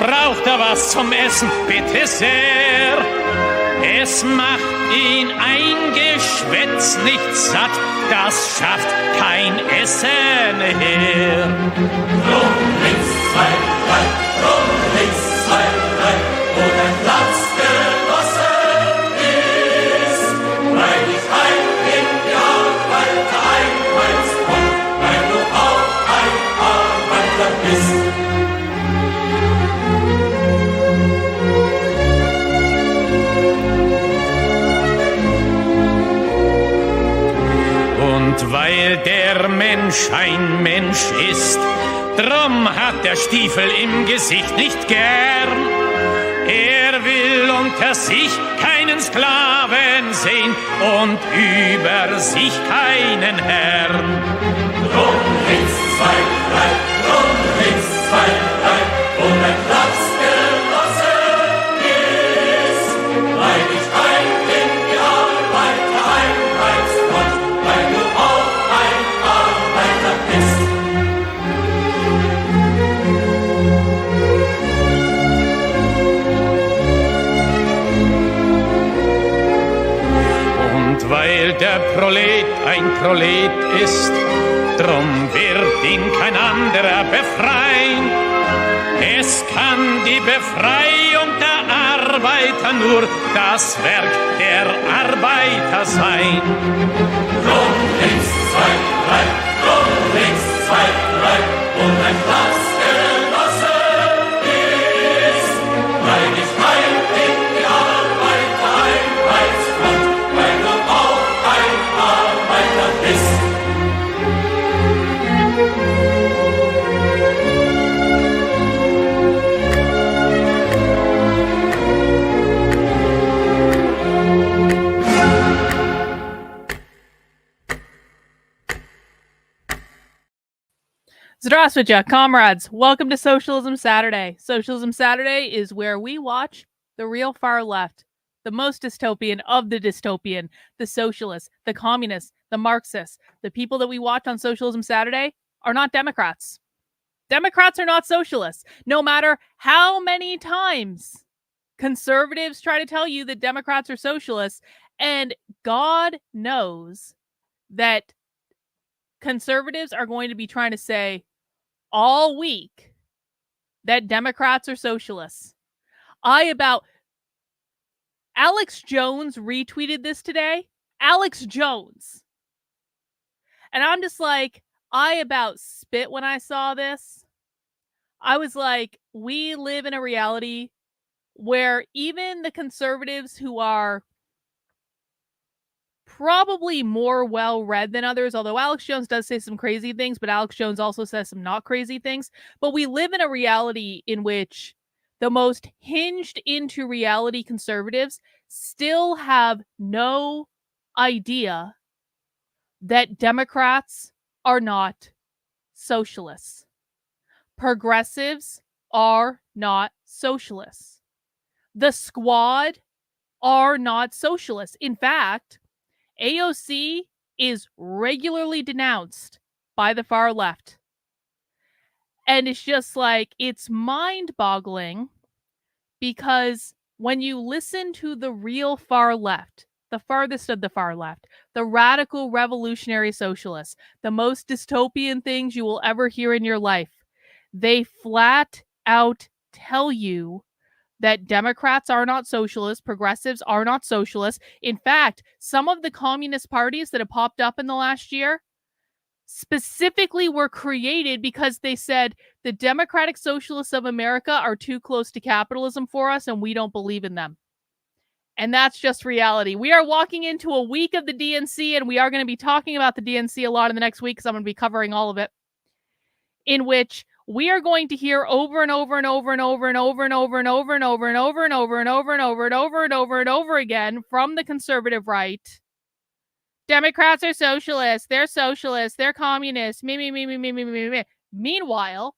braucht er was zum Essen, bitte sehr. Es macht ihn ein Geschwätz nicht satt, das schafft kein Essen her. Drum links, 2, 3, drum links, 2, 3, wo dein Platz genossen ist, weil ich ein Individualiter Einheitsgrund, weil du auch ein Arbeiter bist. Und weil der Mensch ein Mensch ist, drum hat der Stiefel im Gesicht nicht gern. Er will unter sich keinen Sklaven sehen und über sich keinen Herrn. Drum links, 2, 3, drum links, 2, 3, wo dein Platz genossen ist, weil ich ein Individualiter Einheitsgrund, weil du auch ein Arbeiter bist. Und weil der Prolet ein Prolet ist, drum wird ihn kein anderer befreien. Es kann die Befreiung der Arbeiter nur das Werk der Arbeiter sein. Drum links, 2, 3, drum links, 2, 3, wo dein Platz genossen ist, weil ich ein Individualiter Einheitsgrund, weil du auch ein Arbeiter bist. Здравствуйте, comrades. Welcome to Socialism Saturday. Socialism Saturday is where we watch the real far left, the most dystopian of the dystopian, the socialists, the communists, the Marxists. The people that we watch on Socialism Saturday are not Democrats. Democrats are not socialists. No matter how many times conservatives try to tell you that Democrats are socialists, and God knows that conservatives are going to be trying to say all week that Democrats are socialists. Alex Jones retweeted this today. Alex Jones. And I'm just like, I about spit when I saw this. I was like, we live in a reality where even the conservatives who are probably more well-read than others, although Alex Jones does say some crazy things, but Alex Jones also says some not crazy things. But we live in a reality in which the most hinged into reality conservatives still have no idea that Democrats are not socialists. Progressives are not socialists. The Squad are not socialists. In fact, AOC is regularly denounced by the far left. And it's just like, it's mind-boggling because when you listen to the real far left, the farthest of the far left, the radical revolutionary socialists, the most dystopian things you will ever hear in your life, they flat out tell you that Democrats are not socialists, progressives are not socialists. In fact, some of the communist parties that have popped up in the last year specifically were created because they said the Democratic Socialists of America are too close to capitalism for us and we don't believe in them. And that's just reality. We are walking into a week of the DNC, and we are going to be talking about the DNC a lot in the next week because I'm going to be covering all of it, in which we are going to hear over and over and over and over and over and over and over and over and over and over and over and over and over and over and over again from the conservative right. Democrats are socialists. They're socialists. They're communists. Me. Meanwhile,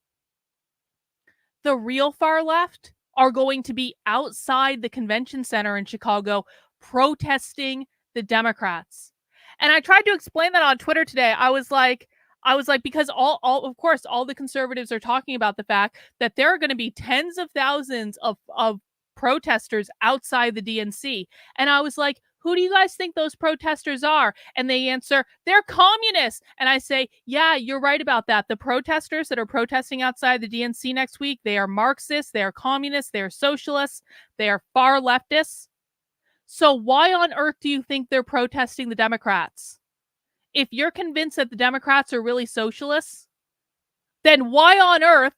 the real far left are going to be outside the convention center in Chicago protesting the Democrats. And I tried to explain that on Twitter today. I was like, I was like, because all of course, all the conservatives are talking about the fact that there are going to be tens of thousands of protesters outside the DNC. And I was like, who do you guys think those protesters are? And they answer, they're communists. And I say, yeah, you're right about that. The protesters that are protesting outside the DNC next week, they are Marxists, they are communists, they are socialists, they are far leftists. So why on earth do you think they're protesting the Democrats? If you're convinced that the Democrats are really socialists, then why on earth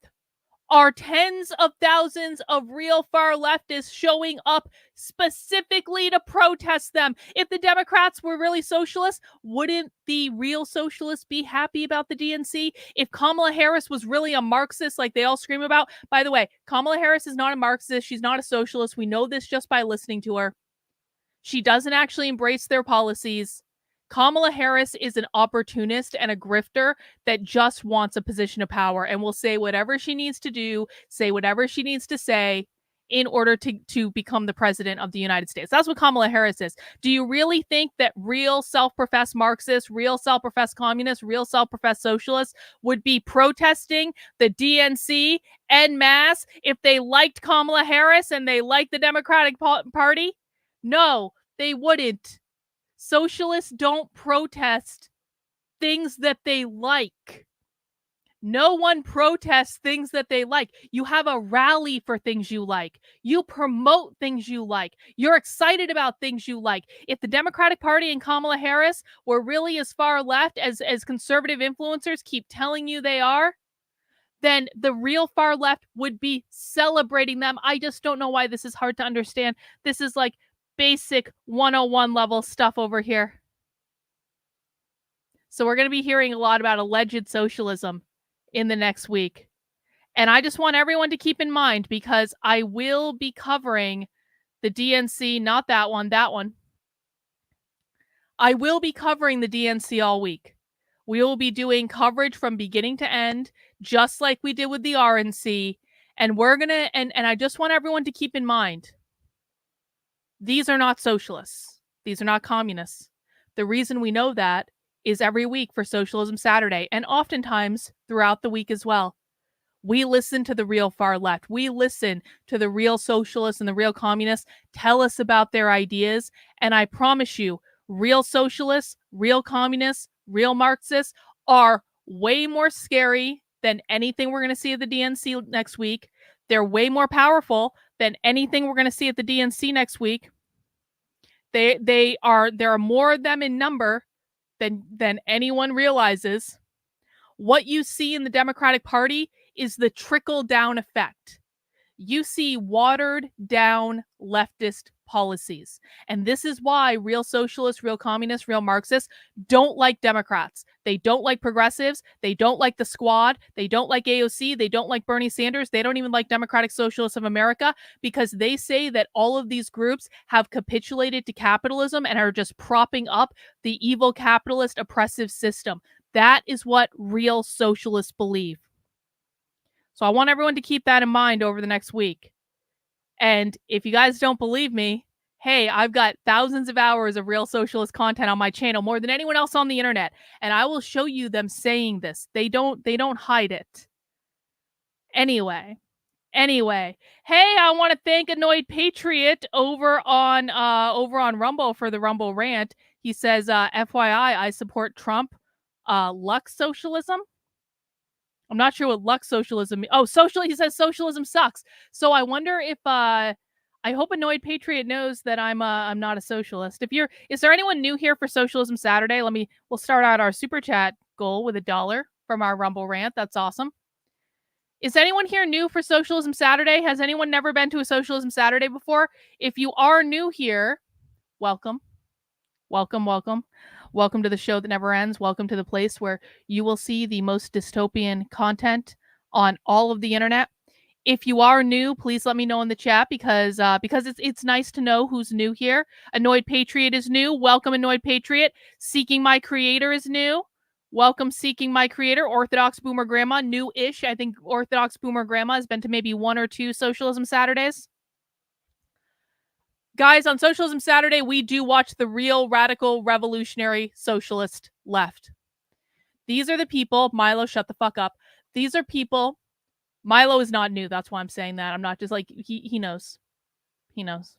are tens of thousands of real far leftists showing up specifically to protest them? If the Democrats were really socialists, wouldn't the real socialists be happy about the DNC? If Kamala Harris was really a Marxist like they all scream about, by the way, Kamala Harris is not a Marxist. She's not a socialist. We know this just by listening to her. She doesn't actually embrace their policies. Kamala Harris is an opportunist and a grifter that just wants a position of power and will say whatever she needs to do, say whatever she needs to say in order to become the president of the United States. That's what Kamala Harris is. Do you really think that real self-professed Marxists, real self-professed communists, real self-professed socialists would be protesting the DNC en masse if they liked Kamala Harris and they liked the Democratic Party? No, they wouldn't. Socialists don't protest things that they like. No one protests things that they like. You have a rally for things you like. You promote things you like. You're excited about things you like. If the Democratic Party and Kamala Harris were really as far left as conservative influencers keep telling you they are, then the real far left would be celebrating them. I just don't know why this is hard to understand. This is like basic 101 level stuff over here. So we're going to be hearing a lot about alleged socialism in the next week. And I just want everyone to keep in mind, because I will be covering the DNC, not that one, that one. I will be covering the DNC all week. We will be doing coverage from beginning to end, just like we did with the RNC. And we're going to, and I just want everyone to keep in mind, these are not socialists. These are not communists. The reason we know that is every week for Socialism Saturday, and oftentimes throughout the week as well. We listen to the real far left. We listen to the real socialists and the real communists tell us about their ideas. And I promise you, real socialists, real communists, real Marxists are way more scary than anything we're going to see at the DNC next week. They're way more powerful than anything we're going to see at the DNC next week. There are more of them in number than anyone realizes. What you see in the Democratic Party is the trickle-down effect. You see watered-down leftist policies. And this is why real socialists, real communists, real Marxists don't like Democrats. They don't like progressives. They don't like the Squad. They don't like AOC. They don't like Bernie Sanders. They don't even like Democratic Socialists of America, because they say that all of these groups have capitulated to capitalism and are just propping up the evil capitalist oppressive system. That is what real socialists believe. So I want everyone to keep that in mind over the next week. And if you guys don't believe me, hey, I've got thousands of hours of real socialist content on my channel, more than anyone else on the internet, and I will show you them saying this. They don't hide it. Anyway, hey, I want to thank Annoyed Patriot over on Rumble for the Rumble rant. He says, FYI, I support Trump. Lux socialism. I'm not sure what Lux socialism means. Oh, he says socialism sucks. So I wonder if I hope Annoyed Patriot knows that I'm not a socialist. Is there anyone new here for Socialism Saturday? We'll start out our super chat goal with $1 from our Rumble rant. That's awesome. Is anyone here new for Socialism Saturday? Has anyone never been to a Socialism Saturday before? If you are new here, welcome. Welcome to the show that never ends. Welcome to the place where you will see the most dystopian content on all of the internet. If you are new, please let me know in the chat, because it's nice to know who's new here. Annoyed Patriot is new. Welcome, Annoyed Patriot. Seeking My Creator is new. Welcome, Seeking My Creator. Orthodox Boomer Grandma, new-ish. I think Orthodox Boomer Grandma has been to maybe 1 or 2 Socialism Saturdays. Guys, on Socialism Saturday, we do watch the real radical revolutionary socialist left. These are the people, Milo, shut the fuck up. These are people, Milo is not new. That's why I'm saying that. I'm not just like, he knows. He knows.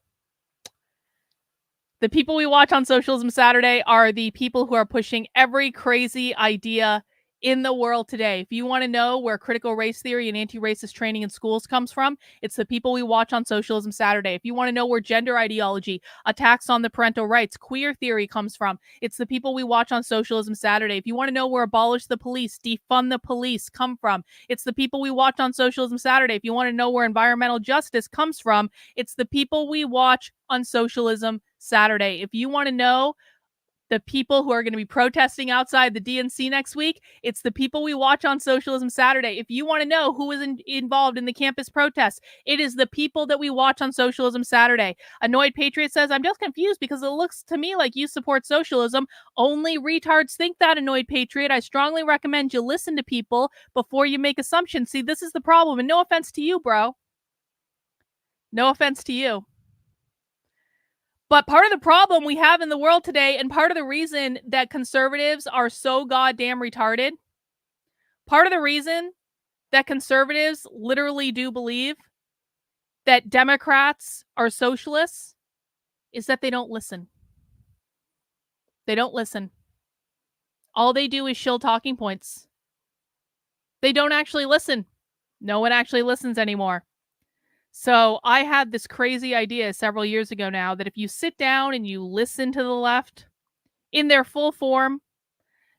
The people we watch on Socialism Saturday are the people who are pushing every crazy idea in the world today. If you want to know where critical race theory and anti-racist training in schools comes from, it's the people we watch on Socialism Saturday. If you want to know where gender ideology, attacks on the parental rights, queer theory comes from, it's the people we watch on Socialism Saturday. If you want to know where abolish the police, defund the police come from, it's the people we watch on Socialism Saturday. If you want to know where environmental justice comes from, it's the people we watch on Socialism Saturday. If you want to know the people who are going to be protesting outside the DNC next week, it's the people we watch on Socialism Saturday. If you want to know who is involved in the campus protests, it is the people that we watch on Socialism Saturday. Annoyed Patriot says, I'm just confused because it looks to me like you support socialism. Only retards think that, Annoyed Patriot. I strongly recommend you listen to people before you make assumptions. See, this is the problem. And no offense to you, bro. No offense to you. But part of the problem we have in the world today, and part of the reason that conservatives are so goddamn retarded, part of the reason that conservatives literally do believe that Democrats are socialists is that they don't listen. They don't listen. All they do is shill talking points. They don't actually listen. No one actually listens anymore. So I had this crazy idea several years ago now that if you sit down and you listen to the left in their full form,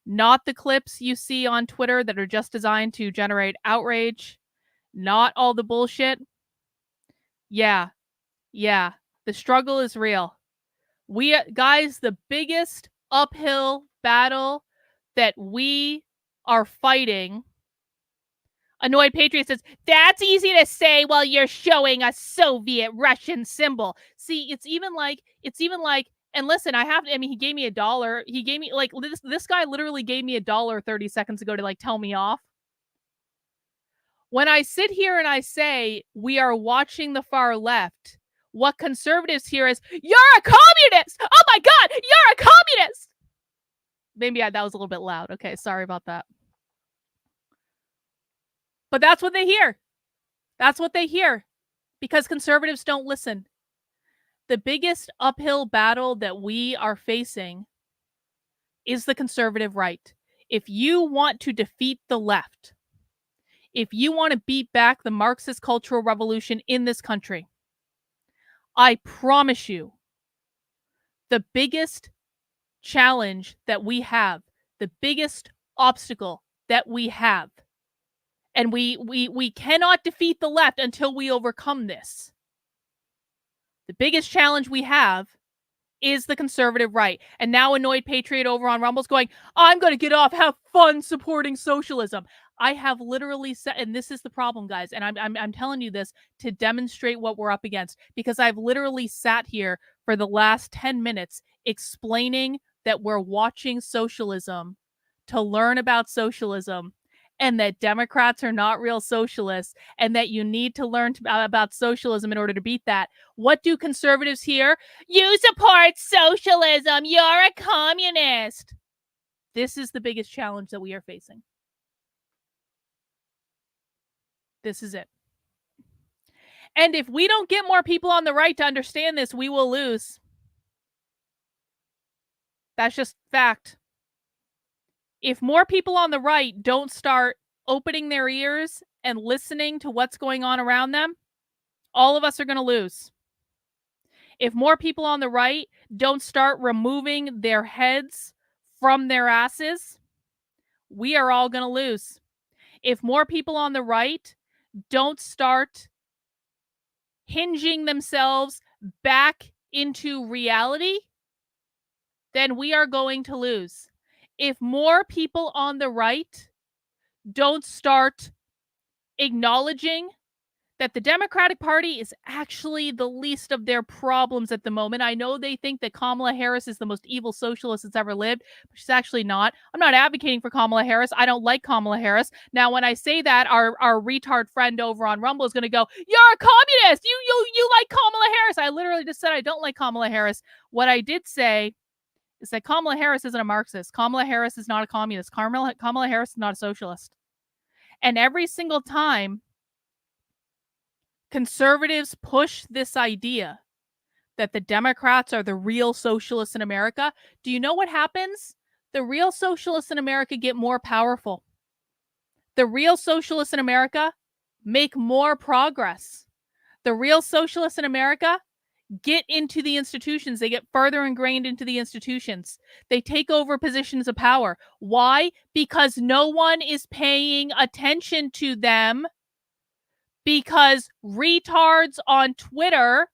not the clips you see on Twitter that are just designed to generate outrage, not all the bullshit. Yeah, the struggle is real. Guys, the biggest uphill battle that we are fighting. Annoyed Patriot says, that's easy to say while you're showing a Soviet Russian symbol. See, it's even like, and listen, he gave me $1. He gave me, like, this guy literally gave me $1 30 seconds ago to, like, tell me off. When I sit here and I say, we are watching the far left, what conservatives hear is, you're a communist! Oh my God, you're a communist! Maybe that was a little bit loud. Okay, sorry about that. But that's what they hear. That's what they hear. Because conservatives don't listen. The biggest uphill battle that we are facing is the conservative right. If you want to defeat the left, if you want to beat back the Marxist cultural revolution in this country, I promise you, the biggest challenge that we have, the biggest obstacle that we have, and we cannot defeat the left until we overcome this. The biggest challenge we have is the conservative right. And now Annoyed Patriot over on Rumble's going, I'm going to get off, have fun supporting socialism. I have literally said, and this is the problem, guys, and I'm telling you this to demonstrate what we're up against, because I've literally sat here for the last 10 minutes explaining that we're watching socialism to learn about socialism, and that Democrats are not real socialists, and that you need to learn about socialism in order to beat that. What do conservatives hear? You support socialism. You're a communist. This is the biggest challenge that we are facing. This is it. And if we don't get more people on the right to understand this, we will lose. That's just fact. If more people on the right don't start opening their ears and listening to what's going on around them, all of us are going to lose. If more people on the right don't start removing their heads from their asses, we are all going to lose. If more people on the right don't start hinging themselves back into reality, then we are going to lose. If more people on the right don't start acknowledging that the Democratic Party is actually the least of their problems at the moment. I know they think that Kamala Harris is the most evil socialist that's ever lived, but she's actually not. I'm not advocating for Kamala Harris. I don't like Kamala Harris. Now, when I say that, our retard friend over on Rumble is going to go, you're a communist! You like Kamala Harris! I literally just said I don't like Kamala Harris. What I did say is that Kamala Harris isn't a Marxist. Kamala Harris is not a communist. Kamala Harris is not a socialist. And every single time conservatives push this idea that the Democrats are the real socialists in America, do you know what happens? The real socialists in America get more powerful. The real socialists in America make more progress. The real socialists in America get into the institutions. They get further ingrained into the institutions. They take over positions of power. Why? Because no one is paying attention to them, because retards on Twitter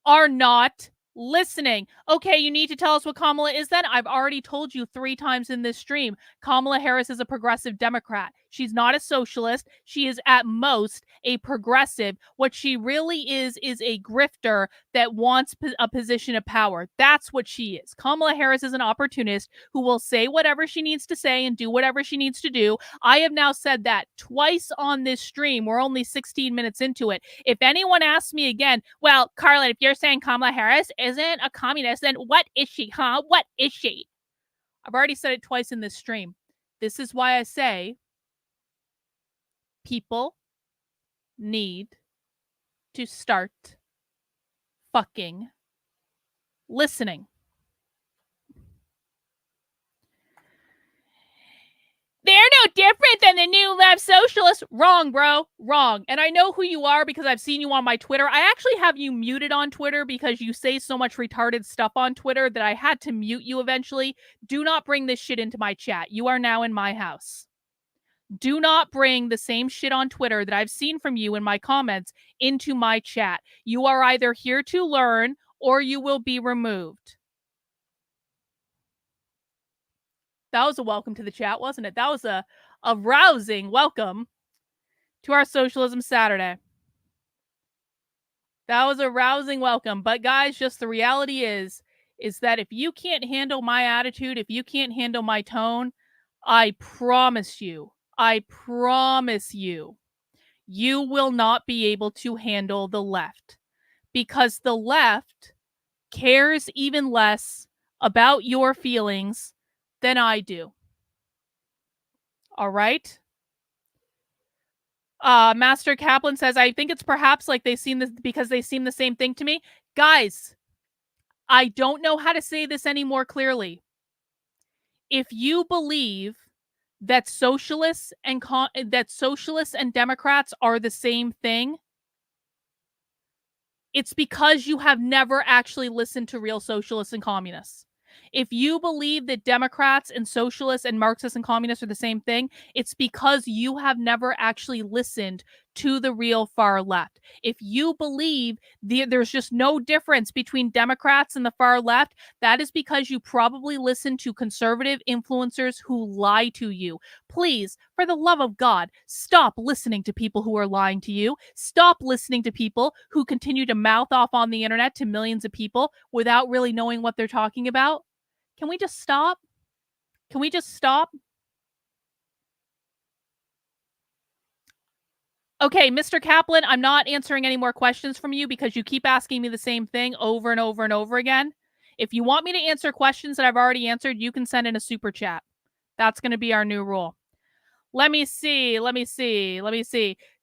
are not listening. Okay, you need to tell us what Kamala is then? I've already told you 3 times in this stream. Kamala Harris is a progressive Democrat. She's not a socialist. She is at most a progressive. What she really is a grifter that wants a position of power. That's what she is. Kamala Harris is an opportunist who will say whatever she needs to say and do whatever she needs to do. I have now said that twice on this stream. We're only 16 minutes into it. If anyone asks me again, well, Carlin, if you're saying Kamala Harris isn't a communist, then what is she, huh? What is she? I've already said it twice in this stream. This is why I say people need to start fucking listening. They're no different than the new left socialists. Wrong, bro. Wrong. And I know who you are because I've seen you on my Twitter. I actually have you muted on Twitter because you say so much retarded stuff on Twitter that I had to mute you eventually. Do not bring this shit into my chat. You are now in my house. Do not bring the same shit on Twitter that I've seen from you in my comments into my chat. You are either here to learn or you will be removed. That was a welcome to the chat, wasn't it? That was a rousing welcome to our Socialism Saturday. That was a rousing welcome. But guys, just the reality is that if you can't handle my attitude, if you can't handle my tone, I promise you, you will not be able to handle the left, because the left cares even less about your feelings than I do. All right? Master Kaplan says, I think it's perhaps like they seem this because they seem the same thing to me. Guys, I don't know how to say this any more clearly. If you believe that socialists and Democrats are the same thing, it's because you have never actually listened to real socialists and communists. If you believe that Democrats and socialists and Marxists and communists are the same thing, it's because you have never actually listened to the real far left. If you believe there's just no difference between Democrats and the far left, that is because you probably listen to conservative influencers who lie to you. Please, for the love of God, stop listening to people who are lying to you. Stop listening to people who continue to mouth off on the internet to millions of people without really knowing what they're talking about. Can we just stop? Can we just stop? Okay, Mr. Kaplan, I'm not answering any more questions from you because you keep asking me the same thing over and over and over again. If you want me to answer questions that I've already answered, you can send in a super chat. That's going to be our new rule. Let me see.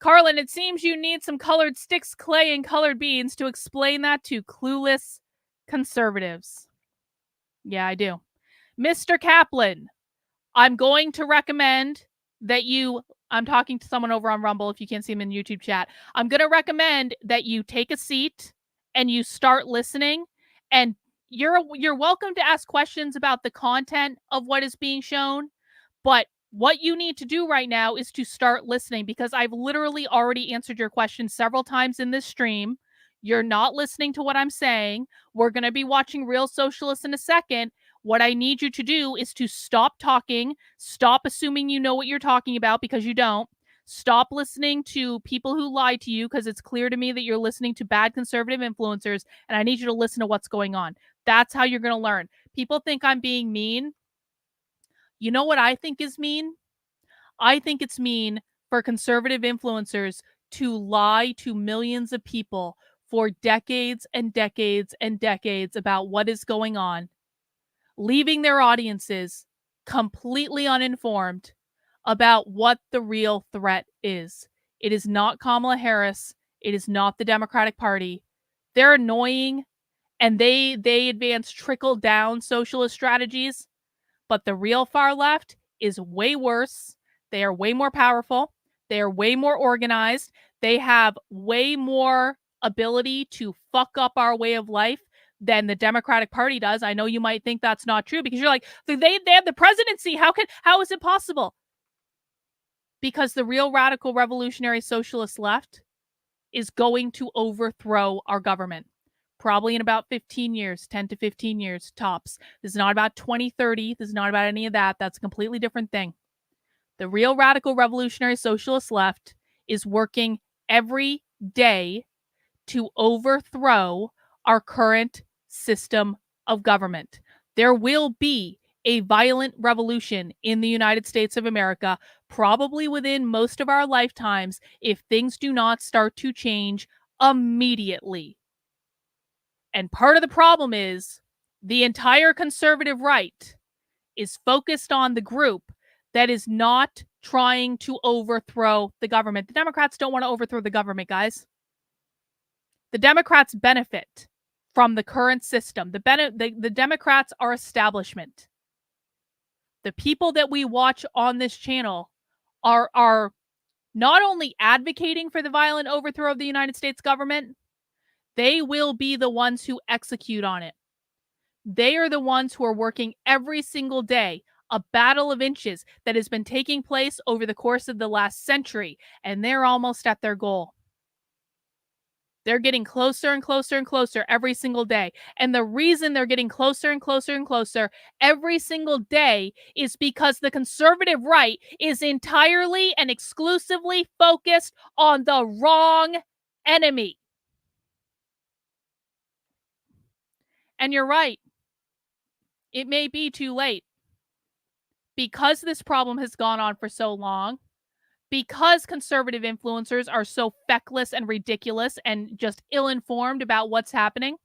Carlin, it seems you need some colored sticks, clay, and colored beans to explain that to clueless conservatives. Yeah, I do. Mr. Kaplan, I'm going to recommend that I'm talking to someone over on Rumble if you can't see him in YouTube chat. I'm going to recommend that you take a seat and you start listening, and you're welcome to ask questions about the content of what is being shown, but what you need to do right now is to start listening, because I've literally already answered your question several times in this stream. You're not listening to what I'm saying. We're going to be watching Real Socialists in a second. What I need you to do is to stop talking, stop assuming you know what you're talking about because you don't. Stop listening to people who lie to you, because it's clear to me that you're listening to bad conservative influencers, and I need you to listen to what's going on. That's how you're going to learn. People think I'm being mean. You know what I think is mean? I think it's mean for conservative influencers to lie to millions of people for decades and decades and decades about what is going on. leaving their audiences completely uninformed about what the real threat is. It is not Kamala Harris. It is not the Democratic Party. They're annoying, and they advance trickle-down socialist strategies, but the real far left is way worse. They are way more powerful. They are way more organized. They have way more ability to fuck up our way of life than the Democratic Party does. I know you might think that's not true because you're like, they have the presidency. How is it possible? Because the real radical revolutionary socialist left is going to overthrow our government. Probably in about 15 years, 10 to 15 years tops. This is not about 2030. This is not about any of that. That's a completely different thing. The real radical revolutionary socialist left is working every day to overthrow our current system of government. There will be a violent revolution in the United States of America, probably within most of our lifetimes, if things do not start to change immediately. And part of the problem is the entire conservative right is focused on the group that is not trying to overthrow the government. The Democrats don't want to overthrow the government, guys. The Democrats benefit from the current system. The Democrats are establishment. The people that we watch on this channel are not only advocating for the violent overthrow of the United States government, they will be the ones who execute on it. They are the ones who are working every single day, a battle of inches that has been taking place over the course of the last century, and they're almost at their goal. They're getting closer and closer and closer every single day. And the reason they're getting closer and closer and closer every single day is because the conservative right is entirely and exclusively focused on the wrong enemy. And you're right. It may be too late. Because this problem has gone on for so long, because conservative influencers are so feckless and ridiculous and just ill-informed about what's happening,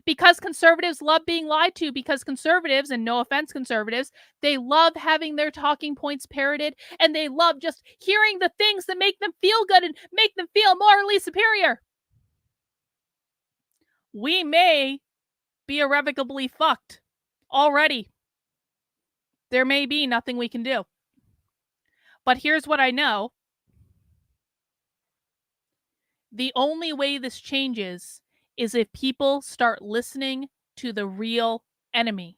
because conservatives love being lied to, because conservatives, and no offense conservatives, they love having their talking points parroted, and they love just hearing the things that make them feel good and make them feel morally superior. We may be irrevocably fucked already. There may be nothing we can do. But here's what I know. The only way this changes is if people start listening to the real enemy.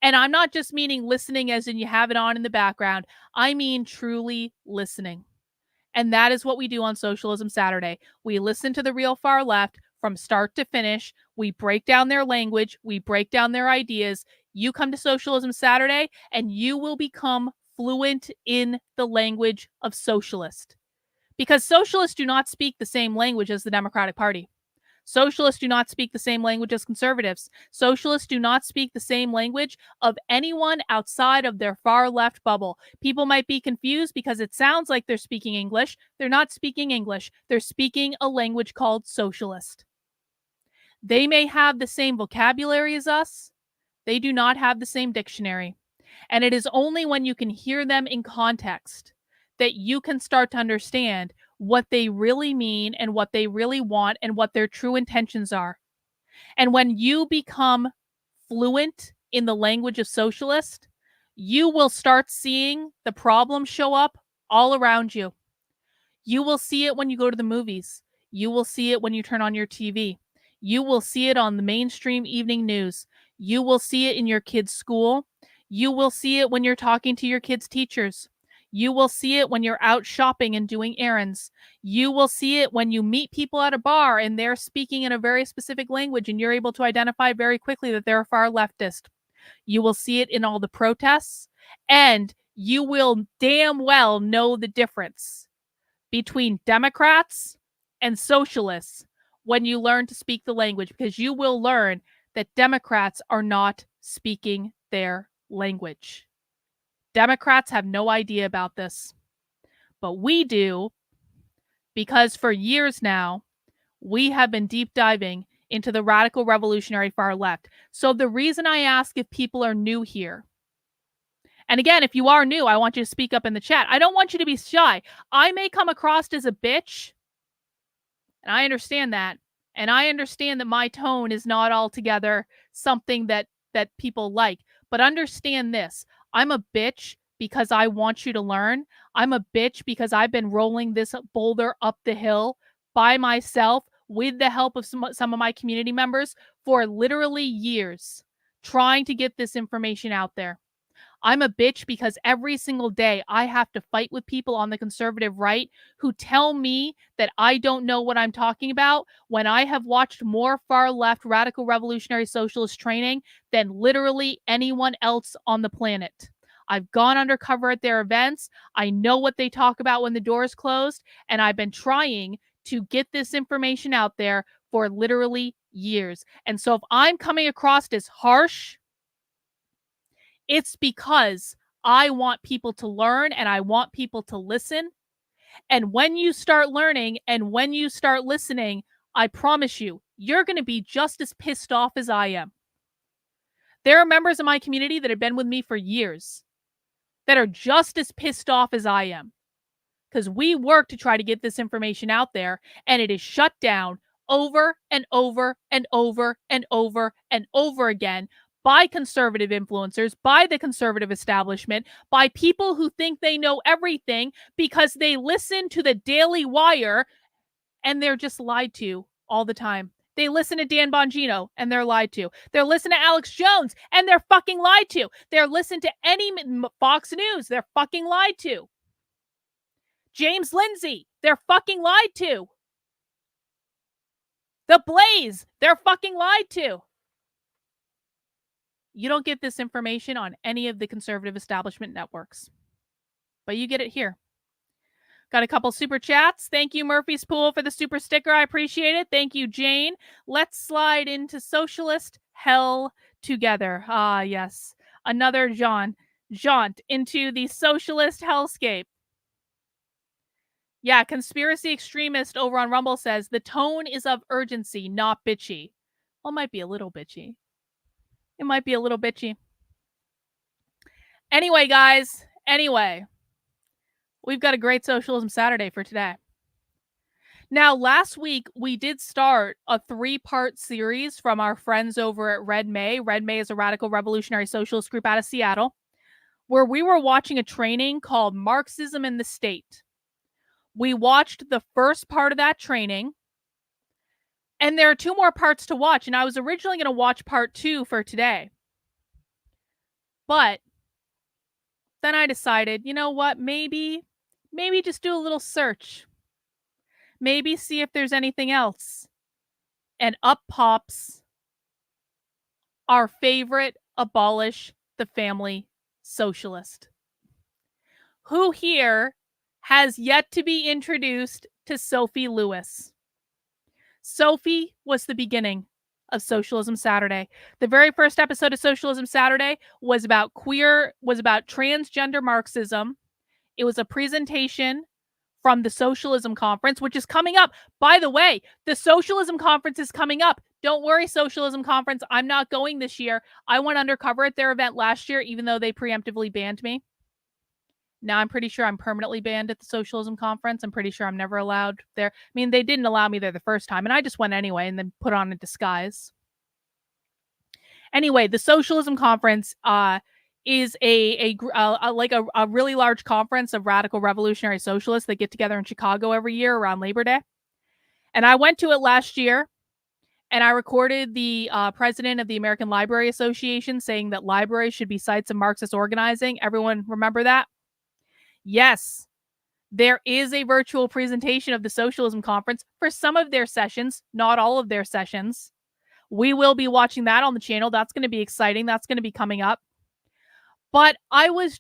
And I'm not just meaning listening as in you have it on in the background. I mean truly listening. And that is what we do on Socialism Saturday. We listen to the real far left from start to finish. We break down their language. We break down their ideas. You come to Socialism Saturday and you will become fluent in the language of socialist. Because socialists do not speak the same language as the Democratic Party. Socialists do not speak the same language as conservatives. Socialists do not speak the same language of anyone outside of their far left bubble. People might be confused because it sounds like they're speaking English. They're not speaking English. They're speaking a language called socialist. They may have the same vocabulary as us. They do not have the same dictionary. And it is only when you can hear them in context that you can start to understand what they really mean and what they really want and what their true intentions are. And when you become fluent in the language of socialist, you will start seeing the problem show up all around you. You will see it when you go to the movies. You will see it when you turn on your TV. You will see it on the mainstream evening news. You will see it in your kids' school. You will see it when you're talking to your kids' teachers. You will see it when you're out shopping and doing errands. You will see it when you meet people at a bar and they're speaking in a very specific language and you're able to identify very quickly that they're a far leftist. You will see it in all the protests, and you will damn well know the difference between Democrats and socialists when you learn to speak the language, because you will learn that Democrats are not speaking their language. Democrats have no idea about this, but we do, because for years now, we have been deep diving into the radical revolutionary far left. So the reason I ask if people are new here, and again, if you are new, I want you to speak up in the chat. I don't want you to be shy. I may come across as a bitch, and I understand that. And I understand that my tone is not altogether something that people like. But understand this. I'm a bitch because I want you to learn. I'm a bitch because I've been rolling this boulder up the hill by myself with the help of some of my community members for literally years, trying to get this information out there. I'm a bitch because every single day I have to fight with people on the conservative right who tell me that I don't know what I'm talking about when I have watched more far left radical revolutionary socialist training than literally anyone else on the planet. I've gone undercover at their events. I know what they talk about when the doors closed, and I've been trying to get this information out there for literally years. And so if I'm coming across as harsh, it's because I want people to learn and I want people to listen. And when you start learning and when you start listening, I promise you, you're going to be just as pissed off as I am. There are members of my community that have been with me for years that are just as pissed off as I am, because we work to try to get this information out there, and it is shut down over and over and over and over and over again by conservative influencers, by the conservative establishment, by people who think they know everything because they listen to the Daily Wire and they're just lied to all the time. They listen to Dan Bongino and they're lied to. They're listening to Alex Jones and they're fucking lied to. They're listening to any Fox News. They're fucking lied to. James Lindsay, they're fucking lied to. The Blaze, they're fucking lied to. You don't get this information on any of the conservative establishment networks, but you get it here. Got a couple super chats. Thank you, Murphy's Pool, for the super sticker. I appreciate it. Thank you, Jane. Let's slide into socialist hell together. Ah, yes. Another jaunt into the socialist hellscape. Yeah, conspiracy extremist over on Rumble says, the tone is of urgency, not bitchy. Well, it might be a little bitchy. It might be a little bitchy. Anyway, guys. Anyway. We've got a great Socialism Saturday for today. Now, last week, we did start a 3-part series from our friends over at Red May. Red May is a radical revolutionary socialist group out of Seattle, where we were watching a training called Marxism in the State. We watched the first part of that training, and there are 2 more parts to watch, and I was originally going to watch part 2 for today. But then I decided, you know what, maybe just do a little search. Maybe see if there's anything else. And up pops our favorite Abolish the Family socialist. Who here has yet to be introduced to Sophie Lewis? Sophie was the beginning of Socialism Saturday. The very first episode of Socialism Saturday was about transgender Marxism. It was a presentation from the Socialism Conference, which is coming up. By the way, the Socialism Conference is coming up. Don't worry, Socialism Conference. I'm not going this year. I went undercover at their event last year, even though they preemptively banned me. Now I'm pretty sure I'm permanently banned at the Socialism Conference. I'm pretty sure I'm never allowed there. I mean, they didn't allow me there the first time, and I just went anyway and then put on a disguise. Anyway, the Socialism Conference is a really large conference of radical revolutionary socialists that get together in Chicago every year around Labor Day. And I went to it last year, and I recorded the president of the American Library Association saying that libraries should be sites of Marxist organizing. Everyone remember that? Yes, there is a virtual presentation of the Socialism Conference for some of their sessions, not all of their sessions. We will be watching that on the channel. That's going to be exciting. That's going to be coming up. But I was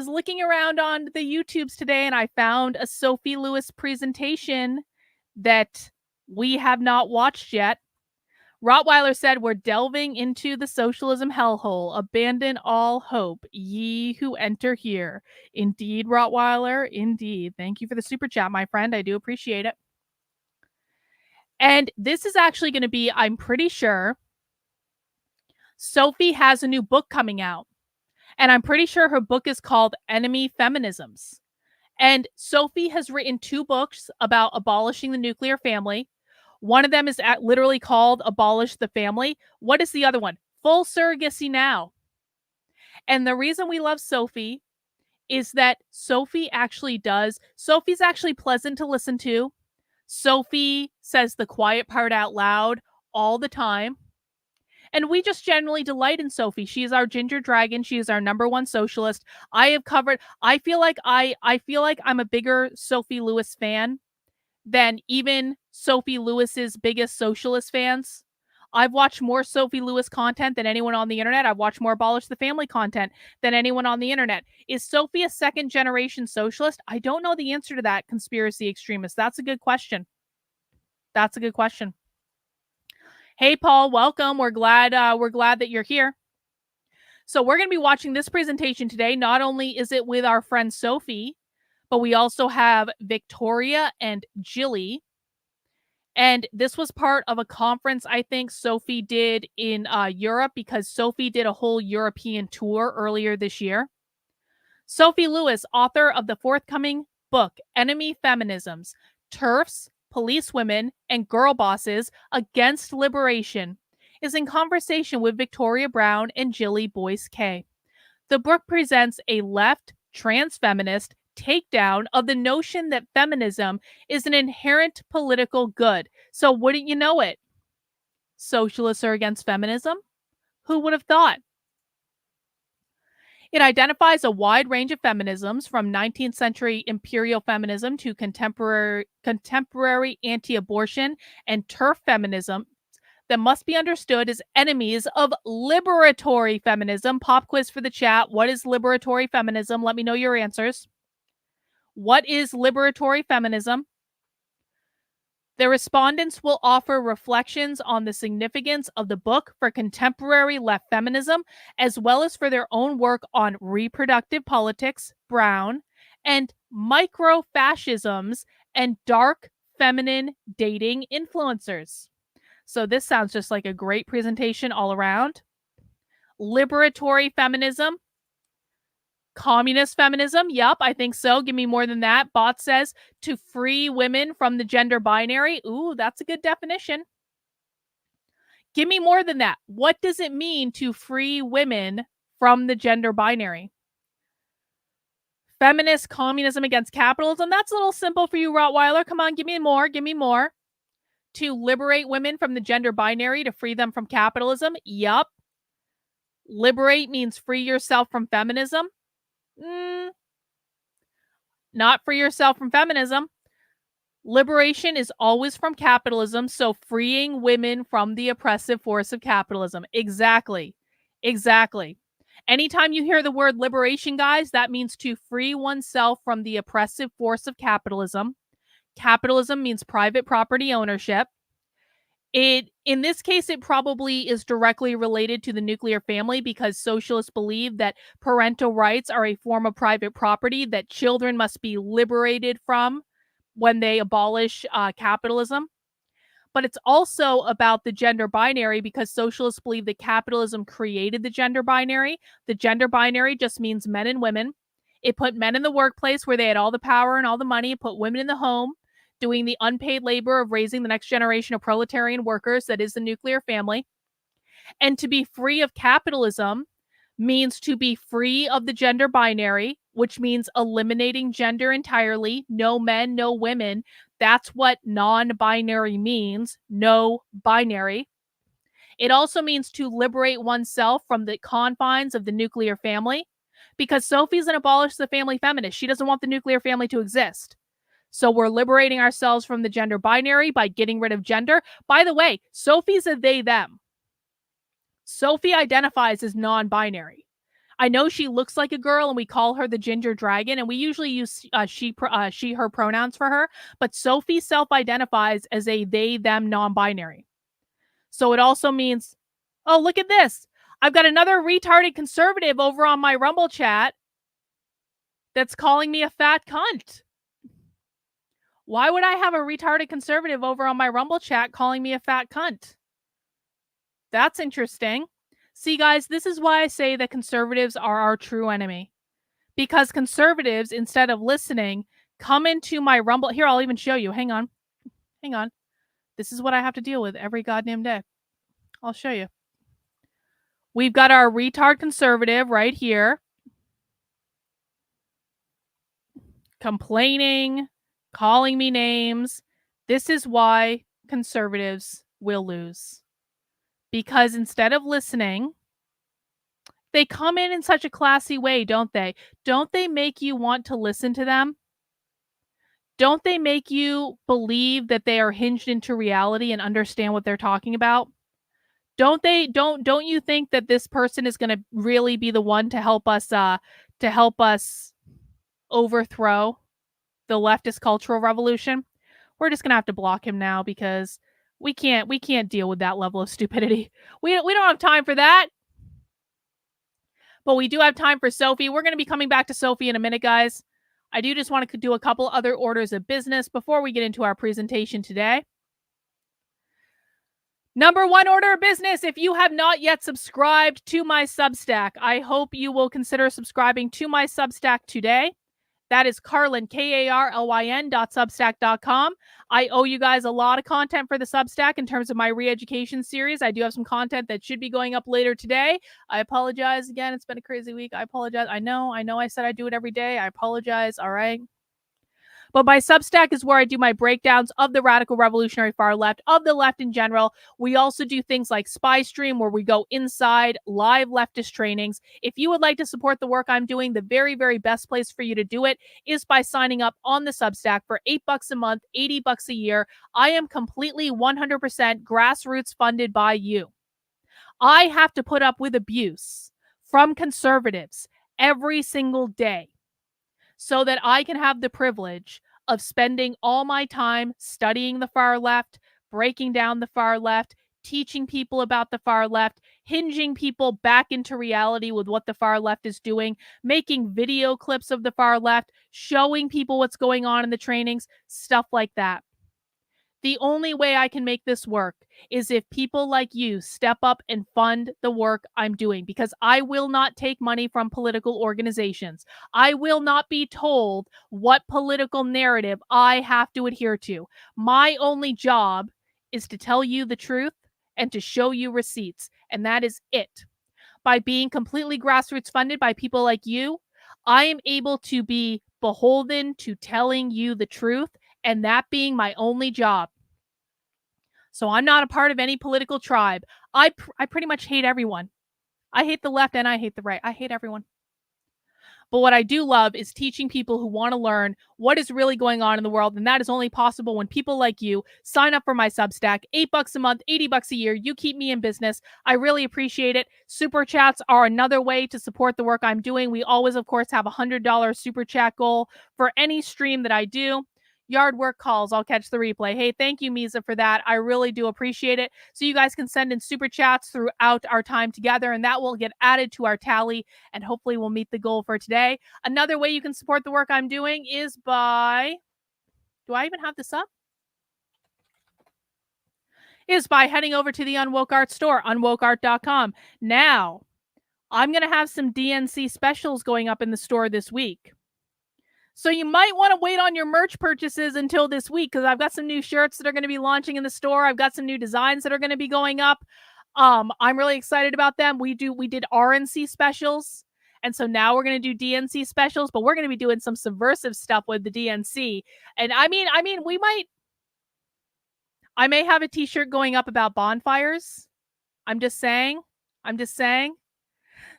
looking around on the YouTubes today, and I found a Sophie Lewis presentation that we have not watched yet. Rottweiler said, we're delving into the socialism hellhole. Abandon all hope, ye who enter here. Indeed, Rottweiler, indeed. Thank you for the super chat, my friend. I do appreciate it. And this is actually going to be, I'm pretty sure, Sophie has a new book coming out. And I'm pretty sure her book is called Feminisms. And Sophie has written 2 books about abolishing the nuclear family. One of them is literally called Abolish the Family. What is the other one? Full Surrogacy Now. And the reason we love Sophie is that Sophie's actually pleasant to listen to. Sophie says the quiet part out loud all the time. And we just generally delight in Sophie. She is our ginger dragon. She is our #1 socialist. I feel like I'm a bigger Sophie Lewis fan than even Sophie Lewis's biggest socialist fans. I've watched more Sophie Lewis content than anyone on the internet. I've watched more Abolish the Family content than anyone on the internet. Is Sophie a second-generation socialist? I don't know the answer to that, conspiracy extremist. That's a good question. Hey, Paul, welcome. We're glad that you're here. So we're going to be watching this presentation today. Not only is it with our friend Sophie, but we also have Victoria and Jilly. And this was part of a conference I think Sophie did in Europe, because Sophie did a whole European tour earlier this year. Sophie Lewis, author of the forthcoming book, Feminisms, TERFs, Police Women, and Girl Bosses Against Liberation, is in conversation with Victoria Brown and Jilly Boyce Kay. The book presents a left, trans feminist takedown of the notion that feminism is an inherent political good. So wouldn't you know it? Socialists are against feminism? Who would have thought? It identifies a wide range of feminisms, from 19th century imperial feminism to contemporary anti-abortion and TERF feminism, that must be understood as enemies of liberatory feminism. Pop quiz for the chat. What is liberatory feminism? Let me know your answers. What is liberatory feminism? The respondents will offer reflections on the significance of the book for contemporary left feminism, as well as for their own work on reproductive politics, brown, and micro-fascisms and dark feminine dating influencers. So this sounds just like a great presentation all around. Liberatory feminism. Communist feminism. Yup, I think so. Give me more than that. Bot says to free women from the gender binary. Ooh, that's a good definition. Give me more than that. What does it mean to free women from the gender binary? Feminist communism against capitalism. That's a little simple for you, Rottweiler. Come on, give me more. Give me more. To liberate women from the gender binary, to free them from capitalism. Yup. Liberate means free yourself from feminism. Not free yourself from feminism. Liberation is always from capitalism, so freeing women from the oppressive force of capitalism. Exactly. Anytime you hear the word liberation, guys, that means to free oneself from the oppressive force of capitalism. Capitalism means private property ownership. In this case, it probably is directly related to the nuclear family, because socialists believe that parental rights are a form of private property that children must be liberated from when they abolish capitalism. But it's also about the gender binary, because socialists believe that capitalism created the gender binary. The gender binary just means men and women. It put men in the workplace where they had all the power and all the money. It put women in the home, doing the unpaid labor of raising the next generation of proletarian workers, that is the nuclear family. And to be free of capitalism means to be free of the gender binary, which means eliminating gender entirely. No men, no women. That's what non-binary means. No binary. It also means to liberate oneself from the confines of the nuclear family, because Sophie's an Abolish the Family feminist. She doesn't want the nuclear family to exist. So we're liberating ourselves from the gender binary by getting rid of gender. By the way, Sophie's a they, them. Sophie identifies as non-binary. I know she looks like a girl and we call her the ginger dragon, and we usually use she, her pronouns for her, but Sophie self-identifies as a they, them, non-binary. So it also means, oh, look at this. I've got another retarded conservative over on my Rumble chat that's calling me a fat cunt. Why would I have a retarded conservative over on my Rumble chat calling me a fat cunt? That's interesting. See, guys, this is why I say that conservatives are our true enemy. Because conservatives, instead of listening, come into my Rumble. Here, I'll even show you. Hang on. Hang on. This is what I have to deal with every goddamn day. I'll show you. We've got our retard conservative right here. Complaining, calling me names. This is why conservatives will lose. Because instead of listening, they come in such a classy way, don't they? Don't they make you want to listen to them? Don't they make you believe that they are hinged into reality and understand what they're talking about? Don't you think that this person is going to really be the one to help us overthrow the leftist cultural revolution? We're just going to have to block him now because we can't deal with that level of stupidity. We don't have time for that. But we do have time for Sophie. We're going to be coming back to Sophie in a minute, guys. I do just want to do a couple other orders of business before we get into our presentation today. Number one order of business, if you have not yet subscribed to my Substack, I hope you will consider subscribing to my Substack today. That is Carlyn, KARLYN.substack.com. I owe you guys a lot of content for the Substack in terms of my re-education series. I do have some content that should be going up later today. I apologize again. It's been a crazy week. I apologize. I know I said I do it every day. I apologize. All right. But my Substack is where I do my breakdowns of the radical revolutionary far left, of the left in general. We also do things like Spy Stream, where we go inside live leftist trainings. If you would like to support the work I'm doing, the very, very best place for you to do it is by signing up on the Substack for $8 a month, $80 a year. I am completely 100% grassroots funded by you. I have to put up with abuse from conservatives every single day, so that I can have the privilege of spending all my time studying the far left, breaking down the far left, teaching people about the far left, hinging people back into reality with what the far left is doing, making video clips of the far left, showing people what's going on in the trainings, stuff like that. The only way I can make this work is if people like you step up and fund the work I'm doing, because I will not take money from political organizations. I will not be told what political narrative I have to adhere to. My only job is to tell you the truth and to show you receipts, and that is it. By being completely grassroots funded by people like you, I am able to be beholden to telling you the truth, and that being my only job. So I'm not a part of any political tribe. I pretty much hate everyone. I hate the left and I hate the right. I hate everyone. But what I do love is teaching people who want to learn what is really going on in the world. And that is only possible when people like you sign up for my Substack. $8 a month, $80 a year. You keep me in business. I really appreciate it. Super chats are another way to support the work I'm doing. We always, of course, have a $100 super chat goal for any stream that I do. Yard work calls, I'll catch the replay. Hey, thank you, Misa, for that. I really do appreciate it. So you guys can send in super chats throughout our time together, and that will get added to our tally, and hopefully we'll meet the goal for today. Another way you can support the work I'm doing is by... Do I even have this up? Is by heading over to the Unwoke Art store, unwokeart.com. Now, I'm going to have some DNC specials going up in the store this week. So you might want to wait on your merch purchases until this week, because I've got some new shirts that are going to be launching in the store. I've got some new designs that are going to be going up. I'm really excited about them. We did RNC specials, and so now we're going to do DNC specials, but we're going to be doing some subversive stuff with the DNC. And I mean, I may have a t-shirt going up about bonfires. I'm just saying.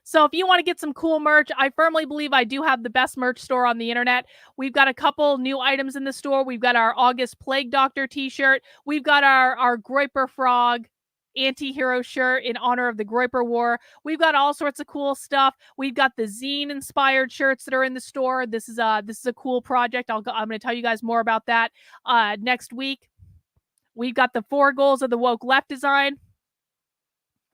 So if you want to get some cool merch, I firmly believe I do have the best merch store on the internet. We've got a couple new items in the store. We've got our August Plague Doctor t-shirt. We've got our Groiper Frog anti-hero shirt in honor of the Groiper War. We've got all sorts of cool stuff. We've got the zine-inspired shirts that are in the store. This is a cool project. I'm going to tell you guys more about that next week. We've got the 4 goals of the woke left design.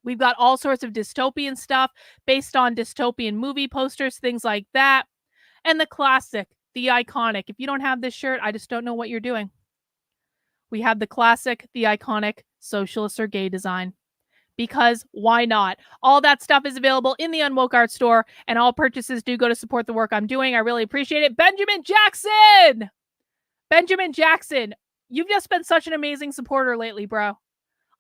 We've got all sorts of dystopian stuff based on dystopian movie posters, things like that. And the classic the iconic. If you don't have this shirt, I just don't know what you're doing. We have the classic, the iconic socialist or gay design. Because why not? All that stuff is available in the Unwoke art store, and all purchases do go to support the work I'm doing. I really appreciate it. Benjamin Jackson! Benjamin Jackson, you've just been such an amazing supporter lately, bro.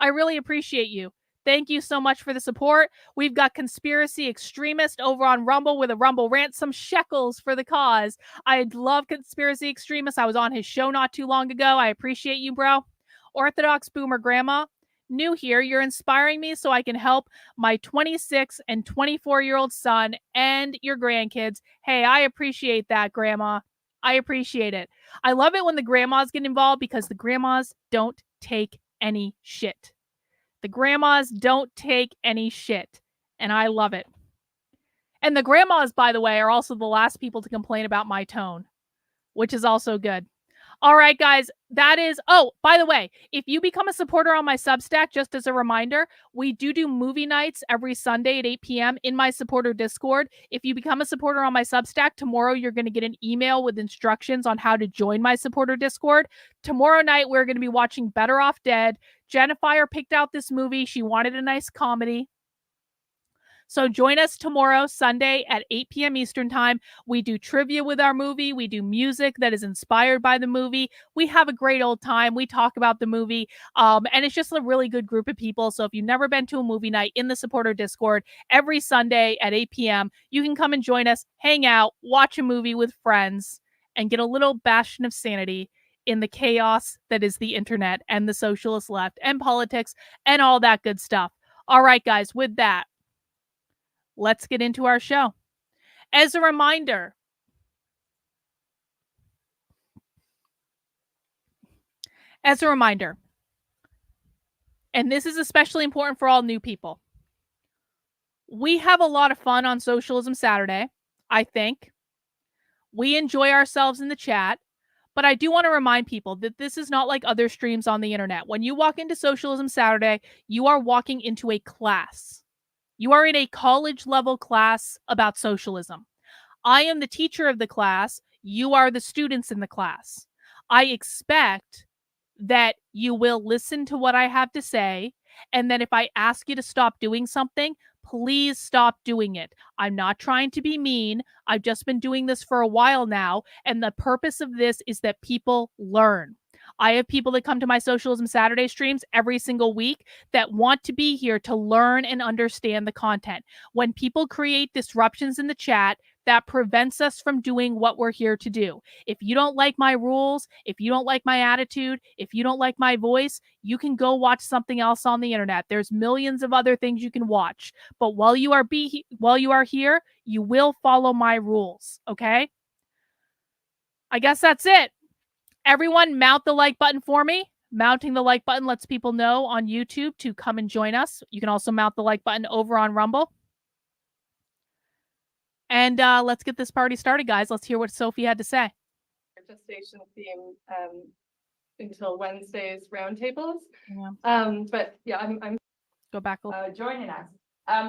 I really appreciate you. Thank you so much for the support. We've got Conspiracy Extremist over on Rumble with a Rumble rant, some shekels for the cause. I love Conspiracy Extremist. I was on his show not too long ago. I appreciate you, bro. Orthodox Boomer Grandma, new here. You're inspiring me so I can help my 26 and 24-year-old son and your grandkids. Hey, I appreciate that, Grandma. I appreciate it. I love it when the grandmas get involved because the grandmas don't take any shit. The grandmas don't take any shit, and I love it. And the grandmas, by the way, are also the last people to complain about my tone, which is also good. All right, guys, that is... Oh, by the way, if you become a supporter on my Substack, just as a reminder, we do movie nights every Sunday at 8 p.m. in my supporter Discord. If you become a supporter on my Substack, tomorrow you're going to get an email with instructions on how to join my supporter Discord. Tomorrow night, we're going to be watching Better Off Dead. Jennifer picked out this movie. She wanted a nice comedy. So join us tomorrow, Sunday at 8 p.m. Eastern Time. We do trivia with our movie. We do music that is inspired by the movie. We have a great old time. We talk about the movie. And it's just a really good group of people. So if you've never been to a movie night in the supporter Discord, every Sunday at 8 p.m., you can come and join us, hang out, watch a movie with friends, and get a little bastion of sanity in the chaos that is the internet and the socialist left and politics and all that good stuff. All right, guys, with that, let's get into our show. As a reminder, and this is especially important for all new people, we have a lot of fun on Socialism Saturday, I think. We enjoy ourselves in the chat, but I do want to remind people that this is not like other streams on the internet. When you walk into Socialism Saturday, you are walking into a class. You are in a college-level class about socialism. I am the teacher of the class. You are the students in the class. I expect that you will listen to what I have to say, and that if I ask you to stop doing something, please stop doing it. I'm not trying to be mean. I've just been doing this for a while now, and the purpose of this is that people learn. I have people that come to my Socialism Saturday streams every single week that want to be here to learn and understand the content. When people create disruptions in the chat, that prevents us from doing what we're here to do. If you don't like my rules, if you don't like my attitude, if you don't like my voice, you can go watch something else on the internet. There's millions of other things you can watch. But while you are here, you will follow my rules, okay? I guess that's it. Everyone mount the like button for me. Mounting the like button lets people know on YouTube to come and join us. You can also mount the like button over on Rumble. And let's get this party started, guys. Let's hear what Sophie had to say. Gestation theme until Wednesday's roundtables. Yeah. But yeah, I'm Go back. Joining us.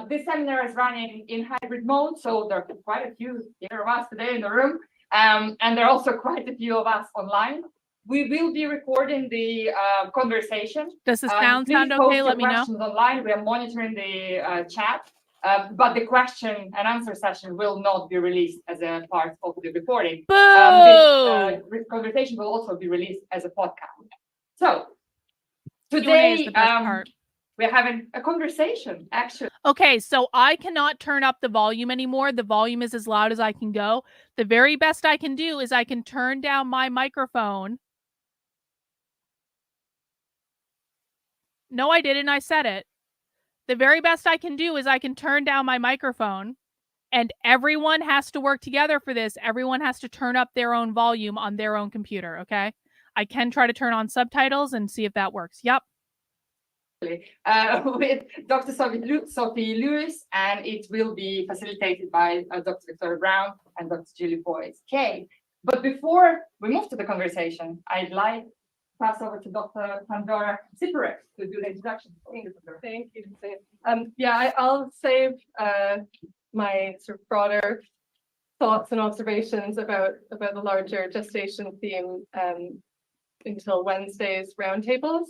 This seminar is running in hybrid mode, so there are quite a few here of us today in the room, and there are also quite a few of us online. We will be recording the conversation. Does the sound sound okay? Let me know. Questions online. We are monitoring the chat. But the question and answer session will not be released as a part of the recording. This conversation will also be released as a podcast. So today we're having a conversation, actually. Okay, so I cannot turn up the volume anymore. The volume is as loud as I can go. The very best I can do is I can turn down my microphone. No, I didn't. I said it. The very best I can do is I can turn down my microphone, and everyone has to work together for this. Everyone has to turn up their own volume on their own computer, okay? I can try to turn on subtitles and see if that works. Yep. With Dr. Sophie Lewis, and it will be facilitated by Dr. Victoria Brown and Dr. Julie Boyce. Okay, but before we move to the conversation, I'd like pass over to Dr. Pandora Ziparek to do the introduction. Thank you. Yeah, I'll save my sort of broader thoughts and observations about the larger gestation theme until Wednesday's roundtables.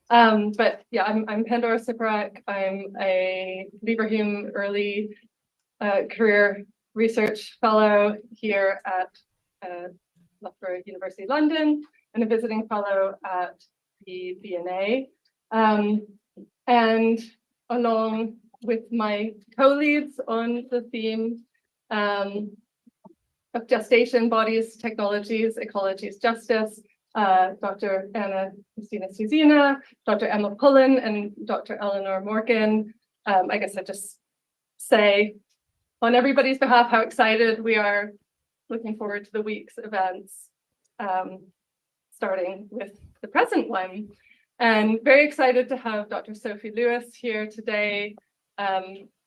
But yeah, I'm Pandora Siparak. I'm a Lieberhume early career research fellow here at Loughborough University London and a visiting fellow at the V&A. And along with my co-leads on the theme of gestation, bodies, technologies, ecologies, justice, Dr. Anna Christina Suzina, Dr. Emma Pullen, and Dr. Eleanor Morgan. I guess I just say on everybody's behalf how excited we are, looking forward to the week's events, starting with the present one. And very excited to have Dr. Sophie Lewis here today.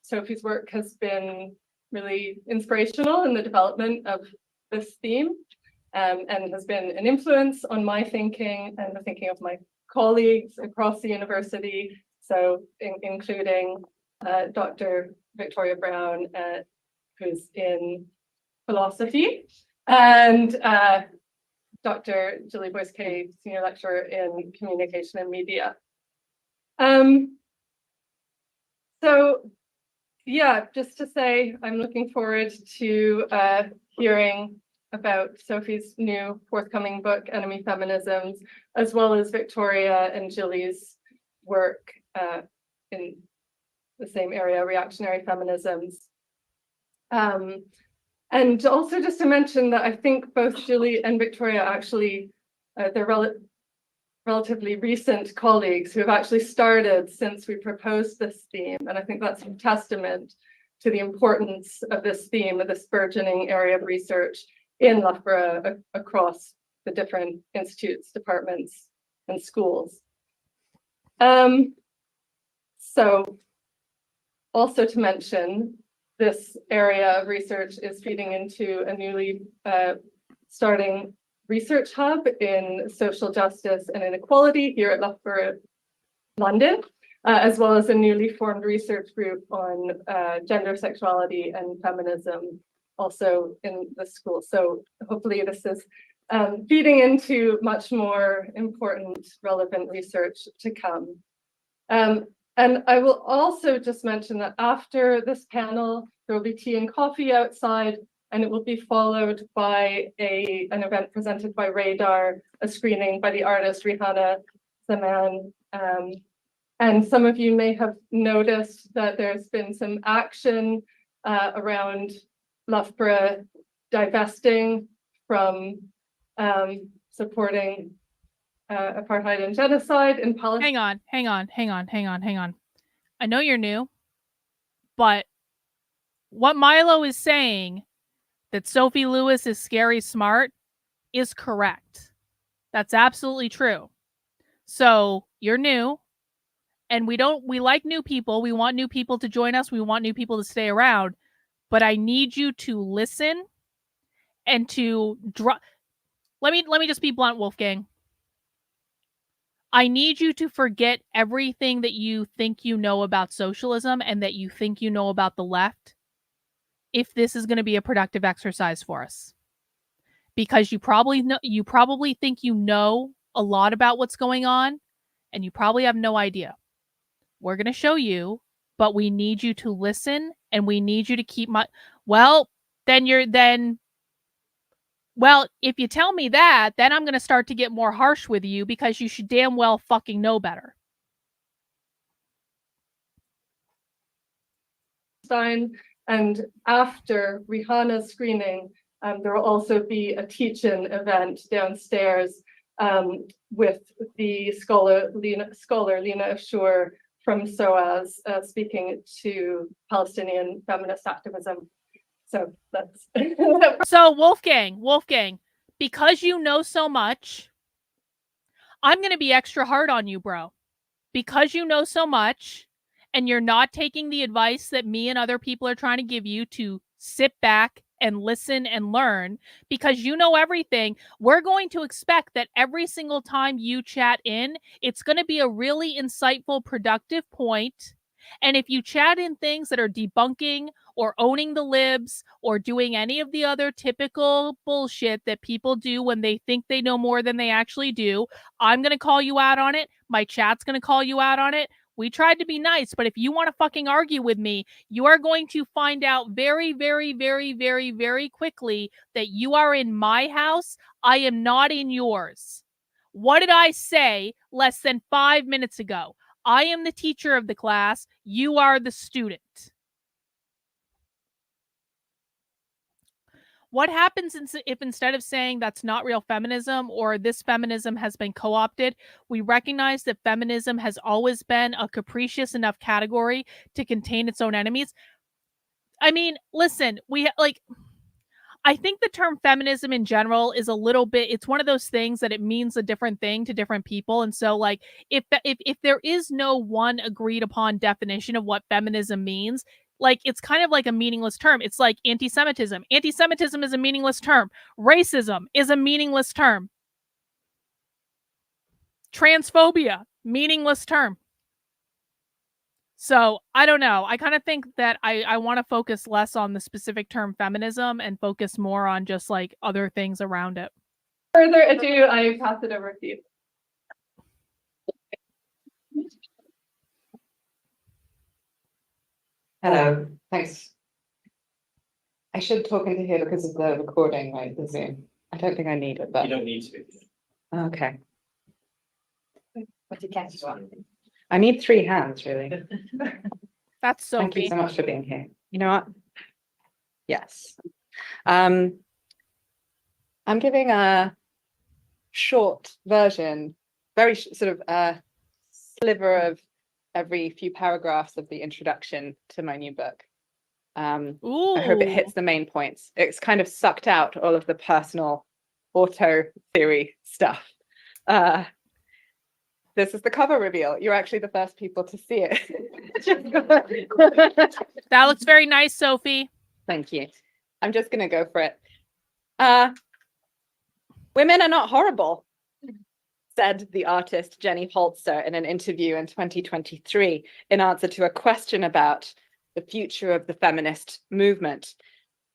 Sophie's work has been really inspirational in the development of this theme, and has been an influence on my thinking and the thinking of my colleagues across the university. So including Dr. Victoria Brown, who's in philosophy, and Dr. Julie Boyce-Kay, senior lecturer in communication and media. So yeah, just to say, I'm looking forward to hearing about Sophie's new forthcoming book, Enemy Feminisms, as well as Victoria and Julie's work in the same area, reactionary feminisms. And also just to mention that I think both Julie and Victoria actually, they're relatively recent colleagues who have actually started since we proposed this theme. And I think that's a testament to the importance of this theme, of this burgeoning area of research in Loughborough across the different institutes, departments, and schools. So also to mention, this area of research is feeding into a newly starting research hub in social justice and inequality here at Loughborough, London, as well as a newly formed research group on gender, sexuality, and feminism, also in the school. So hopefully this is feeding into much more important, relevant research to come. And I will also just mention that after this panel, there will be tea and coffee outside, and it will be followed by an event presented by Radar, a screening by the artist Rihanna Zaman. And some of you may have noticed that there's been some action around Loughborough divesting from supporting apartheid and genocide in Palestine. Hang on. I know you're new, but what Milo is saying, that Sophie Lewis is scary smart, is correct. That's absolutely true. So you're new, and we like new people. We want new people to join us. We want new people to stay around, but I need you to listen and to let me just be blunt, Wolfgang. I need you to forget everything that you think you know about socialism and that you think you know about the left if this is going to be a productive exercise for us. Because you probably think you know a lot about what's going on, and you probably have no idea. We're going to show you, but we need you to listen, and we need you to keep well, if you tell me that, then I'm going to start to get more harsh with you, because you should damn well fucking know better. And after Rihanna's screening, there will also be a teach-in event downstairs with the scholar Lena Ashur from SOAS speaking to Palestinian feminist activism. So that's So Wolfgang, because you know so much, I'm going to be extra hard on you, bro. Because you know so much and you're not taking the advice that me and other people are trying to give you to sit back and listen and learn, because you know everything, we're going to expect that every single time you chat in, it's going to be a really insightful, productive point. And if you chat in things that are debunking or owning the libs or doing any of the other typical bullshit that people do when they think they know more than they actually do, I'm going to call you out on it. My chat's going to call you out on it. We tried to be nice, but if you want to fucking argue with me, you are going to find out very, very, very, very, very quickly that you are in my house. I am not in yours. What did I say less than 5 minutes ago? I am the teacher of the class. You are the student. What happens if instead of saying that's not real feminism or this feminism has been co-opted, we recognize that feminism has always been a capricious enough category to contain its own enemies? I mean, listen, I think the term feminism in general is a little bit, it's one of those things that it means a different thing to different people. And so like, if there is no one agreed upon definition of what feminism means, like, it's kind of like a meaningless term. It's like anti-Semitism. Anti-Semitism is a meaningless term. Racism is a meaningless term. Transphobia, meaningless term. So I don't know. I kind of think that I want to focus less on the specific term feminism and focus more on just like other things around it. Further ado, I pass it over to you. Hello, thanks. I should talk into here because of the recording, right? The Zoom. I don't think I need it, but You don't need to. okay. But you can't do it. I need 3 hands, really. That's Sophie. Thank you so much for being here. You know what? Yes. I'm giving a short version, very sort of a sliver of every few paragraphs of the introduction to my new book. I hope it hits the main points. It's kind of sucked out all of the personal auto theory stuff. This is the cover reveal. You're actually the first people to see it. That looks very nice, Sophie. Thank you. I'm just going to go for it. Women are not horrible, said the artist Jenny Holzer in an interview in 2023 in answer to a question about the future of the feminist movement.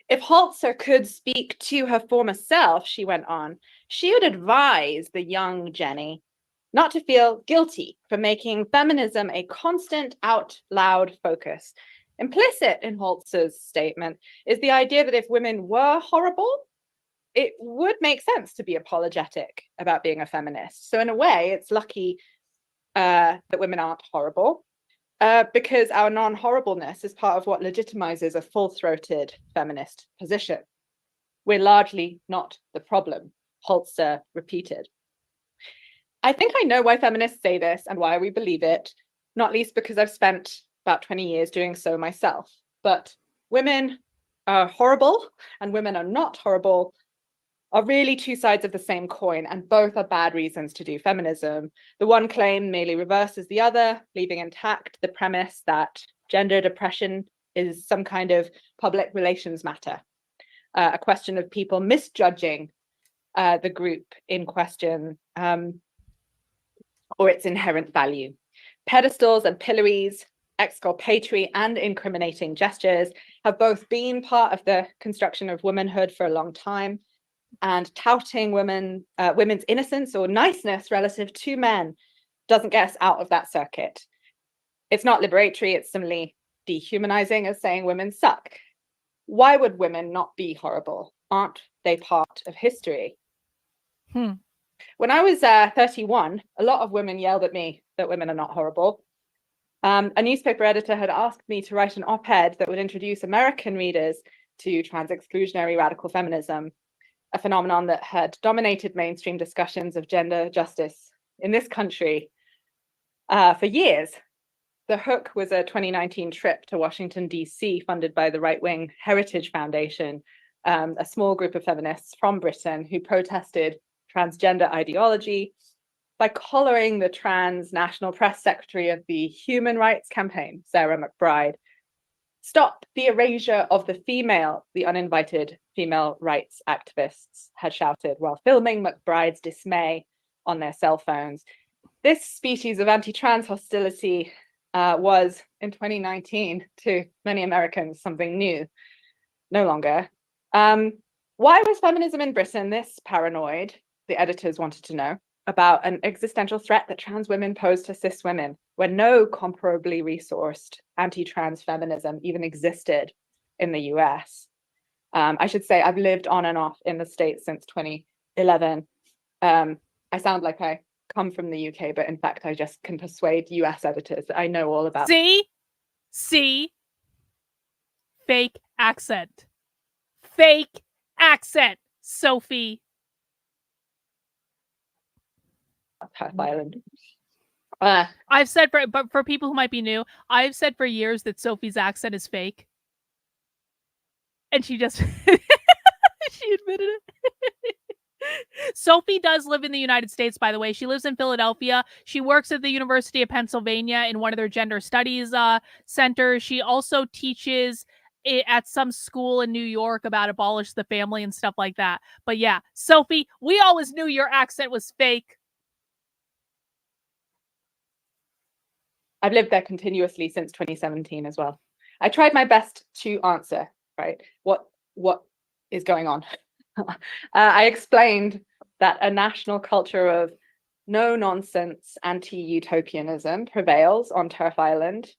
If Holzer could speak to her former self, she went on, she would advise the young Jenny not to feel guilty for making feminism a constant out loud focus. Implicit in Holzer's statement is the idea that if women were horrible, it would make sense to be apologetic about being a feminist. So in a way, it's lucky that women aren't horrible, because our non-horribleness is part of what legitimizes a full-throated feminist position. We're largely not the problem, Holzer repeated. I think I know why feminists say this and why we believe it, not least because I've spent about 20 years doing so myself. But women are horrible and women are not horrible are really two sides of the same coin, and both are bad reasons to do feminism. The one claim merely reverses the other, leaving intact the premise that gendered oppression is some kind of public relations matter, a question of people misjudging the group in question or its inherent value. Pedestals and pillories, exculpatory and incriminating gestures have both been part of the construction of womanhood for a long time, and touting women's innocence or niceness relative to men doesn't get us out of that circuit. It's not liberatory, it's simply dehumanizing, as saying women suck. Why would women not be horrible? Aren't they part of history? When I was 31, a lot of women yelled at me that women are not horrible. A newspaper editor had asked me to write an op-ed that would introduce American readers to trans-exclusionary radical feminism, a phenomenon that had dominated mainstream discussions of gender justice in this country for years. The hook was a 2019 trip to Washington, D.C., funded by the right-wing Heritage Foundation, a small group of feminists from Britain who protested transgender ideology by collaring the trans national press secretary of the Human Rights Campaign, Sarah McBride. Stop the erasure of the female, the uninvited female rights activists had shouted while filming McBride's dismay on their cell phones. This species of anti-trans hostility was in 2019 to many Americans something new. No longer. Why was feminism in Britain this paranoid? The editors wanted to know about an existential threat that trans women pose to cis women, when no comparably resourced anti-trans feminism even existed in the US. I should say I've lived on and off in the States since 2011. I sound like I come from the UK, but in fact, I just can persuade US editors that I know all about. See? Fake accent. Fake accent, Sophie. TERF Island. I've said but for people who might be new, I've said for years that Sophie's accent is fake. And she just she admitted it. Sophie does live in the United States, by the way. She lives in Philadelphia. She works at the University of Pennsylvania in one of their gender studies centers. She also teaches at some school in New York about Abolish the Family and stuff like that. But yeah, Sophie, we always knew your accent was fake. I've lived there continuously since 2017 as well. I tried my best to answer, right? What is going on? I explained that a national culture of no-nonsense anti-utopianism prevails on TERF Island,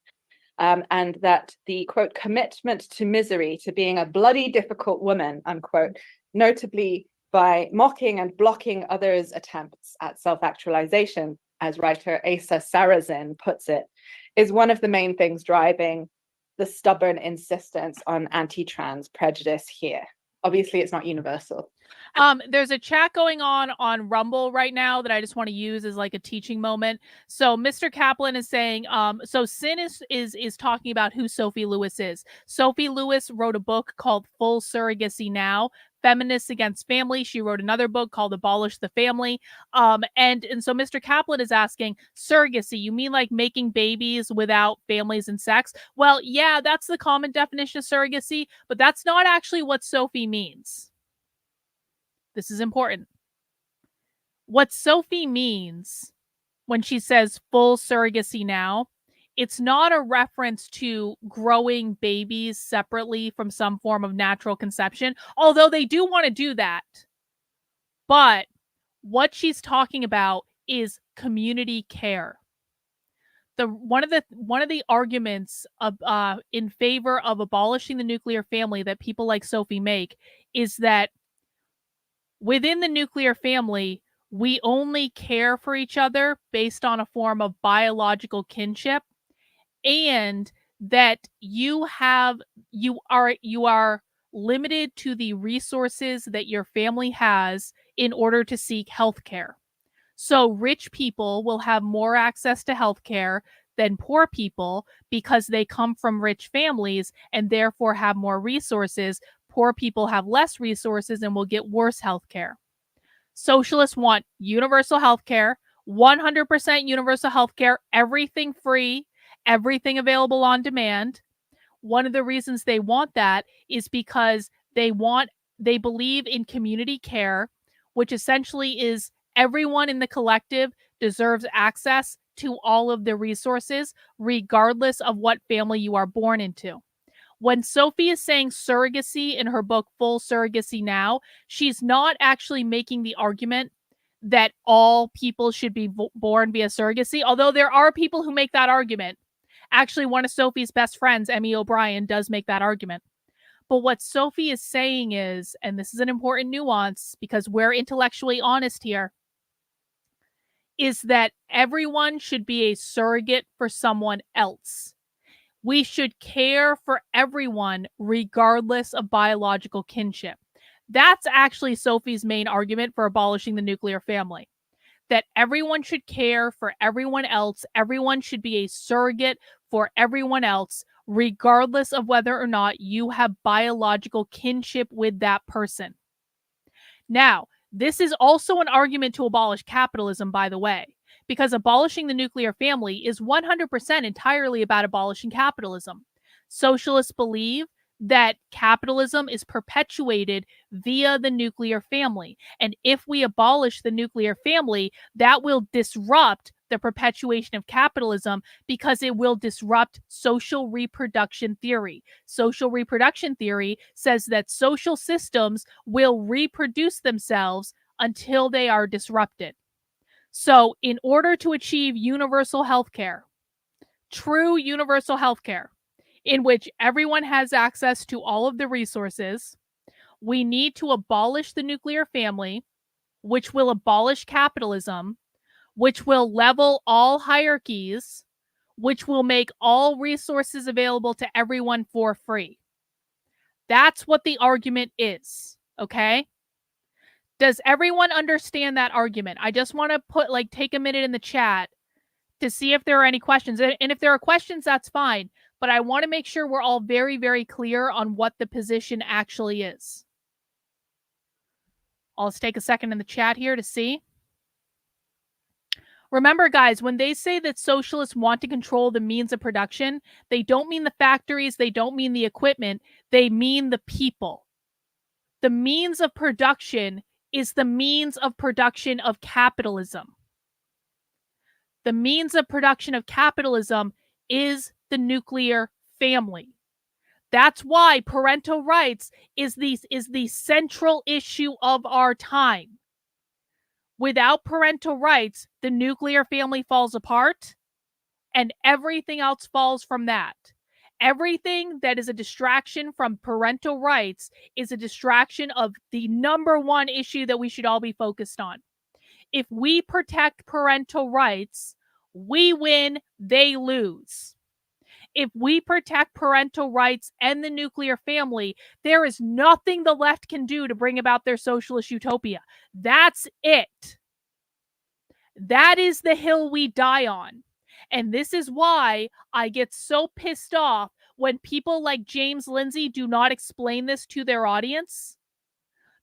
and that the, quote, commitment to misery, to being a bloody difficult woman, unquote, notably by mocking and blocking others' attempts at self-actualization, as writer Asa Sarrazin puts it, is one of the main things driving the stubborn insistence on anti-trans prejudice here. Obviously, it's not universal. There's a chat going on Rumble right now that I just want to use as like a teaching moment. So Mr. Kaplan is saying, so Cisness is talking about who Sophie Lewis is. Sophie Lewis wrote a book called Full Surrogacy Now, Feminists Against Family. She wrote another book called Abolish the Family. And so Mr. Kaplan is asking, surrogacy, you mean like making babies without families and sex? Well, yeah, that's the common definition of surrogacy, but that's not actually what Sophie means. This is important. What Sophie means when she says full surrogacy now, it's not a reference to growing babies separately from some form of natural conception, although they do want to do that. But what she's talking about is community care. One of the arguments in favor of abolishing the nuclear family that people like Sophie make is that within the nuclear family, we only care for each other based on a form of biological kinship, and that you are limited to the resources that your family has in order to seek healthcare. So rich people will have more access to healthcare than poor people because they come from rich families and therefore have more resources. Poor people have less resources and will get worse healthcare. Socialists want universal healthcare, 100% universal healthcare, everything free, everything available on demand. One of the reasons they want that is because they believe in community care, which essentially is everyone in the collective deserves access to all of the resources, regardless of what family you are born into. When Sophie is saying surrogacy in her book, Full Surrogacy Now, she's not actually making the argument that all people should be born via surrogacy, although there are people who make that argument. Actually, one of Sophie's best friends, Emmy O'Brien, does make that argument. But what Sophie is saying is, and this is an important nuance because we're intellectually honest here, is that everyone should be a surrogate for someone else. We should care for everyone regardless of biological kinship. That's actually Sophie's main argument for abolishing the nuclear family. That everyone should care for everyone else. Everyone should be a surrogate for everyone else, regardless of whether or not you have biological kinship with that person. Now, this is also an argument to abolish capitalism, by the way, because abolishing the nuclear family is 100% entirely about abolishing capitalism. Socialists believe that capitalism is perpetuated via the nuclear family. And if we abolish the nuclear family, that will disrupt the perpetuation of capitalism because it will disrupt social reproduction theory. Social reproduction theory says that social systems will reproduce themselves until they are disrupted. So, in order to achieve universal healthcare, true universal healthcare, in which everyone has access to all of the resources, we need to abolish the nuclear family, which will abolish capitalism, which will level all hierarchies, which will make all resources available to everyone for free. That's what the argument is, okay? Does everyone understand that argument? I just want to take a minute in the chat to see if there are any questions. And if there are questions, that's fine. But I want to make sure we're all very, very clear on what the position actually is. I'll just take a second in the chat here to see. Remember, guys, when they say that socialists want to control the means of production, they don't mean the factories, they don't mean the equipment, they mean the people. The means of production is the means of production of capitalism. The means of production of capitalism is the nuclear family. That's why parental rights is the central issue of our time. Without parental rights, the nuclear family falls apart, and everything else falls from that. Everything that is a distraction from parental rights is a distraction of the number one issue that we should all be focused on. If we protect parental rights, we win, they lose. If we protect parental rights and the nuclear family, there is nothing the left can do to bring about their socialist utopia. That's it. That is the hill we die on. And this is why I get so pissed off when people like James Lindsay do not explain this to their audience.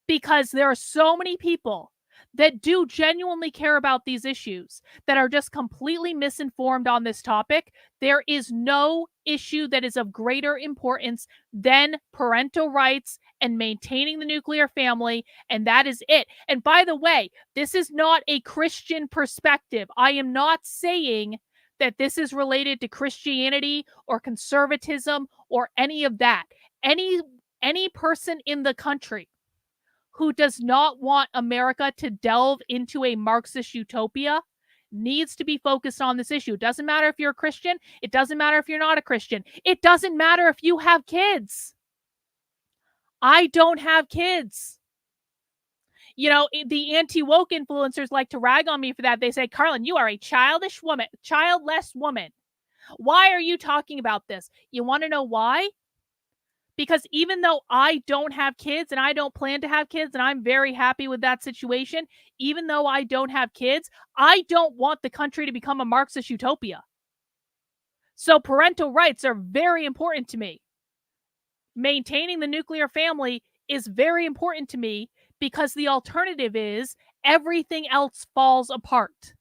Because there are so many people that do genuinely care about these issues that are just completely misinformed on this topic. There is no issue that is of greater importance than parental rights and maintaining the nuclear family, and that is it. And by the way, this is not a Christian perspective. I am not saying that this is related to Christianity or conservatism or any of that. Any person in the country who does not want America to delve into a Marxist utopia needs to be focused on this issue. It doesn't matter if you're a Christian. It doesn't matter if you're not a Christian. It doesn't matter if you have kids. I don't have kids. You know, the anti-woke influencers like to rag on me for that. They say, Carlin, you are a childless woman. Why are you talking about this? You want to know why? Because even though I don't have kids and I don't plan to have kids and I'm very happy with that situation, even though I don't have kids, I don't want the country to become a Marxist utopia. So parental rights are very important to me. Maintaining the nuclear family is very important to me because the alternative is everything else falls apart.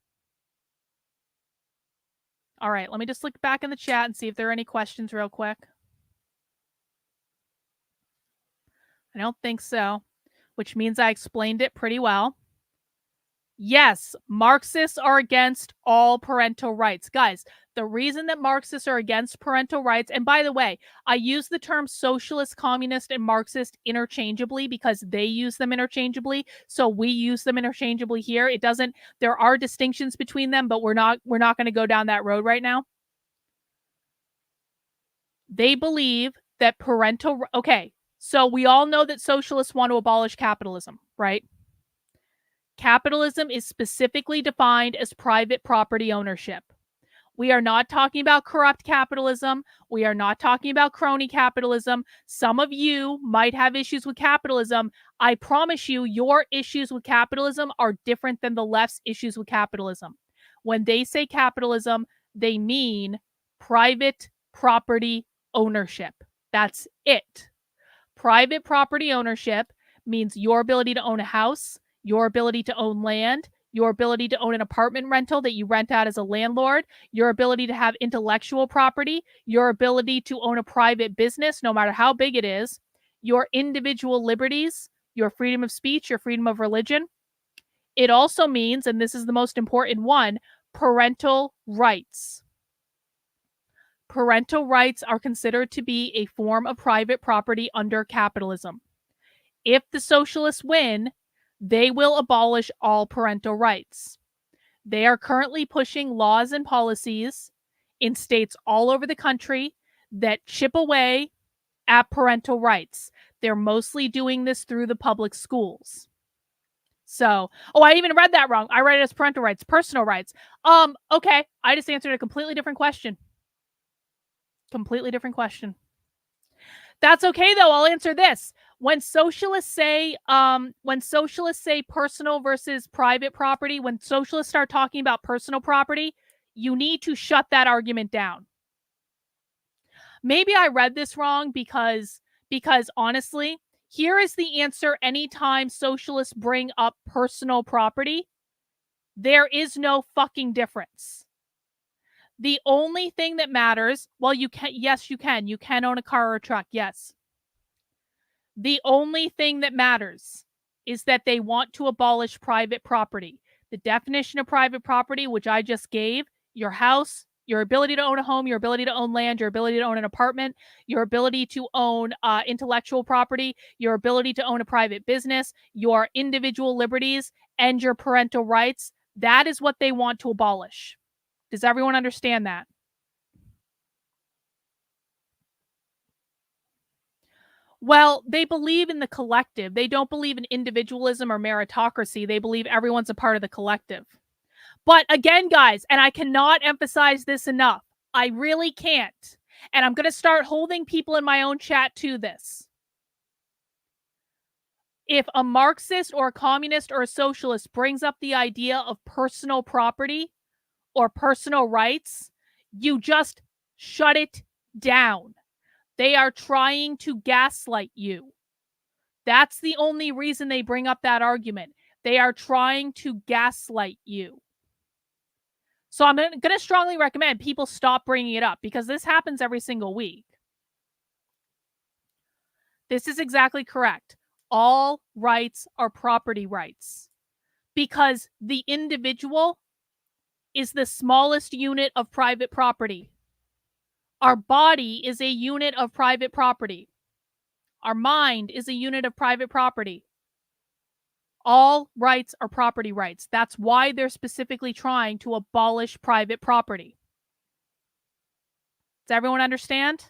All right, let me just look back in the chat and see if there are any questions real quick. I don't think so, which means I explained it pretty well. Yes, Marxists are against all parental rights. Guys, the reason that Marxists are against parental rights, and by the way, I use the term socialist, communist, and Marxist interchangeably because they use them interchangeably. So we use them interchangeably here. There are distinctions between them, but we're not going to go down that road right now. They believe that okay. So we all know that socialists want to abolish capitalism, right? Capitalism is specifically defined as private property ownership. We are not talking about corrupt capitalism. We are not talking about crony capitalism. Some of you might have issues with capitalism. I promise you, your issues with capitalism are different than the left's issues with capitalism. When they say capitalism, they mean private property ownership. That's it. Private property ownership means your ability to own a house, your ability to own land, your ability to own an apartment rental that you rent out as a landlord, your ability to have intellectual property, your ability to own a private business, no matter how big it is, your individual liberties, your freedom of speech, your freedom of religion. It also means, and this is the most important one, parental rights. Parental rights are considered to be a form of private property under capitalism. If the socialists win, they will abolish all parental rights. They are currently pushing laws and policies in states all over the country that chip away at parental rights. They're mostly doing this through the public schools. So, I even read that wrong. I read it as parental rights, personal rights. Okay, I just answered a completely different question. Completely different question. That's okay though. I'll answer this. When socialists say personal versus private property, when socialists start talking about personal property, you need to shut that argument down. Maybe I read this wrong because honestly, here is the answer anytime socialists bring up personal property. There is no fucking difference. The only thing that matters, well, you can own a car or a truck, yes. The only thing that matters is that they want to abolish private property. The definition of private property, which I just gave, your house, your ability to own a home, your ability to own land, your ability to own an apartment, your ability to own intellectual property, your ability to own a private business, your individual liberties, and your parental rights, that is what they want to abolish. Does everyone understand that? Well, they believe in the collective. They don't believe in individualism or meritocracy. They believe everyone's a part of the collective. But again, guys, and I cannot emphasize this enough, I really can't. And I'm going to start holding people in my own chat to this. If a Marxist or a communist or a socialist brings up the idea of personal property or personal rights, you just shut it down. They are trying to gaslight you. That's the only reason they bring up that argument. They are trying to gaslight you. So I'm going to strongly recommend people stop bringing it up because this happens every single week. This is exactly correct. All rights are property rights because the individual is the smallest unit of private property. Our body is a unit of private property. Our mind is a unit of private property. All rights are property rights. That's why they're specifically trying to abolish private property. Does everyone understand?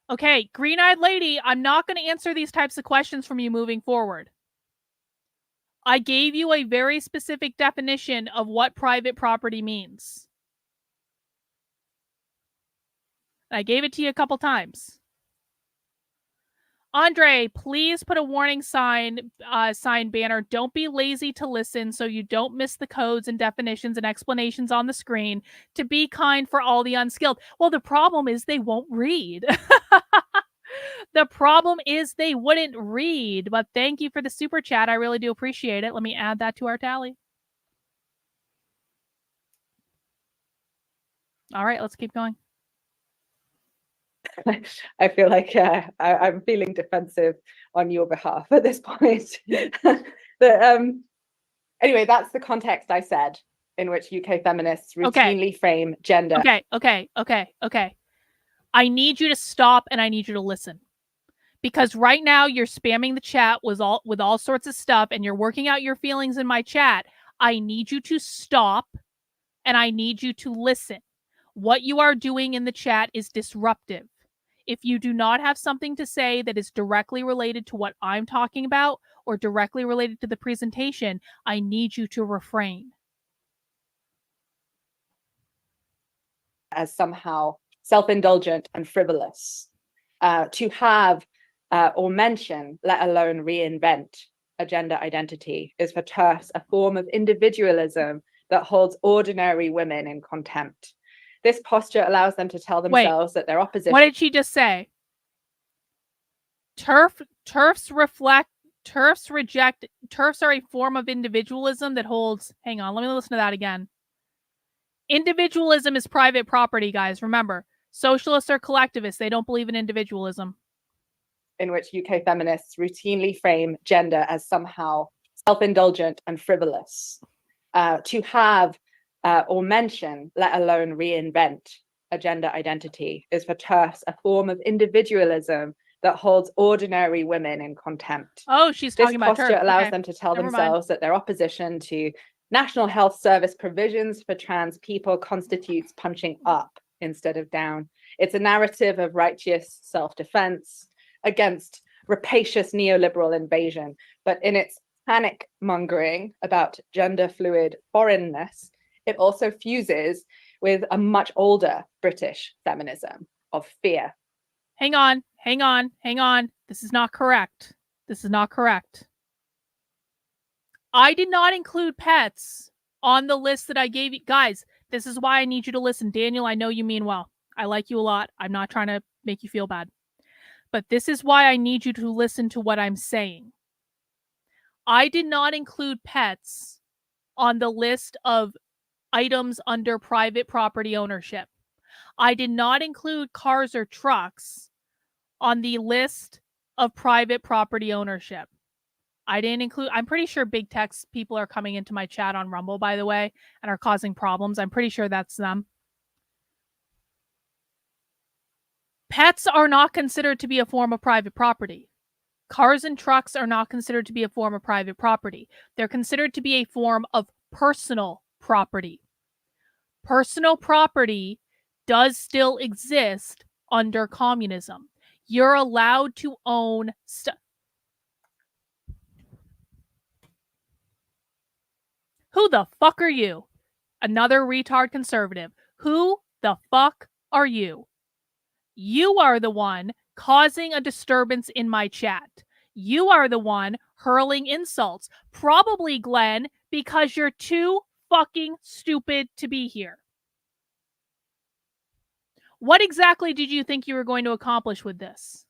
Okay, green-eyed lady, I'm not going to answer these types of questions from you moving forward. I gave you a very specific definition of what private property means. I gave it to you a couple times. Andre, please put a warning sign banner. Don't be lazy to listen so you don't miss the codes and definitions and explanations on the screen. To be kind for all the unskilled. Well, the problem is they won't read. The problem is they wouldn't read. But thank you for the super chat. I really do appreciate it. Let me add that to our tally. All right, let's keep going. I feel like I'm feeling defensive on your behalf at this point. Anyway, that's the context I said in which UK feminists routinely frame gender. Okay. I need you to stop and I need you to listen. Because right now you're spamming the chat with all sorts of stuff and you're working out your feelings in my chat. I need you to stop and I need you to listen. What you are doing in the chat is disruptive. If you do not have something to say that is directly related to what I'm talking about or directly related to the presentation, I need you to refrain. As somehow self-indulgent and frivolous. To have or mention, let alone reinvent, a gender identity is for TERFs a form of individualism that holds ordinary women in contempt. This posture allows them to tell themselves that their opposition... What did she just say? TERFs are a form of individualism that holds... Hang on, let me listen to that again. Individualism is private property, guys. Remember, socialists are collectivists. They don't believe in individualism. In which UK feminists routinely frame gender as somehow self-indulgent and frivolous. To have or mention, let alone reinvent, a gender identity is for TERFs a form of individualism that holds ordinary women in contempt. Oh, she's talking about This posture TERFs. allows Okay. them to tell Never themselves that their opposition to National Health Service provisions for trans people constitutes punching up instead of down. It's a narrative of righteous self-defense against rapacious neoliberal invasion, but in its panic mongering about gender fluid foreignness, it also fuses with a much older British feminism of fear. Hang on. This is not correct. I did not include pets on the list that I gave you. Guys, this is why I need you to listen. Daniel, I know you mean well. I like you a lot. I'm not trying to make you feel bad. But this is why I need you to listen to what I'm saying. I did not include pets on the list of items under private property ownership. I did not include cars or trucks on the list of private property ownership. I didn't include, I'm pretty sure big techs people are coming into my chat on Rumble, by the way, and are causing problems. I'm pretty sure that's them. Pets are not considered to be a form of private property. Cars and trucks are not considered to be a form of private property. They're considered to be a form of personal property. Personal property does still exist under communism. You're allowed to own stuff. Who the fuck are you? Another retard conservative. Who the fuck are you? You are the one causing a disturbance in my chat. You are the one hurling insults. Probably, Glenn, because you're too fucking stupid to be here. What exactly did you think you were going to accomplish with this?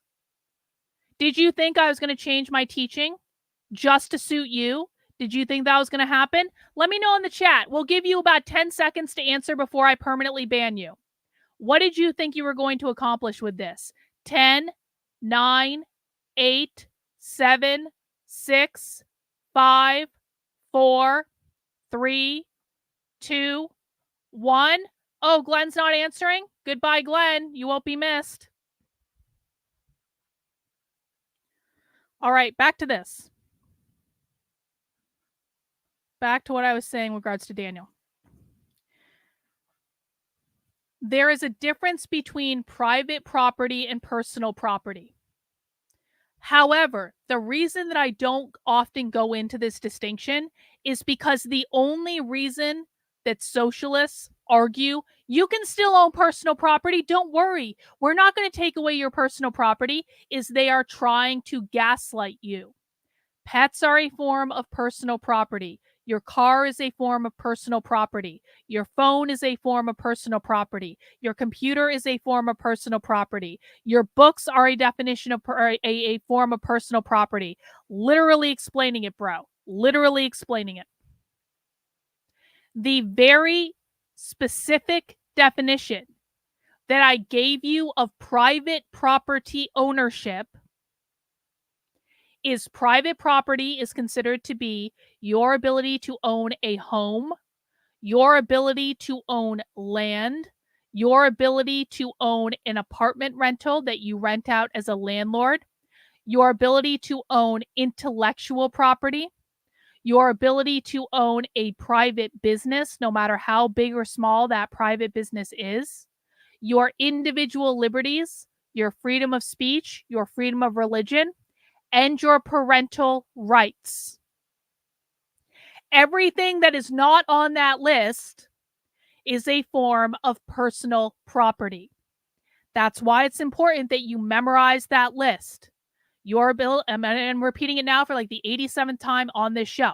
Did you think I was going to change my teaching just to suit you? Did you think that was going to happen? Let me know in the chat. We'll give you about 10 seconds to answer before I permanently ban you. What did you think you were going to accomplish with this? 10, 9, 8, 7, 6, 5, 4, 3, 2, 1. Oh, Glenn's not answering? Goodbye, Glenn. You won't be missed. All right, back to this. Back to what I was saying with regards to Daniel. There is a difference between private property and personal property. However, the reason that I don't often go into this distinction is because the only reason that socialists argue you can still own personal property, don't worry, we're not going to take away your personal property, is they are trying to gaslight you. Pets are a form of personal property. Your car is a form of personal property. Your phone is a form of personal property. Your computer is a form of personal property. Your books are a definition of a form of personal property. Literally explaining it, bro. Literally explaining it. The very specific definition that I gave you of private property ownership is private property is considered to be your ability to own a home, your ability to own land, your ability to own an apartment rental that you rent out as a landlord, your ability to own intellectual property, your ability to own a private business, no matter how big or small that private business is, your individual liberties, your freedom of speech, your freedom of religion, and your parental rights. Everything that is not on that list is a form of personal property. That's why it's important that you memorize that list. Your ability, and I'm repeating it now for like the 87th time on this show.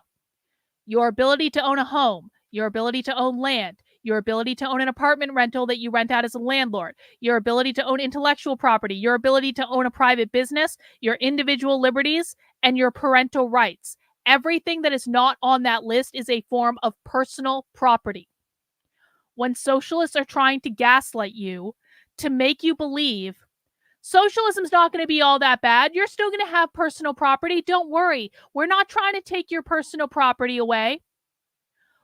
Your ability to own a home, your ability to own land, your ability to own an apartment rental that you rent out as a landlord, your ability to own intellectual property, your ability to own a private business, your individual liberties, and your parental rights. Everything that is not on that list is a form of personal property. when socialists are trying to gaslight you to make you believe socialism's not going to be all that bad. You're still going to have personal property. Don't worry. We're not trying to take your personal property away.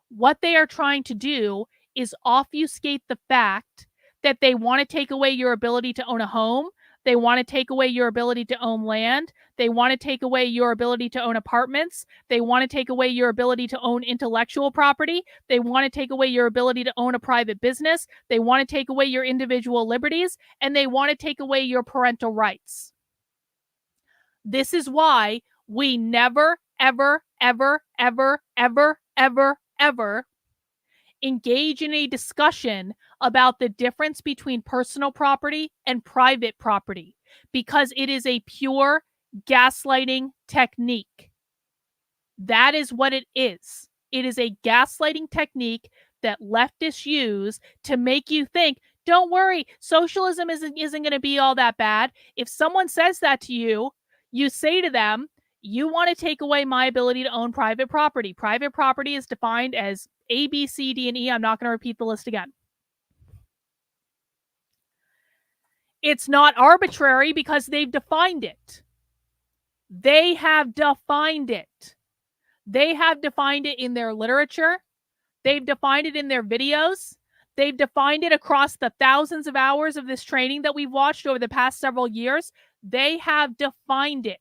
What they are trying to do is obfuscate the fact that they want to take away your ability to own a home. They want to take away your ability to own land. They want to take away your ability to own apartments. They want to take away your ability to own intellectual property. They want to take away your ability to own a private business. They want to take away your individual liberties, and they want to take away your parental rights. This is why we never, ever, ever, ever, ever, ever, ever engage in a discussion about the difference between personal property and private property, because it is a pure gaslighting technique. That is what it is. It is a gaslighting technique that leftists use to make you think, don't worry, socialism isn't going to be all that bad. If someone says that to you, you say to them, you want to take away my ability to own private property. Private property is defined as A, B, C, D, and E. I'm not going to repeat the list again. It's not arbitrary because they've defined it. They have defined it. They have defined it in their literature. They've defined it in their videos. They've defined it across the thousands of hours of this training that we've watched over the past several years. They have defined it.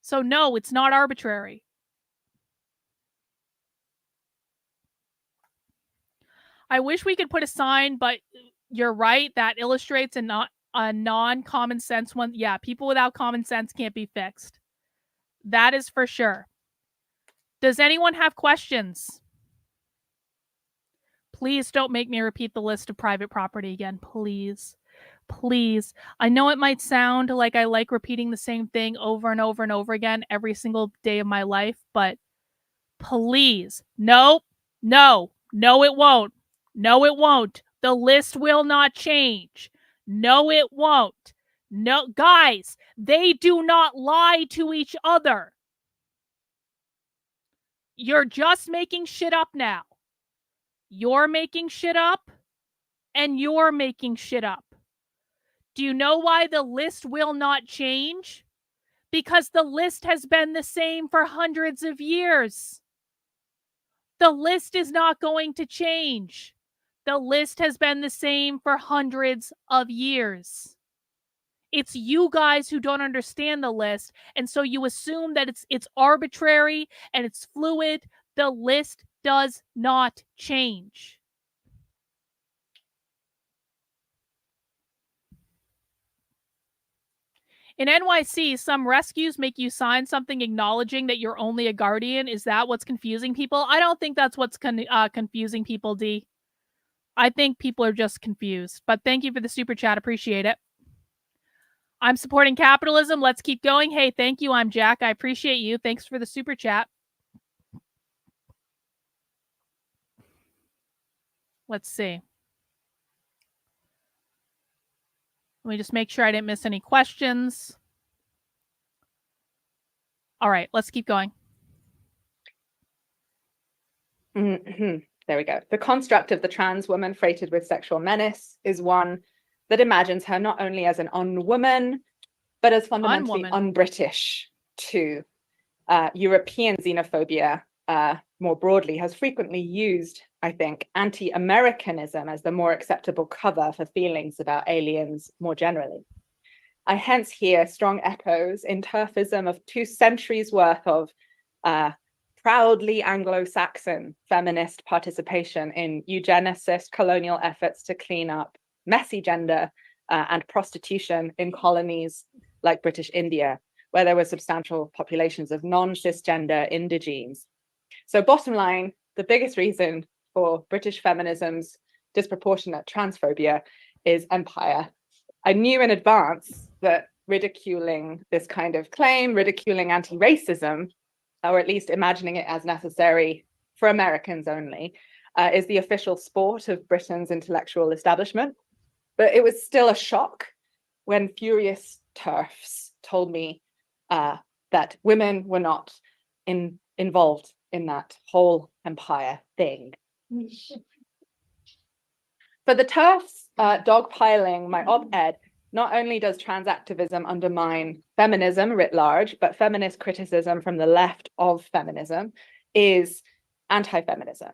So no, it's not arbitrary. I wish we could put a sign, but you're right. That illustrates a non-common sense one. Yeah, people without common sense can't be fixed. That is for sure. Does anyone have questions? Please don't make me repeat the list of private property again, please. Please. I know it might sound like I like repeating the same thing over and over and over again every single day of my life, but please. No, no, no, it won't. No, it won't. The list will not change. No, it won't. No, guys, they do not lie to each other. You're just making shit up now. You're making shit up, and you're making shit up. Do you know why the list will not change? Because the list has been the same for hundreds of years. The list is not going to change. The list has been the same for hundreds of years. It's you guys who don't understand the list, and so you assume that it's arbitrary and it's fluid. The list does not change. In NYC, some rescues make you sign something acknowledging that you're only a guardian. Is that what's confusing people? I don't think that's what's confusing people, D. I think people are just confused. But thank you for the super chat. Appreciate it. I'm supporting capitalism. Let's keep going. Hey, thank you. I'm Jack. I appreciate you. Thanks for the super chat. Let's see. Let me just make sure I didn't miss any questions. All right, let's keep going. There we go. The construct of the trans woman freighted with sexual menace is one that imagines her not only as an unwoman, but as fundamentally un-British too. European xenophobia, more broadly, has frequently used, I think, anti-Americanism as the more acceptable cover for feelings about aliens more generally. I hence hear strong echoes in TERFism of 2 centuries worth of proudly Anglo-Saxon feminist participation in eugenicist colonial efforts to clean up messy gender and prostitution in colonies like British India, where there were substantial populations of non-cisgender indigenes. So bottom line, the biggest reason for British feminism's disproportionate transphobia is empire. I knew in advance that ridiculing this kind of claim, ridiculing anti-racism, or at least imagining it as necessary for Americans only, is the official sport of Britain's intellectual establishment. But it was still a shock when furious TERFs told me that women were not involved in that whole empire thing. For the TERFs dogpiling my op-ed, not only does trans activism undermine feminism writ large, but feminist criticism from the left of feminism is anti-feminism.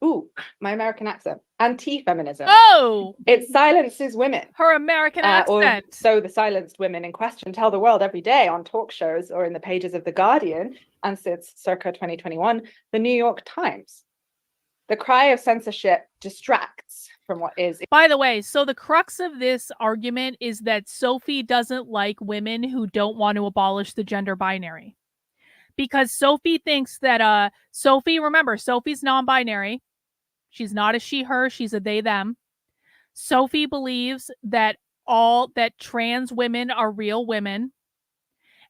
Ooh, my American accent. Anti-feminism. Oh! It silences women. Her American Or accent. so the silenced women in question tell the world every day on talk shows or in the pages of The Guardian, and since circa 2021, the New York Times. The cry of censorship distracts from what is. By the way, so the crux of this argument is that Sophie doesn't like women who don't want to abolish the gender binary. Because Sophie thinks that, remember, Sophie's non-binary. She's not a she, her, she's a they, them. Sophie believes that trans women are real women.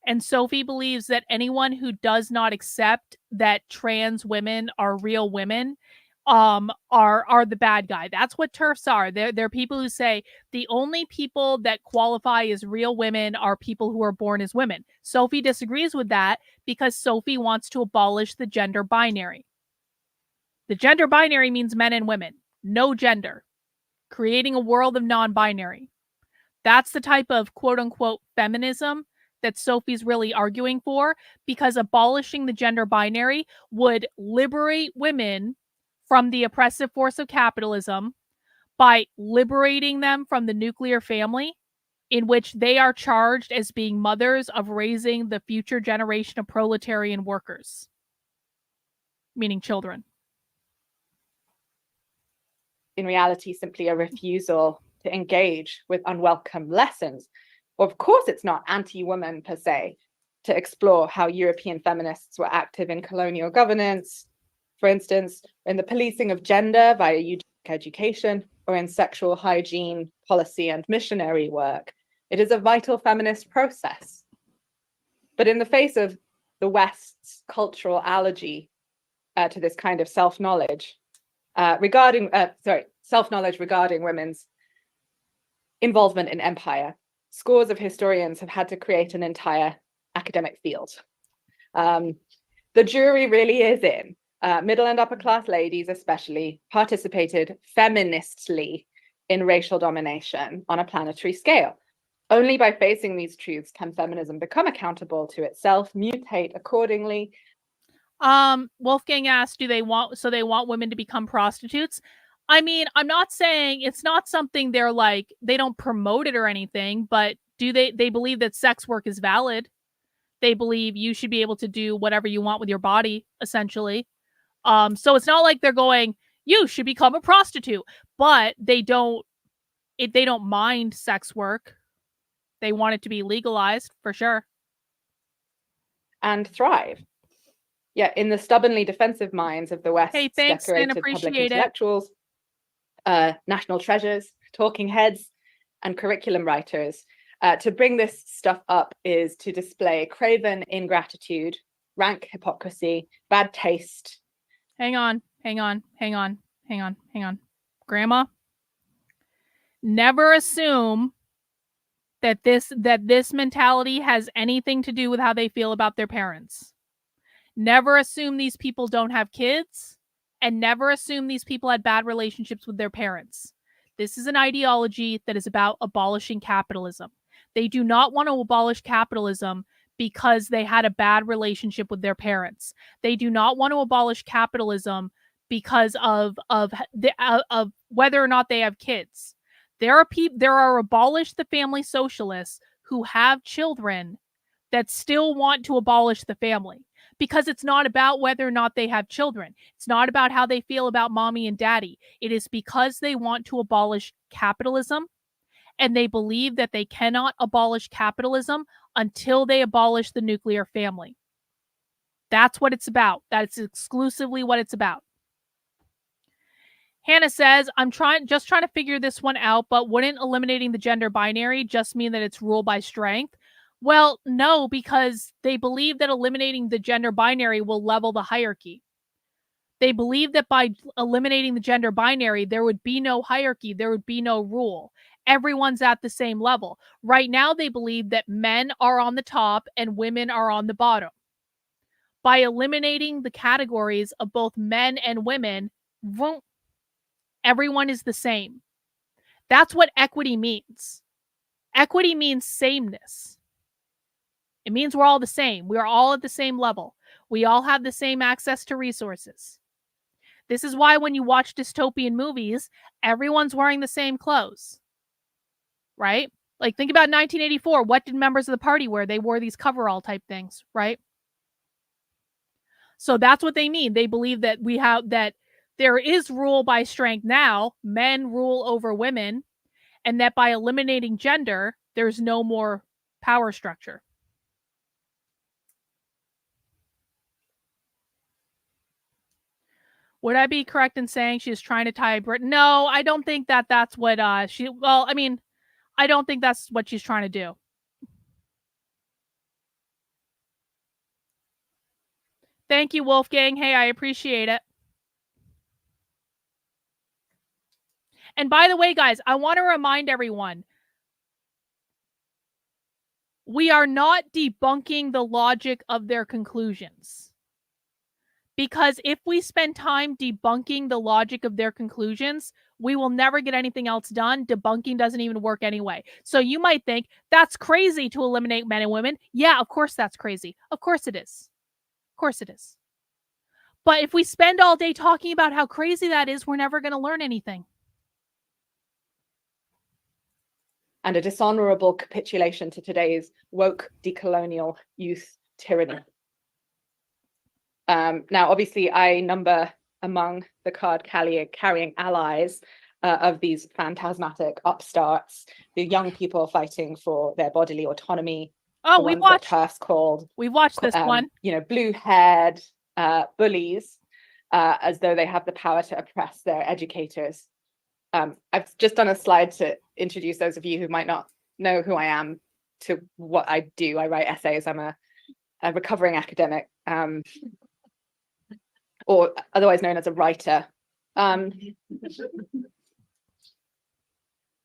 And Sophie believes that anyone who does not accept that trans women are real women are the bad guy. That's what TERFs are. They're people who say the only people that qualify as real women are people who are born as women. Sophie disagrees with that because Sophie wants to abolish the gender binary. The gender binary means men and women, no gender, creating a world of non-binary. That's the type of quote-unquote feminism that Sophie's really arguing for, because abolishing the gender binary would liberate women from the oppressive force of capitalism by liberating them from the nuclear family, in which they are charged as being mothers of raising the future generation of proletarian workers, meaning children. In reality, simply a refusal to engage with unwelcome lessons. Of course, it's not anti-woman per se to explore how European feminists were active in colonial governance, for instance, in the policing of gender via eugenic education, or in sexual hygiene, policy, and missionary work. It is a vital feminist process. But in the face of the West's cultural allergy to this kind of self-knowledge regarding women's involvement in empire, scores of historians have had to create an entire academic field. The jury really is in. Middle and upper class ladies especially participated feministly in racial domination on a planetary scale. Only by facing these truths can feminism become accountable to itself, mutate accordingly. Wolfgang asked, do they want women to become prostitutes? I mean, I'm not saying it's not something they're like, they don't promote it or anything, but they believe that sex work is valid. They believe you should be able to do whatever you want with your body, essentially. So it's not like they're going, you should become a prostitute, but they don't mind sex work. They want it to be legalized for sure. And thrive. Yeah, in the stubbornly defensive minds of the West's decorated public intellectuals, national treasures, talking heads, and curriculum writers, to bring this stuff up is to display craven ingratitude, rank hypocrisy, bad taste. Hang on. Grandma, never assume that this mentality has anything to do with how they feel about their parents. Never assume these people don't have kids, and never assume these people had bad relationships with their parents. This is an ideology that is about abolishing capitalism. They do not want to abolish capitalism because they had a bad relationship with their parents. They do not want to abolish capitalism because of whether or not they have kids. There are abolish the family socialists who have children that still want to abolish the family, because it's not about whether or not they have children. It's not about how they feel about mommy and daddy. It is because they want to abolish capitalism, and they believe that they cannot abolish capitalism until they abolish the nuclear family. That's what it's about. That's exclusively what it's about. Hannah says, I'm just trying to figure this one out, but wouldn't eliminating the gender binary just mean that it's rule by strength? Well, no, because they believe that eliminating the gender binary will level the hierarchy. They believe that by eliminating the gender binary, there would be no hierarchy, there would be no rule. Everyone's at the same level. Right now, they believe that men are on the top and women are on the bottom. By eliminating the categories of both men and women, everyone is the same. That's what equity means. Equity means sameness. It means we're all the same. We are all at the same level. We all have the same access to resources. This is why when you watch dystopian movies, everyone's wearing the same clothes, right? Like, think about 1984. What did members of the party wear? They wore these coverall type things, right? So that's what they mean. They believe that that there is rule by strength now, men rule over women, and that by eliminating gender, there's no more power structure. Would I be correct in saying she's trying to tie Britain? No, I don't think that that's what I don't think that's what she's trying to do. Thank you, Wolfgang. Hey, I appreciate it. And by the way, guys, I want to remind everyone, we are not debunking the logic of their conclusions. Because if we spend time debunking the logic of their conclusions, we will never get anything else done. Debunking doesn't even work anyway. So you might think, that's crazy to eliminate men and women. Yeah, of course that's crazy. Of course it is. Of course it is. But if we spend all day talking about how crazy that is, we're never going to learn anything. And a dishonorable capitulation to today's woke decolonial youth tyranny. Now, obviously, I number among the card-carrying allies of these phantasmatic upstarts, the young people fighting for their bodily autonomy. Oh, we watched TERFs called. We watched this one. You know, blue-haired bullies, as though they have the power to oppress their educators. I've just done a slide to introduce those of you who might not know who I am to what I do. I write essays. I'm a recovering academic. Or otherwise known as a writer.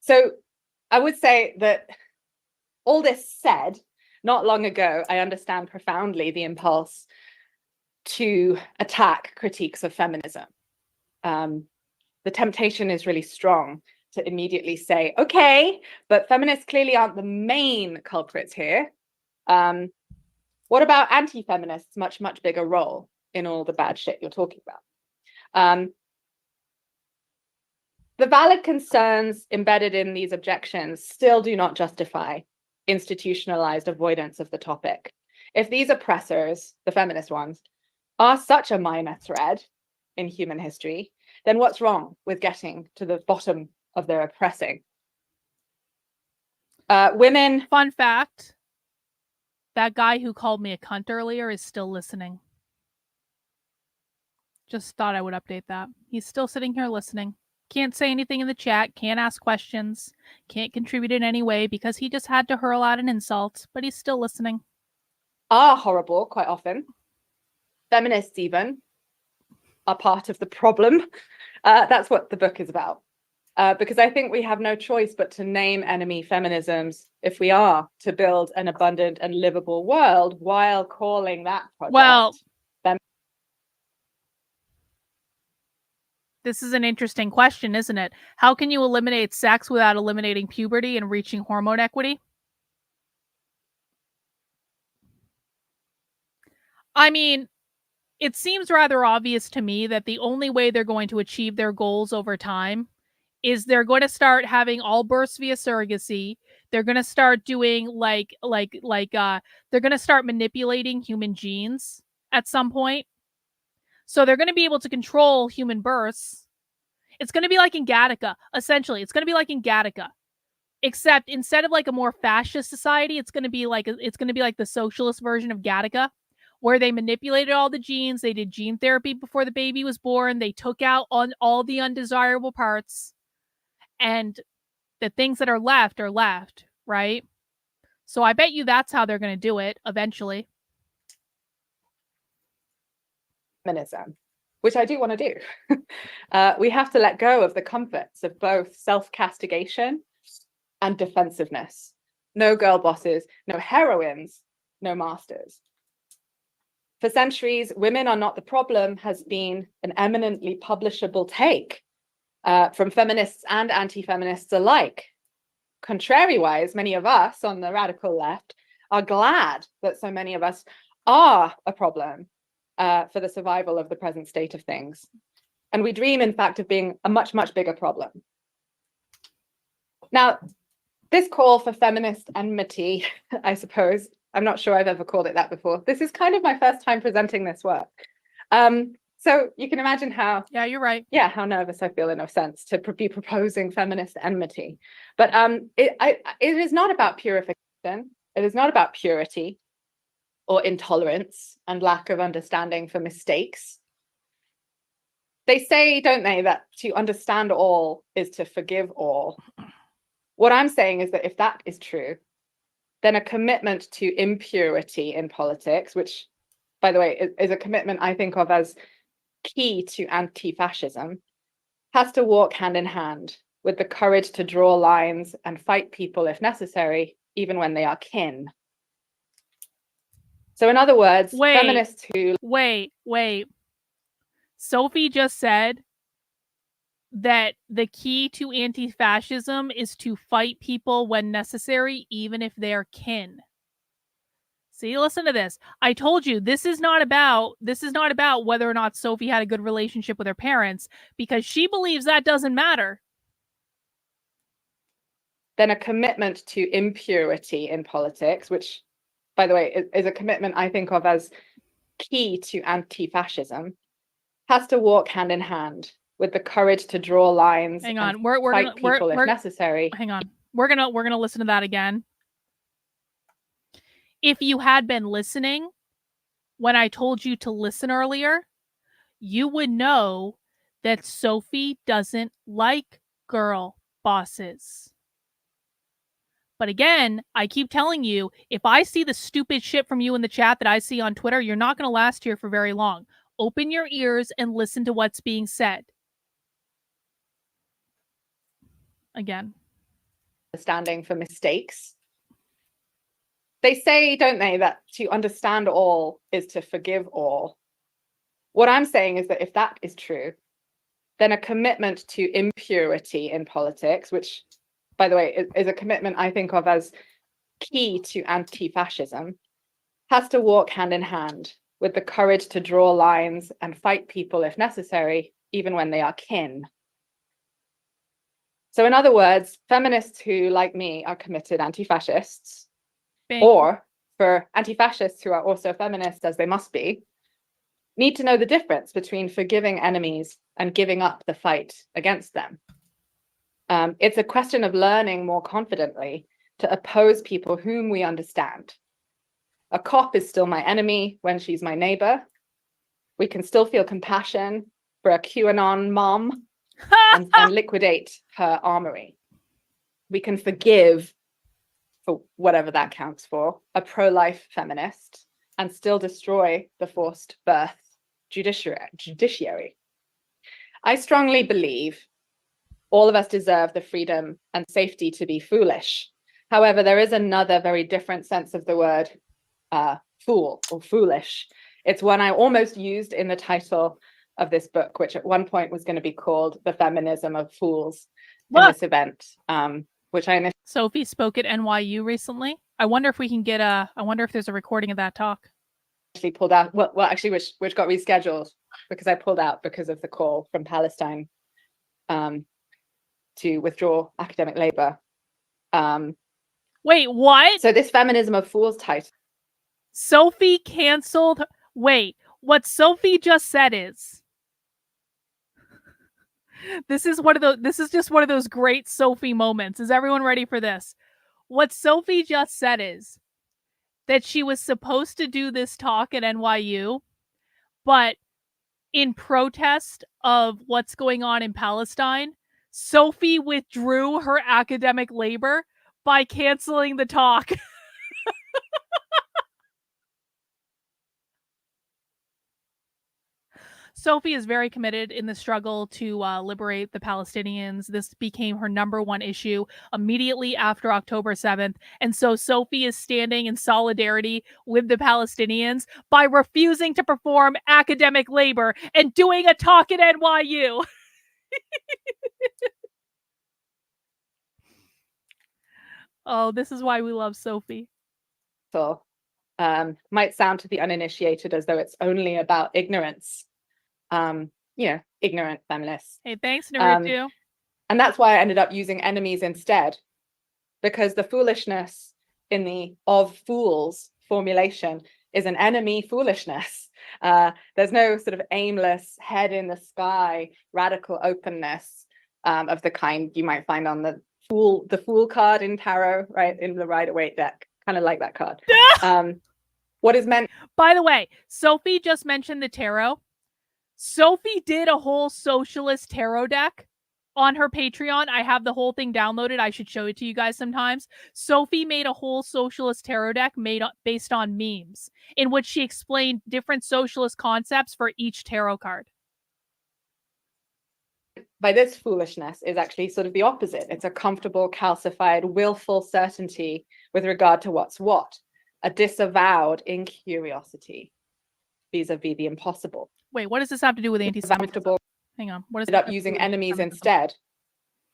So I would say that all this said, not long ago, I understand profoundly the impulse to attack critiques of feminism. The temptation is really strong to immediately say, okay, but feminists clearly aren't the main culprits here. What about anti-feminists' much, much bigger role in all the bad shit you're talking about? The valid concerns embedded in these objections still do not justify institutionalized avoidance of the topic. If these oppressors, the feminist ones, are such a minor thread in human history, then what's wrong with getting to the bottom of their oppressing? Women. Fun fact, that guy who called me a cunt earlier is still listening. Just thought I would update that. He's still sitting here listening. Can't say anything in the chat, can't ask questions, can't contribute in any way because he just had to hurl out an insult, but he's still listening. Are horrible quite often. Feminists even are part of the problem. That's what the book is about. Because I think we have no choice but to name enemy feminisms if we are to build an abundant and livable world while calling that project. Well, this is an interesting question, isn't it? How can you eliminate sex without eliminating puberty and reaching hormone equity? I mean, it seems rather obvious to me that the only way they're going to achieve their goals over time is they're going to start having all births via surrogacy. They're going to start doing they're going to start manipulating human genes at some point. So they're going to be able to control human births. It's going to be like in Gattaca, essentially. It's going to be like in Gattaca, except instead of like a more fascist society, it's going to be like the socialist version of Gattaca, where they manipulated all the genes. They did gene therapy before the baby was born. They took out on all the undesirable parts, and the things that are left, right? So I bet you that's how they're going to do it eventually. Feminism, which I do want to do. We have to let go of the comforts of both self-castigation and defensiveness. No girl bosses, no heroines, no masters. For centuries, women are not the problem has been an eminently publishable take. from feminists and anti-feminists alike. Contrariwise, many of us on the radical left are glad that so many of us are a problem for the survival of the present state of things. And we dream, in fact, of being a much, much bigger problem. Now, this call for feminist enmity, I suppose, I'm not sure I've ever called it that before. This is kind of my first time presenting this work. So you can imagine how— Yeah, you're right. Yeah, how nervous I feel in a sense to be proposing feminist enmity. But it is not about purification. It is not about purity or intolerance and lack of understanding for mistakes. They say, don't they, that to understand all is to forgive all. What I'm saying is that if that is true, then a commitment to impurity in politics, which, by the way, is a commitment I think of as key to anti-fascism, has to walk hand in hand with the courage to draw lines and fight people if necessary, even when they are kin. So in other words, feminists who— Wait. Sophie just said that the key to anti-fascism is to fight people when necessary, even if they're kin. See, listen to this. I told you this is not about whether or not Sophie had a good relationship with her parents, because she believes that doesn't matter. Then a commitment to impurity in politics, which, by the way, is a commitment I think of as key to anti-fascism, has to walk hand in hand with the courage to draw lines. Hang on, we're fight people if necessary. Hang on, we're gonna listen to that again. If you had been listening when I told you to listen earlier, you would know that Sophie doesn't like girl bosses. But again, I keep telling you, if I see the stupid shit from you in the chat that I see on Twitter, you're not going to last here for very long. Open your ears and listen to what's being said. Again. Standing for mistakes. They say, don't they, that to understand all is to forgive all. What I'm saying is that if that is true, then a commitment to impurity in politics, which, by the way, is a commitment I think of as key to anti-fascism, has to walk hand in hand with the courage to draw lines and fight people if necessary, even when they are kin. So in other words, feminists who, like me, are committed anti-fascists, or for anti-fascists who are also feminists, as they must be, need to know the difference between forgiving enemies and giving up the fight against them. It's a question of learning more confidently to oppose people whom we understand. A cop is still my enemy when she's my neighbor. We can still feel compassion for a QAnon mom and liquidate her armory. We can forgive, for whatever that counts for, a pro-life feminist and still destroy the forced birth judiciary. I strongly believe all of us deserve the freedom and safety to be foolish. However, there is another very different sense of the word fool or foolish. It's one I almost used in the title of this book, which at one point was going to be called The Feminism of Fools in this event, which I initially— Sophie spoke at NYU recently. I wonder if we can get I wonder if there's a recording of that talk. Pulled out, well, actually, which got rescheduled because I pulled out because of the call from Palestine to withdraw academic labor. Wait, what? So this Feminism of Fools title. Sophie canceled. Wait, what Sophie just said is, this is just one of those great Sophie moments. Is everyone ready for this? What Sophie just said is that she was supposed to do this talk at NYU, but in protest of what's going on in Palestine, Sophie withdrew her academic labor by canceling the talk. Sophie is very committed in the struggle to liberate the Palestinians. This became her #1 issue immediately after October 7th. And so Sophie is standing in solidarity with the Palestinians by refusing to perform academic labor and doing a talk at NYU. Oh, this is why we love Sophie. So, might sound to the uninitiated as though it's only about ignorance. Ignorant feminists. Hey, thanks, Naruto. And that's why I ended up using enemies instead, because the foolishness in the of fools formulation is an enemy foolishness. There's no sort of aimless head in the sky radical openness of the kind you might find on the fool card in tarot, right, in the Rider-Waite deck. Kind of like that card. What is meant. By the way, Sophie just mentioned the tarot. Sophie did a whole socialist tarot deck on her Patreon. I have the whole thing downloaded. I should show it to you guys sometimes. Sophie made a whole socialist tarot deck based on memes, in which she explained different socialist concepts for each tarot card. By this foolishness is actually sort of the opposite. It's a comfortable, calcified, willful certainty with regard to what's what, a disavowed incuriosity vis-a-vis the impossible. Wait, what does this have to do with anti-Semitism? Hang on. What is ended up using enemies instead,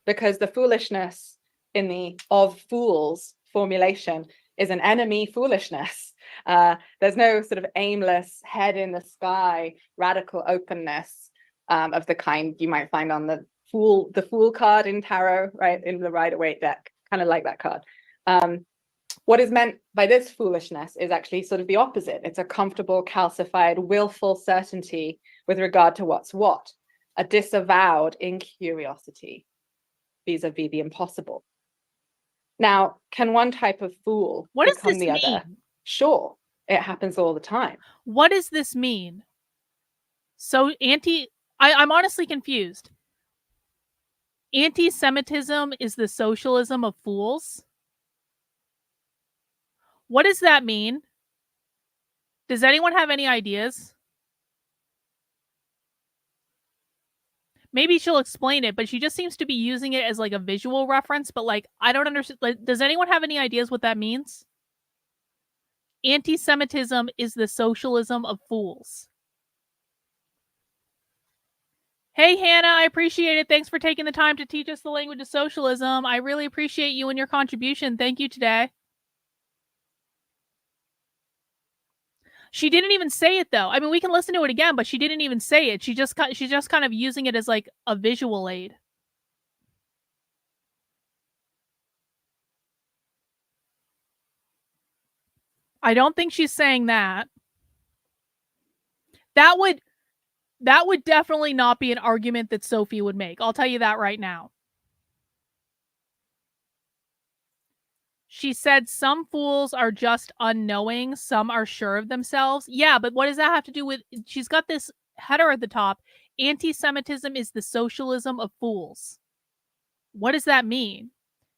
because the foolishness in the of fools formulation is an enemy foolishness. There's no sort of aimless head in the sky radical openness of the kind you might find on the fool card in tarot, right, in the Rider-Waite deck. Kind of like that card. What is meant by this foolishness is actually sort of the opposite. It's a comfortable, calcified, willful certainty with regard to what's what, a disavowed incuriosity vis-a-vis the impossible. Now, can one type of fool become the other? Sure, it happens all the time. What does this mean? So I'm honestly confused. Anti-Semitism is the socialism of fools? What does that mean? Does anyone have any ideas? Maybe she'll explain it, but she just seems to be using it as like a visual reference, but like, I don't understand. Like, does anyone have any ideas what that means? Anti-Semitism is the socialism of fools. Hey, Hannah, I appreciate it. Thanks for taking the time to teach us the language of socialism. I really appreciate you and your contribution. Thank you today. She didn't even say it though. I mean, we can listen to it again, but she didn't even say it. She's just kind of using it as like a visual aid. I don't think she's saying that. That would definitely not be an argument that Sophie would make. I'll tell you that right now. She said some fools are just unknowing, some are sure of themselves. Yeah, but what does that have to do with... She's got this header at the top. Anti-Semitism is the socialism of fools. What does that mean?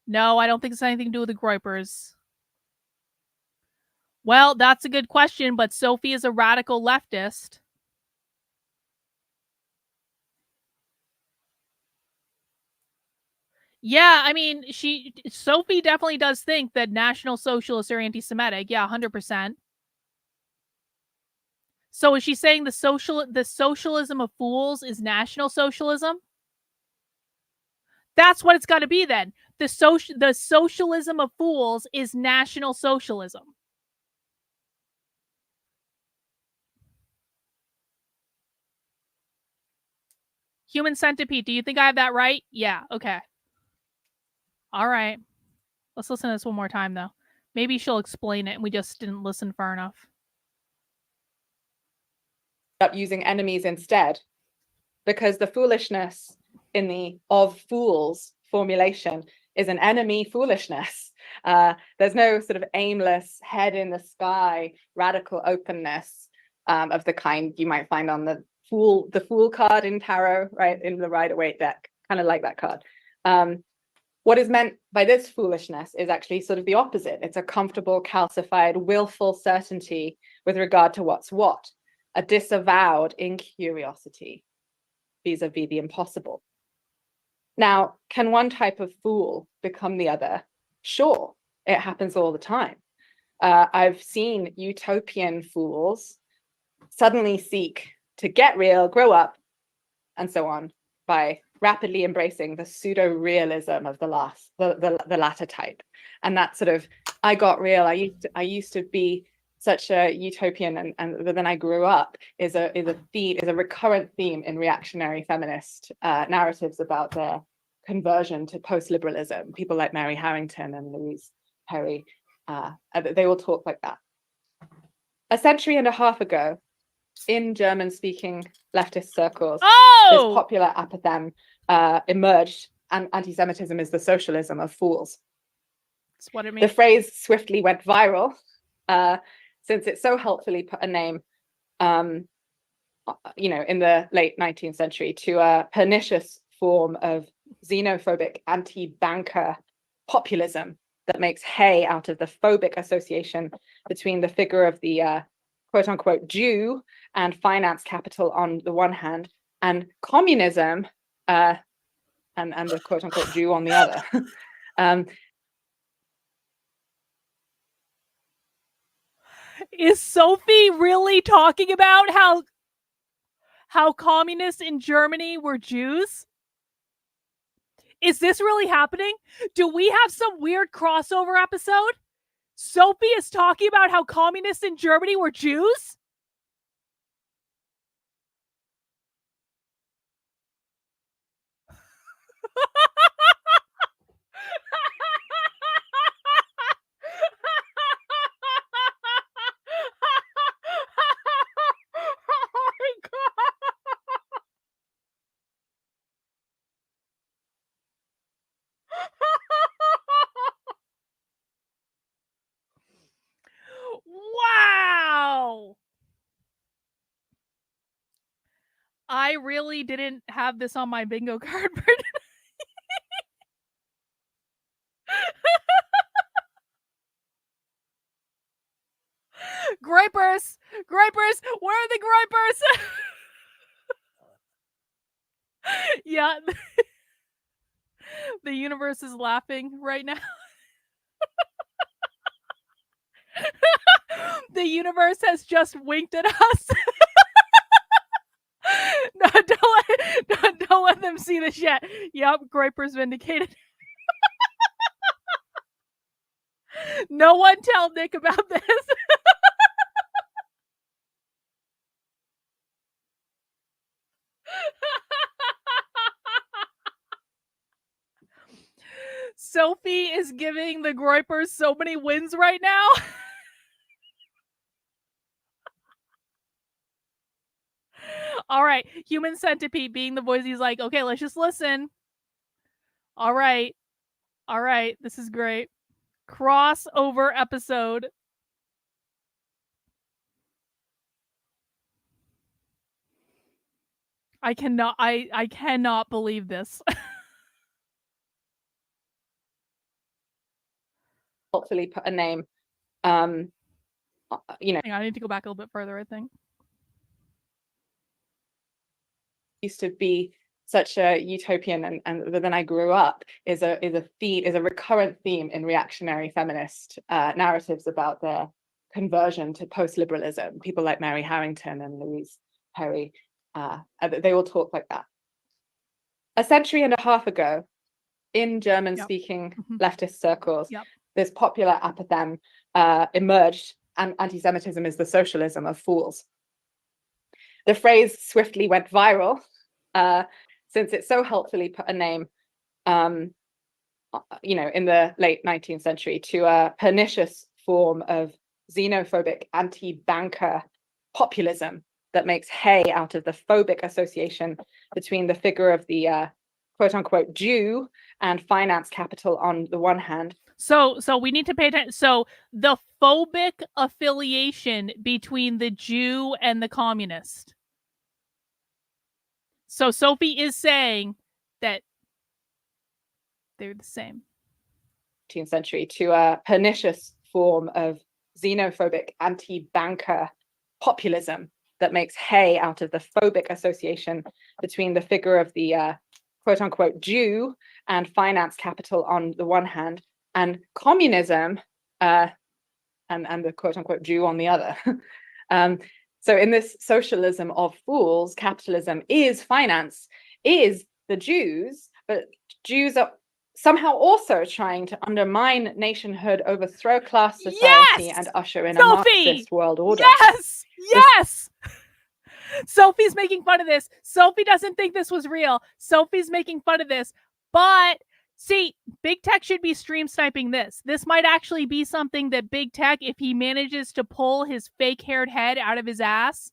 No, I don't think it's anything to do with the Groypers. Well, that's a good question, but Sophie is a radical leftist. Yeah, I mean, Sophie definitely does think that National Socialists are anti-Semitic. Yeah, 100%. So is she saying the socialism of fools is National Socialism? That's what it's got to be then. The socialism of fools is National Socialism. Human Centipede, do you think I have that right? Yeah, okay. All right. Let's listen to this one more time, though. Maybe she'll explain it and we just didn't listen far enough. Up using enemies instead, because the foolishness in the of fools formulation is an enemy foolishness. There's no sort of aimless head in the sky radical openness of the kind you might find on the fool card in tarot, right, in the Rider-Waite deck. Kind of like that card. What is meant by this foolishness is actually sort of the opposite. It's a comfortable, calcified, willful certainty with regard to what's what, a disavowed incuriosity vis-a-vis the impossible. Now, can one type of fool become the other? Sure, it happens all the time. I've seen utopian fools suddenly seek to get real, grow up, and so on by rapidly embracing the pseudo-realism of the latter type. And that sort of, I got real, I used to be such a utopian, and then I grew up is a recurrent theme in reactionary feminist narratives about their conversion to post-liberalism. People like Mary Harrington and Louise Perry, they all talk like that. A century and a half ago, in German-speaking leftist circles, this popular apothegm emerged, and anti-Semitism is the socialism of fools. That's what it means. The phrase swiftly went viral, since it so helpfully put a name, in the late 19th century to a pernicious form of xenophobic anti-banker populism that makes hay out of the phobic association between the figure of the quote-unquote Jew and finance capital on the one hand, and communism and the quote-unquote Jew on the other. Is Sophie really talking about how communists in Germany were Jews? Is this really happening? Do we have some weird crossover episode? Sophie is talking about how communists in Germany were Jews? Oh my God. Wow. I really didn't have this on my bingo card for tonight. Gripers! Gripers! Where are the gripers? Yeah. The universe is laughing right now. The universe has just winked at us. No, don't let them see this yet. Yep, Gripers vindicated. No one tell Nick about this. Sophie is giving the Gripers so many wins right now. All right, Human Centipede being the voice, he's like, okay, let's just listen. All right, this is great. Crossover episode. I cannot believe this. Hopefully put a name, I need to go back a little bit further, I think. Used to be such a utopian, and then I grew up is a recurrent theme in reactionary feminist narratives about their conversion to post-liberalism. People like Mary Harrington and Louise Perry, they all talk like that. A century and a half ago, in German-speaking leftist circles, this popular apothegm emerged, and anti-Semitism is the socialism of fools. The phrase swiftly went viral, since it so helpfully put a name, in the late 19th century to a pernicious form of xenophobic anti-banker populism that makes hay out of the phobic association between the figure of the quote-unquote Jew and finance capital on the one hand. So we need to pay attention. So the phobic affiliation between the Jew and the communist. So Sophie is saying that they're the same. 19th century to a pernicious form of xenophobic anti-banker populism that makes hay out of the phobic association between the figure of the quote-unquote Jew and finance capital on the one hand, and communism and the quote-unquote Jew on the other. So in this socialism of fools, capitalism is finance, is the Jews, but Jews are somehow also trying to undermine nationhood, overthrow class society, Yes! and usher in a Sophie! Marxist world order. Yes! Yes! Sophie's making fun of this. Sophie doesn't think this was real. Sophie's making fun of this. But see, big tech should be stream sniping this. This might actually be something that big tech, if he manages to pull his fake haired head out of his ass.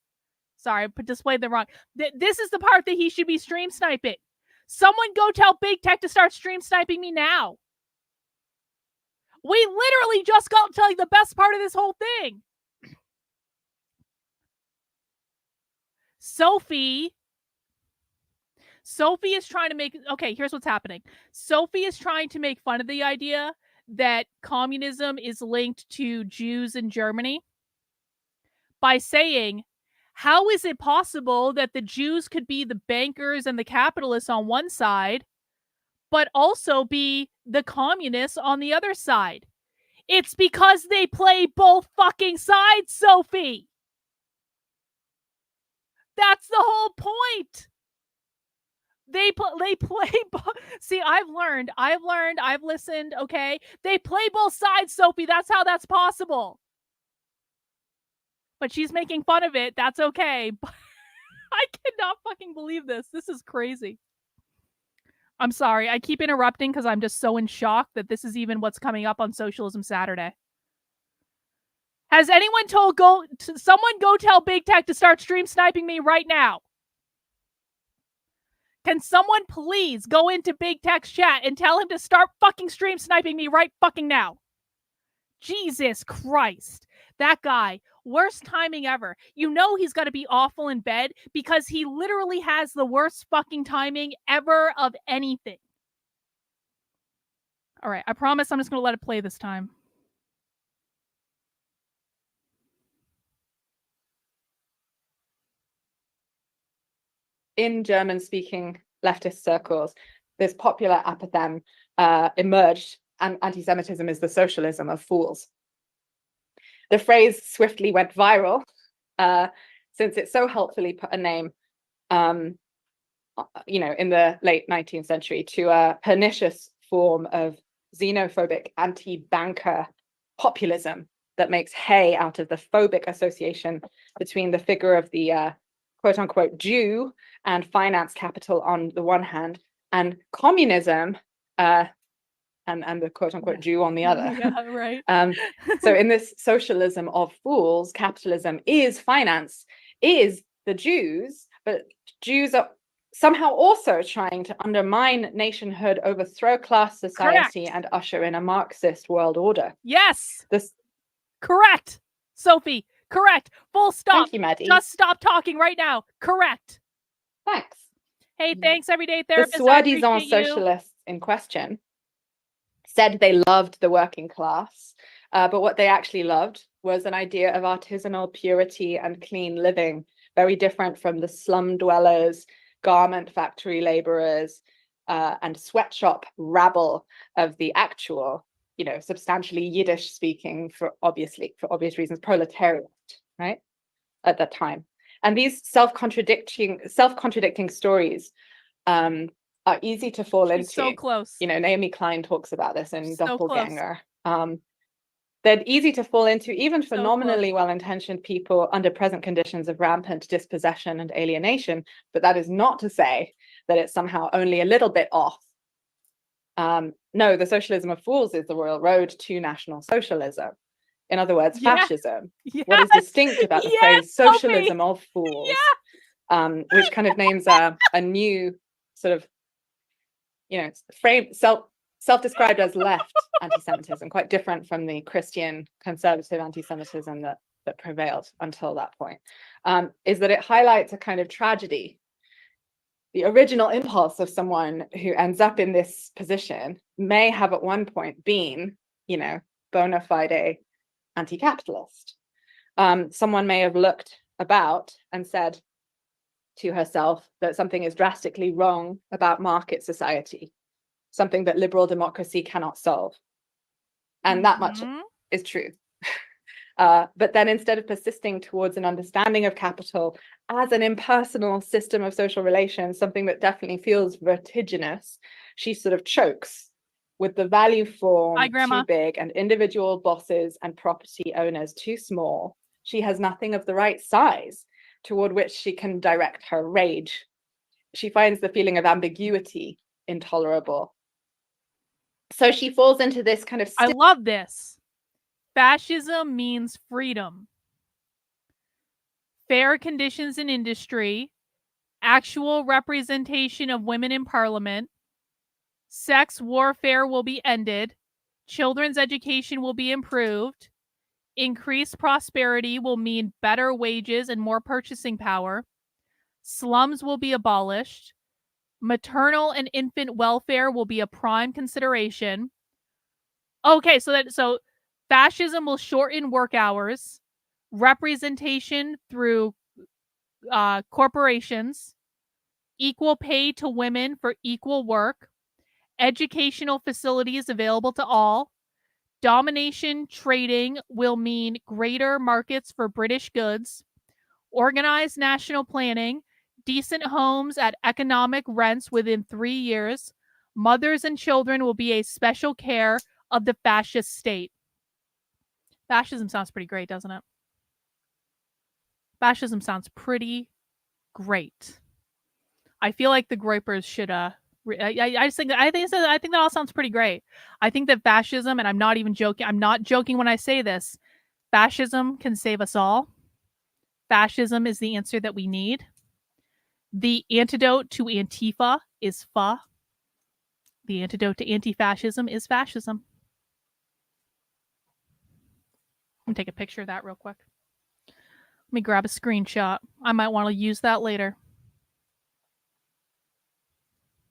Sorry, I displayed the wrong. This is the part that he should be stream sniping. Someone go tell big tech to start stream sniping me now. We literally just got to tell you the best part of this whole thing. Sophie is trying to make, okay, here's what's happening. Sophie is trying to make fun of the idea that communism is linked to Jews in Germany by saying, how is it possible that the Jews could be the bankers and the capitalists on one side, but also be the communists on the other side? It's because they play both fucking sides, Sophie. That's the whole point. They play. See, I've learned, I've listened, okay? They play both sides, Sophie. That's how that's possible. But she's making fun of it. That's okay. I cannot fucking believe this. This is crazy. I'm sorry. I keep interrupting because I'm just so in shock that this is even what's coming up on Socialism Saturday. Has anyone someone go tell big tech to start stream sniping me right now? Can someone please go into big tech's chat and tell him to start fucking stream sniping me right fucking now? Jesus Christ. That guy, worst timing ever. You know he's got to be awful in bed because he literally has the worst fucking timing ever of anything. All right, I promise I'm just going to let it play this time. In German-speaking leftist circles, this popular apothem emerged, and anti-Semitism is the socialism of fools. The phrase swiftly went viral since it so helpfully put a name, in the late 19th century to a pernicious form of xenophobic anti-banker populism that makes hay out of the phobic association between the figure of the quote-unquote Jew and finance capital on the one hand, and communism and the quote-unquote Jew on the other. Yeah, right. So in this socialism of fools, capitalism is finance, is the Jews, but Jews are somehow also trying to undermine nationhood, overthrow class society, Correct. and usher in a Marxist world order. Yes. This. Correct, Sophie. Correct. Full stop. Thank you, Maddie. Just stop talking right now. Correct. Thanks. Hey, thanks, everyday therapist. The soi-disant socialists in question said they loved the working class, but what they actually loved was an idea of artisanal purity and clean living, very different from the slum dwellers, garment factory laborers, and sweatshop rabble of the actual, substantially Yiddish speaking, for obvious reasons, proletariat, right, at that time. And these self-contradicting stories are easy to fall into. So close. Naomi Klein talks about this in Doppelganger. They're easy to fall into even for nominally well-intentioned people under present conditions of rampant dispossession and alienation, but that is not to say that it's somehow only a little bit off. No, the socialism of fools is the royal road to National Socialism. In other words, fascism. Yes. What is distinct about the phrase socialism of fools, which kind of names a new sort of, frame, self-described as left anti-Semitism, quite different from the Christian conservative anti-Semitism that prevailed until that point, is that it highlights a kind of tragedy. The original impulse of someone who ends up in this position may have at one point been, bona fide anti-capitalist. Someone may have looked about and said to herself that something is drastically wrong about market society, something that liberal democracy cannot solve. And that much is true. But then instead of persisting towards an understanding of capital as an impersonal system of social relations, something that definitely feels vertiginous, she sort of chokes with the value form Hi, Grandma. too big and individual bosses and property owners too small. She has nothing of the right size toward which she can direct her rage. She finds the feeling of ambiguity intolerable. So she falls into this kind of... I love this. Fascism means freedom. Fair conditions in industry, actual representation of women in parliament, sex warfare will be ended, children's education will be improved, increased prosperity will mean better wages and more purchasing power, slums will be abolished, maternal and infant welfare will be a prime consideration. Okay, so fascism will shorten work hours, representation through corporations, equal pay to women for equal work, educational facilities available to all, domination trading will mean greater markets for British goods, organized national planning, decent homes at economic rents within 3 years, mothers and children will be a special care of the fascist state. Fascism sounds pretty great, doesn't it? Fascism sounds pretty great. I feel like the Groypers should I think that all sounds pretty great. I think that fascism, and I'm not even joking, I'm not joking when I say this, fascism can save us all. Fascism is the answer that we need. The antidote to Antifa is fa. The antidote to anti-fascism is fascism. Let me take a picture of that real quick. Let me grab a screenshot. I might want to use that later.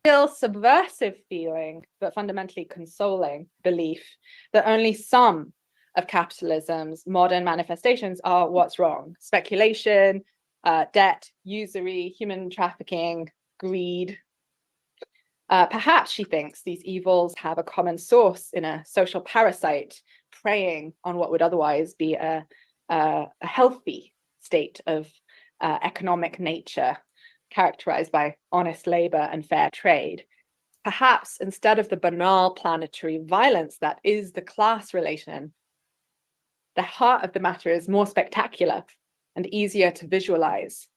Still subversive feeling, but fundamentally consoling belief that only some of capitalism's modern manifestations are what's wrong. Speculation, debt, usury, human trafficking, greed. Perhaps, she thinks, these evils have a common source in a social parasite preying on what would otherwise be a healthy state of economic nature, characterized by honest labor and fair trade. Perhaps instead of the banal planetary violence that is the class relation, the heart of the matter is more spectacular and easier to visualize.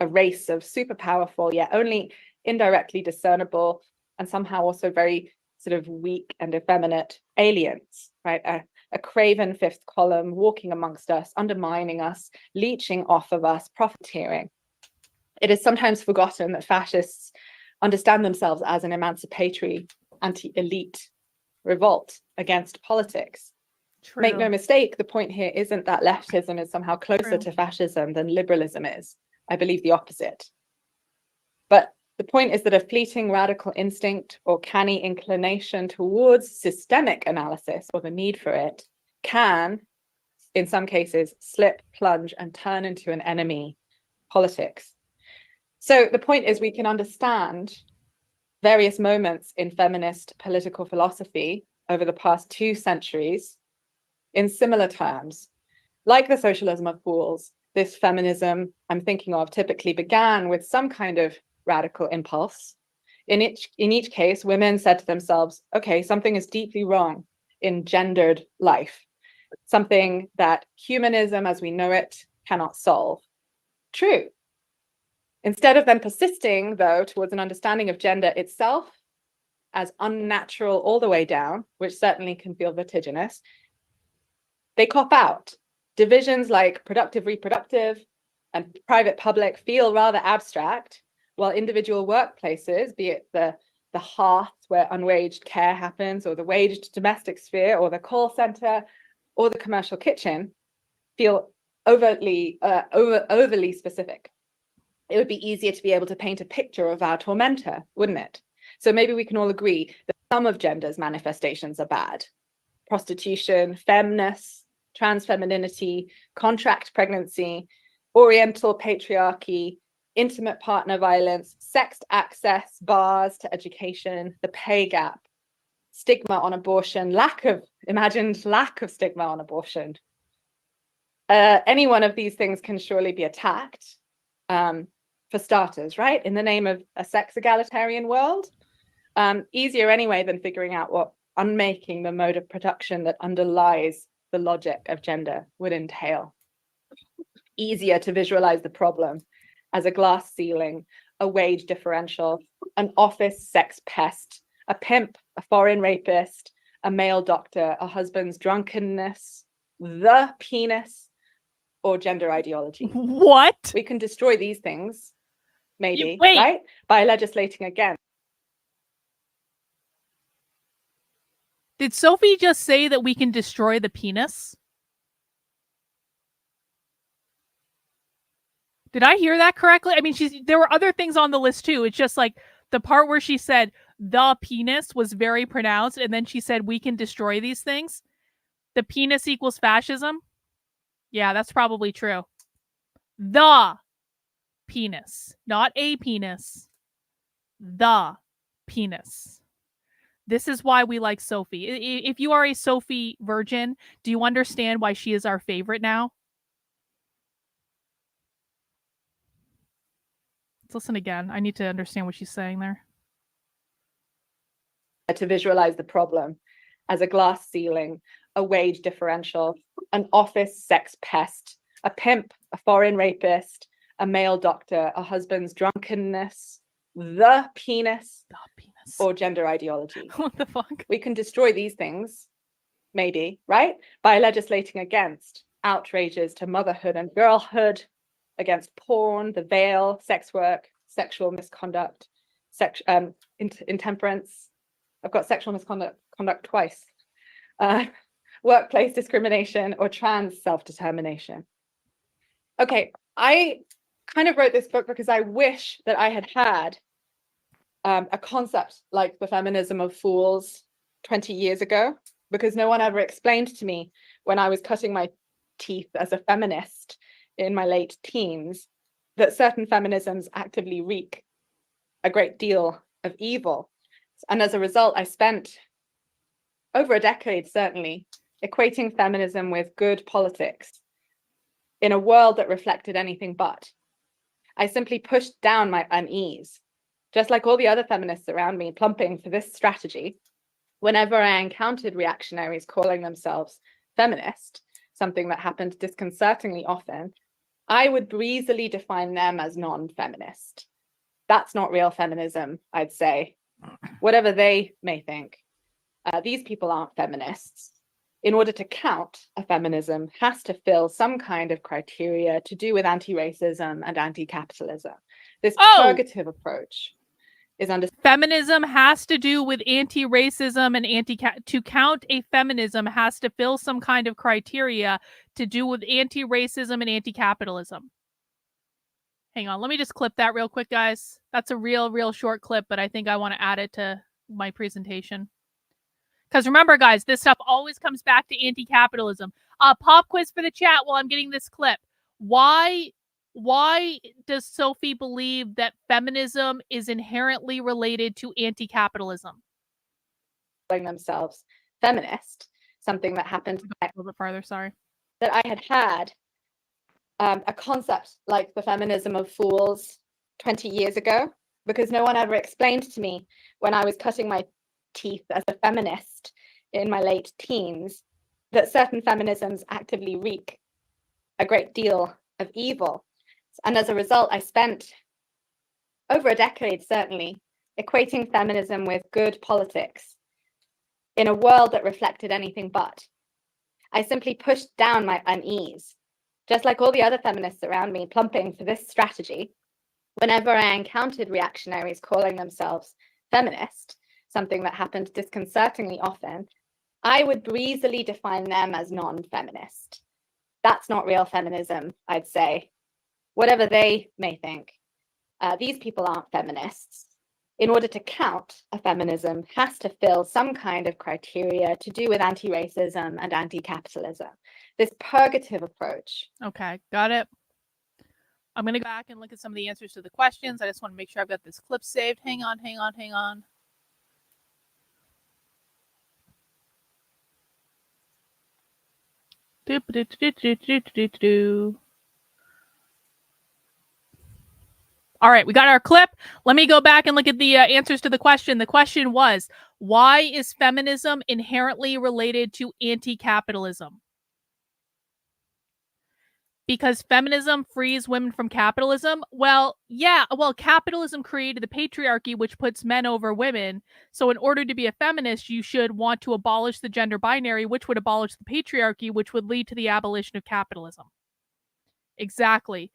A race of super powerful, yet only indirectly discernible, and somehow also very sort of weak and effeminate aliens, right? A craven fifth column walking amongst us, undermining us, leeching off of us, profiteering. It is sometimes forgotten that fascists understand themselves as an emancipatory anti-elite revolt against politics. True. Make no mistake, the point here isn't that leftism is somehow closer True. to fascism than liberalism is. I believe the opposite. But the point is that a fleeting radical instinct or canny inclination towards systemic analysis, or the need for it, can, in some cases, slip, plunge, and turn into an enemy politics. So the point is we can understand various moments in feminist political philosophy over the past 2 centuries in similar terms. Like the socialism of fools, this feminism I'm thinking of typically began with some kind of radical impulse. In each case, women said to themselves, okay, something is deeply wrong in gendered life, something that humanism as we know it cannot solve. True. Instead of them persisting, though, towards an understanding of gender itself as unnatural all the way down, which certainly can feel vertiginous, they cop out. Divisions like productive, reproductive, and private, public feel rather abstract, while individual workplaces, be it the hearth where unwaged care happens, or the waged domestic sphere, or the call center, or the commercial kitchen, feel overly specific. It would be easier to be able to paint a picture of our tormentor, wouldn't it? So maybe we can all agree that some of gender's manifestations are bad. Prostitution, femness, trans femininity, contract pregnancy, oriental patriarchy, intimate partner violence, sexed access, bars to education, the pay gap, stigma on abortion, imagined lack of stigma on abortion, Any one of these things can surely be attacked, for starters, right? In the name of a sex egalitarian world. Easier anyway than figuring out what unmaking the mode of production that underlies the logic of gender would entail. Easier to visualize the problem as a glass ceiling, a wage differential, an office sex pest, a pimp, a foreign rapist, a male doctor, a husband's drunkenness, the penis, or gender ideology. What? We can destroy these things, maybe, wait. right? By legislating against. Did Sophie just say that we can destroy the penis? Did I hear that correctly? I mean, there were other things on the list too. It's just like the part where she said the penis was very pronounced, and then she said we can destroy these things. The penis equals fascism? Yeah, that's probably true. The penis, not a penis. The penis. This is why we like Sophie. If you are a Sophie virgin, do you understand why she is our favorite now? Let's listen again. I need to understand what she's saying there. To visualize the problem as a glass ceiling, a wage differential, an office sex pest, a pimp, a foreign rapist, a male doctor, a husband's drunkenness, the penis, or gender ideology. What the fuck? We can destroy these things, maybe, right? By legislating against outrages to motherhood and girlhood, against porn, the veil, sex work, sexual misconduct, intemperance. I've got sexual misconduct twice. Workplace discrimination, or trans self-determination. Okay, I kind of wrote this book because I wish that I had had a concept like the feminism of fools 20 years ago, because no one ever explained to me when I was cutting my teeth as a feminist in my late teens that certain feminisms actively wreak a great deal of evil. And as a result, I spent over a decade, certainly, equating feminism with good politics in a world that reflected anything but. I simply pushed down my unease, just like all the other feminists around me, plumping for this strategy. Whenever I encountered reactionaries calling themselves feminist, something that happened disconcertingly often, I would breezily define them as non-feminist. That's not real feminism, I'd say. Whatever they may think. These people aren't feminists. In order to count, a feminism has to fill some kind of criteria to do with anti-racism and anti-capitalism. This purgative approach is feminism has to do with anti-racism and to count a feminism has to fill some kind of criteria to do with anti-racism and anti-capitalism. Hang on, let me just clip that real quick, guys. That's a real short clip, but I think I want to add it to my presentation. Because remember, guys, this stuff always comes back to anti-capitalism. Pop quiz for the chat while I'm getting this clip. Why does Sophie believe that feminism is inherently related to anti-capitalism? Themselves feminist, something that happened a little bit farther, sorry. That I had a concept like the feminism of fools 20 years ago, because no one ever explained to me when I was cutting my teeth as a feminist in my late teens that certain feminisms actively wreak a great deal of evil. And as a result, I spent over a decade, certainly, equating feminism with good politics in a world that reflected anything but. I simply pushed down my unease, just like all the other feminists around me, plumping for this strategy. Whenever I encountered reactionaries calling themselves feminist, something that happened disconcertingly often, I would breezily define them as non-feminist. That's not real feminism, I'd say. Whatever they may think. These people aren't feminists. In order to count, a feminism has to fill some kind of criteria to do with anti-racism and anti-capitalism. This purgative approach. Okay, got it. I'm going to go back and look at some of the answers to the questions. I just want to make sure I've got this clip saved. Hang on. All right, we got our clip. Let me go back and look at the answers to the question. The question was, why is feminism inherently related to anti-capitalism? Because feminism frees women from capitalism? Well, yeah, capitalism created the patriarchy, which puts men over women. So in order to be a feminist, you should want to abolish the gender binary, which would abolish the patriarchy, which would lead to the abolition of capitalism. Exactly.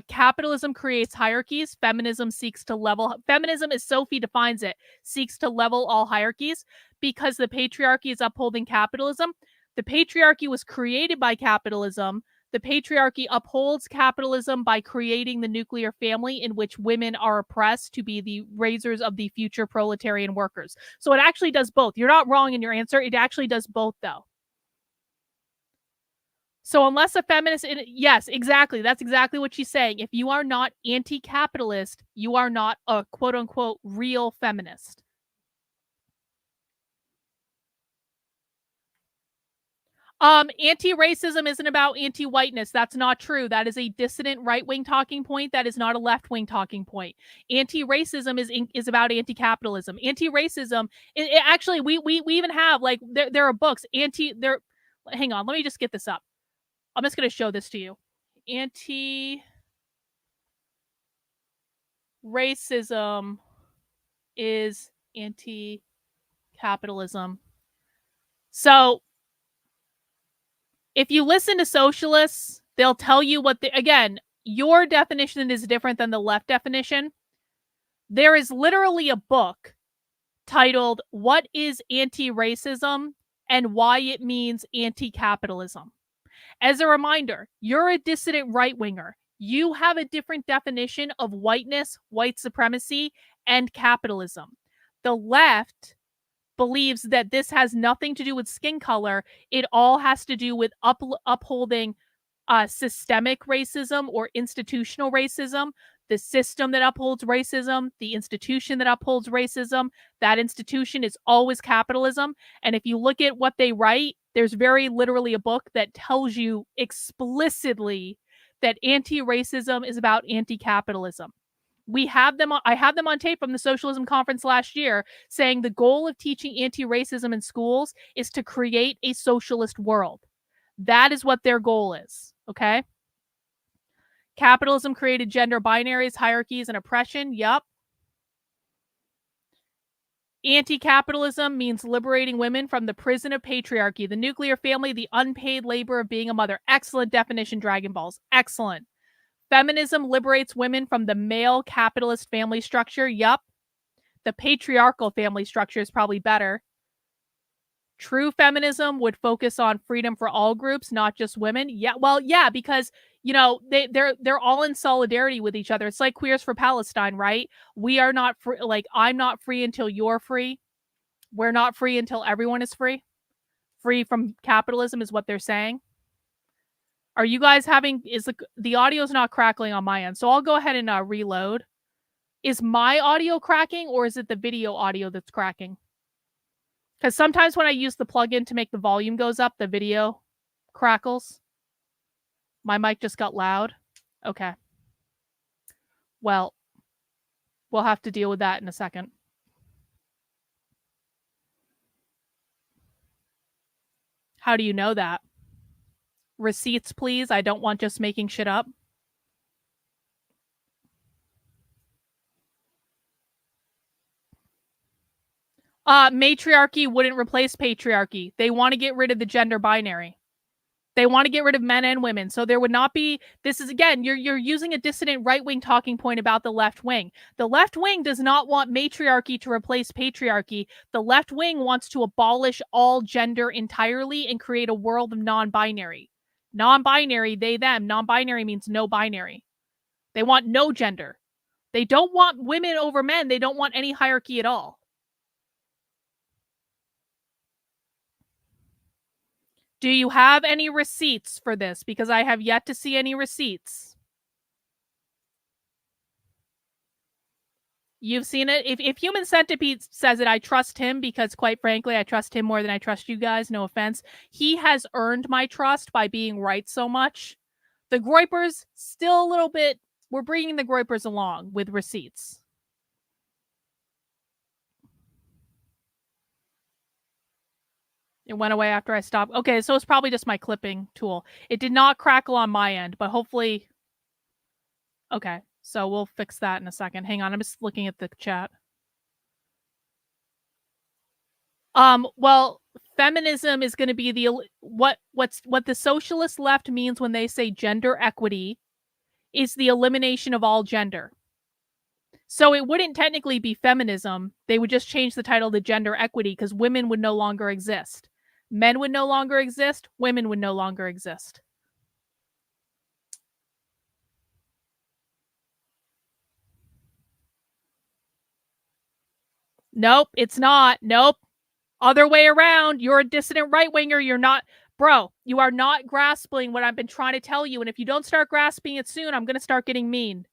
Capitalism creates hierarchies. Feminism seeks to level. Feminism, as Sophie defines it, seeks to level all hierarchies because the patriarchy is upholding capitalism. The patriarchy was created by capitalism. The patriarchy upholds capitalism by creating the nuclear family in which women are oppressed to be the raisers of the future proletarian workers. So it actually does both. You're not wrong in your answer. It actually does both, though. So unless a feminist, yes, exactly. That's exactly what she's saying. If you are not anti-capitalist, you are not a quote unquote real feminist. Anti-racism isn't about anti-whiteness. That's not true. That is a dissident right-wing talking point. That is not a left-wing talking point. Anti-racism is about anti-capitalism. Anti-racism, actually, we even have, like, there are books, hang on, let me just get this up. I'm just going to show this to you. Anti-racism is anti-capitalism. So if you listen to socialists, they'll tell you again, your definition is different than the left definition. There is literally a book titled What is Anti-Racism and Why It Means Anti-Capitalism. As a reminder, you're a dissident right-winger. You have a different definition of whiteness, white supremacy, and capitalism. The left believes that this has nothing to do with skin color. It all has to do with upholding systemic racism or institutional racism, the system that upholds racism, the institution that upholds racism. That institution is always capitalism. And if you look at what they write, there's very literally a book that tells you explicitly that anti-racism is about anti-capitalism. I have them on tape from the Socialism Conference last year saying the goal of teaching anti-racism in schools is to create a socialist world. That is what their goal is, okay? Capitalism created gender binaries, hierarchies, and oppression. Yup. Anti-capitalism means liberating women from the prison of patriarchy, the nuclear family, the unpaid labor of being a mother. Excellent definition, Dragon Balls. Excellent. Feminism liberates women from the male capitalist family structure. Yup. The patriarchal family structure is probably better. True feminism would focus on freedom for all groups, not just women. Yeah, well, yeah, because they're all in solidarity with each other. It's like Queers for Palestine, right? We are not free. Like, I'm not free until you're free. We're not free until everyone is free. Free from capitalism is what they're saying. Are you guys is the audio's not crackling on my end? So I'll go ahead and reload. Is my audio cracking or is it the video audio that's cracking? Because sometimes when I use the plugin to make the volume goes up, the video crackles. My mic just got loud. Okay. Well, we'll have to deal with that in a second. How do you know that? Receipts, please. I don't want just making shit up. Matriarchy wouldn't replace patriarchy. They want to get rid of the gender binary. They want to get rid of men and women. So there would not be, this is, again, you're using a dissident right-wing talking point about the left wing. The left wing does not want matriarchy to replace patriarchy. The left wing wants to abolish all gender entirely and create a world of non-binary. Non-binary, they, them. Non-binary means no binary. They want no gender. They don't want women over men. They don't want any hierarchy at all. Do you have any receipts for this? Because I have yet to see any receipts. You've seen it. If Human Centipede says it, I trust him because, quite frankly, I trust him more than I trust you guys. No offense. He has earned my trust by being right so much. The Groypers, still a little bit, we're bringing the Groypers along with receipts. It went away after I stopped. Okay, so it's probably just my clipping tool. It did not crackle on my end, but hopefully... Okay, so we'll fix that in a second. Hang on, I'm just looking at the chat. Well, feminism is going to be the what the socialist left means when they say gender equity is the elimination of all gender. So it wouldn't technically be feminism. They would just change the title to gender equity because women would no longer exist. Men would no longer exist. Women would no longer exist. Nope, it's not. Nope. Other way around. You're a dissident right-winger. You're not... Bro, you are not grasping what I've been trying to tell you. And if you don't start grasping it soon, I'm going to start getting mean.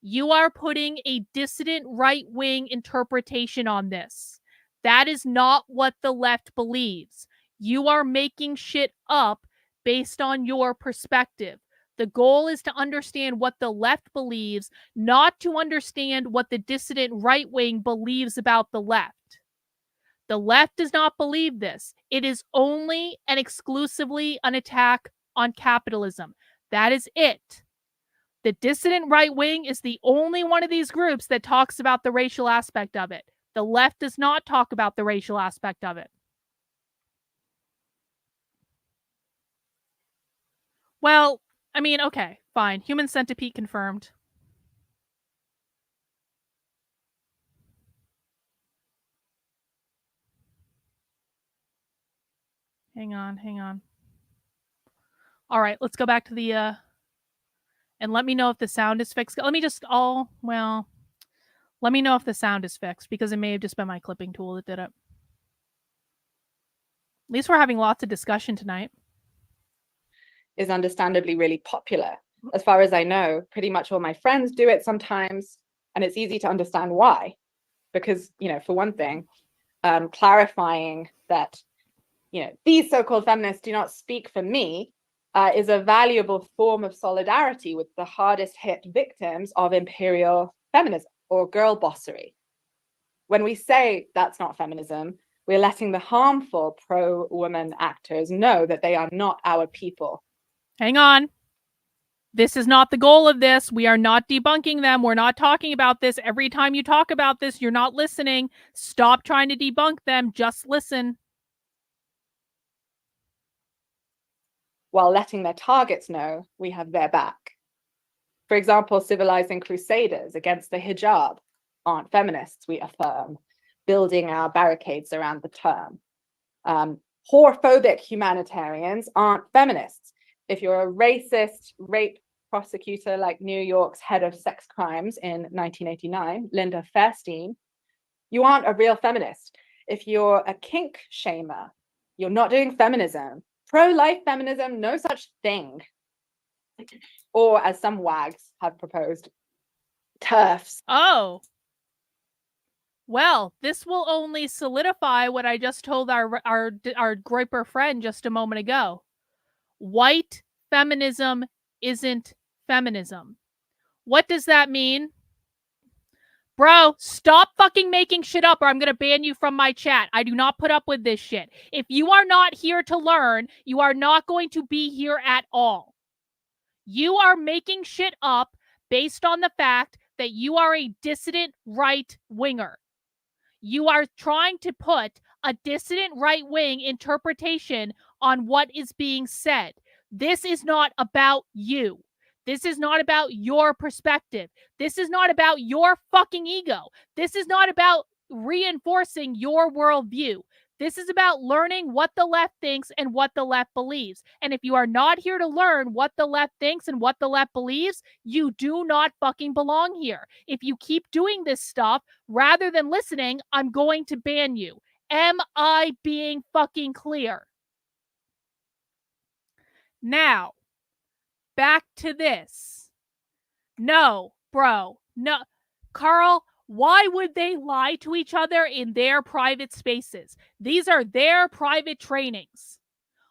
You are putting a dissident right-wing interpretation on this. That is not what the left believes. You are making shit up based on your perspective. The goal is to understand what the left believes, not to understand what the dissident right-wing believes about the left. The left does not believe this. It is only and exclusively an attack on capitalism. That is it. The dissident right wing is the only one of these groups that talks about the racial aspect of it. The left does not talk about the racial aspect of it. Well, I mean, okay, fine. Human Centipede confirmed. Hang on. All right, let's go back to the, and let me know if the sound is fixed. Let me just, let me know if the sound is fixed because it may have just been my clipping tool that did it. At least we're having lots of discussion tonight. Is understandably really popular. As far as I know, pretty much all my friends do it sometimes, and it's easy to understand why. Because, you know, for one thing, clarifying that, you know, these so-called feminists do not speak for me is a valuable form of solidarity with the hardest hit victims of imperial feminism or girl bossery. When we say that's not feminism, we're letting the harmful pro-woman actors know that they are not our people. Hang on. This is not the goal of this. We are not debunking them. We're not talking about this. Every time you talk about this, you're not listening. Stop trying to debunk them. Just listen. While letting their targets know we have their back. For example, civilizing crusaders against the hijab aren't feminists, we affirm, building our barricades around the term. Whorephobic humanitarians aren't feminists. If you're a racist rape prosecutor like New York's head of sex crimes in 1989, Linda Fairstein, you aren't a real feminist. If you're a kink shamer, you're not doing feminism. Pro-life feminism, no such thing. Or as some wags have proposed, TERFs. Oh. Well, this will only solidify what I just told our Groyper friend just a moment ago. White feminism isn't feminism. What does that mean? Bro, stop fucking making shit up or I'm going to ban you from my chat. I do not put up with this shit. If you are not here to learn, you are not going to be here at all. You are making shit up based on the fact that you are a dissident right-winger. You are trying to put a dissident right-wing interpretation on what is being said. This is not about you. This is not about your perspective. This is not about your fucking ego. This is not about reinforcing your worldview. This is about learning what the left thinks and what the left believes. And if you are not here to learn what the left thinks and what the left believes, you do not fucking belong here. If you keep doing this stuff rather than listening, I'm going to ban you. Am I being fucking clear? Now, back to this. No, bro. No. Carl, Why would they lie to each other in their private spaces? These are their private trainings.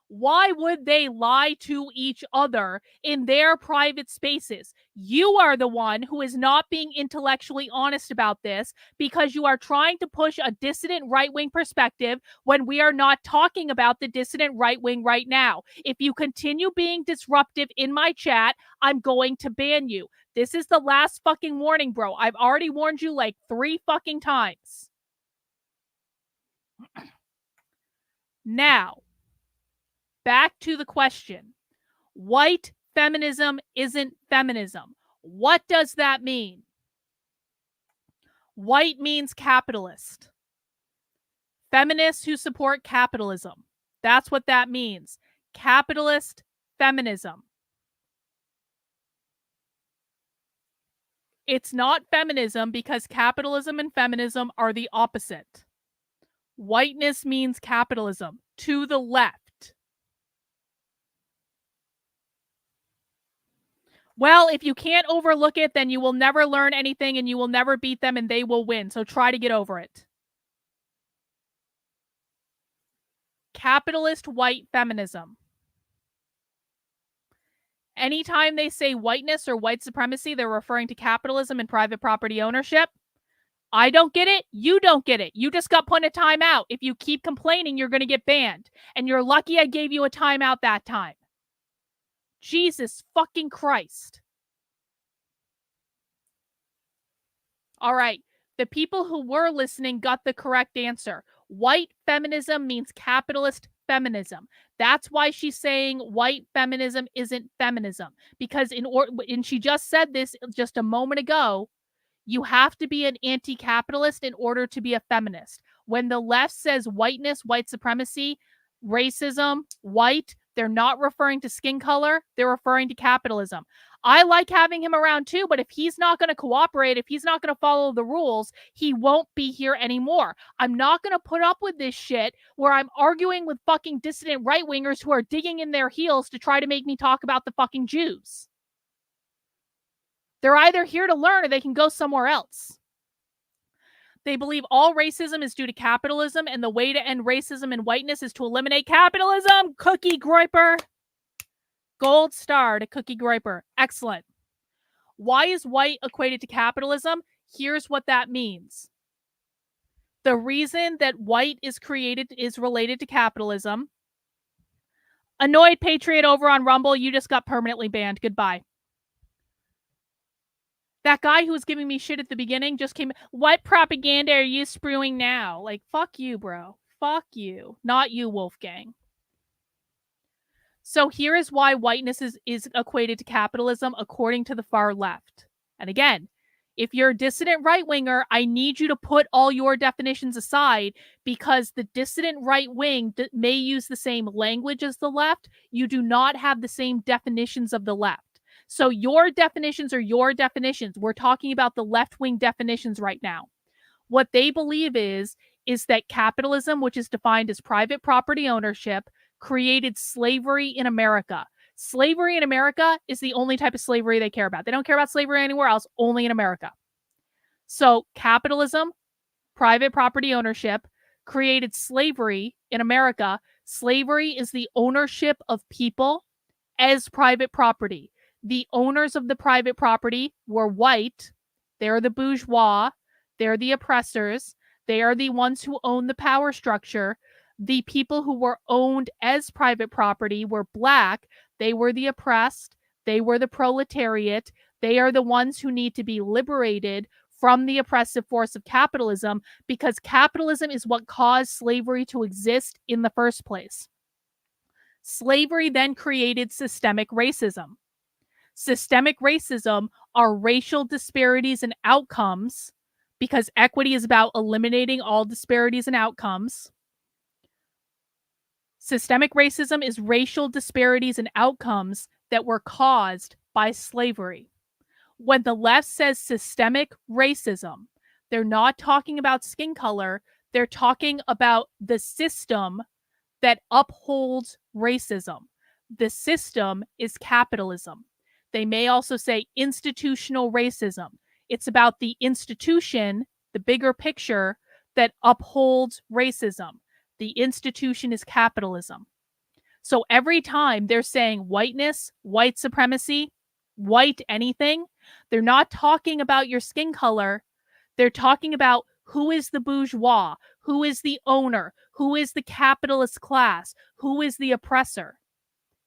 Why would they lie to each other in their private spaces? You are the one who is not being intellectually honest about this because you are trying to push a dissident right-wing perspective when we are not talking about the dissident right-wing right now. If you continue being disruptive in my chat, I'm going to ban you. This is the last fucking warning, bro. I've already warned you like 3 fucking times. Now, back to the question. White feminism isn't feminism. What does that mean? White means capitalist. Feminists who support capitalism. That's what that means. Capitalist feminism. It's not feminism because capitalism and feminism are the opposite. Whiteness means capitalism. To the left. Well, if you can't overlook it, then you will never learn anything and you will never beat them and they will win. So try to get over it. Capitalist white feminism. Anytime they say whiteness or white supremacy, they're referring to capitalism and private property ownership. I don't get it. You don't get it. You just got put in a timeout. If you keep complaining, you're going to get banned. And you're lucky I gave you a timeout that time. Jesus fucking Christ. All right. The people who were listening got the correct answer. White feminism means capitalist feminism. That's why she's saying white feminism isn't feminism. Because and she just said this just a moment ago, you have to be an anti-capitalist in order to be a feminist. When the left says whiteness, white supremacy, racism, white, they're not referring to skin color. They're referring to capitalism. I like having him around too, but if he's not going to cooperate, if he's not going to follow the rules, he won't be here anymore. I'm not going to put up with this shit where I'm arguing with fucking dissident right-wingers who are digging in their heels to try to make me talk about the fucking Jews. They're either here to learn or they can go somewhere else. They believe all racism is due to capitalism, and the way to end racism and whiteness is to eliminate capitalism. Cookie Groiper. Gold star to Cookie Groiper. Excellent. Why is white equated to capitalism? Here's what that means. The reason that white is related to capitalism. Annoyed Patriot over on Rumble, you just got permanently banned. Goodbye. That guy who was giving me shit at the beginning just came. What propaganda are you spewing now? Like, fuck you, bro. Fuck you. Not you, Wolfgang. So here is why whiteness is equated to capitalism according to the far left. And again, if you're a dissident right-winger, I need you to put all your definitions aside because the dissident right wing may use the same language as the left. You do not have the same definitions of the left. So your definitions are your definitions. We're talking about the left-wing definitions right now. What they believe is that capitalism, which is defined as private property ownership, created slavery in America. Slavery in America is the only type of slavery they care about. They don't care about slavery anywhere else, only in America. So capitalism, private property ownership, created slavery in America. Slavery is the ownership of people as private property. The owners of the private property were white. They're the bourgeois. They're the oppressors. They are the ones who own the power structure. The people who were owned as private property were black. They were the oppressed. They were the proletariat. They are the ones who need to be liberated from the oppressive force of capitalism because capitalism is what caused slavery to exist in the first place. Slavery then created systemic racism. Systemic racism are racial disparities in outcomes because equity is about eliminating all disparities in outcomes. Systemic racism is racial disparities in outcomes that were caused by slavery. When the left says systemic racism, they're not talking about skin color. They're talking about the system that upholds racism. The system is capitalism. They may also say institutional racism. It's about the institution, the bigger picture that upholds racism. The institution is capitalism. So every time they're saying whiteness, white supremacy, white anything, they're not talking about your skin color. They're talking about who is the bourgeois, who is the owner, who is the capitalist class, who is the oppressor.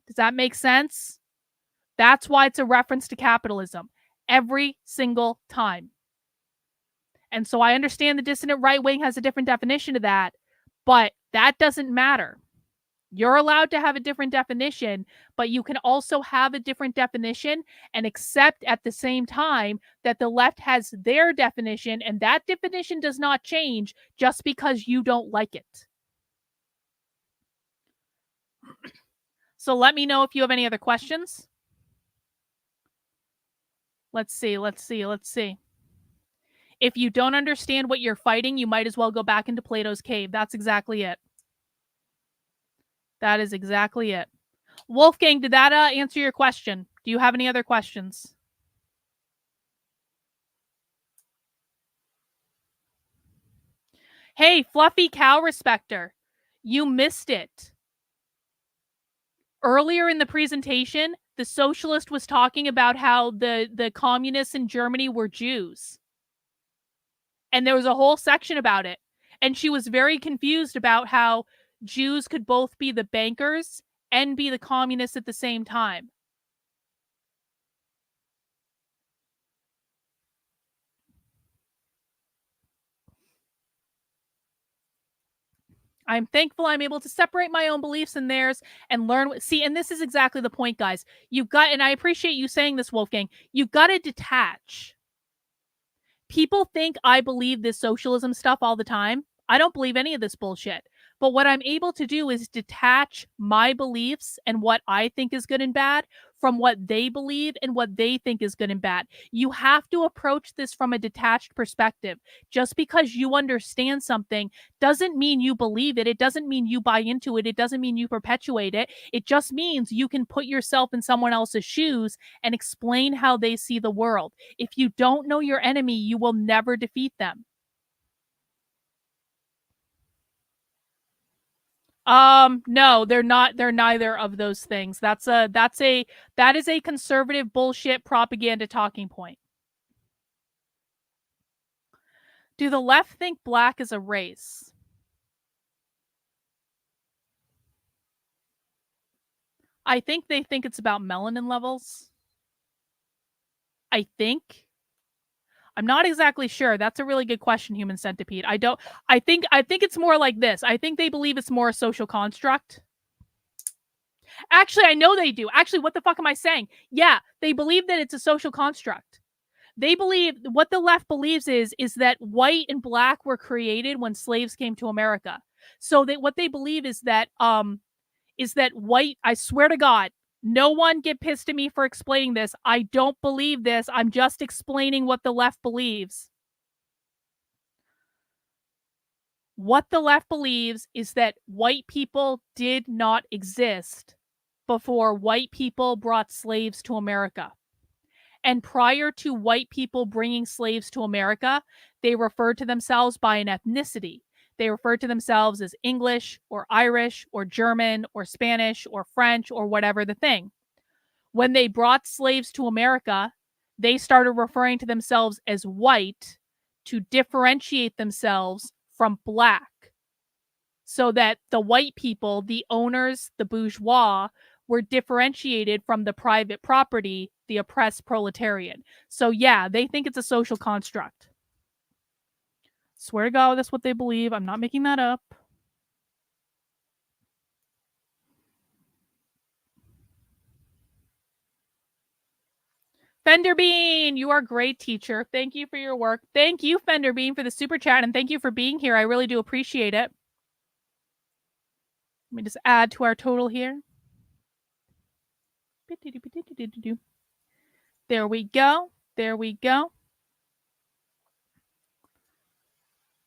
Does that make sense? That's why it's a reference to capitalism every single time. And so I understand the dissident right wing has a different definition of that, but that doesn't matter. You're allowed to have a different definition, but you can also have a different definition and accept at the same time that the left has their definition, and that definition does not change just because you don't like it. So let me know if you have any other questions. Let's see. If you don't understand what you're fighting, you might as well go back into Plato's cave. That's exactly it. That is exactly it. Wolfgang, did that answer your question? Do you have any other questions? Hey, Fluffy Cow Respecter, you missed it. Earlier in the presentation, the socialist was talking about how the communists in Germany were Jews. And there was a whole section about it. And she was very confused about how Jews could both be the bankers and be the communists at the same time. I'm thankful I'm able to separate my own beliefs and theirs and learn. See, and this is exactly the point, guys. You've got, and I appreciate you saying this, Wolfgang, you've got to detach. People think I believe this socialism stuff all the time. I don't believe any of this bullshit. But what I'm able to do is detach my beliefs and what I think is good and bad from what they believe and what they think is good and bad. You have to approach this from a detached perspective. Just because you understand something doesn't mean you believe it. It doesn't mean you buy into it. It doesn't mean you perpetuate it. It just means you can put yourself in someone else's shoes and explain how they see the world. If you don't know your enemy, you will never defeat them. No, they're not. They're neither of those things. That is a conservative bullshit propaganda talking point. Do the left think black is a race? I think they think it's about melanin levels. I think. I'm not exactly sure. That's a really good question, Human Centipede. I think it's more like this. I think they believe it's more a social construct. Actually, I know they do. Actually, what the fuck am I saying? Yeah, they believe that it's a social construct. They believe, what the left believes is that white and black were created when slaves came to America. So what they believe is that white, I swear to God, no one get pissed at me for explaining this. I don't believe this. I'm just explaining what the left believes. What the left believes is that white people did not exist before white people brought slaves to America. And prior to white people bringing slaves to America, they referred to themselves by an ethnicity. They referred to themselves as English or Irish or German or Spanish or French or whatever the thing. When they brought slaves to America, they started referring to themselves as white to differentiate themselves from black. So that the white people, the owners, the bourgeois, were differentiated from the private property, the oppressed proletariat. So yeah, they think it's a social construct. Swear to God, that's what they believe. I'm not making that up. Fenderbean, you are a great teacher. Thank you for your work. Thank you, Fenderbean, for the super chat, and thank you for being here. I really do appreciate it. Let me just add to our total here. There we go. There we go.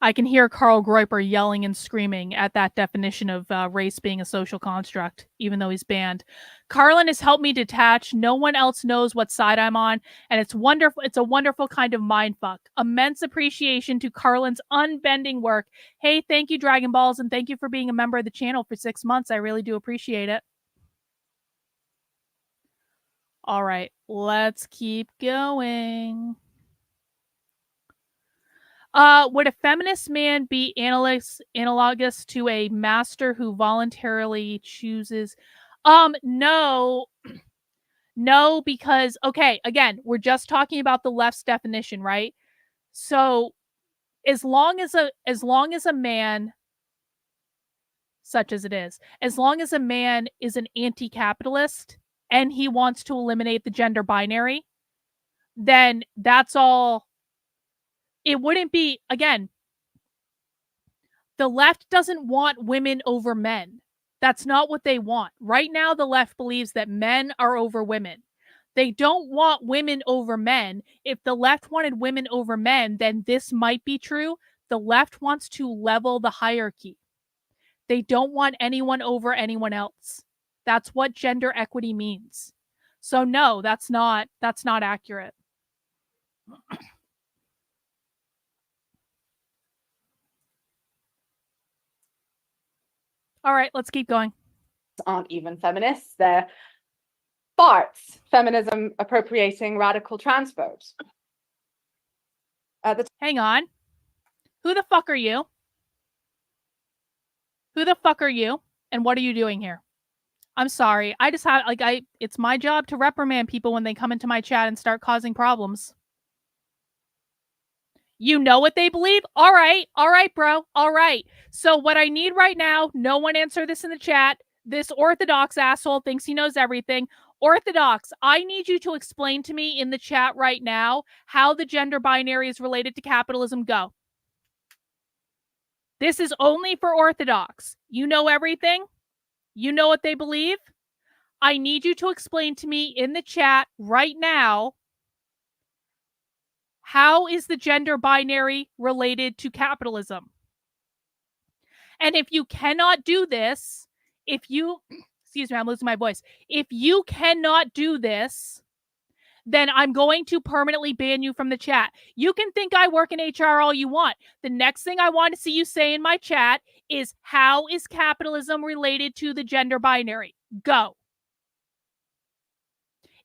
I can hear Karl Groyper yelling and screaming at that definition of race being a social construct, even though he's banned. Carlin has helped me detach. No one else knows what side I'm on, and it's wonderful. It's a wonderful kind of mindfuck. Immense appreciation to Carlin's unbending work. Hey, thank you, Dragon Balls, and thank you for being a member of the channel for 6 months. I really do appreciate it. All right, let's keep going. Would a feminist man be analogous to a master who voluntarily chooses? No. No, because, okay, again, we're just talking about the left's definition, right? So as long as a man, such as it is, as long as a man is an anti-capitalist and he wants to eliminate the gender binary, then that's all. It wouldn't be, again, the left doesn't want women over men. That's not what they want. Right now, the left believes that men are over women. They don't want women over men. If the left wanted women over men, then this might be true. The left wants to level the hierarchy. They don't want anyone over anyone else. That's what gender equity means. So no, that's not accurate. All right, let's keep going. Aren't even feminists. They're farts. Feminism appropriating radical trans votes. Hang on. Who the fuck are you? Who the fuck are you? And what are you doing here? I'm sorry. I just have, it's my job to reprimand people when they come into my chat and start causing problems. You know what they believe? All right, bro. All right. So what I need right now, no one answer this in the chat. This Orthodox asshole thinks he knows everything. Orthodox, I need you to explain to me in the chat right now how the gender binary is related to capitalism. Go. This is only for Orthodox. You know everything? You know what they believe? I need you to explain to me in the chat right now, how is the gender binary related to capitalism? And if you cannot do this, excuse me, I'm losing my voice. If you cannot do this, then I'm going to permanently ban you from the chat. You can think I work in HR all you want. The next thing I want to see you say in my chat is, how is capitalism related to the gender binary? Go.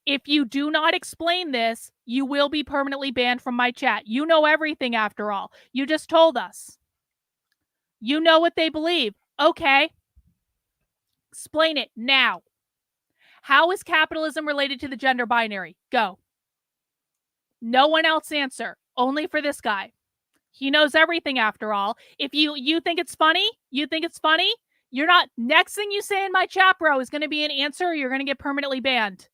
If you do not explain this, you will be permanently banned from my chat. You know everything after all. You just told us. You know what they believe. Okay. Explain it now. How is capitalism related to the gender binary? Go. No one else answer. Only for this guy. He knows everything after all. If you think it's funny, you're not, next thing you say in my chat, bro, is going to be an answer, or you're going to get permanently banned.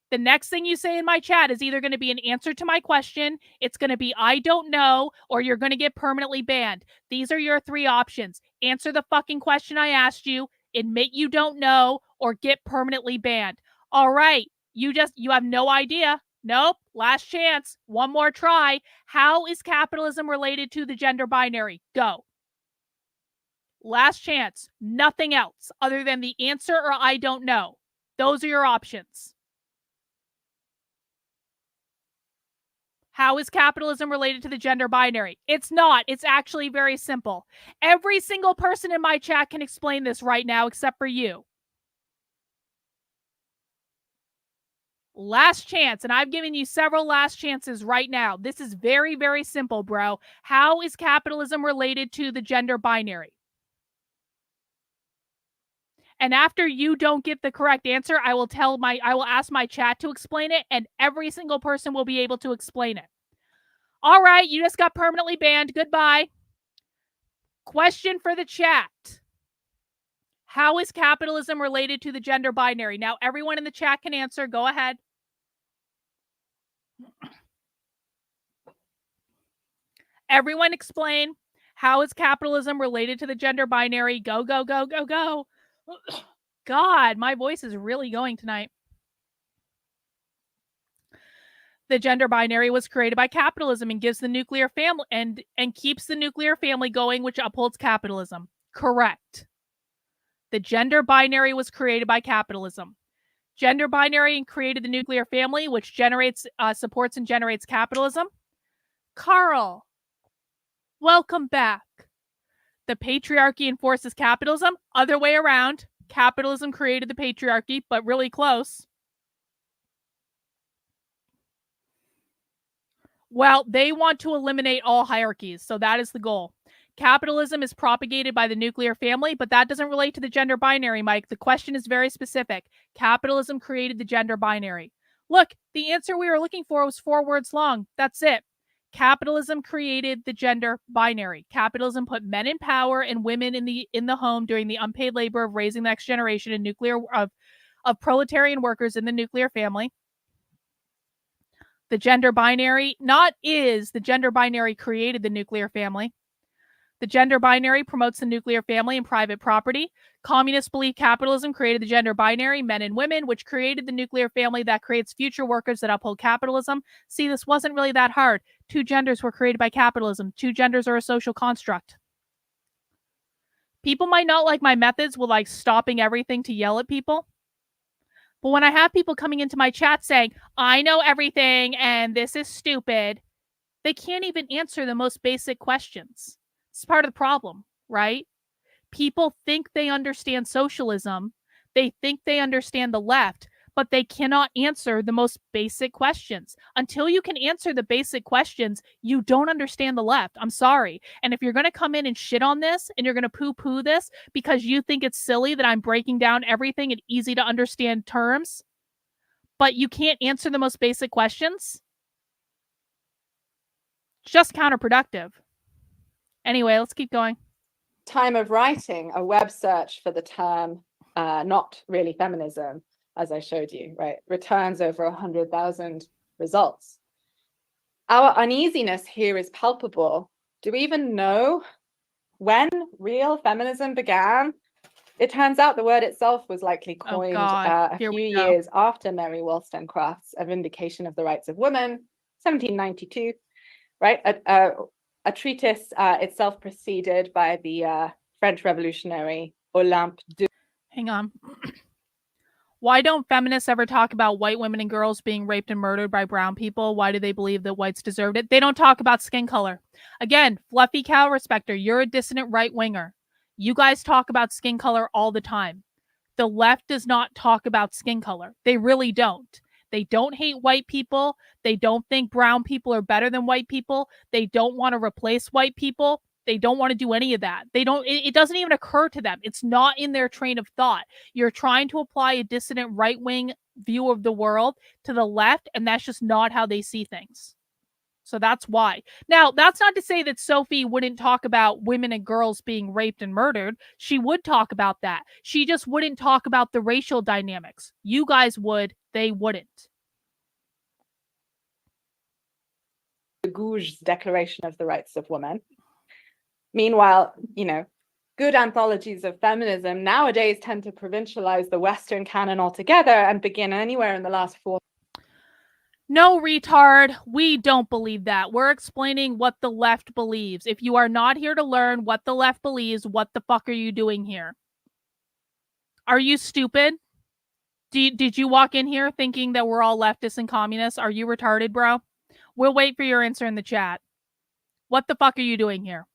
The next thing you say in my chat is either going to be an answer to my question, it's going to be I don't know, or you're going to get permanently banned. These are your 3 options. Answer the fucking question I asked you, admit you don't know, or get permanently banned. All right, you have no idea. Nope, last chance. One more try. How is capitalism related to the gender binary? Go. Last chance. Nothing else other than the answer or I don't know. Those are your options. How is capitalism related to the gender binary? It's not. It's actually very simple. Every single person in my chat can explain this right now except for you. Last chance, and I've given you several last chances right now. This is very, very simple, bro. How is capitalism related to the gender binary? And after you don't get the correct answer, I will ask my chat to explain it, and every single person will be able to explain it. All right, you just got permanently banned. Goodbye. Question for the chat. How is capitalism related to the gender binary? Now, everyone in the chat can answer. Go ahead. Everyone explain. How is capitalism related to the gender binary? Go, go, go, go, go. God, my voice is really going tonight. the gender binary was created by capitalism and gives the nuclear family and keeps the nuclear family going, which upholds capitalism. Correct. The gender binary was created by capitalism. Gender binary created the nuclear family, which generates, supports and generates capitalism. Carl, welcome back. The patriarchy enforces capitalism. Other way around. Capitalism created the patriarchy, but really close. Well, they want to eliminate all hierarchies, so that is the goal. Capitalism is propagated by the nuclear family, but that doesn't relate to the gender binary, Mike. The question is very specific. Capitalism created the gender binary. Look, the answer we were looking for was 4 words long. That's it. Capitalism created the gender binary. Capitalism put men in power and women in the home doing the unpaid labor of raising the next generation of proletarian workers in the nuclear family. The gender binary, the gender binary created the nuclear family. The gender binary promotes the nuclear family and private property. Communists believe capitalism created the gender binary, men and women, which created the nuclear family that creates future workers that uphold capitalism. See, this wasn't really that hard. 2 genders were created by capitalism. 2 genders are a social construct. People might not like my methods with like stopping everything to yell at people. But when I have people coming into my chat saying, I know everything and this is stupid, they can't even answer the most basic questions. It's part of the problem, right? People think they understand socialism. They think they understand the left, but they cannot answer the most basic questions. Until you can answer the basic questions, you don't understand the left. I'm sorry. And if you're going to come in and shit on this and you're going to poo-poo this because you think it's silly that I'm breaking down everything in easy to understand terms, but you can't answer the most basic questions, it's just counterproductive. Anyway, let's keep going. Time of writing, a web search for the term not really feminism, as I showed you, right, returns over 100,000 results. Our uneasiness here is palpable. Do we even know when real feminism began? It turns out the word itself was likely coined a few years after Mary Wollstonecraft's A Vindication of the Rights of Women, 1792, right? A treatise itself preceded by the French revolutionary Olympe de... Hang on. Why don't feminists ever talk about white women and girls being raped and murdered by brown people? Why do they believe that whites deserved it? They don't talk about skin color. Again, fluffy cow respecter, you're a dissident right-winger. You guys talk about skin color all the time. The left does not talk about skin color. They really don't. They don't hate white people. They don't think brown people are better than white people. They don't want to replace white people. They don't want to do any of that. It doesn't even occur to them. It's not in their train of thought. You're trying to apply a dissident right-wing view of the world to the left, and that's just not how they see things. So that's why. Now, that's not to say that Sophie wouldn't talk about women and girls being raped and murdered. She would talk about that. She just wouldn't talk about the racial dynamics. You guys would. They wouldn't. Gouge's Declaration of the Rights of Women. Meanwhile, good anthologies of feminism nowadays tend to provincialize the Western canon altogether and begin anywhere in the last 4. No, retard, we don't believe that. We're explaining what the left believes. If you are not here to learn what the left believes, what the fuck are you doing here? Are you stupid? Did you walk in here thinking that we're all leftists and communists? Are you retarded, bro? We'll wait for your answer in the chat. What the fuck are you doing here?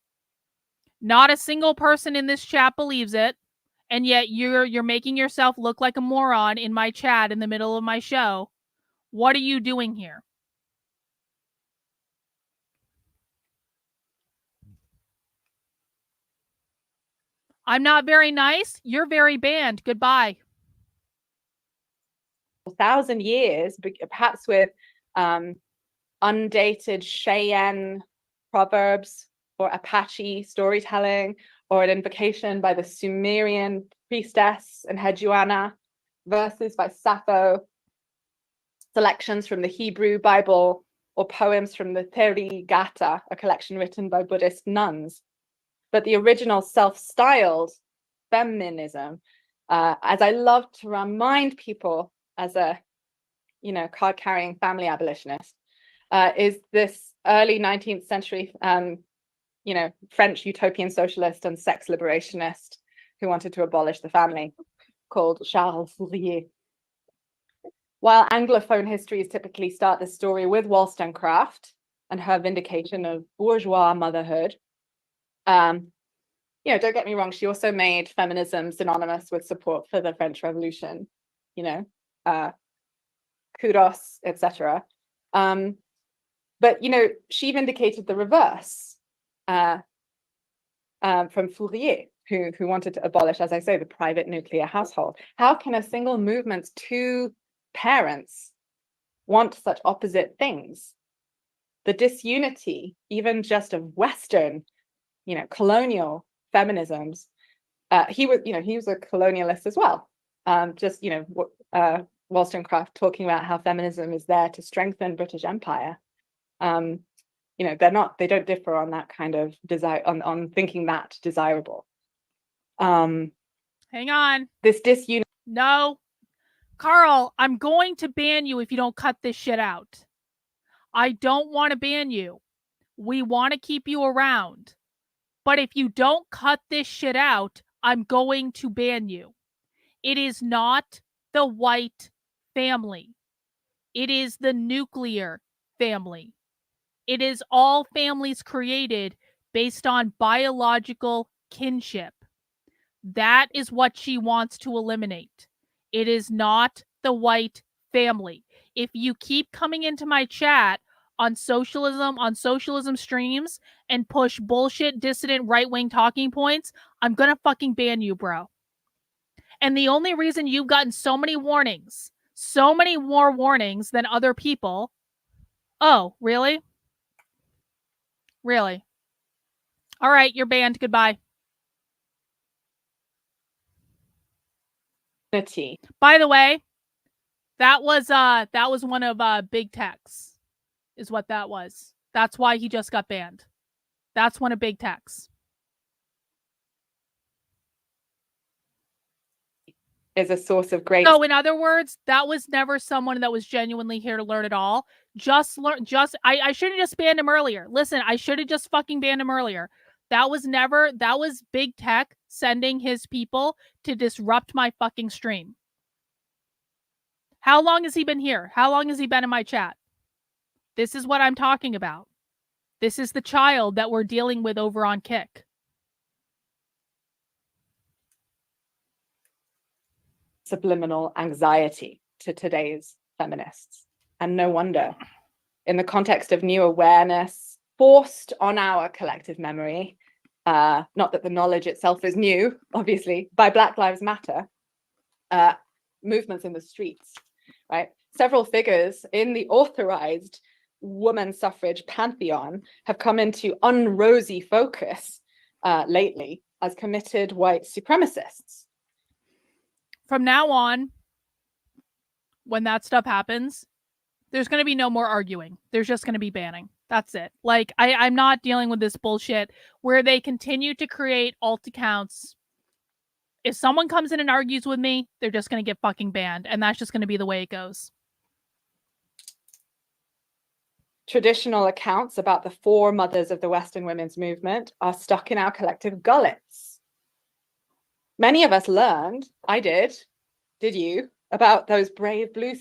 Not a single person in this chat believes it, and yet you're making yourself look like a moron in my chat in the middle of my show. What are you doing here? I'm not very nice. You're very banned. Goodbye. 1,000 years, perhaps with undated Cheyenne proverbs or Apache storytelling, or an invocation by the Sumerian priestess and Hejuana, verses by Sappho, selections from the Hebrew Bible, or poems from the Therigatha, a collection written by Buddhist nuns. But the original self-styled feminism, as I love to remind people as a, card-carrying family abolitionist, is this early 19th century, French utopian socialist and sex liberationist who wanted to abolish the family, called Charles Fourier. While Anglophone histories typically start the story with Wollstonecraft and her vindication of bourgeois motherhood, don't get me wrong, she also made feminism synonymous with support for the French Revolution, kudos, etc. But she vindicated the reverse from Fourier, who wanted to abolish, as I say, the private nuclear household. How can a single movement's two parents want such opposite things? The disunity, even just of Western, colonial feminisms. He was a colonialist as well. Wollstonecraft talking about how feminism is there to strengthen British Empire. They don't differ on that kind of desire, on thinking that desirable. Hang on. This disunity. No. Carl, I'm going to ban you if you don't cut this shit out. I don't want to ban you. We want to keep you around. But if you don't cut this shit out, I'm going to ban you. It is not the white family. It is the nuclear family. It is all families created based on biological kinship. That is what she wants to eliminate. It is not the white family. If you keep coming into my chat on socialism streams and push bullshit, dissident, right-wing talking points, I'm gonna fucking ban you, bro. And the only reason you've gotten so many warnings, so many more warnings than other people. Oh, really? Really? All right, you're banned. Goodbye. By the way, that was one of Big Tech's, is what that was. That's why he just got banned. That's one of Big Tech's. Is a source of great. So in other words, that was never someone that was genuinely here to learn at all. I should have just banned him earlier. Listen, I should have just fucking banned him earlier. That was Big Tech sending his people to disrupt my fucking stream. How long has he been here? How long has he been in my chat? This is what I'm talking about. This is the child that we're dealing with over on Kick. Subliminal anxiety to today's feminists. And no wonder. In the context of new awareness forced on our collective memory, not that the knowledge itself is new, obviously, by Black Lives Matter, movements in the streets, right? Several figures in the authorized woman suffrage pantheon have come into unrosy focus lately as committed white supremacists. From now on, when that stuff happens, there's going to be no more arguing. There's just going to be banning. That's it. Like, I'm not dealing with this bullshit where they continue to create alt accounts. If someone comes in and argues with me, they're just going to get fucking banned. And that's just going to be the way it goes. Traditional accounts about the foremothers of the Western women's movement are stuck in our collective gullets. Many of us learned, I did you, about those brave blue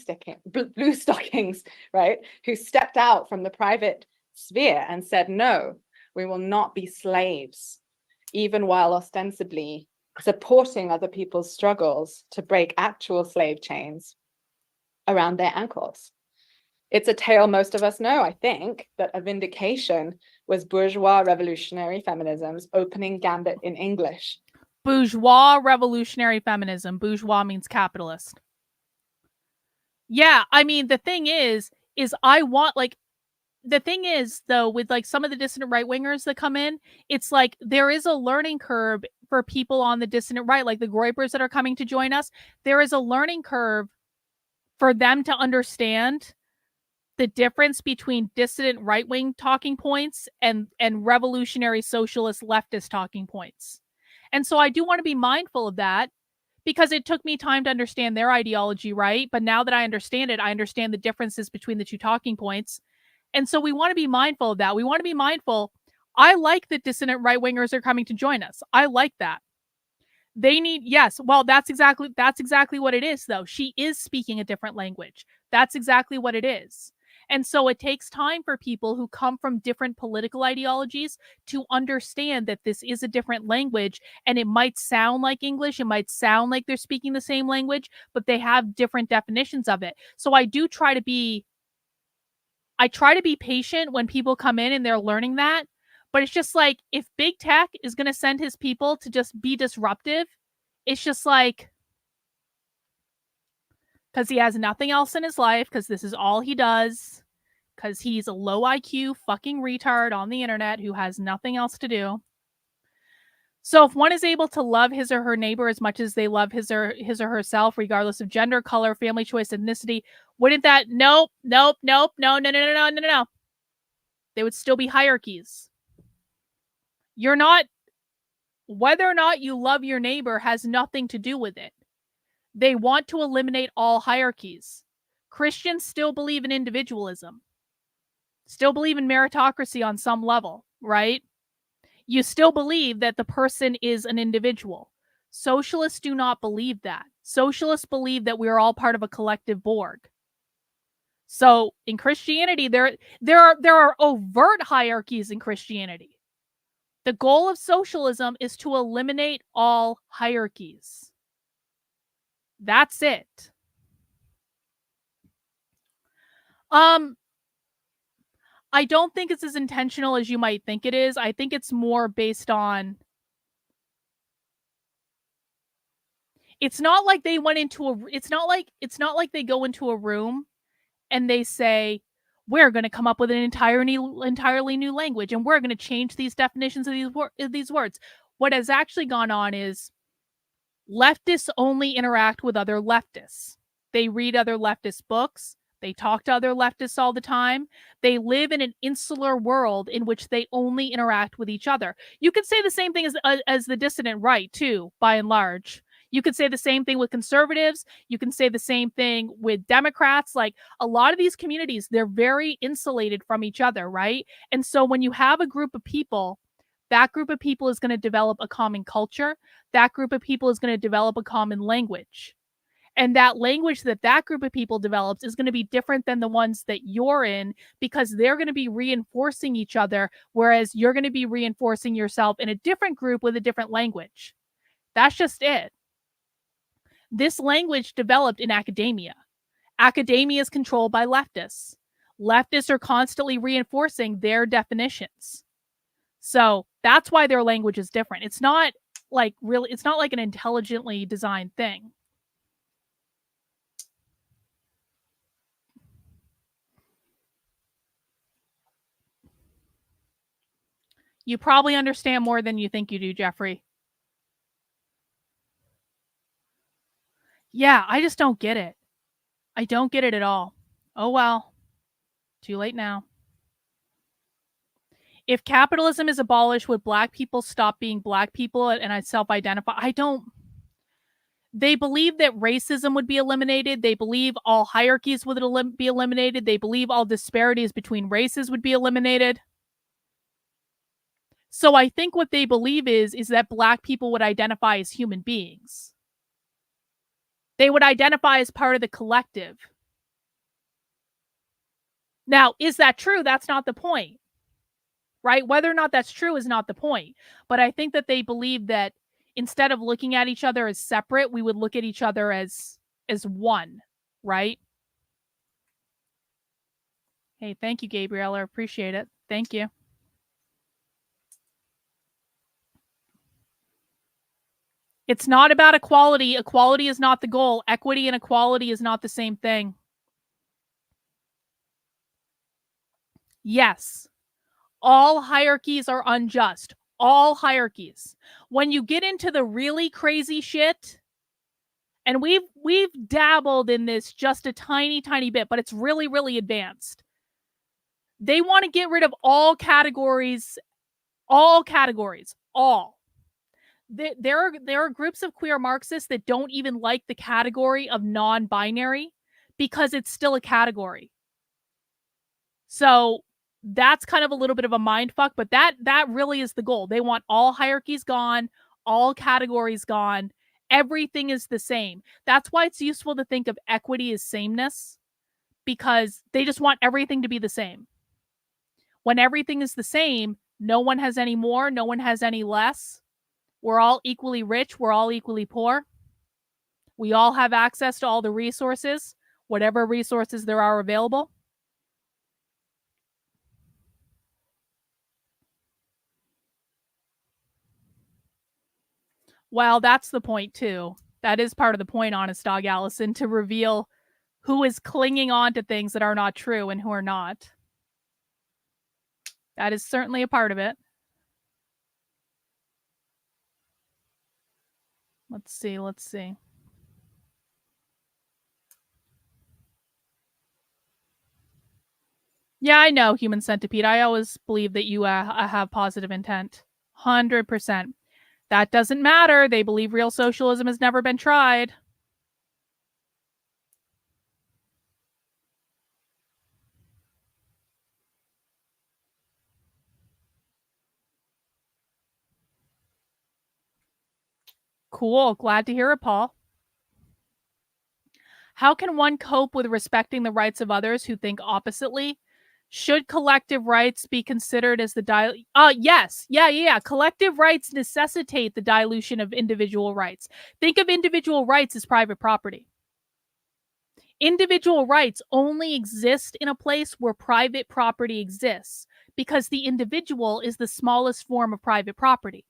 stockings, right, who stepped out from the private sphere and said, no, we will not be slaves, even while ostensibly supporting other people's struggles to break actual slave chains around their ankles. It's a tale most of us know, I think, that a vindication was bourgeois revolutionary feminism's opening gambit in English. Bourgeois revolutionary feminism. Bourgeois means capitalist. Yeah, I mean, the thing is I want, like, the thing is, though, with, like, some of the dissident right-wingers that come in, it's like there is a learning curve for people on the dissident right, like the Groypers that are coming to join us. There is a learning curve for them to understand the difference between dissident right-wing talking points and revolutionary socialist leftist talking points. And so I do want to be mindful of that, because it took me time to understand their ideology, right? But now that I understand it, I understand the differences between the two talking points. And so we want to be mindful of that. We want to be mindful. I like that dissident right-wingers are coming to join us. I like that. They need, yes, well, that's exactly what it is, though. She is speaking a different language. That's exactly what it is. And so it takes time for people who come from different political ideologies to understand that this is a different language, and it might sound like English, it might sound like they're speaking the same language, but they have different definitions of it. So I try to be patient when people come in and they're learning that. But it's just like, if big tech is going to send his people to just be disruptive, it's just like, because he has nothing else in his life, because this is all he does, because he's a low IQ fucking retard on the internet who has nothing else to do. So if one is able to love his or her neighbor as much as they love his or herself, regardless of gender, color, family choice, ethnicity, wouldn't that? Nope. No. They would still be hierarchies. You're not, whether or not you love your neighbor has nothing to do with it. They want to eliminate all hierarchies. Christians still believe in individualism, still believe in meritocracy on some level, right? You still believe that the person is an individual. Socialists do not believe that. Socialists believe that we are all part of a collective Borg. So in Christianity, there are overt hierarchies in Christianity. The goal of socialism is to eliminate all hierarchies. That's it. I don't think it's as intentional as you might think it is. I think it's more based on, it's not like they went into a, it's not like they go into a room and they say, we're going to come up with an entirely new language, and we're going to change these definitions of these words. What has actually gone on is leftists only interact with other leftists. They read other leftist books. They talk to other leftists all the time. They live in an insular world in which they only interact with each other. You could say the same thing as the dissident right, too, by and large. You could say the same thing with conservatives. You can say the same thing with Democrats. Like, a lot of these communities, they're very insulated from each other, right? And so when you have a group of people, that group of people is going to develop a common culture. That group of people is going to develop a common language. And that language that group of people develops is going to be different than the ones that you're in, because they're going to be reinforcing each other, whereas you're going to be reinforcing yourself in a different group with a different language. That's just it. This language developed in academia. Academia is controlled by leftists. Leftists are constantly reinforcing their definitions. So that's why their language is different. It's not like an intelligently designed thing. You probably understand more than you think you do, Jeffrey. Yeah, I just don't get it. I don't get it at all. Oh well. Too late now. If capitalism is abolished, would Black people stop being Black people and I self-identify? They believe that racism would be eliminated. They believe all hierarchies would be eliminated. They believe all disparities between races would be eliminated. So I think what they believe is that Black people would identify as human beings. They would identify as part of the collective. Now, is that true? That's not the point, right? Whether or not that's true is not the point. But I think that they believe that instead of looking at each other as separate, we would look at each other as one, right? Hey, thank you, Gabriella. I appreciate it. Thank you. It's not about equality. Equality is not the goal. Equity and equality is not the same thing. Yes, all hierarchies are unjust. All hierarchies. When you get into the really crazy shit, and we've dabbled in this just a tiny, tiny bit, but it's really, really advanced. They want to get rid of all categories. All categories. All. There are groups of queer Marxists that don't even like the category of non-binary because it's still a category. So that's kind of a little bit of a mind fuck, but that really is the goal. They want all hierarchies gone, all categories gone. Everything is the same. That's why it's useful to think of equity as sameness, because they just want everything to be the same. When everything is the same, no one has any more, no one has any less. We're all equally rich, we're all equally poor. We all have access to all the resources, whatever resources there are available. Well, that's the point too. That is part of the point, Honest Dog Allison, to reveal who is clinging on to things that are not true and who are not. That is certainly a part of it. Let's see. Yeah, I know, Human Centipede. I always believe that you have positive intent. 100%. That doesn't matter. They believe real socialism has never been tried. Cool. Glad to hear it, Paul. How can one cope with respecting the rights of others who think oppositely? Should collective rights be considered as the yes. Yeah. Collective rights necessitate the dilution of individual rights. Think of individual rights as private property. Individual rights only exist in a place where private property exists, because the individual is the smallest form of private property.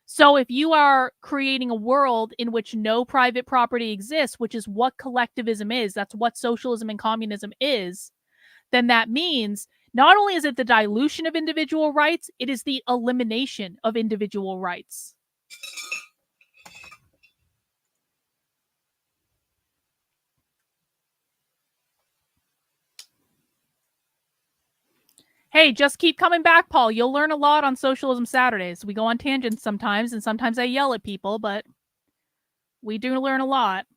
So if you are creating a world in which no private property exists, which is what collectivism is, that's what socialism and communism is, then that means not only is it the dilution of individual rights, it is the elimination of individual rights. Hey, just keep coming back, Paul. You'll learn a lot on Socialism Saturdays. We go on tangents sometimes, and sometimes I yell at people, but we do learn a lot.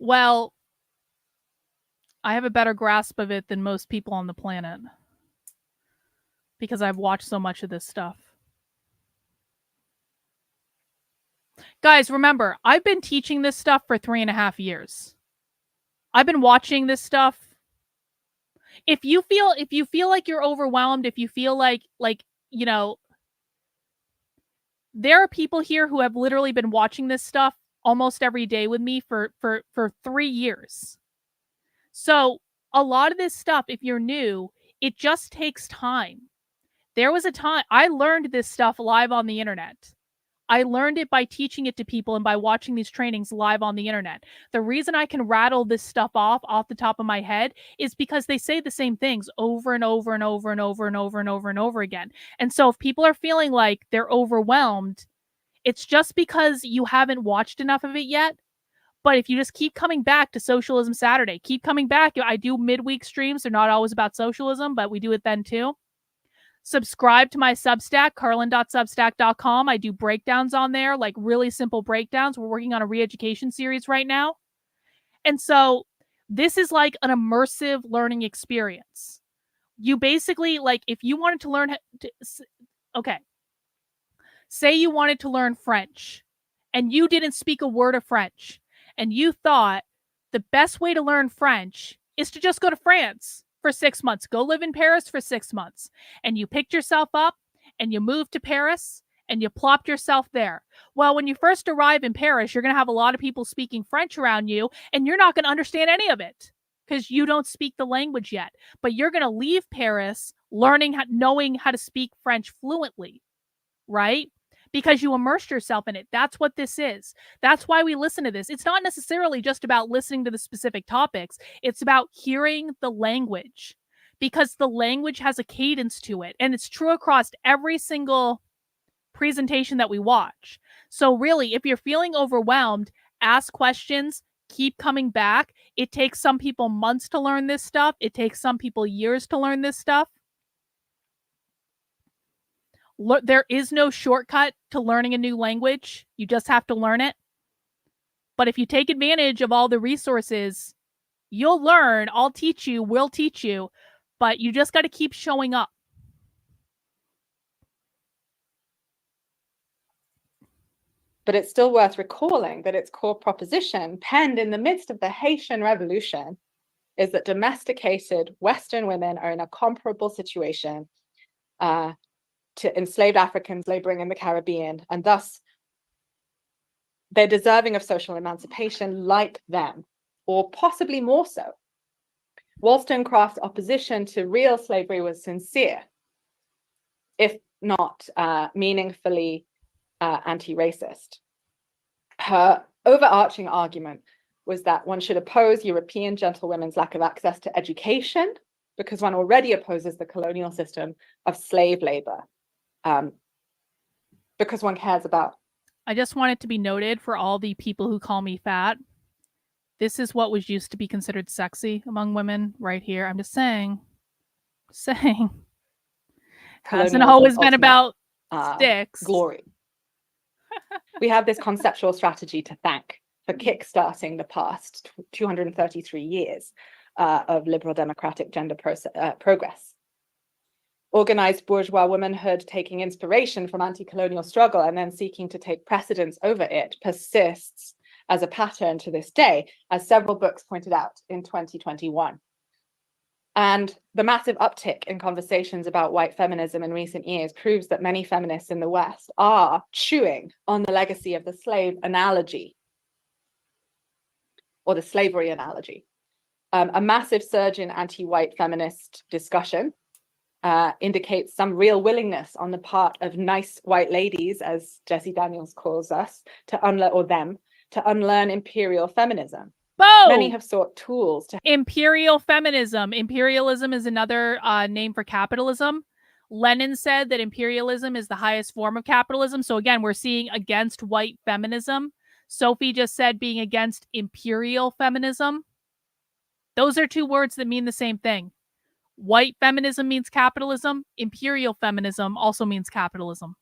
Well, I have a better grasp of it than most people on the planet, because I've watched so much of this stuff. Guys, remember, I've been teaching this stuff for 3.5 years. I've been watching this stuff. If you feel like you're overwhelmed, if you feel like, you know, there are people here who have literally been watching this stuff almost every day with me for 3 years. So a lot of this stuff, if you're new, it just takes time. There was a time I learned this stuff live on the internet. I learned it by teaching it to people and by watching these trainings live on the internet. The reason I can rattle this stuff off the top of my head is because they say the same things over and over and over and over and over and over and over again. And so if people are feeling like they're overwhelmed, it's just because you haven't watched enough of it yet. But if you just keep coming back to Socialism Saturday, keep coming back. I do midweek streams. They're not always about socialism, but we do it then too. Subscribe to my Substack, carlin.substack.com. I do breakdowns on there, like really simple breakdowns. We're working on a re-education series right now. And so this is like an immersive learning experience. You basically, like, if you wanted to learn, say you wanted to learn French and you didn't speak a word of French, and you thought the best way to learn French is to just go to France for 6 months. Go live in Paris for 6 months. And you picked yourself up and you moved to Paris and you plopped yourself there. Well, when you first arrive in Paris, you're going to have a lot of people speaking French around you, and you're not going to understand any of it because you don't speak the language yet. But you're going to leave Paris knowing how to speak French fluently, right? Because you immersed yourself in it. That's what this is. That's why we listen to this. It's not necessarily just about listening to the specific topics. It's about hearing the language, because the language has a cadence to it. And it's true across every single presentation that we watch. So really, if you're feeling overwhelmed, ask questions, keep coming back. It takes some people months to learn this stuff. It takes some people years to learn this stuff. There is no shortcut to learning a new language. You just have to learn it. But if you take advantage of all the resources, you'll learn. I'll teach you, we'll teach you, but you just got to keep showing up. But it's still worth recalling that its core proposition, penned in the midst of the Haitian Revolution, is that domesticated Western women are in a comparable situation to enslaved Africans laboring in the Caribbean, and thus they're deserving of social emancipation like them, or possibly more so. Wollstonecraft's opposition to real slavery was sincere, if not meaningfully anti-racist. Her overarching argument was that one should oppose European gentlewomen's lack of access to education because one already opposes the colonial system of slave labor, because one cares about. I just want it to be noted for all the people who call me fat. This is what was used to be considered sexy among women right here. I'm just saying. Hasn't always been about sticks. Glory. We have this conceptual strategy to thank for kickstarting the past 233 years of liberal democratic gender progress. Organized bourgeois womanhood taking inspiration from anti-colonial struggle and then seeking to take precedence over it persists as a pattern to this day, as several books pointed out in 2021. And the massive uptick in conversations about white feminism in recent years proves that many feminists in the West are chewing on the legacy of the slave analogy, or the slavery analogy. A massive surge in anti-white feminist discussion indicates some real willingness on the part of nice white ladies, as Jessie Daniels calls us, to unlearn imperial feminism. Boom! Many have sought tools to imperial feminism. Imperialism is another name for capitalism. Lenin said that imperialism is the highest form of capitalism. So again, we're seeing against white feminism. Sophie just said being against imperial feminism. Those are two words that mean the same thing. White feminism means capitalism. Imperial feminism also means capitalism.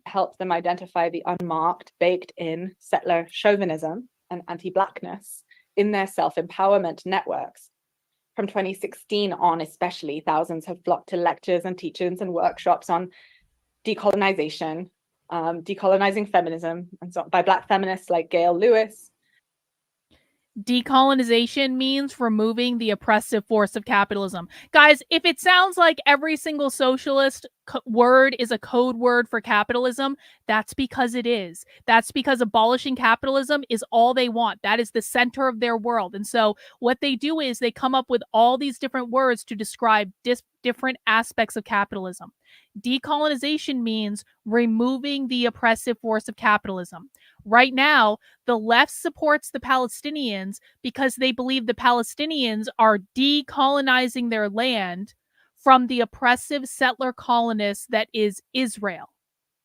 Help them identify the unmarked, baked-in settler chauvinism and anti-Blackness in their self-empowerment networks. From 2016 on especially, thousands have flocked to lectures and teach-ins and workshops on decolonization, decolonizing feminism, and so on, by Black feminists like Gail Lewis. Decolonization means removing the oppressive force of capitalism. Guys, if it sounds like every single socialist word is a code word for capitalism, that's because it is. That's because abolishing capitalism is all they want. That is the center of their world. And so what they do is they come up with all these different words to describe different aspects of capitalism. Decolonization means removing the oppressive force of capitalism. Right now, the left supports the Palestinians because they believe the Palestinians are decolonizing their land from the oppressive settler colonists that is Israel.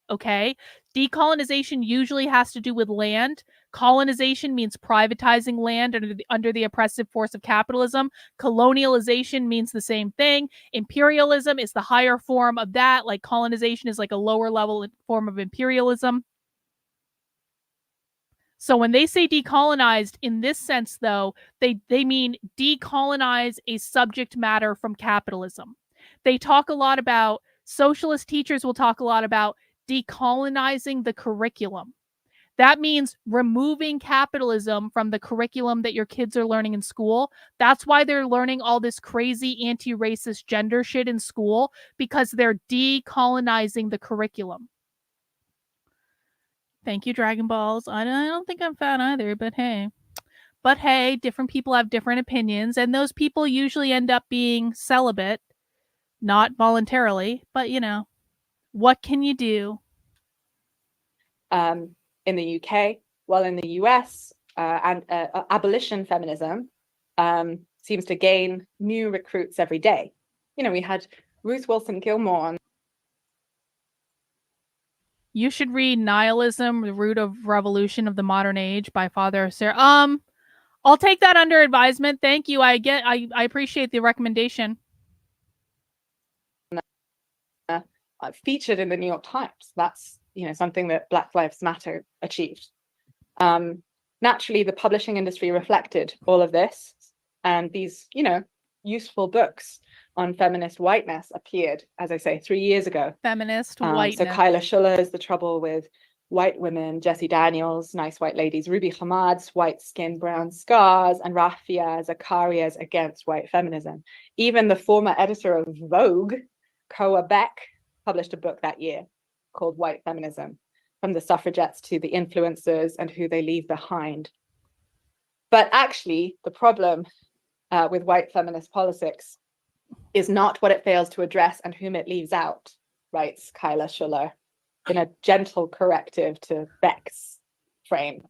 Okay? Decolonization usually has to do with land. Colonization means privatizing land under the oppressive force of capitalism. Colonialization means the same thing. Imperialism is the higher form of that. Like colonization is like a lower level form of imperialism. So when they say decolonized in this sense, though, they mean decolonize a subject matter from capitalism. They talk a lot about, socialist teachers will talk a lot about decolonizing the curriculum. That means removing capitalism from the curriculum that your kids are learning in school. That's why they're learning all this crazy anti-racist gender shit in school, because they're decolonizing the curriculum. Thank you, Dragon Balls. I don't think I'm fat either, but hey. But hey, different people have different opinions, and those people usually end up being celibate, not voluntarily, but you know, what can you do? In the UK, well, in the US, and abolition feminism seems to gain new recruits every day. You know, we had Ruth Wilson Gilmore on. You should read Nihilism, The Root of Revolution of the Modern Age by Father Sarah. I'll take that under advisement. Thank you. I appreciate the recommendation. Featured in the New York Times. That's, you know, something that Black Lives Matter achieved. Naturally, the publishing industry reflected all of this, and these, useful books on feminist whiteness appeared, as I say, 3 years ago. Feminist So whiteness. Kyla Schuller's The Trouble with White Women, Jessie Daniels' Nice White Ladies, Ruby Hamad's White Skin, Brown Scars, and Rafia Zakaria's Against White Feminism. Even the former editor of Vogue, Koa Beck, published a book that year called White Feminism, From the Suffragettes to the Influencers and Who They Leave Behind. But actually, the problem with white feminist politics is not what it fails to address and whom it leaves out, writes Kyla Schuller in a gentle corrective to Beck's frame.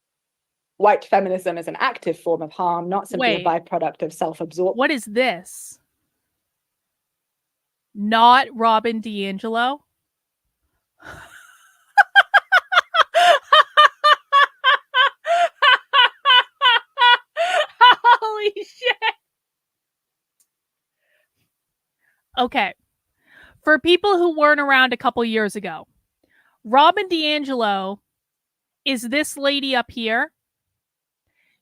White feminism is an active form of harm, not simply a byproduct of self-absorption. What is this? Not Robin DiAngelo? Holy shit. Okay. For people who weren't around a couple years ago, Robin DiAngelo is this lady up here.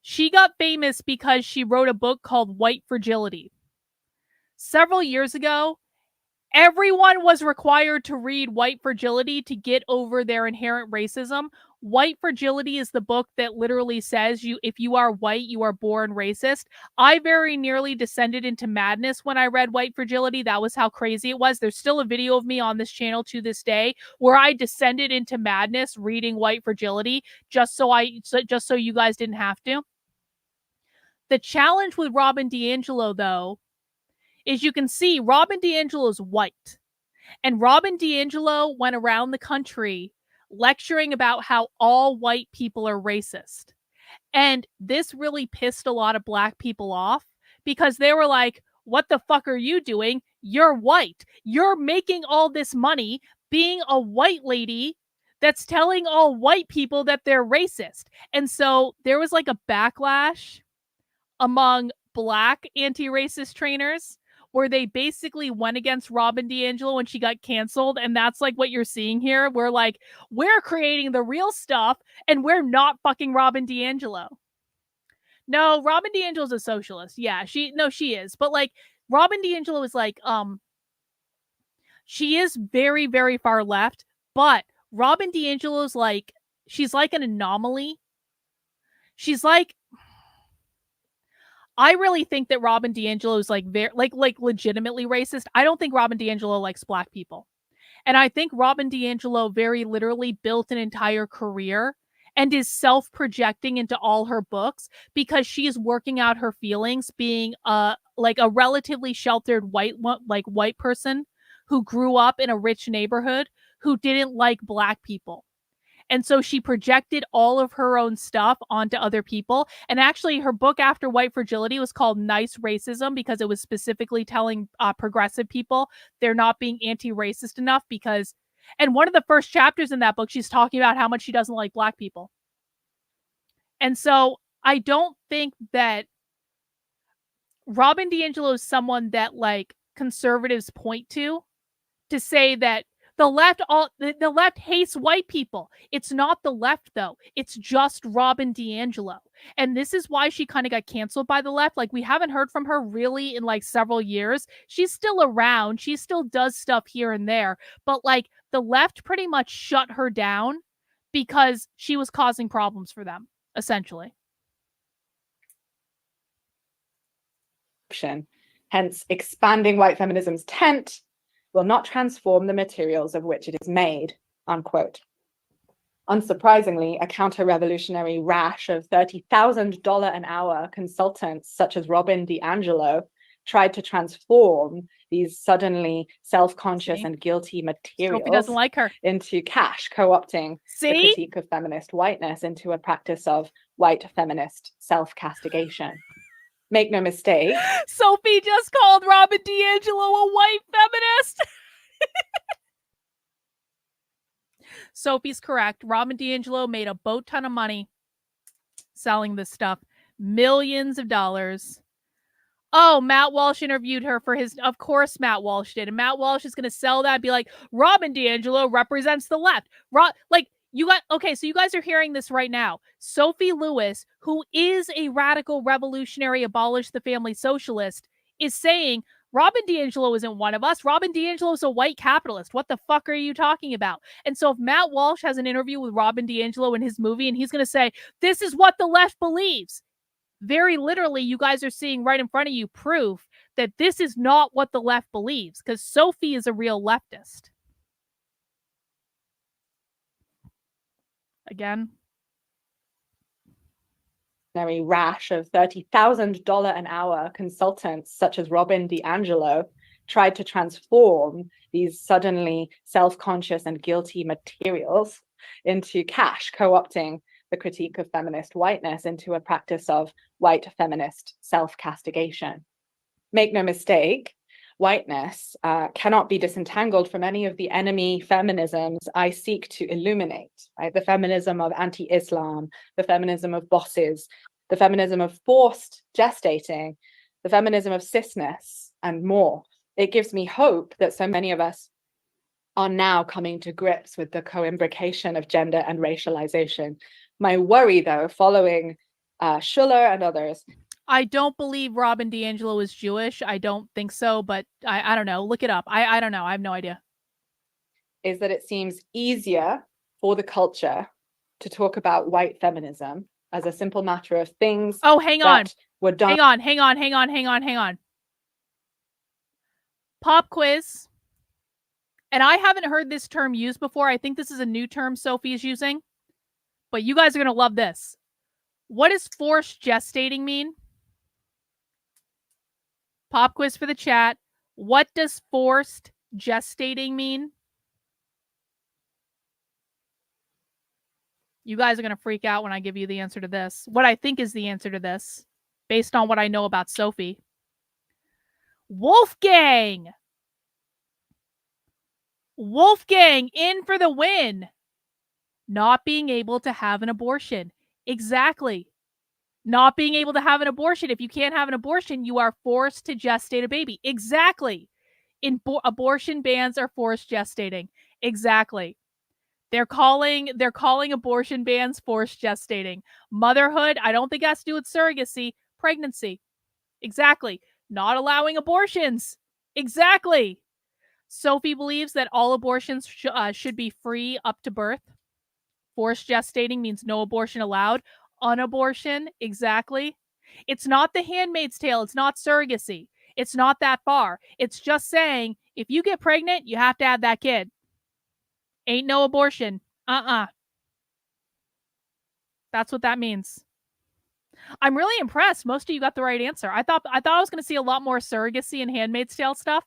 She got famous because she wrote a book called White Fragility. Several years ago, everyone was required to read White Fragility to get over their inherent racism. White Fragility is the book that literally says if you are white, you are born racist. I very nearly descended into madness when I read White Fragility. That was how crazy it was. There's still a video of me on this channel to this day where I descended into madness reading White Fragility just so you guys didn't have to. The challenge with Robin DiAngelo, though, is you can see Robin DiAngelo is white. And Robin DiAngelo went around the country lecturing about how all white people are racist. And this really pissed a lot of Black people off because they were like, what the fuck are you doing? You're white. You're making all this money being a white lady that's telling all white people that they're racist. And so there was like a backlash among Black anti-racist trainers where they basically went against Robin DiAngelo when she got canceled. And that's like what you're seeing here. We're like, we're creating the real stuff and we're not fucking Robin DiAngelo. No, Robin DiAngelo is a socialist. Yeah, she is. But like Robin DiAngelo is like, she is very, very far left, but Robin DiAngelo is like, she's like an anomaly. She's like, I really think that Robin DiAngelo is like very like legitimately racist. I don't think Robin DiAngelo likes Black people. And I think Robin DiAngelo very literally built an entire career and is self-projecting into all her books because she is working out her feelings being like a relatively sheltered white person who grew up in a rich neighborhood who didn't like Black people. And so she projected all of her own stuff onto other people. And actually, her book after White Fragility was called Nice Racism because it was specifically telling progressive people they're not being anti-racist enough because... And one of the first chapters in that book, she's talking about how much she doesn't like Black people. And so I don't think that Robin DiAngelo is someone that like conservatives point to say that the left hates white people. It's not the left, though. It's just Robin DiAngelo. And this is why she kind of got canceled by the left. Like, we haven't heard from her really in like several years. She's still around. She still does stuff here and there. But like the left pretty much shut her down because she was causing problems for them, essentially. Hence, expanding white feminism's tent will not transform the materials of which it is made, unquote. Unsurprisingly, a counter-revolutionary rash of $30,000 an hour consultants such as Robin DiAngelo tried to transform these suddenly self-conscious and guilty materials Sophie doesn't like her. into cash, co-opting the critique of feminist whiteness into a practice of white feminist self-castigation. Make no mistake. Sophie just called Robin DiAngelo a white feminist. Sophie's correct. Robin DiAngelo made a boat ton of money selling this stuff. Millions of dollars. Oh, Matt Walsh interviewed her for his... Of course Matt Walsh did. And Matt Walsh is going to sell that and be like, Robin DiAngelo represents the left. Like, So you guys are hearing this right now. Sophie Lewis, who is a radical revolutionary abolish the family socialist, is saying Robin DiAngelo isn't one of us. Robin DiAngelo is a white capitalist. What the fuck are you talking about? And so if Matt Walsh has an interview with Robin DiAngelo in his movie and he's going to say, this is what the left believes, very literally, you guys are seeing right in front of you proof that this is not what the left believes, because Sophie is a real leftist. Again, very rash of $30,000 an hour consultants such as Robin DiAngelo tried to transform these suddenly self-conscious and guilty materials into cash, co-opting the critique of feminist whiteness into a practice of white feminist self-castigation. Make no mistake, whiteness cannot be disentangled from any of the enemy feminisms I seek to illuminate, right? The feminism of anti-Islam, the feminism of bosses, the feminism of forced gestating, the feminism of cisness, and more. It gives me hope that so many of us are now coming to grips with the co-imbrication of gender and racialization. My worry, though, following Schuller and others, I don't believe Robin DiAngelo is Jewish. I don't think so, but I don't know. Look it up. I don't know. I have no idea. Is that it seems easier for the culture to talk about white feminism as a simple matter of things. Oh, hang on. Were done. Hang on. Pop quiz. And I haven't heard this term used before. I think this is a new term Sophie is using. But you guys are going to love this. What does forced gestating mean? Pop quiz for the chat. What does forced gestating mean? You guys are going to freak out when I give you the answer to this. What I think is the answer to this, based on what I know about Sophie. Wolfgang! Wolfgang in for the win. Not being able to have an abortion. Exactly. Not being able to have an abortion. If you can't have an abortion, you are forced to gestate a baby. Exactly. Abortion bans are forced gestating. Exactly. They're calling abortion bans forced gestating. Motherhood, I don't think it has to do with surrogacy. Pregnancy. Exactly. Not allowing abortions. Exactly. Sophie believes that all abortions should be free up to birth. Forced gestating means no abortion allowed. Unabortion, exactly. It's not The Handmaid's Tale. It's not surrogacy. It's not that far. It's just saying, if you get pregnant, you have to have that kid. Ain't no abortion. That's what that means. I'm really impressed. Most of you got the right answer. I thought I was going to see a lot more surrogacy and Handmaid's Tale stuff,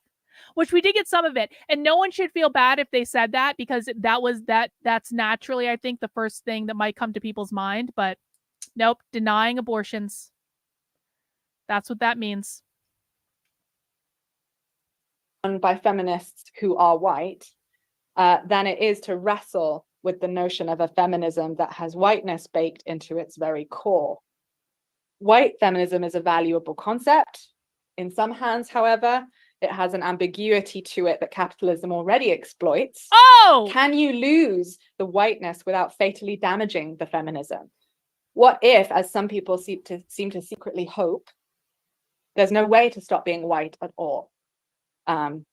which we did get some of it. And no one should feel bad if they said that, because that's naturally, I think, the first thing that might come to people's mind. But nope, denying abortions. That's what that means. By feminists who are white, than it is to wrestle with the notion of a feminism that has whiteness baked into its very core. White feminism is a valuable concept. In some hands, however, it has an ambiguity to it that capitalism already exploits. Oh! Can you lose the whiteness without fatally damaging the feminism? What if, as some people seem to secretly hope, there's no way to stop being white at all? So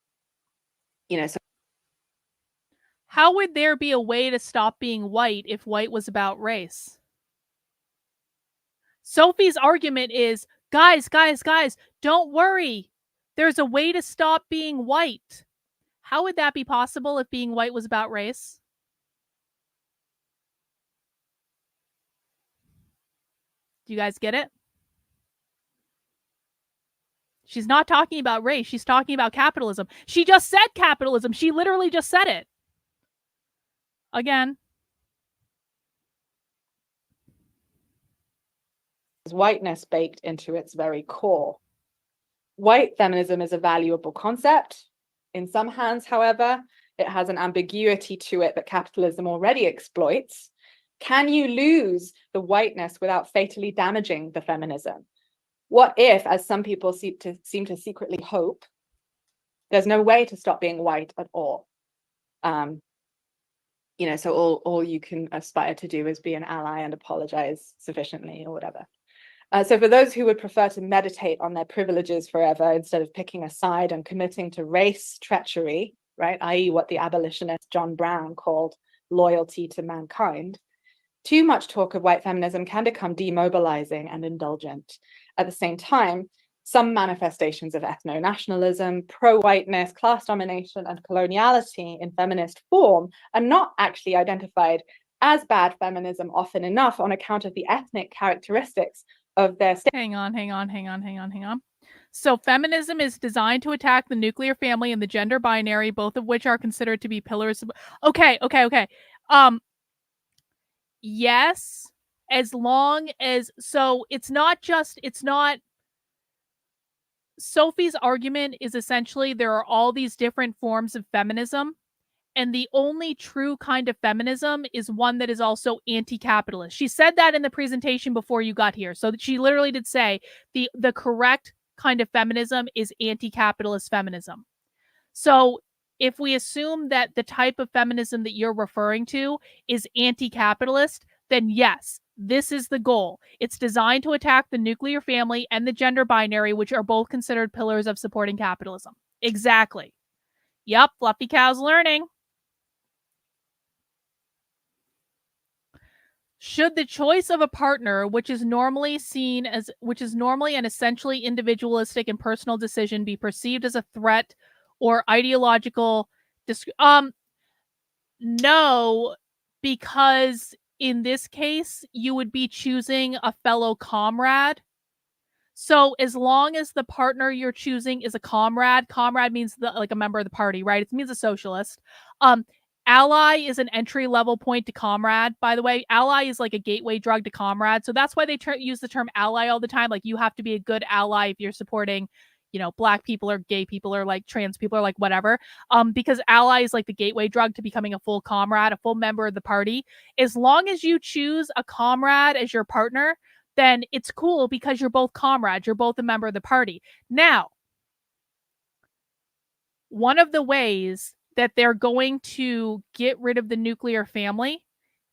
how would there be a way to stop being white if white was about race? Sophie's argument is, guys, don't worry. There's a way to stop being white. How would that be possible if being white was about race? Do you guys get it? She's not talking about race. She's talking about capitalism. She just said capitalism. She literally just said it. Again. Whiteness baked into its very core. White feminism is a valuable concept. In some hands, however, it has an ambiguity to it that capitalism already exploits. Can you lose the whiteness without fatally damaging the feminism? What if, as some people seem to secretly hope, there's no way to stop being white at all? so all you can aspire to do is be an ally and apologize sufficiently or whatever. So for those who would prefer to meditate on their privileges forever instead of picking a side and committing to race treachery, right, i.e. what the abolitionist John Brown called loyalty to mankind, too much talk of white feminism can become demobilizing and indulgent. At the same time, some manifestations of ethno-nationalism, pro-whiteness, class domination, and coloniality in feminist form are not actually identified as bad feminism often enough on account of the ethnic characteristics of their state. Hang on. So feminism is designed to attack the nuclear family and the gender binary, both of which are considered to be pillars of... Okay. Yes, as long as... So it's not... Sophie's argument is essentially there are all these different forms of feminism, and the only true kind of feminism is one that is also anti-capitalist. She said that in the presentation before you got here. So she literally did say the correct kind of feminism is anti-capitalist feminism. So if we assume that the type of feminism that you're referring to is anti-capitalist, then yes, this is the goal. It's designed to attack the nuclear family and the gender binary, which are both considered pillars of supporting capitalism. Exactly. Yup, Fluffy Cow's learning. Should the choice of a partner, which is normally an essentially individualistic and personal decision, be perceived as a threat or ideological? No, because in this case, you would be choosing a fellow comrade. So as long as the partner you're choosing is a comrade means like a member of the party, right? It means a socialist. Ally is an entry-level point to comrade, by the way. Ally is like a gateway drug to comrade. So that's why they use the term ally all the time. Like, you have to be a good ally if you're supporting, Black people or gay people or like trans people or like whatever. Because ally is like the gateway drug to becoming a full comrade, a full member of the party. As long as you choose a comrade as your partner, then it's cool because you're both comrades. You're both a member of the party. Now, one of the ways that they're going to get rid of the nuclear family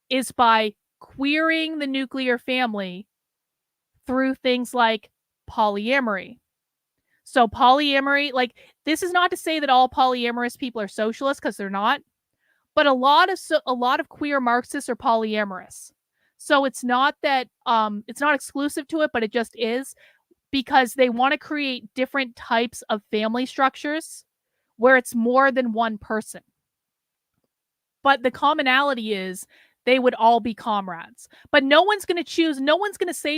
is by queering the nuclear family through things like polyamory. So polyamory, like, this is not to say that all polyamorous people are socialists, because they're not, but a lot of queer Marxists are polyamorous. So it's not that it's not exclusive to it, but it just is, because they want to create different types of family structures where it's more than one person. But the commonality is they would all be comrades. But no one's going to say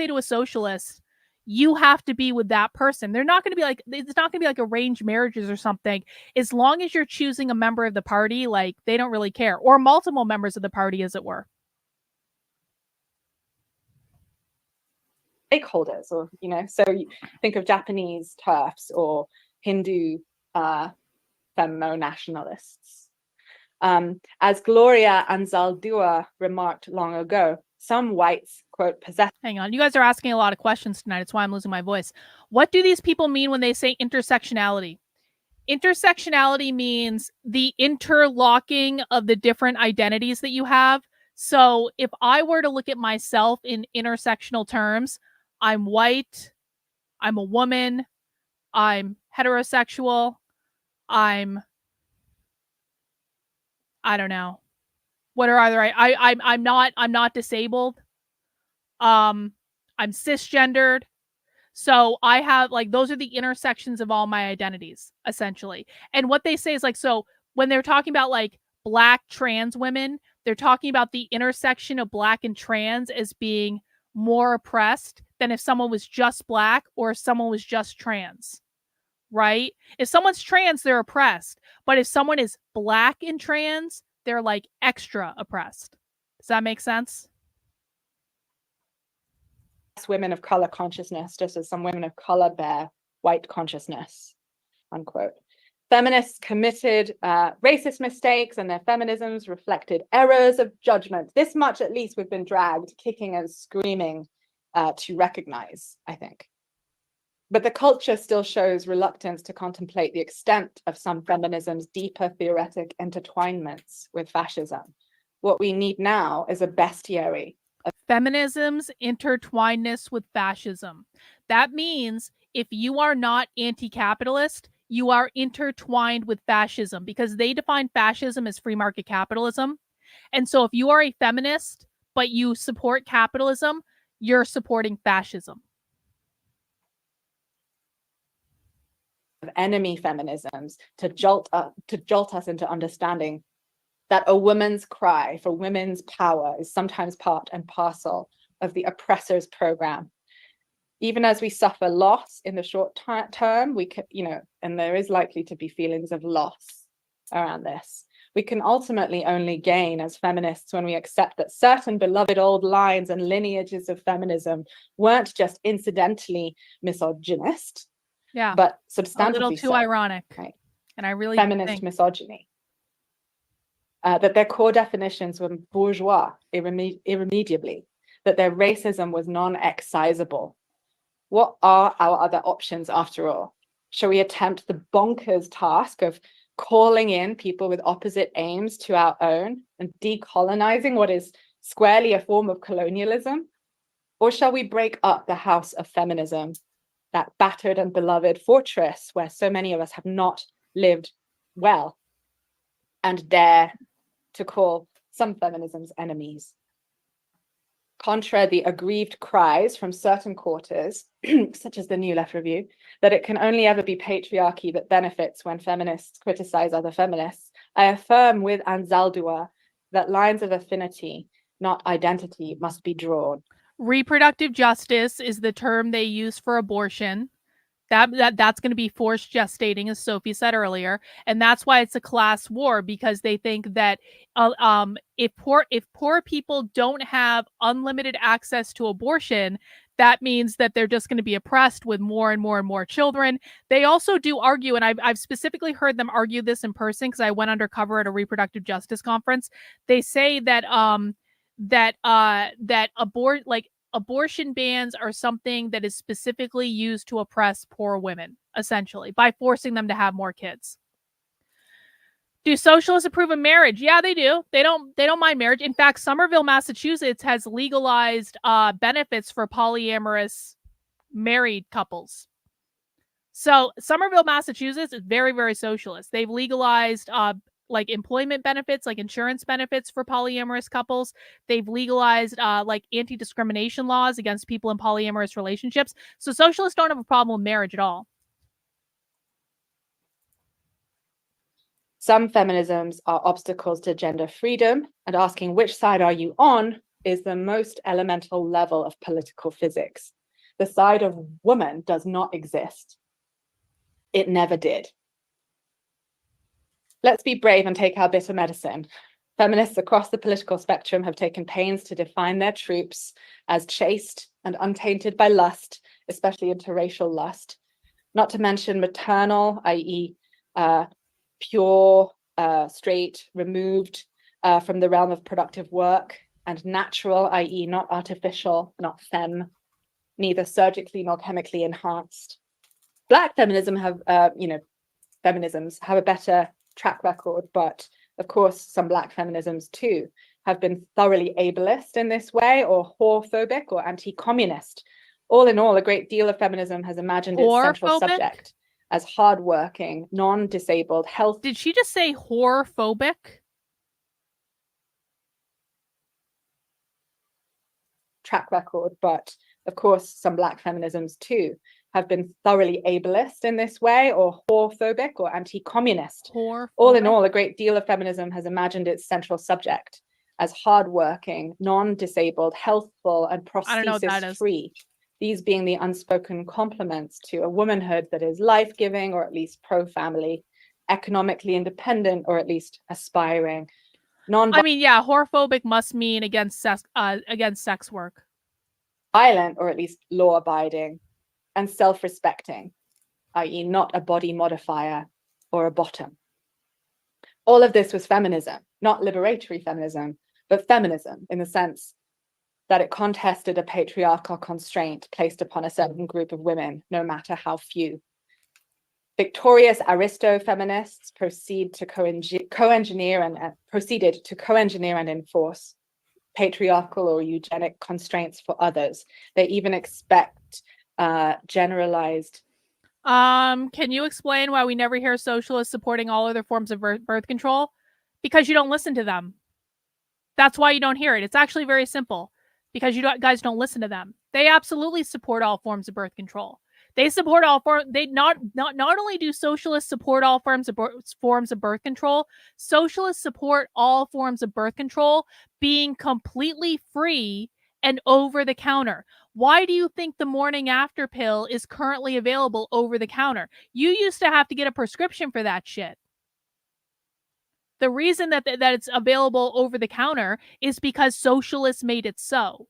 to a socialist, you have to be with that person. They're not going to be like, it's not going to be like arranged marriages or something. As long as you're choosing a member of the party, like, they don't really care. Or multiple members of the party, as it were. Stakeholders, or, so you think of Japanese TERFs or Hindu femo-nationalists. As Gloria Anzaldúa remarked long ago, some whites, quote, possess... Hang on, you guys are asking a lot of questions tonight. It's why I'm losing my voice. What do these people mean when they say intersectionality? Intersectionality means the interlocking of the different identities that you have. So if I were to look at myself in intersectional terms, I'm white, I'm a woman, I'm heterosexual, I don't know. What are other... I'm not disabled. I'm cisgendered. So I have, like, those are the intersections of all my identities, essentially. And what they say is, like, so when they're talking about, like, Black trans women, they're talking about the intersection of Black and trans as being more oppressed than if someone was just Black or if someone was just trans, right? If someone's trans, they're oppressed. But if someone is Black and trans, they're, like, extra oppressed. Does that make sense? Women of color consciousness, just as some women of color bear white consciousness, unquote. Feminists committed racist mistakes, and their feminisms reflected errors of judgment. This much, at least, we've been dragged kicking and screaming to recognize, I think. But the culture still shows reluctance to contemplate the extent of some feminism's deeper theoretic intertwinements with fascism. What we need now is a bestiary. Feminism's intertwinedness with fascism. That means if you are not anti-capitalist, you are intertwined with fascism, because they define fascism as free market capitalism. And so if you are a feminist, but you support capitalism, you're supporting fascism. Of enemy feminisms to jolt us into understanding that a woman's cry for women's power is sometimes part and parcel of the oppressor's program. Even as we suffer loss in the short term, we can, and there is likely to be feelings of loss around this. We can ultimately only gain as feminists when we accept that certain beloved old lines and lineages of feminism weren't just incidentally misogynist, but substantively a little too ironic, right? And I really feminist misogyny. That their core definitions were bourgeois irremediably, that their racism was non-excisable. What are our other options after all? Shall we attempt the bonkers task of calling in people with opposite aims to our own and decolonizing what is squarely a form of colonialism? Or shall we break up the house of feminism, that battered and beloved fortress where so many of us have not lived well, and dare to call some feminism's enemies? Contra the aggrieved cries from certain quarters, such as the New Left Review, that it can only ever be patriarchy that benefits when feminists criticize other feminists, I affirm with Anzaldúa that lines of affinity, not identity, must be drawn. Reproductive justice is the term they use for abortion. That's going to be forced gestating, as Sophie said earlier, and that's why it's a class war, because they think that if poor people don't have unlimited access to abortion, that means that they're just going to be oppressed with more and more and more children. They also do argue, and I've specifically heard them argue this in person because I went undercover at a reproductive justice conference. They say that abortion bans are something that is specifically used to oppress poor women, essentially, by forcing them to have more kids. Do socialists approve of marriage? Yeah, they do. They don't mind marriage. In fact, Somerville, Massachusetts has legalized benefits for polyamorous married couples. So Somerville, Massachusetts is very, very socialist. They've legalized like employment benefits, like insurance benefits for polyamorous couples. They've legalized like anti-discrimination laws against people in polyamorous relationships. So socialists don't have a problem with marriage at all. Some feminisms are obstacles to gender freedom, and asking which side are you on is the most elemental level of political physics. The side of woman does not exist. It never did. Let's be brave and take our bitter medicine. Feminists across the political spectrum have taken pains to define their troops as chaste and untainted by lust, especially interracial lust, not to mention maternal, i.e. Pure, straight, removed from the realm of productive work, and natural, i.e. not artificial, not femme, neither surgically nor chemically enhanced. Black feminisms have a better track record, but of course some Black feminisms too have been thoroughly ableist in this way, or whorephobic or anti-communist. All in all, a great deal of feminism has imagined its central subject as hardworking, non-disabled, health. Did she just say whorephobic? Track record, but of course some Black feminisms too have been thoroughly ableist in this way, or whorephobic or anti-communist. All in all, a great deal of feminism has imagined its central subject as hardworking, non-disabled, healthful, and prosthesis-free. These being the unspoken complements to a womanhood that is life-giving, or at least pro-family, economically independent, or at least aspiring. Whorephobic must mean against sex work. Violent, or at least law-abiding, and self-respecting, i.e. not a body modifier or a bottom. All of this was feminism, not liberatory feminism, but feminism in the sense that it contested a patriarchal constraint placed upon a certain group of women, no matter how few. Victorious Aristo-feminists proceeded to co-engineer and enforce patriarchal or eugenic constraints for others. They even expect generalized. Can you explain why we never hear socialists supporting all other forms of birth control? Because you don't listen to them. That's why you don't hear it. It's actually very simple. Because guys don't listen to them. They absolutely support all forms of birth control. They support all not only do socialists support all forms of birth control, socialists support all forms of birth control being completely free and over the counter. Why do you think the morning after pill is currently available over the counter? You used to have to get a prescription for that shit. The reason that it's available over the counter is because socialists made it so.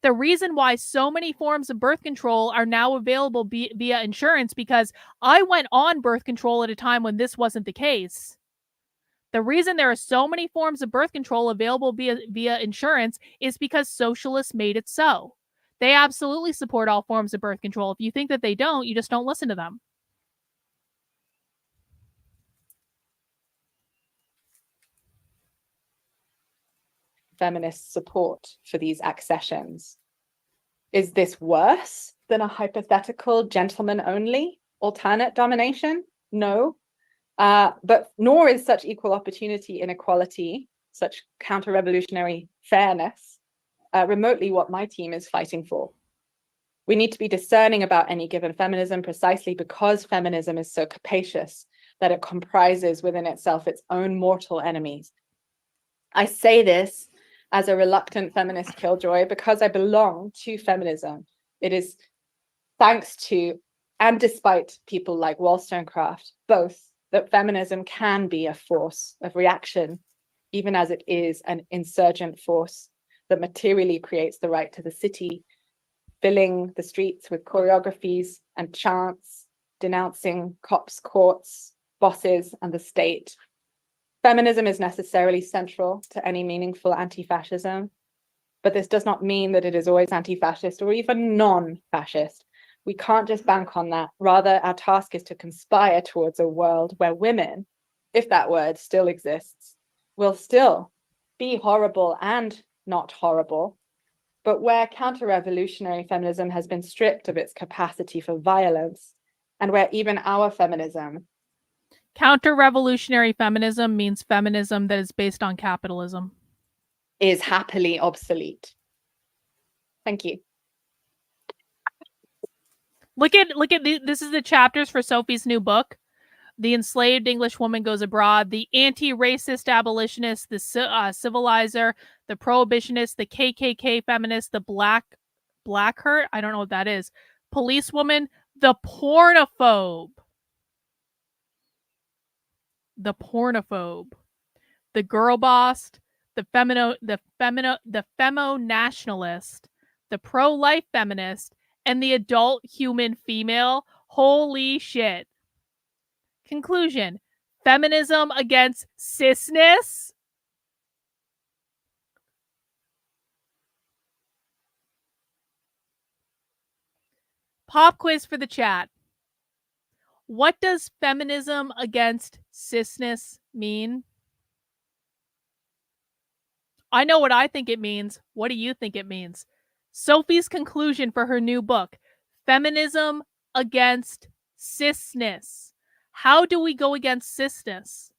The reason why so many forms of birth control are now available via insurance, because I went on birth control at a time when this wasn't the case. The reason there are so many forms of birth control available via insurance is because socialists made it so. They absolutely support all forms of birth control. If you think that they don't, you just don't listen to them. Feminist support for these accessions. Is this worse than a hypothetical gentleman-only alternate domination? No. But nor is such equal opportunity inequality, such counter-revolutionary fairness, remotely what my team is fighting for. We need to be discerning about any given feminism precisely because feminism is so capacious that it comprises within itself its own mortal enemies. I say this as a reluctant feminist killjoy because I belong to feminism. It is thanks to and despite people like Wollstonecraft, both, that feminism can be a force of reaction, even as it is an insurgent force that materially creates the right to the city, filling the streets with choreographies and chants, denouncing cops, courts, bosses, and the state. Feminism is necessarily central to any meaningful anti-fascism, but this does not mean that it is always anti-fascist or even non-fascist. We can't just bank on that. Rather, our task is to conspire towards a world where women, if that word still exists, will still be horrible and not horrible, but where counter-revolutionary feminism has been stripped of its capacity for violence, and where even our feminism. Counter-revolutionary feminism means feminism that is based on capitalism. Is happily obsolete. Thank you. Look at this is the chapters for Sophie's new book. The enslaved English woman goes abroad, the anti-racist abolitionist, the civilizer, the prohibitionist, the KKK feminist, the black hurt, I don't know what that is, policewoman, the pornophobe, the girl boss, the femo-nationalist, the pro-life feminist, and the adult human female. Holy shit. Conclusion: feminism against cisness. Pop quiz for the chat. What does feminism against cisness mean? I know what I think it means. What do you think it means? Sophie's conclusion for her new book, Feminism Against Cisness. How do we go against cisness?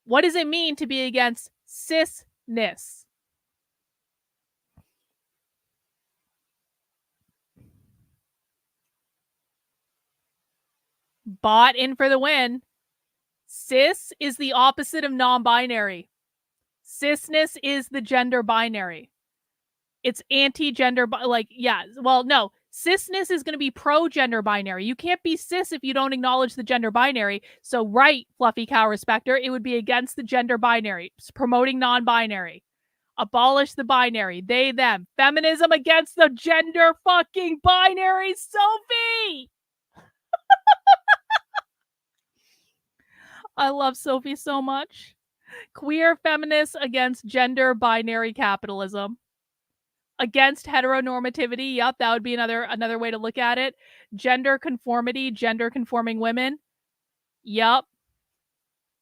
What does it mean to be against cisness? Bought in for the win. Cis is the opposite of non-binary. Cisness is the gender binary. It's anti-gender, no. Cisness is going to be pro-gender binary. You can't be cis if you don't acknowledge the gender binary. So right, fluffy cow respecter, it would be against the gender binary. It's promoting non-binary. Abolish the binary. They, them. Feminism against the gender fucking binary. Sophie! I love Sophie so much. Queer feminists against gender binary capitalism. against heteronormativity. Yep, that would be another way to look at it. Gender conformity, gender conforming women. Yep.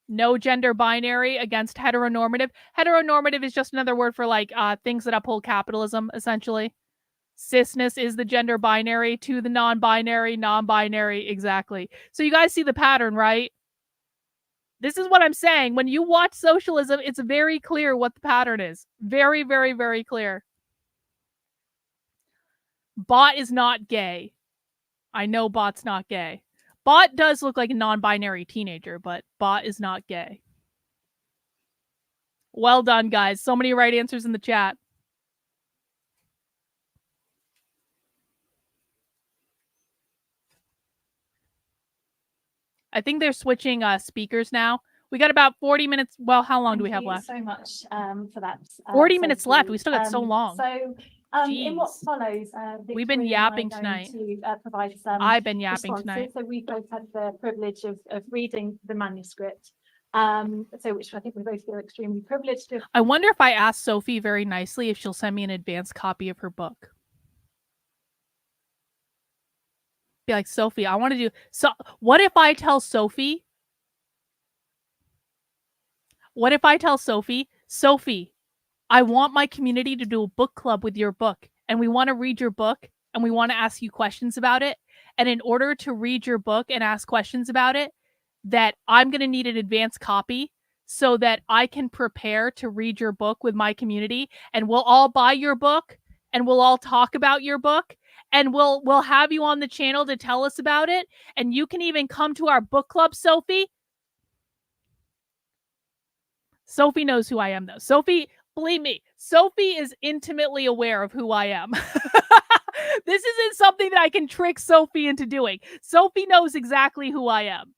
No gender binary, against heteronormative. Heteronormative is just another word for like things that uphold capitalism, essentially. Cisness is the gender binary to the non-binary, non-binary, exactly. So you guys see the pattern, right? This is what I'm saying. When you watch socialism, it's very clear what the pattern is. Very, very, very clear. Bot is not gay. I know Bot's not gay. Bot does look like a non-binary teenager, but Bot is not gay. Well done, guys. So many right answers in the chat. I think they're switching speakers now. We got about 40 minutes. Well, how long do we have left? Thank you so much for that. 40 minutes left. We still got so long. So in what follows, we've been yapping tonight. To provide some I've been yapping responses. tonight. So we both had the privilege of reading the manuscript. So which I think we both feel extremely privileged to. I wonder if I ask Sophie very nicely if she'll send me an advanced copy of her book. Be like, Sophie, I want to do so. What if I tell Sophie? What if I tell Sophie, Sophie, I want my community to do a book club with your book, and we want to read your book, and we want to ask you questions about it. And in order to read your book and ask questions about it, that I'm going to need an advanced copy so that I can prepare to read your book with my community, and we'll all buy your book, and we'll all talk about your book. And we'll have you on the channel to tell us about it. And you can even come to our book club, Sophie. Sophie knows who I am, though. Sophie, believe me, Sophie is intimately aware of who I am. This isn't something that I can trick Sophie into doing. Sophie knows exactly who I am.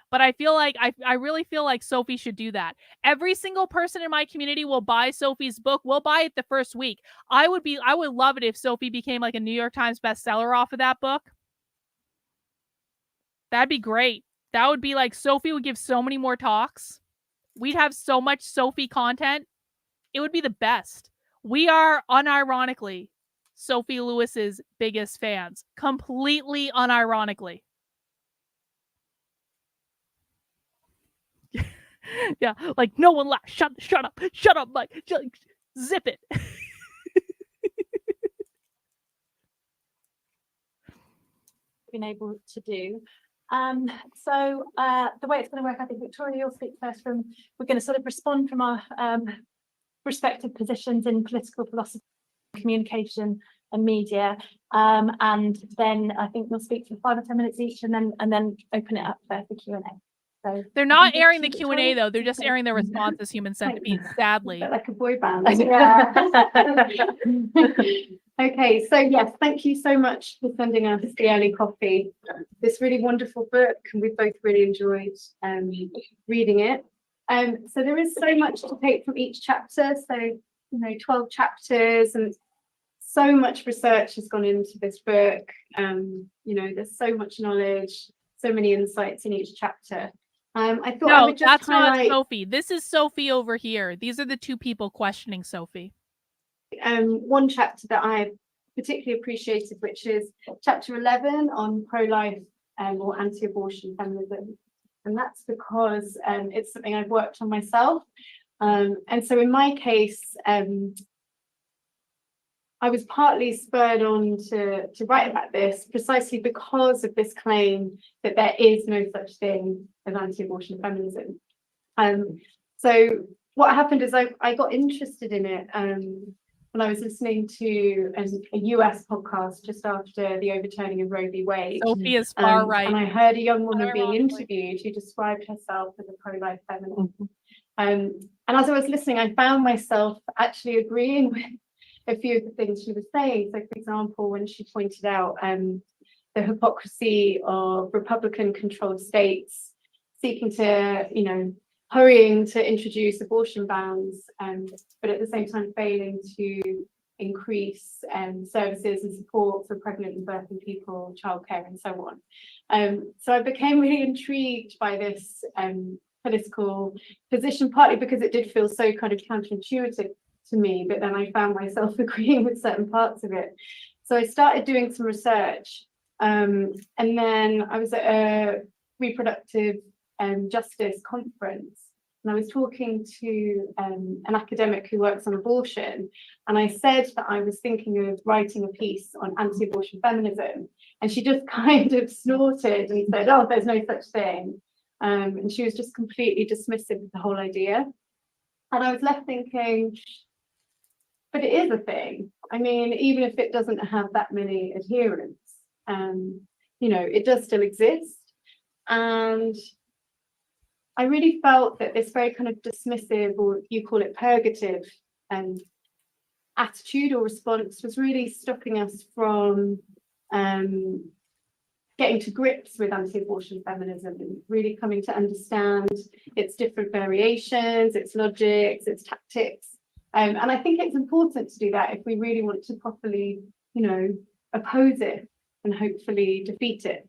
But I feel like, I really feel like Sophie should do that. Every single person in my community will buy Sophie's book. We'll buy it the first week. I would love it if Sophie became like a New York Times bestseller off of that book. That'd be great. That would be like, Sophie would give so many more talks. We'd have so much Sophie content. It would be the best. We are unironically Sophie Lewis's biggest fans. Completely unironically. Yeah, like no one laughs. Shut up, like zip it. Been able to do. So the way it's going to work, I think Victoria, you'll speak first. We're going to sort of respond from our respective positions in political philosophy, communication, and media, and then I think we'll speak for 5 or 10 minutes each, and then open it up for Q&A. So they're not airing the Q&A though. They're just airing the responses humans sent to me, sadly. Like a boy band. Yeah. Okay, so yes, thank you so much for sending us the early copy. This really wonderful book, and we've both really enjoyed reading it. So there is so much to take from each chapter. So 12 chapters, and so much research has gone into this book. There's so much knowledge, so many insights in each chapter. I thought I would just that's highlight... not Sophie. This is Sophie over here. These are the two people questioning Sophie. One chapter that I particularly appreciated, which is chapter 11 on pro-life or anti-abortion feminism. And that's because it's something I've worked on myself. And so in my case, I was partly spurred on to write about this precisely because of this claim that there is no such thing as anti-abortion feminism. So what happened is I got interested in it when I was listening to a US podcast just after the overturning of Roe v. Wade. Sophie is far right. And I heard a young woman being interviewed who described herself as a pro-life feminist. And as I was listening, I found myself actually agreeing with a few of the things she was saying. So, for example, when she pointed out the hypocrisy of Republican-controlled states seeking to, hurrying to introduce abortion bans, but at the same time failing to increase services and support for pregnant and birthing people, childcare, and so on. So I became really intrigued by this political position, partly because it did feel so kind of counterintuitive to me, but then I found myself agreeing with certain parts of it. So I started doing some research, and then I was at a reproductive justice conference, and I was talking to an academic who works on abortion, and I said that I was thinking of writing a piece on anti-abortion feminism, and she just kind of snorted and said, "Oh, there's no such thing," and she was just completely dismissive of the whole idea. And I was left thinking, but it is a thing. I mean, even if it doesn't have that many adherents, you know, it does still exist. And I really felt that this very kind of dismissive, or you call it purgative, attitude or response was really stopping us from getting to grips with anti-abortion feminism and really coming to understand its different variations, its logics, its tactics. And I think it's important to do that if we really want to properly, you know, oppose it and hopefully defeat it.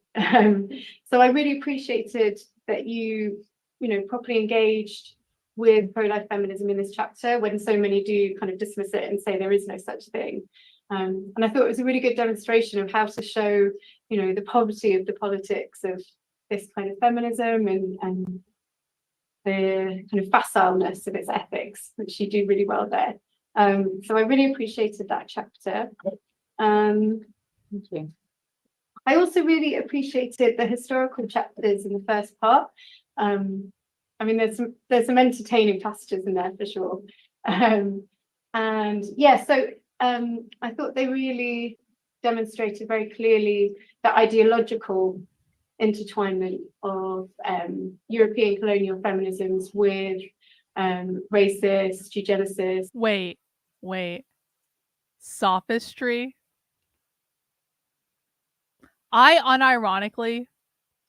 So I really appreciated that you know, properly engaged with pro-life feminism in this chapter, when so many do kind of dismiss it and say there is no such thing. And I thought it was a really good demonstration of how to show, you know, the poverty of the politics of this kind of feminism and the kind of facileness of its ethics, which you do really well there. So I really appreciated that chapter. Thank you. I also really appreciated the historical chapters in the first part. I mean, there's some entertaining passages in there for sure. And yeah, so I thought they really demonstrated very clearly the ideological intertwinement of European colonial feminisms with racist, eugenicist. Wait. Sophistry? I unironically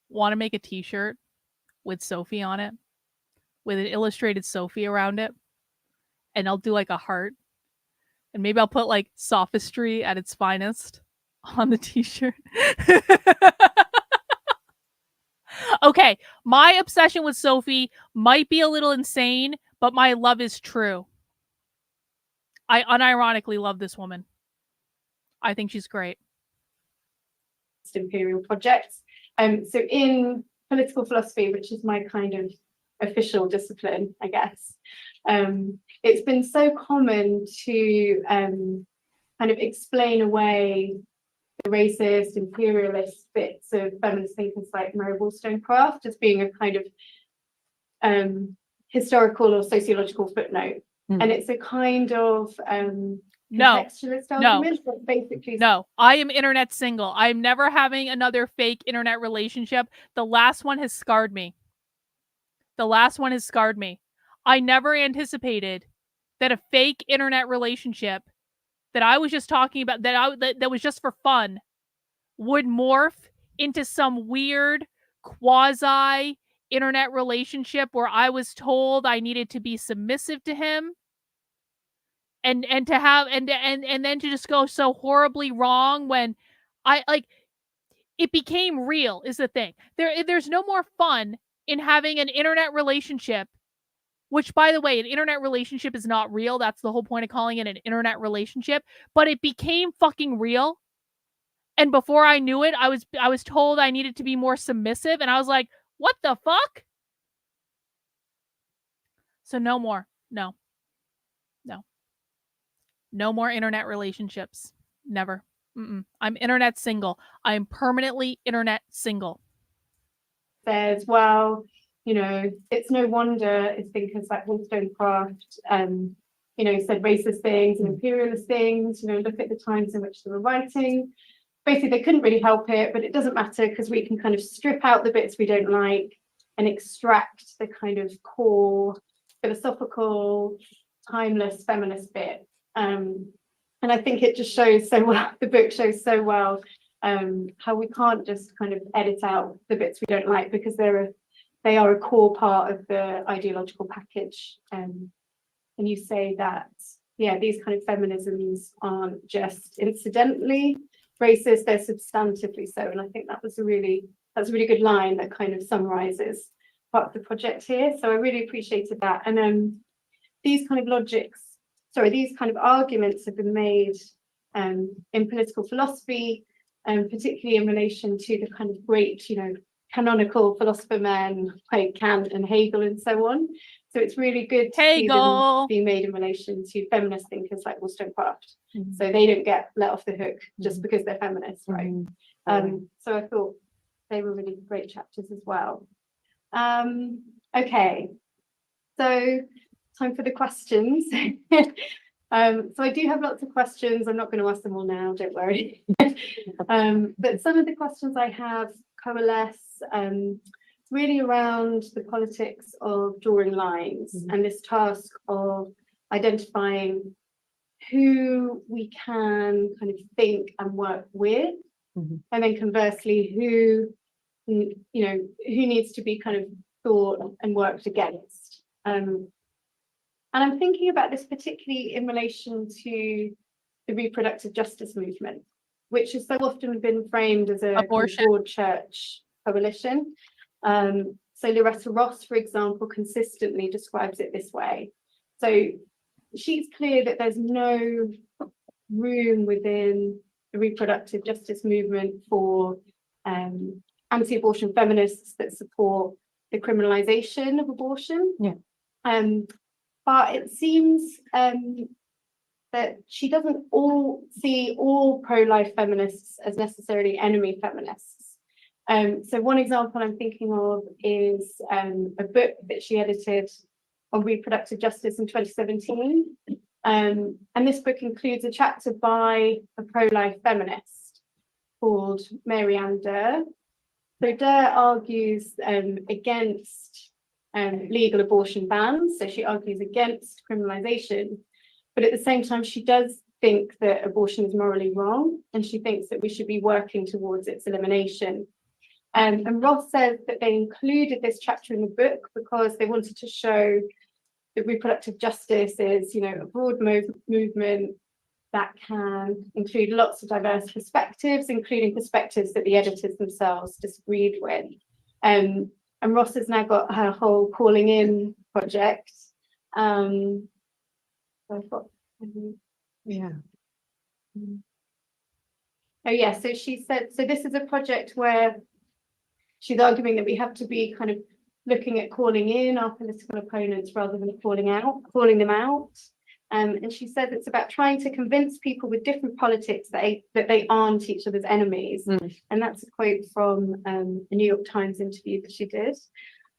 want to make a t-shirt with Sophie on it, with an illustrated Sophie around it, and I'll do like a heart, and maybe I'll put like sophistry at its finest on the t-shirt. Okay, my obsession with Sophie might be a little insane, but my love is true. I unironically love this woman. I think she's great. Imperial projects. So in political philosophy, which is my kind of official discipline, I guess, it's been so common to kind of explain away the racist, imperialist bits of feminist thinkers like Mary Wollstonecraft as being a kind of historical or sociological footnote. And it's a kind of contextualist argument, but basically no, I am internet single. I'm never having another fake internet relationship. The last one has scarred me. I never anticipated that a fake internet relationship that I was just talking about, that was just for fun, would morph into some weird quasi internet relationship where I was told I needed to be submissive to him. And to have and then to just go so horribly wrong when I like it became real is the thing. There's no more fun in having an internet relationship, which, by the way, an internet relationship is not real. That's the whole point of calling it an internet relationship. But it became fucking real. And before I knew it, I was told I needed to be more submissive, and I was like, what the fuck? So no more. No more internet relationships. Never. I'm internet single. I am permanently internet single. Says, well, you know, it's no wonder if thinkers like Wollstonecraft, you know, said racist things and imperialist things. You know, look at the times in which they were writing. Basically, they couldn't really help it, but it doesn't matter because we can kind of strip out the bits we don't like and extract the kind of core philosophical, timeless feminist bit. And I think it just shows so well, the book shows so well how we can't just kind of edit out the bits we don't like because they are a core part of the ideological package. And you say that, yeah, these kind of feminisms aren't just incidentally racist, they're substantively so. And I think that's a really good line that kind of summarizes part of the project here. So I really appreciated that. And these kind of logics these kind of arguments have been made in political philosophy, particularly in relation to the kind of great, canonical philosopher men like Kant and Hegel and so on. So it's really good to see them being made in relation to feminist thinkers like Wollstonecraft. So they don't get let off the hook just because they're feminists, right? So I thought they were really great chapters as well. Okay, so time for the questions. So I do have lots of questions. I'm not going to ask them all now, don't worry. But some of the questions I have coalesce really around the politics of drawing lines and this task of identifying who we can kind of think and work with, and then conversely, who needs to be kind of thought and worked against. And I'm thinking about this particularly in relation to the reproductive justice movement, which has so often been framed as a kind of broad church coalition. So Loretta Ross, for example, consistently describes it this way. So she's clear that there's no room within the reproductive justice movement for anti-abortion feminists that support the criminalization of abortion. But it seems that she doesn't see all pro-life feminists as necessarily enemy feminists. So one example I'm thinking of is a book that she edited on reproductive justice in 2017. And this book includes a chapter by a pro-life feminist called Mary Ann Durr. So Durr argues against legal abortion bans. So she argues against criminalization, but at the same time, she does think that abortion is morally wrong, and she thinks that we should be working towards its elimination. And Ross says that they included this chapter in the book because they wanted to show that reproductive justice is, a broad movement that can include lots of diverse perspectives, including perspectives that the editors themselves disagreed with. And Ross has now got her whole Calling In project. So she said, so this is a project where she's arguing that we have to be kind of looking at calling in our political opponents rather than calling them out. And she says it's about trying to convince people with different politics that they aren't each other's enemies. And that's a quote from a New York Times interview that she did.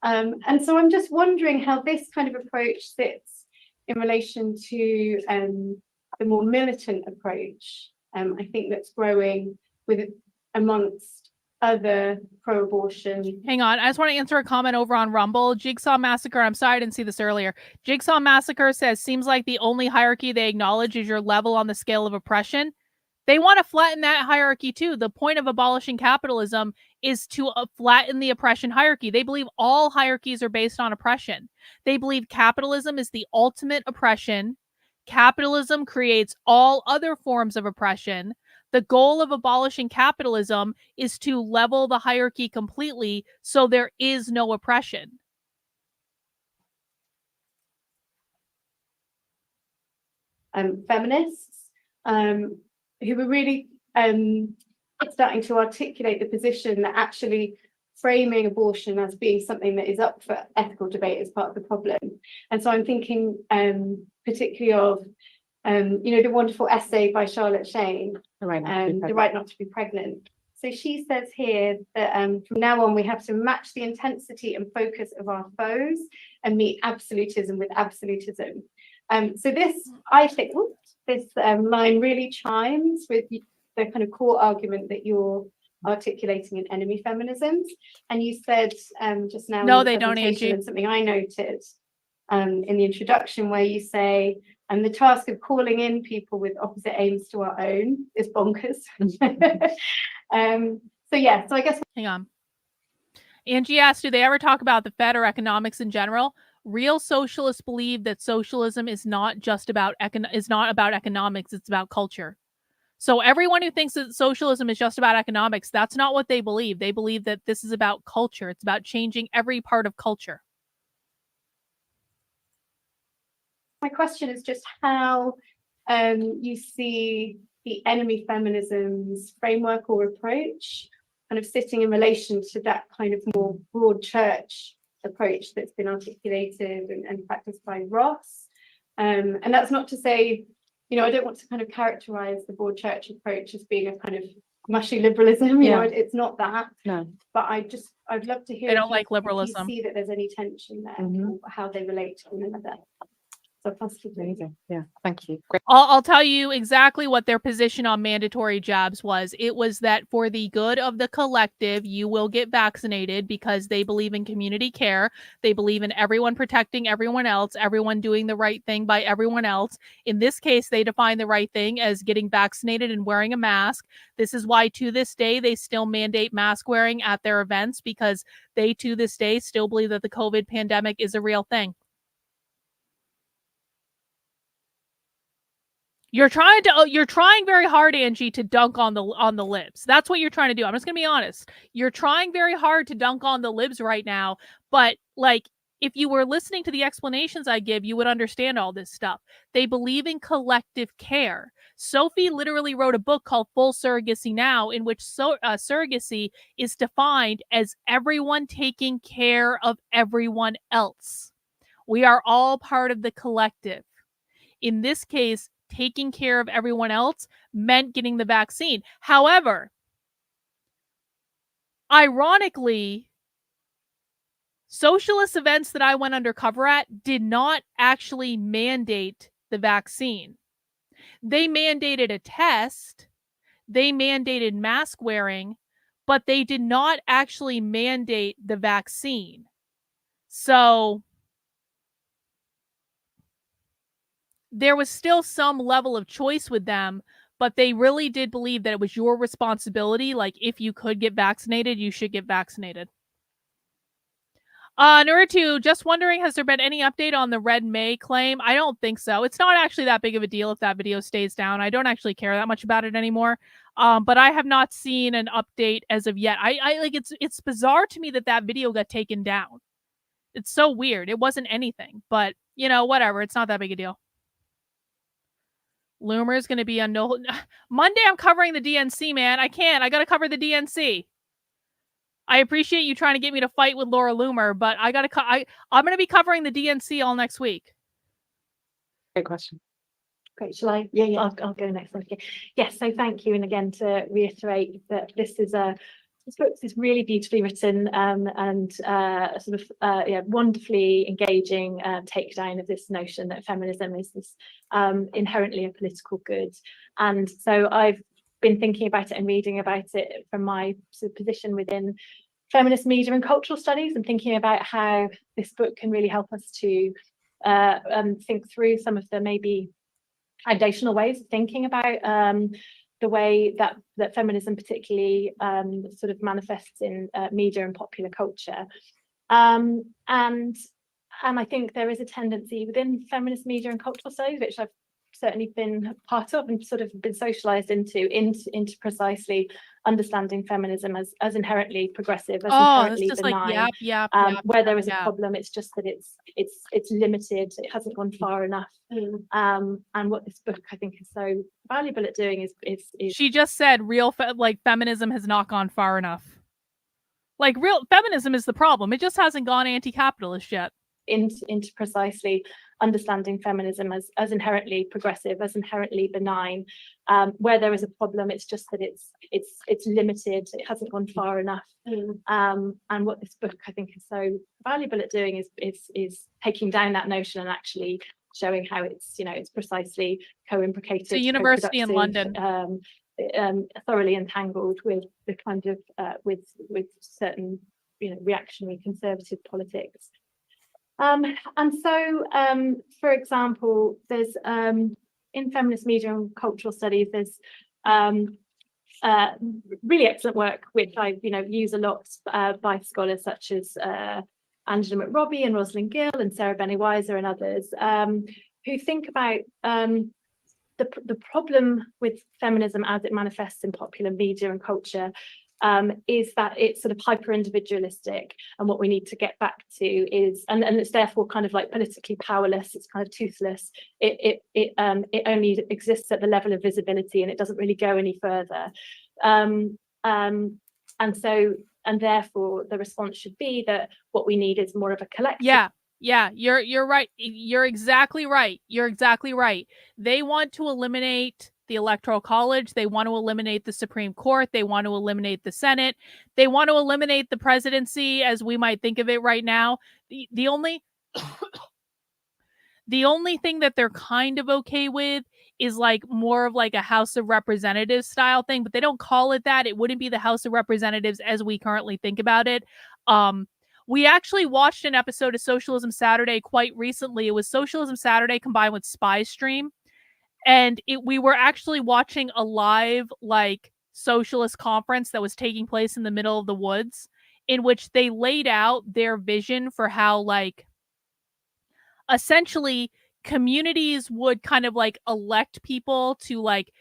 And so I'm just wondering how this kind of approach sits in relation to the more militant approach, I think that's growing amongst other pro-abortion. Hang on, I just want to answer a comment over on Rumble. Jigsaw Massacre, I'm sorry I didn't see this earlier. Jigsaw Massacre says, seems like the only hierarchy they acknowledge is your level on the scale of oppression. They want to flatten that hierarchy too. The point of abolishing capitalism is to flatten the oppression hierarchy. They believe all hierarchies are based on oppression. They believe capitalism is the ultimate oppression. Capitalism creates all other forms of oppression. The goal of abolishing capitalism is to level the hierarchy completely so there is no oppression. Feminists who were really starting to articulate the position that actually framing abortion as being something that is up for ethical debate is part of the problem. And so I'm thinking particularly of the wonderful essay by Charlotte Shane, The Right Not to Be Pregnant. So she says here that from now on we have to match the intensity and focus of our foes and meet absolutism with absolutism. So this, I think, this line really chimes with the kind of core argument that you're articulating in enemy feminisms. And you said just now, no, they don't, Angie. And something I noted in the introduction, where you say, and the task of calling in people with opposite aims to our own is bonkers. So I guess. Hang on. Angie asked, do they ever talk about the Fed or economics in general? Real socialists believe that socialism is not just about economics, it's about culture. So everyone who thinks that socialism is just about economics, that's not what they believe. They believe that this is about culture. It's about changing every part of culture. My question is just how you see the enemy feminism's framework or approach kind of sitting in relation to that kind of more broad church approach that's been articulated and practiced by Ross. And that's not to say, you know, I don't want to kind of characterize the broad church approach as being a kind of mushy liberalism, you know, it's not that. No. But I'd love to hear I don't if like you liberalism. see that there's any tension there, or how they relate to one another. So Amazing. Yeah, thank you. Great. I'll tell you exactly what their position on mandatory jabs was. It was that for the good of the collective, you will get vaccinated because they believe in community care. They believe in everyone protecting everyone else, everyone doing the right thing by everyone else. In this case, they define the right thing as getting vaccinated and wearing a mask. This is why to this day, they still mandate mask wearing at their events, because they to this day still believe that the COVID pandemic is a real thing. You're trying very hard, Angie, to dunk on the libs. That's what you're trying to do. I'm just gonna be honest. You're trying very hard to dunk on the libs right now, but like, if you were listening to the explanations I give, you would understand all this stuff. They believe in collective care. Sophie literally wrote a book called Full Surrogacy Now, in which surrogacy is defined as everyone taking care of everyone else. We are all part of the collective. In this case, taking care of everyone else meant getting the vaccine. However, ironically, socialist events that I went undercover at did not actually mandate the vaccine. They mandated a test, they mandated mask wearing, but they did not actually mandate the vaccine. So there was still some level of choice with them, but they really did believe that it was your responsibility. Like, if you could get vaccinated, you should get vaccinated. Nuritu, just wondering, has there been any update on the Red May claim? I don't think so. It's not actually that big of a deal if that video stays down. I don't actually care that much about it anymore. But I have not seen an update as of yet. I like, it's bizarre to me that that video got taken down. It's so weird. It wasn't anything, but you know, whatever. It's not that big a deal. Loomer is going to be on no Monday. I'm covering the DNC, man. I can't. I got to cover the DNC. I appreciate you trying to get me to fight with Laura Loomer, but I got to. I'm going to be covering the DNC all next week. Great question. Great. Shall I? Yeah. I'll go next. Okay. Yes. So thank you, and again to reiterate that this book is really beautifully written and wonderfully engaging takedown of this notion that feminism is this inherently a political good. And so I've been thinking about it and reading about it from my sort of position within feminist media and cultural studies, and thinking about how this book can really help us to think through some of the maybe foundational ways of thinking about the way that feminism particularly sort of manifests in media and popular culture. And I think there is a tendency within feminist media and cultural studies, which I've certainly been part of and sort of been socialized into precisely understanding feminism as inherently progressive, as inherently benign. Like, where there is a problem, it's just that it's limited, it hasn't gone far enough. And what this book I think is so valuable at doing is she just said feminism has not gone far enough. Like, real feminism is the problem. It just hasn't gone anti-capitalist yet. Into precisely understanding feminism as inherently progressive, as inherently benign. Where there is a problem, it's just that it's limited, it hasn't gone far enough. And what this book I think is so valuable at doing is taking down that notion and actually showing how it's precisely co-implicated. It's a university in London. Thoroughly entangled with the kind of with certain reactionary conservative politics. And so, for example, there's in feminist media and cultural studies, there's really excellent work which I use a lot by scholars such as Angela McRobbie and Rosalind Gill and Sarah Benny-Weiser and others who think about the problem with feminism as it manifests in popular media and culture is that it's sort of hyper individualistic, and what we need to get back to is, and it's therefore kind of like politically powerless. It's kind of toothless. It only exists at the level of visibility, and it doesn't really go any further. And therefore the response should be that what we need is more of a collective. Yeah, you're right. You're exactly right. You're exactly right. They want to eliminate the Electoral College. They want to eliminate the Supreme Court. They want to eliminate the Senate. They want to eliminate the presidency as we might think of it right now. The only the only thing that they're kind of okay with is like more of like a House of Representatives style thing, but they don't call it that. It wouldn't be the House of Representatives as we currently think about it. We actually watched an episode of Socialism Saturday quite recently. It was Socialism Saturday combined with Spy Stream. And we were actually watching a live like socialist conference that was taking place in the middle of the woods, in which they laid out their vision for how like essentially communities would kind of like elect people to like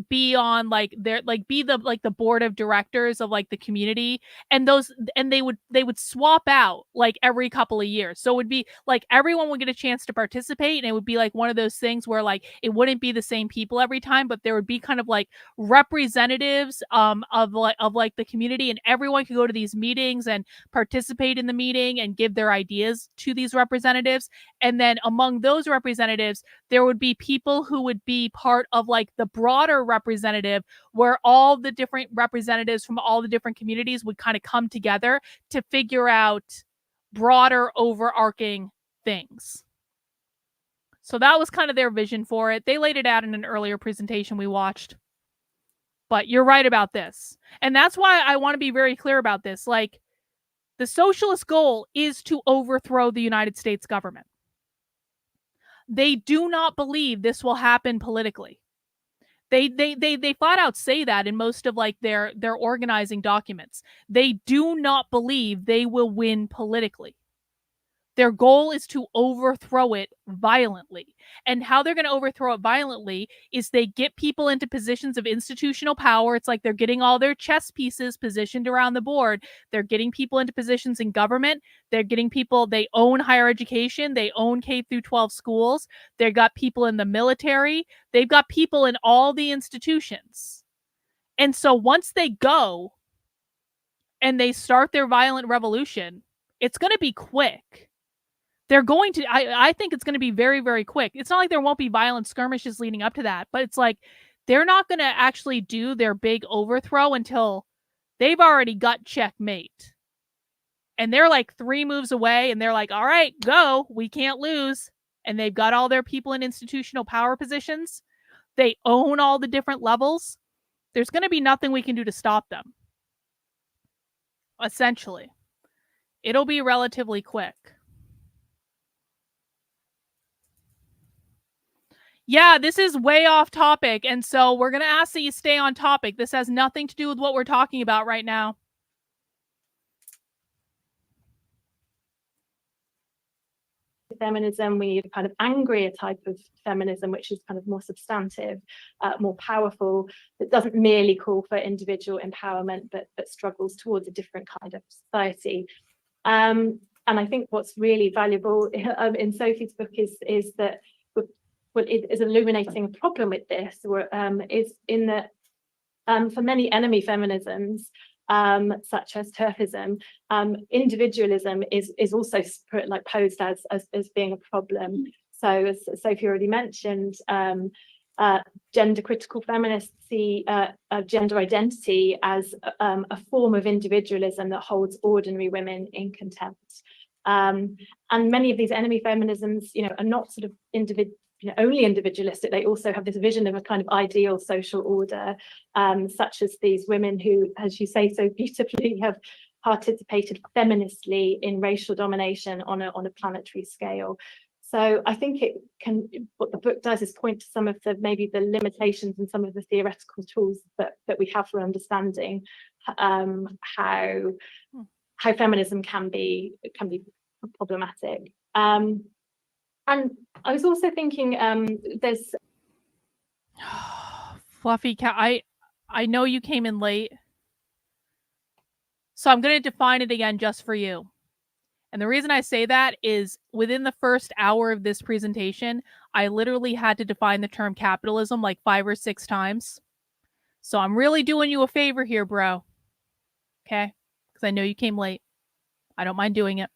be on like their like be the like the board of directors of like the community, and they would swap out like every couple of years. So it would be like everyone would get a chance to participate, and it would be like one of those things where like it wouldn't be the same people every time, but there would be kind of like representatives of like the community, and everyone could go to these meetings and participate in the meeting and give their ideas to these representatives. And then among those representatives, there would be people who would be part of like the broader representative, where all the different representatives from all the different communities would kind of come together to figure out broader overarching things. So that was kind of their vision for it. They laid it out in an earlier presentation we watched. But you're right about this. And that's why I want to be very clear about this. Like, the socialist goal is to overthrow the United States government. They do not believe this will happen politically. They flat out say that in most of like their organizing documents. They do not believe they will win politically. Their goal is to overthrow it violently. And how they're going to overthrow it violently is they get people into positions of institutional power. It's like they're getting all their chess pieces positioned around the board. They're getting people into positions in government. They're getting people, they own higher education. They own K through 12 schools. They've got people in the military. They've got people in all the institutions. And so once they go and they start their violent revolution, it's going to be quick. They're going to, I think it's going to be very, very quick. It's not like there won't be violent skirmishes leading up to that, but it's like they're not going to actually do their big overthrow until they've already got checkmate. And they're like 3 moves away, and they're like, all right, go. We can't lose. And they've got all their people in institutional power positions. They own all the different levels. There's going to be nothing we can do to stop them. Essentially. It'll be relatively quick. Yeah, this is way off topic, and so we're going to ask that you stay on topic. This has nothing to do with what we're talking about right now. Feminism, we need a kind of angrier type of feminism, which is kind of more substantive, more powerful, that doesn't merely call for individual empowerment, but struggles towards a different kind of society. And I think what's really valuable in Sophie's book is that what is illuminating a problem with this is in that for many enemy feminisms, such as TERFism, individualism is also like posed as being a problem. So as Sophie already mentioned, gender critical feminists see gender identity as a form of individualism that holds ordinary women in contempt. And many of these enemy feminisms, are not sort of only individualistic. They also have this vision of a kind of ideal social order, such as these women who, as you say so beautifully, have participated feministly in racial domination on a planetary scale. So I think what the book does is point to some of maybe the limitations and some of the theoretical tools that we have for understanding how feminism can be problematic. And I was also thinking, there's Fluffy cat. I know you came in late. So I'm going to define it again just for you. And the reason I say that is within the first hour of this presentation, I literally had to define the term capitalism like 5 or 6 times. So I'm really doing you a favor here, bro. Okay? Because I know you came late. I don't mind doing it.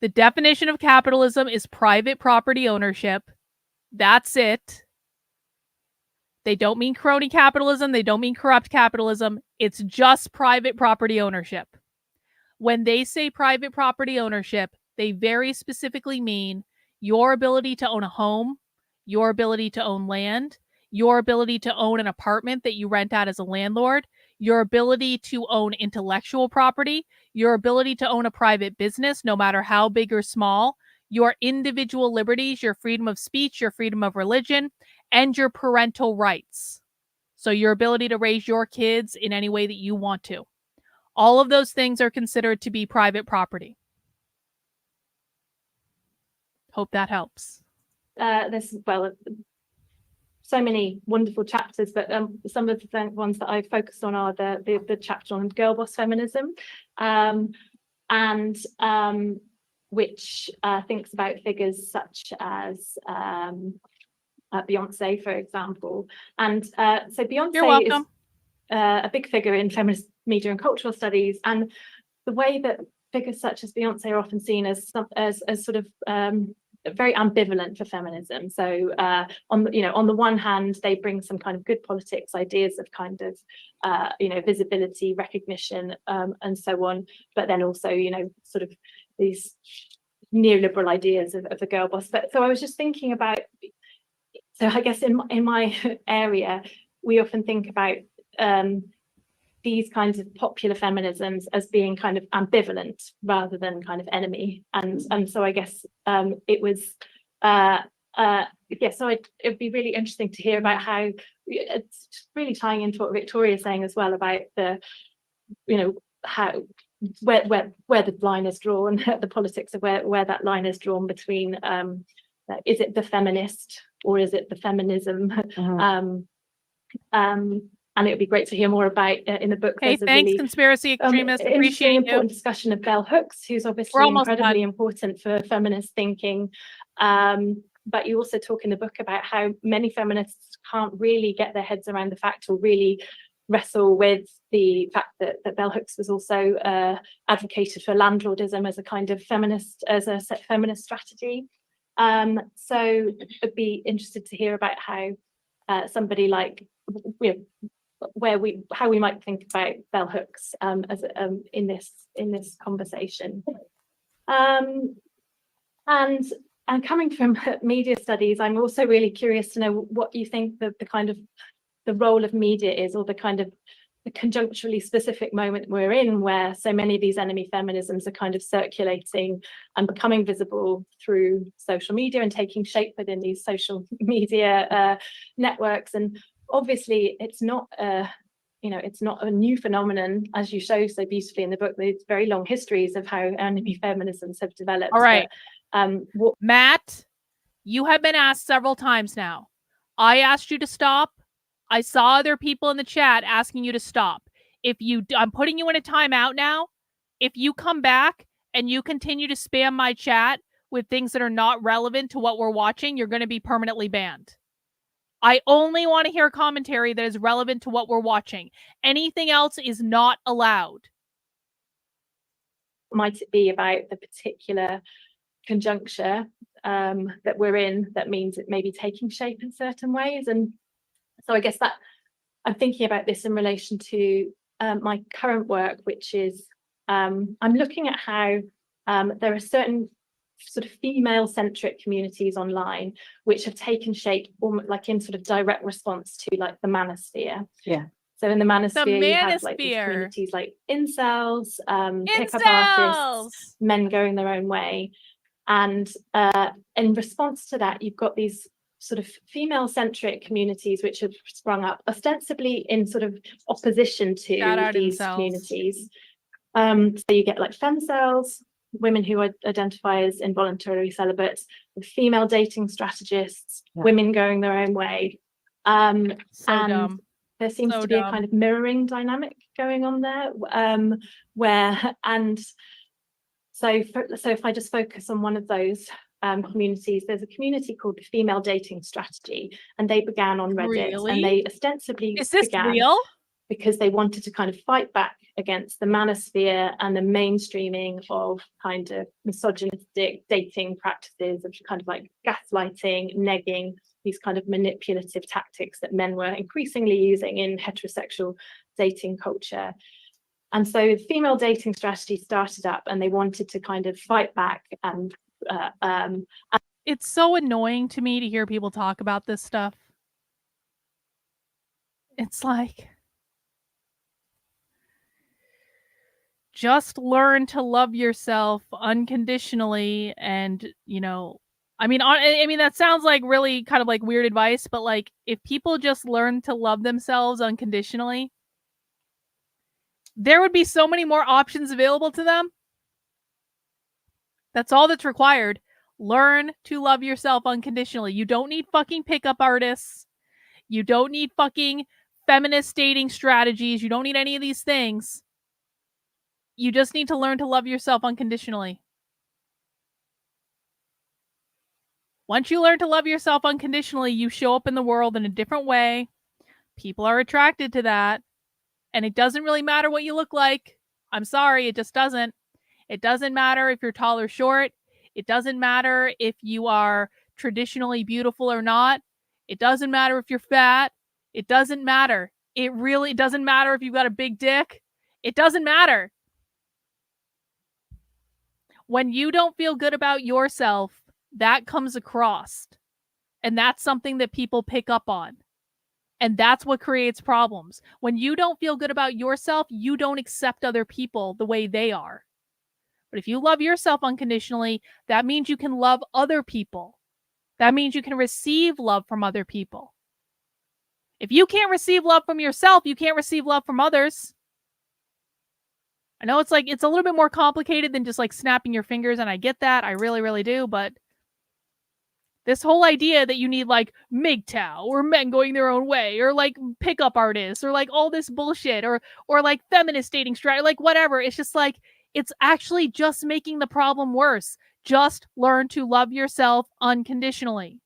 The definition of capitalism is private property ownership. That's it. They don't mean crony capitalism. They don't mean corrupt capitalism. It's just private property ownership. When they say private property ownership, they very specifically mean your ability to own a home, your ability to own land, your ability to own an apartment that you rent out as a landlord, your ability to own intellectual property, your ability to own a private business, no matter how big or small, your individual liberties, your freedom of speech, your freedom of religion, and your parental rights. So your ability to raise your kids in any way that you want to. All of those things are considered to be private property. Hope that helps. There's, well, so many wonderful chapters, but some of the ones that I focused on are the chapter on girl boss feminism, and which thinks about figures such as Beyonce, for example. And so Beyonce is a big figure in feminist media and cultural studies, and the way that figures such as Beyonce are often seen as sort of very ambivalent for feminism. So on the one hand, they bring some kind of good politics ideas of kind of visibility, recognition, and so on, but then also sort of these neoliberal ideas of the girl boss. But so I was just thinking about, so I guess in my area, we often think about these kinds of popular feminisms as being kind of ambivalent rather than kind of enemy, and so I guess it was so it'd be really interesting to hear about how it's really tying into what Victoria's saying as well about the how where the line is drawn, the politics of where that line is drawn between is it the feminist or is it the feminism? And it would be great to hear more about in the book. Hey, thanks, really, conspiracy extremists. Appreciate you. Important discussion of Bell Hooks, who's obviously incredibly important for feminist thinking. But you also talk in the book about how many feminists can't really get their heads around the fact or really wrestle with the fact that Bell Hooks was also advocated for landlordism as a kind of feminist strategy. So I'd be interested to hear about how somebody like how we might think about bell hooks as in this conversation, and coming from media studies, I'm also really curious to know what you think the kind of the role of media is, or the kind of the conjuncturally specific moment we're in, where so many of these enemy feminisms are kind of circulating and becoming visible through social media and taking shape within these social media networks. And obviously it's not it's not a new phenomenon, as you show so beautifully in the book. There's very long histories of how enemy feminisms have developed. All right. Matt, you have been asked several times now. I asked you to stop. I saw other people in the chat asking you to stop. I'm putting you in a timeout now. If you come back and you continue to spam my chat with things that are not relevant to what we're watching, you're going to be permanently banned. I only want to hear commentary that is relevant to what we're watching. Anything else is not allowed. Might it be about the particular conjuncture that we're in that means it may be taking shape in certain ways? And so I guess that I'm thinking about this in relation to my current work, which is I'm looking at how there are certain sort of female-centric communities online which have taken shape almost like in sort of direct response to like the manosphere. Yeah. So in the manosphere, you have like these communities like incels, pickup artists, men going their own way. And in response to that, you've got these sort of female-centric communities which have sprung up ostensibly in sort of opposition to these communities. So you get like femcels, women who identify as involuntarily celibate, female dating strategists, women going their own way. Dumb. there seems So to be a dumb. kind of mirroring dynamic going on there, so if I just focus on one of those communities, there's a community called the Female Dating Strategy, and they began on Reddit. Really? And they ostensibly Is this began real? because they wanted to kind of fight back against the manosphere and the mainstreaming of kind of misogynistic dating practices of kind of like gaslighting, negging, these kind of manipulative tactics that men were increasingly using in heterosexual dating culture. And so the Female Dating Strategy started up, and they wanted to kind of fight back and it's so annoying to me to hear people talk about this stuff. It's like, just learn to love yourself unconditionally. And, you know, I mean, that sounds like really kind of like weird advice, but like, if people just learn to love themselves unconditionally, there would be so many more options available to them. That's all that's required. Learn to love yourself unconditionally. You don't need fucking pickup artists. You don't need fucking feminist dating strategies. You don't need any of these things. You just need to learn to love yourself unconditionally. Once you learn to love yourself unconditionally, you show up in the world in a different way. People are attracted to that. And it doesn't really matter what you look like. I'm sorry, it just doesn't. It doesn't matter if you're tall or short. It doesn't matter if you are traditionally beautiful or not. It doesn't matter if you're fat. It doesn't matter. It really doesn't matter if you've got a big dick. It doesn't matter. When you don't feel good about yourself, that comes across. And that's something that people pick up on. And that's what creates problems. When you don't feel good about yourself, you don't accept other people the way they are. But if you love yourself unconditionally, that means you can love other people. That means you can receive love from other people. If you can't receive love from yourself, you can't receive love from others. I know it's like, it's a little bit more complicated than just like snapping your fingers, and I get that. I really, really do. But this whole idea that you need like MGTOW or men going their own way or like pickup artists or like all this bullshit or like feminist dating strategy, like whatever. It's just like, it's actually just making the problem worse. Just learn to love yourself unconditionally.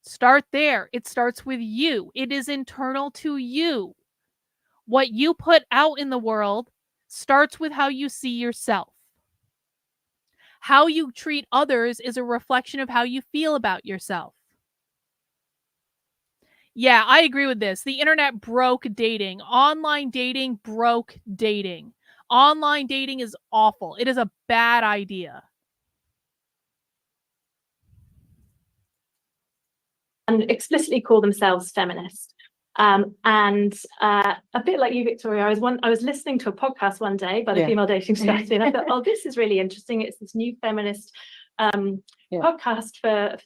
Start there. It starts with you. It is internal to you. What you put out in the world starts with how you see yourself. How you treat others is a reflection of how you feel about yourself. Yeah, I agree with this. The internet broke dating. Online dating broke dating. Online dating is awful. It is a bad idea. And explicitly call themselves feminist. A bit like you, Victoria, I was listening to a podcast one day by the Female Dating Strategy, and I thought, oh, this is really interesting. It's this new feminist podcast for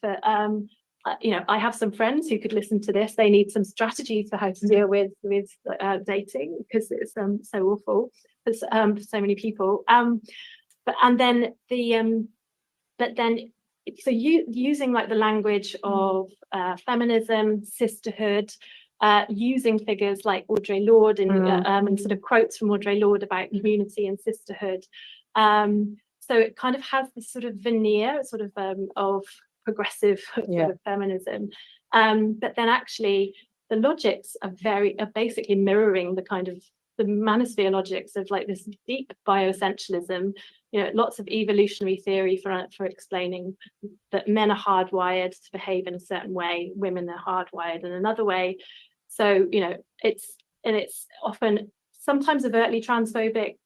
you know, I have some friends who could listen to this. They need some strategies for how to deal with dating, because it's so awful for so many people. So using like the language of feminism, sisterhood, using figures like Audre Lorde and sort of quotes from Audre Lorde about community and sisterhood. So it kind of has this sort of veneer of progressive sort of feminism. But then actually the logics are basically mirroring the kind of the manosphere logics of like this deep bioessentialism, you know, lots of evolutionary theory for explaining that men are hardwired to behave in a certain way, women are hardwired in another way. So, you know, it's often sometimes overtly transphobic,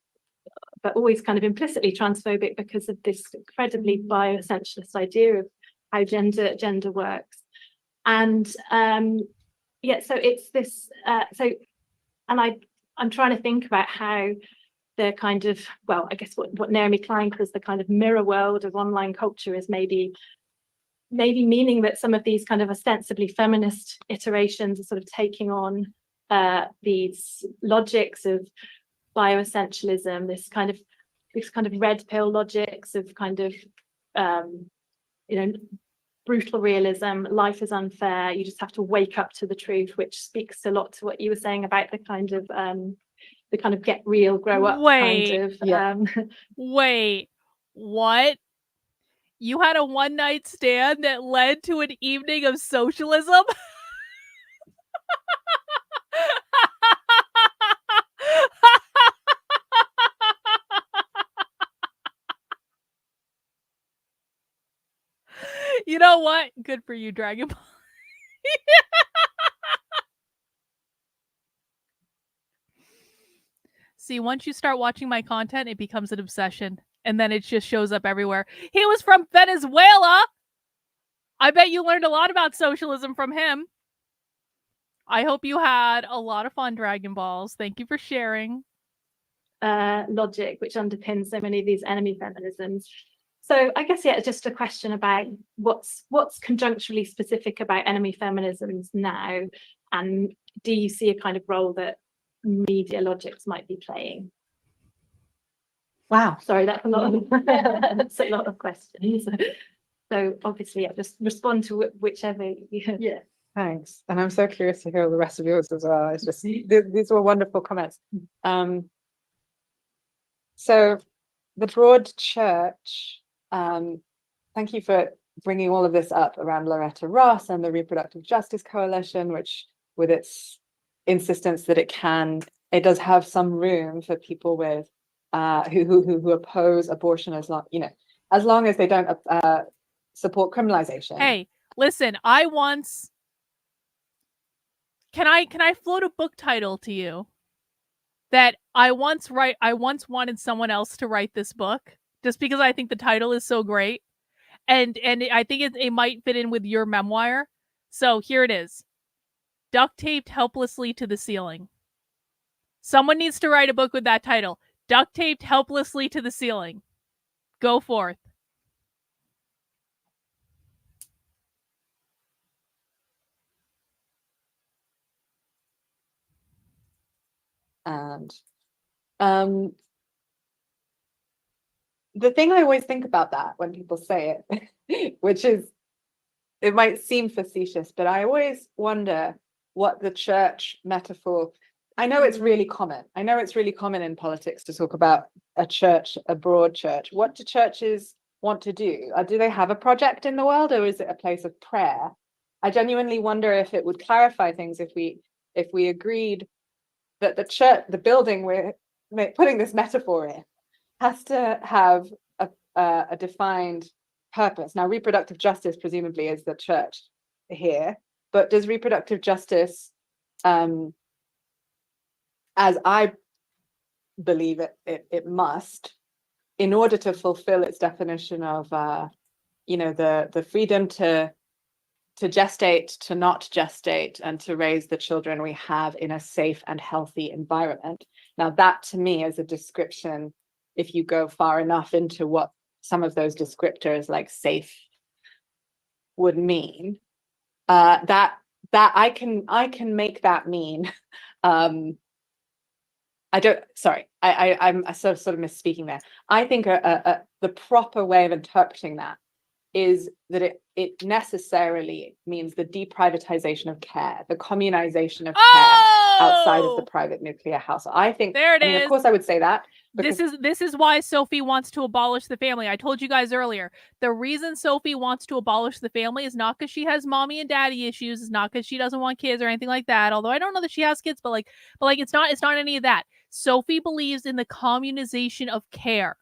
but always kind of implicitly transphobic because of this incredibly bioessentialist idea of how gender works. And so it's this I'm trying to think about how the kind of, well, I guess what Naomi Klein calls the kind of mirror world of online culture is maybe meaning that some of these kind of ostensibly feminist iterations are sort of taking on these logics of bioessentialism, this kind of red pill logics of kind of you know, brutal realism, life is unfair, you just have to wake up to the truth, which speaks a lot to what you were saying about the kind of get real, grow up kind of. Wait, what? You had a one-night stand that led to an evening of socialism? You know what? Good for you, Dragon Ball. See, once you start watching my content, it becomes an obsession. And then it just shows up everywhere. He was from Venezuela! I bet you learned a lot about socialism from him. I hope you had a lot of fun, Dragon Balls. Thank you for sharing. Logic, which underpins so many of these enemy feminisms. So I guess, yeah, it's just a question about what's conjuncturally specific about enemy feminisms now, and do you see a kind of role that media logics might be playing? Wow, sorry, that's a lot of that's a lot of questions. So obviously, yeah, just respond to whichever you. Yeah. Thanks. And I'm so curious to hear the rest of yours as well. It's just these were wonderful comments. So the broad church, thank you for bringing all of this up around Loretta Ross and the Reproductive Justice Coalition, which with its insistence that it does have some room for people with who oppose abortion as long as they don't support criminalization. Hey, listen, can I float a book title to you that I once wanted someone else to write this book just because I think the title is so great, and I think it might fit in with your memoir. So here it is: Duct Taped Helplessly to the Ceiling. Someone needs to write a book with that title: Duct Taped Helplessly to the Ceiling. Go forth. And the thing I always think about that when people say it, which is, it might seem facetious, but I always wonder what the church metaphor, I know it's really common. I know it's really common in politics to talk about a church, a broad church. What do churches want to do? Do they have a project in the world, or is it a place of prayer? I genuinely wonder if it would clarify things if we agreed that the church, the building we're putting this metaphor in, has to have a defined purpose. Now, reproductive justice presumably is the church here, but does reproductive justice, as I believe it must, in order to fulfill its definition of the freedom to gestate, to not gestate, and to raise the children we have in a safe and healthy environment. Now, that to me is a description, if you go far enough into what some of those descriptors like safe would mean, that I can make that mean. I'm sort of misspeaking there. I think the proper way of interpreting that is that it necessarily means the deprivatization of care, the communization of care outside of the private nuclear household. I think, of course I would say that. This is why Sophie wants to abolish the family. I told you guys earlier, the reason Sophie wants to abolish the family is not because she has mommy and daddy issues. It's not because she doesn't want kids or anything like that. Although I don't know that she has kids, but it's not any of that. Sophie believes in the communization of care.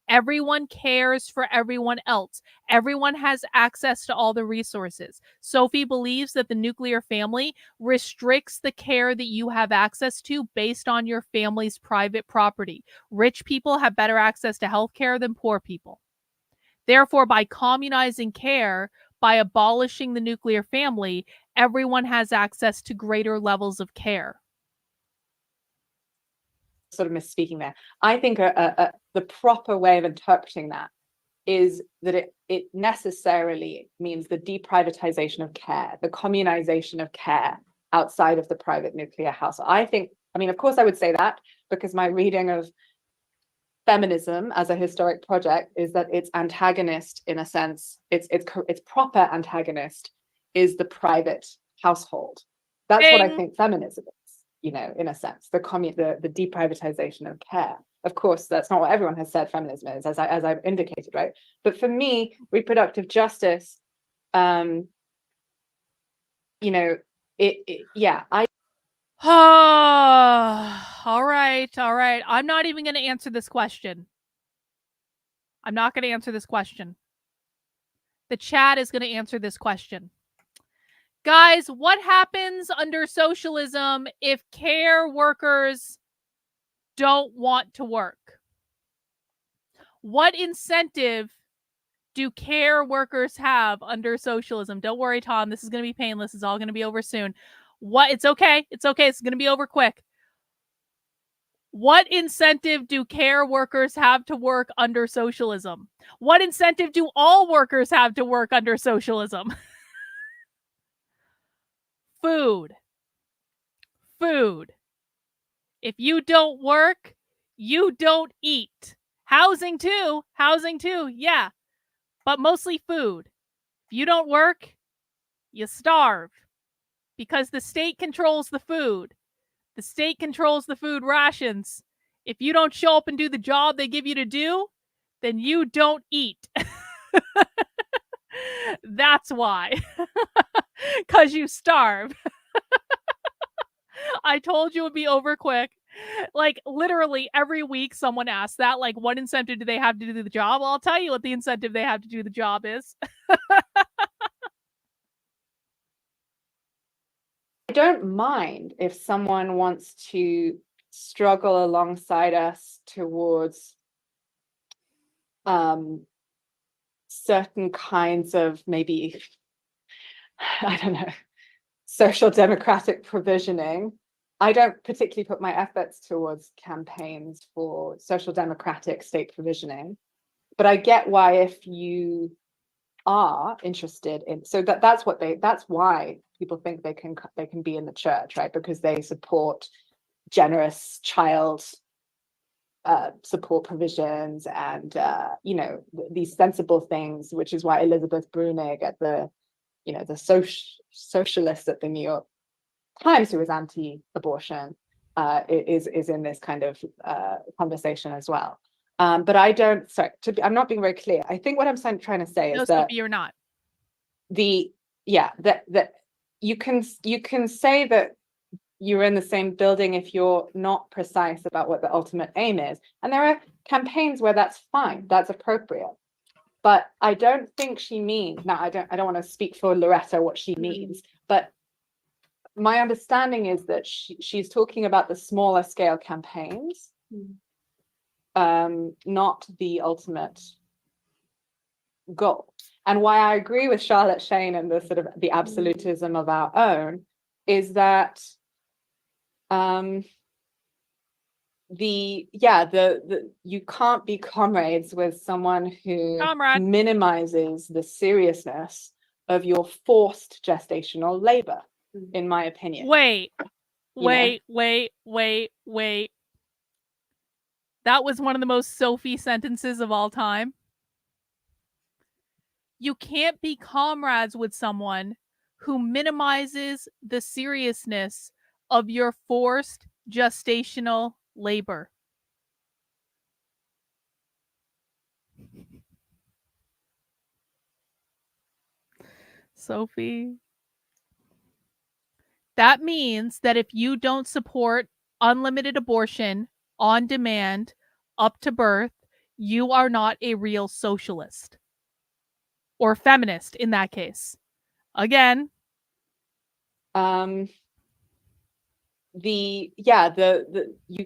Everyone cares for everyone else. Everyone has access to all the resources. Sophie believes that the nuclear family restricts the care that you have access to based on your family's private property. Rich people have better access to healthcare than poor people. Therefore, by communizing care, by abolishing the nuclear family, everyone has access to greater levels of care. Sort of misspeaking there. I think the proper way of interpreting that is that it necessarily means the deprivatization of care, the communization of care outside of the private nuclear household. I think, of course I would say that because my reading of feminism as a historic project is that its antagonist, in a sense, its proper antagonist is the private household. That's what I think feminism is, you know, in a sense, the deprivatization of care. Of course, that's not what everyone has said feminism is, as I've indicated, right? But for me, reproductive justice, you know, All right. I'm not even going to answer this question. I'm not going to answer this question. The chat is going to answer this question. Guys, what happens under socialism if care workers don't want to work? What incentive do care workers have under socialism? Don't worry, Tom. This is going to be painless. It's all going to be over soon. It's okay. It's okay. It's going to be over quick. What incentive do care workers have to work under socialism? What incentive do all workers have to work under socialism? Food. If you don't work, you don't eat. Housing too, yeah. But mostly food. If you don't work, you starve. Because the state controls the food. The state controls the food rations. If you don't show up and do the job they give you to do, then you don't eat. That's why. Because you starve. I told you it would be over quick. Like, literally every week someone asks that, like, what incentive do they have to do the job? Well, I'll tell you what the incentive they have to do the job is. I don't mind if someone wants to struggle alongside us towards certain kinds of, maybe, I don't know, social democratic provisioning. I don't particularly put my efforts towards campaigns for social democratic state provisioning, but I get why, if you are interested in, so that's why people think they can be in the church, right? Because they support generous child support provisions and you know, these sensible things, which is why Elizabeth Brunig at the socialist at the New York Times, who is anti-abortion, is in this kind of conversation as well. But I don't. Sorry, I'm not being very clear. I think what I'm trying to say is that Sophie, you're not. That you can say that you're in the same building if you're not precise about what the ultimate aim is, and there are campaigns where that's fine, that's appropriate. But I don't think she means. Now, I don't want to speak for Loretta what she means, but my understanding is that she's talking about the smaller scale campaigns, not the ultimate goal. And why I agree with Charlotte Shane and the sort of the absolutism of our own is that you can't be comrades with someone who minimizes the seriousness of your forced gestational labor, in my opinion. Wait. That was one of the most Sophie sentences of all time. You can't be comrades with someone who minimizes the seriousness of your forced gestational labor. Sophie. That means that if you don't support unlimited abortion on demand up to birth, you are not a real socialist. Or feminist in that case. Again. You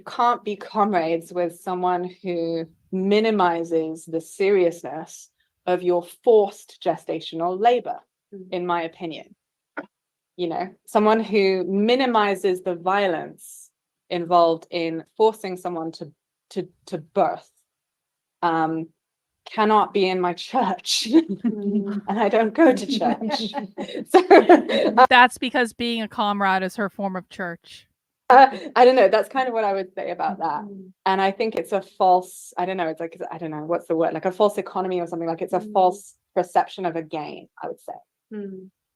can't be comrades with someone who minimizes the seriousness of your forced gestational labor, in my opinion. You know, someone who minimizes the violence involved in forcing someone to birth cannot be in my church. And I don't go to church. That's because being a comrade is her form of church. I don't know. That's kind of what I would say about that. And I think it's a false, I don't know, it's like, I don't know, what's the word? Like a false economy or something. Like it's a false perception of a gain, I would say.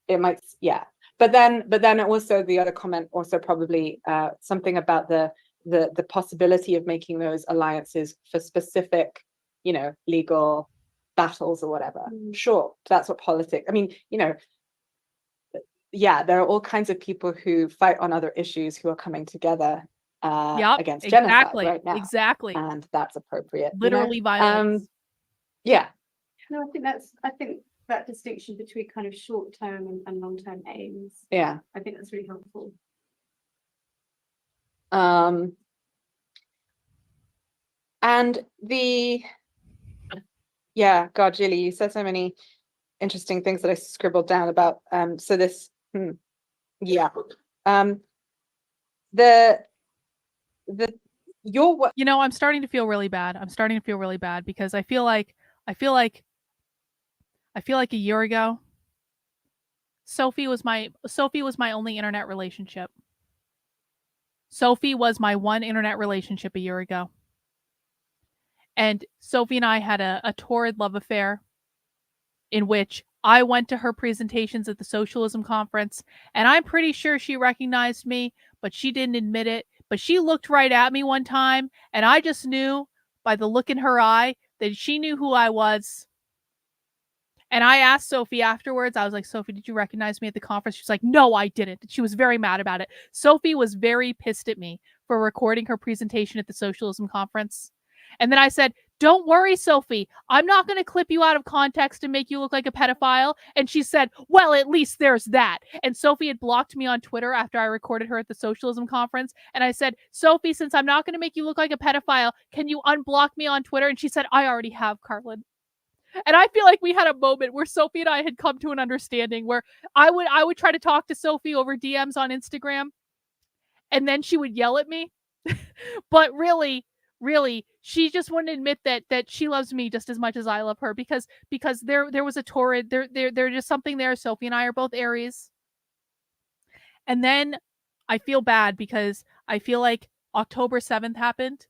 It might, yeah. But then also the other comment also probably something about the possibility of making those alliances for specific, you know, legal battles or whatever. Sure, that's what politics, I mean, you know, yeah, there are all kinds of people who fight on other issues who are coming together against genocide right now. Exactly. And that's appropriate. Literally violence. Yeah. No, I think that distinction between kind of short-term and long-term aims. Yeah. I think that's really helpful. And yeah, God, Julie, you said so many interesting things that I scribbled down about. So this, yeah. You know, I'm starting to feel really bad. Because I feel like a year ago, Sophie was my only internet relationship. Sophie was my one internet relationship a year ago. And Sophie and I had a torrid love affair in which I went to her presentations at the Socialism conference, and I'm pretty sure she recognized me, but she didn't admit it. But she looked right at me one time, and I just knew by the look in her eye that she knew who I was. And I asked Sophie afterwards, I was like, Sophie, did you recognize me at the conference? She's like, no, I didn't. She was very mad about it. Sophie was very pissed at me for recording her presentation at the Socialism conference. And then I said, don't worry, Sophie, I'm not going to clip you out of context and make you look like a pedophile. And she said, well, at least there's that. And Sophie had blocked me on Twitter after I recorded her at the Socialism conference. And I said, Sophie, since I'm not going to make you look like a pedophile, can you unblock me on Twitter? And she said, I already have, Carlin. And I feel like we had a moment where Sophie and I had come to an understanding where I would try to talk to Sophie over DMs on Instagram, and then she would yell at me. But really, she just wouldn't admit that she loves me just as much as I love her, because there was a torrid, there's just something there. Sophie and I are both Aries. And then I feel bad because I feel like October 7th happened,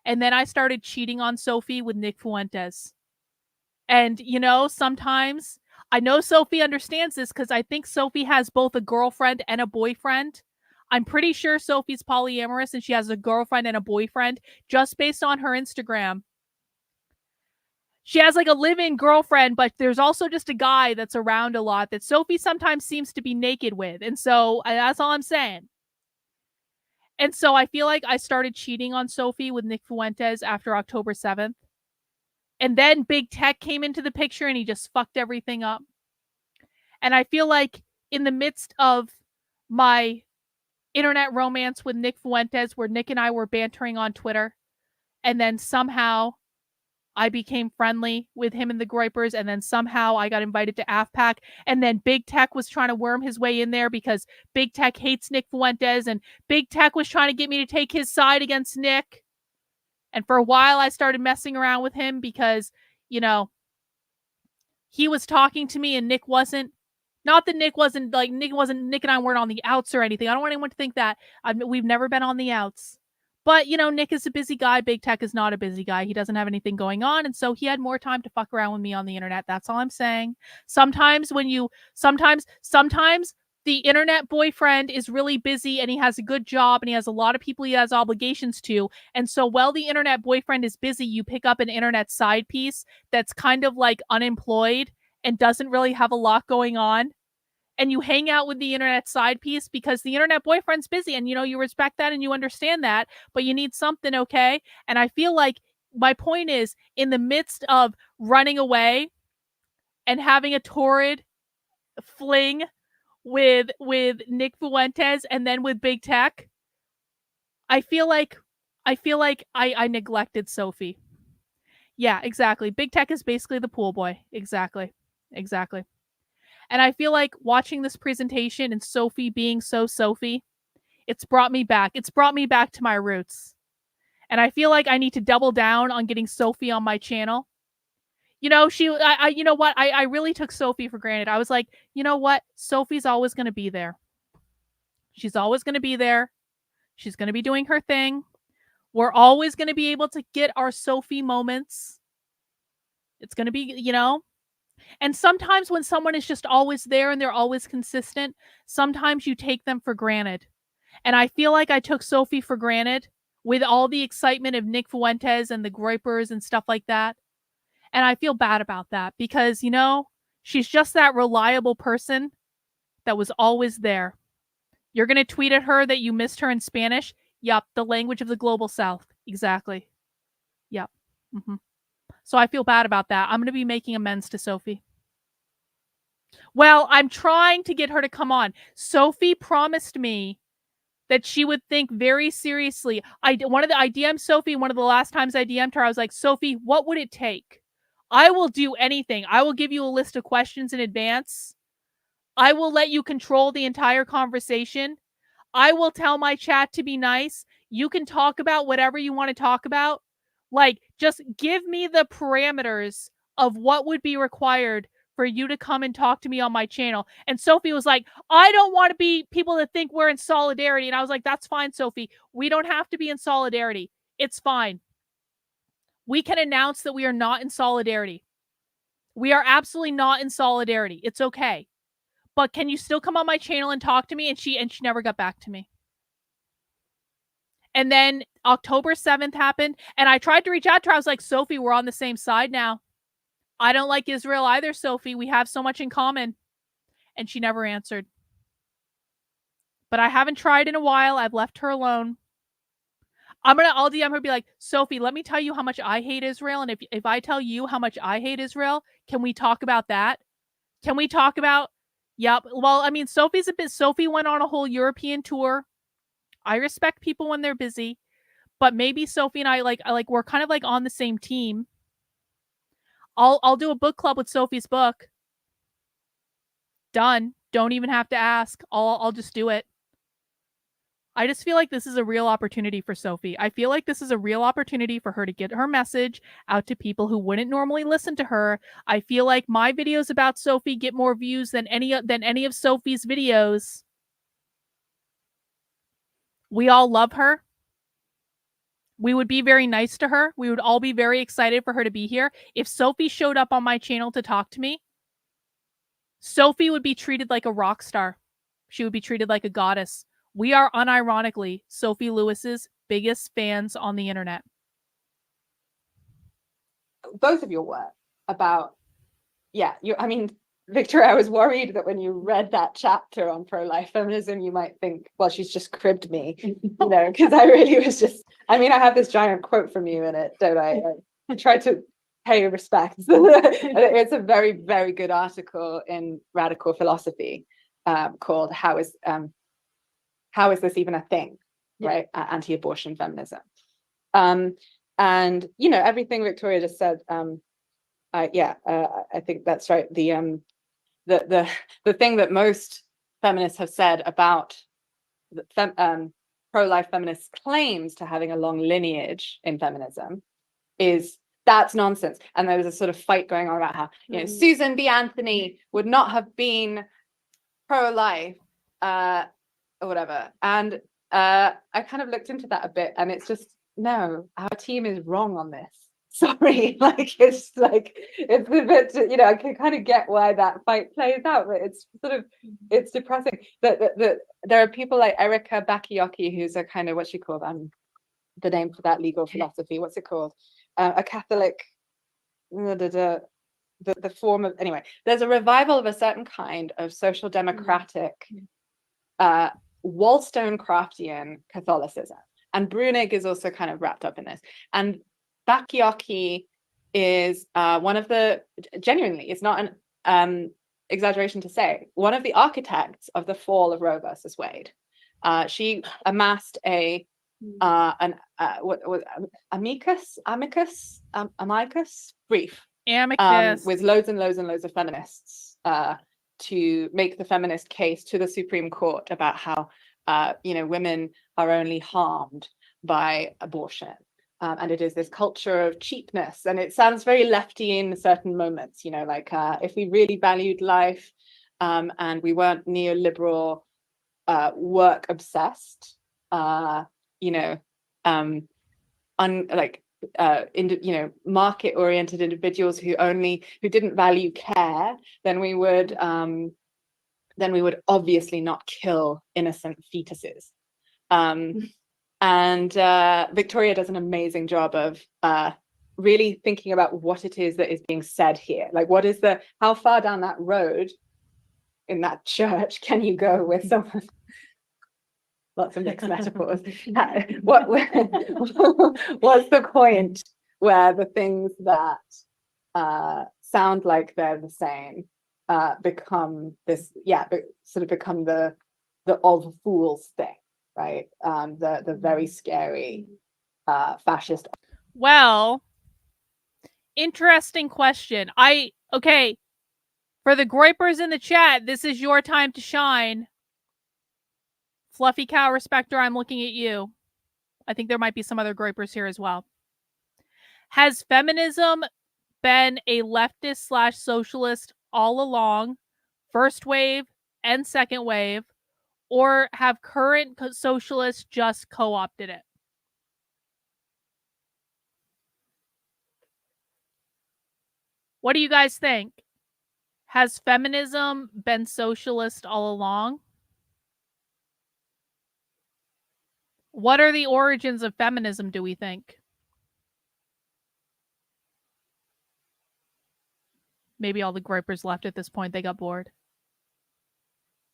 and then I started cheating on Sophie with Nick Fuentes. And, you know, sometimes I know Sophie understands this because I think Sophie has both a girlfriend and a boyfriend. I'm pretty sure Sophie's polyamorous and she has a girlfriend and a boyfriend just based on her Instagram. She has like a live-in girlfriend, but there's also just a guy that's around a lot that Sophie sometimes seems to be naked with. And so that's all I'm saying. And so I feel like I started cheating on Sophie with Nick Fuentes after October 7th. And then Big Tech came into the picture and he just fucked everything up. And I feel like in the midst of my internet romance with Nick Fuentes, where Nick and I were bantering on Twitter, and then somehow I became friendly with him and the Groypers, and then somehow I got invited to AFPAC, and then Big Tech was trying to worm his way in there because Big Tech hates Nick Fuentes, and Big Tech was trying to get me to take his side against Nick. And for a while, I started messing around with him because, you know, he was talking to me and Nick wasn't. Not that Nick and I weren't on the outs or anything. I don't want anyone to think that. We've never been on the outs. But, you know, Nick is a busy guy. Big Tech is not a busy guy. He doesn't have anything going on. And so he had more time to fuck around with me on the internet. That's all I'm saying. Sometimes the internet boyfriend is really busy and he has a good job and he has a lot of people he has obligations to. And so while the internet boyfriend is busy, you pick up an internet side piece that's kind of like unemployed and doesn't really have a lot going on. And you hang out with the internet side piece because the internet boyfriend's busy, and, you know, you respect that and you understand that, but you need something, okay? And I feel like my point is, in the midst of running away and having a torrid fling with Nick Fuentes and then with Big Tech, I feel like I neglected Sophie. Yeah, exactly. Big Tech is basically the pool boy. Exactly. And I feel like watching this presentation and Sophie being so Sophie, it's brought me back. It's brought me back to my roots. And I feel like I need to double down on getting Sophie on my channel. You know, you know what? I really took Sophie for granted. I was like, you know what? Sophie's always going to be there. She's always going to be there. She's going to be doing her thing. We're always going to be able to get our Sophie moments. It's going to be, you know, and sometimes when someone is just always there and they're always consistent, sometimes you take them for granted. And I feel like I took Sophie for granted with all the excitement of Nick Fuentes and the Groypers and stuff like that. And I feel bad about that because, you know, she's just that reliable person that was always there. You're going to tweet at her that you missed her in Spanish? Yup, the language of the global south. Exactly. Yup. Mm-hmm. So I feel bad about that. I'm going to be making amends to Sophie. Well, I'm trying to get her to come on. Sophie promised me that she would think very seriously. I DM'd Sophie one of the last times I DM'd her. I was like, Sophie, what would it take? I will do anything. I will give you a list of questions in advance. I will let you control the entire conversation. I will tell my chat to be nice. You can talk about whatever you want to talk about. Like, just give me the parameters of what would be required for you to come and talk to me on my channel. And Sophie was like, I don't want to be people that think we're in solidarity. And I was like, that's fine, Sophie. We don't have to be in solidarity. It's fine. We can announce that we are not in solidarity. We are absolutely not in solidarity. It's okay. But can you still come on my channel and talk to me? And she never got back to me. And then October 7th happened. And I tried to reach out to her. I was like, Sophie, we're on the same side now. I don't like Israel either, Sophie. We have so much in common. And she never answered. But I haven't tried in a while. I've left her alone. I'll DM her and be like, Sophie, let me tell you how much I hate Israel. And if I tell you how much I hate Israel, can we talk about that? Can we talk about, yep. Well, I mean, Sophie went on a whole European tour. I respect people when they're busy, but maybe Sophie and I we're kind of like on the same team. I'll do a book club with Sophie's book. Done. Don't even have to ask. I'll just do it. I just feel like this is a real opportunity for Sophie. I feel like this is a real opportunity for her to get her message out to people who wouldn't normally listen to her. I feel like my videos about Sophie get more views than any of Sophie's videos. We all love her. We would be very nice to her. We would all be very excited for her to be here. If Sophie showed up on my channel to talk to me, Sophie would be treated like a rock star. She would be treated like a goddess. We are unironically Sophie Lewis's biggest fans on the internet. Both of your work about, Victoria, I was worried that when you read that chapter on pro-life feminism, you might think, well, she's just cribbed me, because I really was just, I have this giant quote from you in it, don't I? I tried to pay respects. It's a very, very good article in Radical Philosophy called How is this even a thing, right? Anti-abortion feminism. And, everything Victoria just said, I think that's right. The thing that most feminists have said about pro-life feminists' claims to having a long lineage in feminism is that's nonsense. And there was a sort of fight going on about how, Susan B. Anthony would not have been pro-life, or whatever. And I kind of looked into that a bit, and it's just, no, our team is wrong on this. Sorry, it's a bit, I can kind of get why that fight plays out, but it's depressing that there are people like Erica Bakayaki, who's a kind of, what's she called? The name for that legal philosophy, what's it called? A Catholic, the form of, anyway, there's a revival of a certain kind of social democratic, Wollstonecraftian Catholicism. And Brunig is also kind of wrapped up in this. And Bakayaki is one of the, genuinely, it's not an exaggeration to say, one of the architects of the fall of Roe versus Wade. She amassed an amicus brief with loads and loads and loads of feminists to make the feminist case to the Supreme Court about how women are only harmed by abortion. And it is this culture of cheapness. And it sounds very lefty in certain moments, if we really valued life and we weren't neoliberal, work obsessed, you know, market-oriented individuals who didn't value care, then we would obviously not kill innocent fetuses. And Victoria does an amazing job of really thinking about what it is that is being said here. Like, how far down that road in that church can you go with someone? Lots of mixed metaphors. What's the point where the things that sound like they're the same become this, become the of fools thing, right? The very scary fascist. Well, interesting question. Okay, for the groypers in the chat, this is your time to shine. Fluffy Cow Respector, I'm looking at you. I think there might be some other groypers here as well. Has feminism been a leftist / socialist all along, first wave and second wave, or have current socialists just co-opted it? What do you guys think? Has feminism been socialist all along? What are the origins of feminism, do we think? Maybe all the groypers left at this point. They got bored.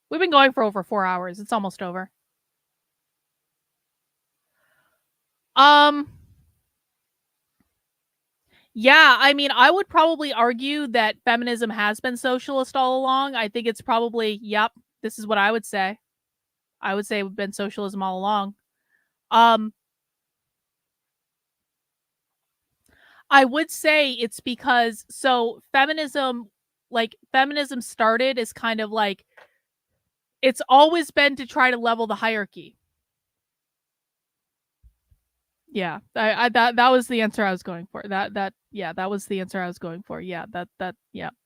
We've been going for over 4 hours. It's almost over. Yeah, I mean, I would probably argue that feminism has been socialist all along. I think it's probably, yep, this is what I would say. I would say we've been socialism all along. I would say it's because, feminism started as kind of like, it's always been to try to level the hierarchy. Yeah, that was the answer I was going for. That was the answer I was going for. Yeah, that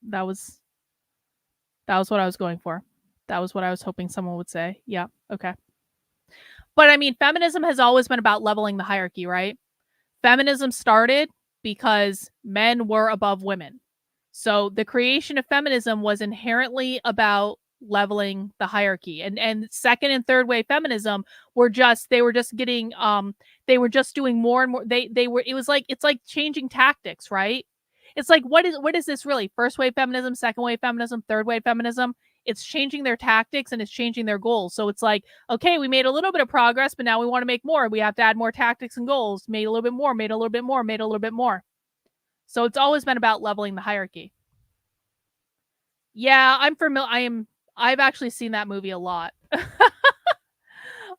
was what I was going for. That was what I was hoping someone would say. Yeah, okay. But I mean, feminism has always been about leveling the hierarchy, right? Feminism started because men were above women. So the creation of feminism was inherently about leveling the hierarchy. And second and third wave feminism were just doing more and more. It's like changing tactics, right? It's like, what is this really? First wave feminism, second wave feminism, third wave feminism. It's changing their tactics and it's changing their goals. So it's like, okay, we made a little bit of progress, but now we want to make more. We have to add more tactics and goals. Made a little bit more, made a little bit more, made a little bit more. So it's always been about leveling the hierarchy. Yeah, I'm familiar. I've actually seen that movie a lot.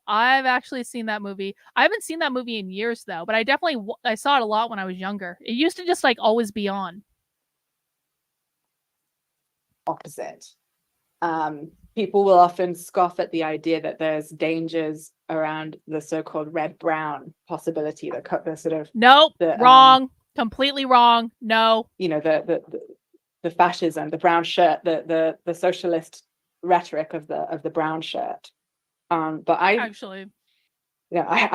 I've actually seen that movie. I haven't seen that movie in years though, but I saw it a lot when I was younger. It used to just like always be on. Opposite. People will often scoff at the idea that there's dangers around the so-called red-brown possibility, the sort of wrong, completely wrong. No, the fascism, the brown shirt, the socialist rhetoric of the brown shirt. But I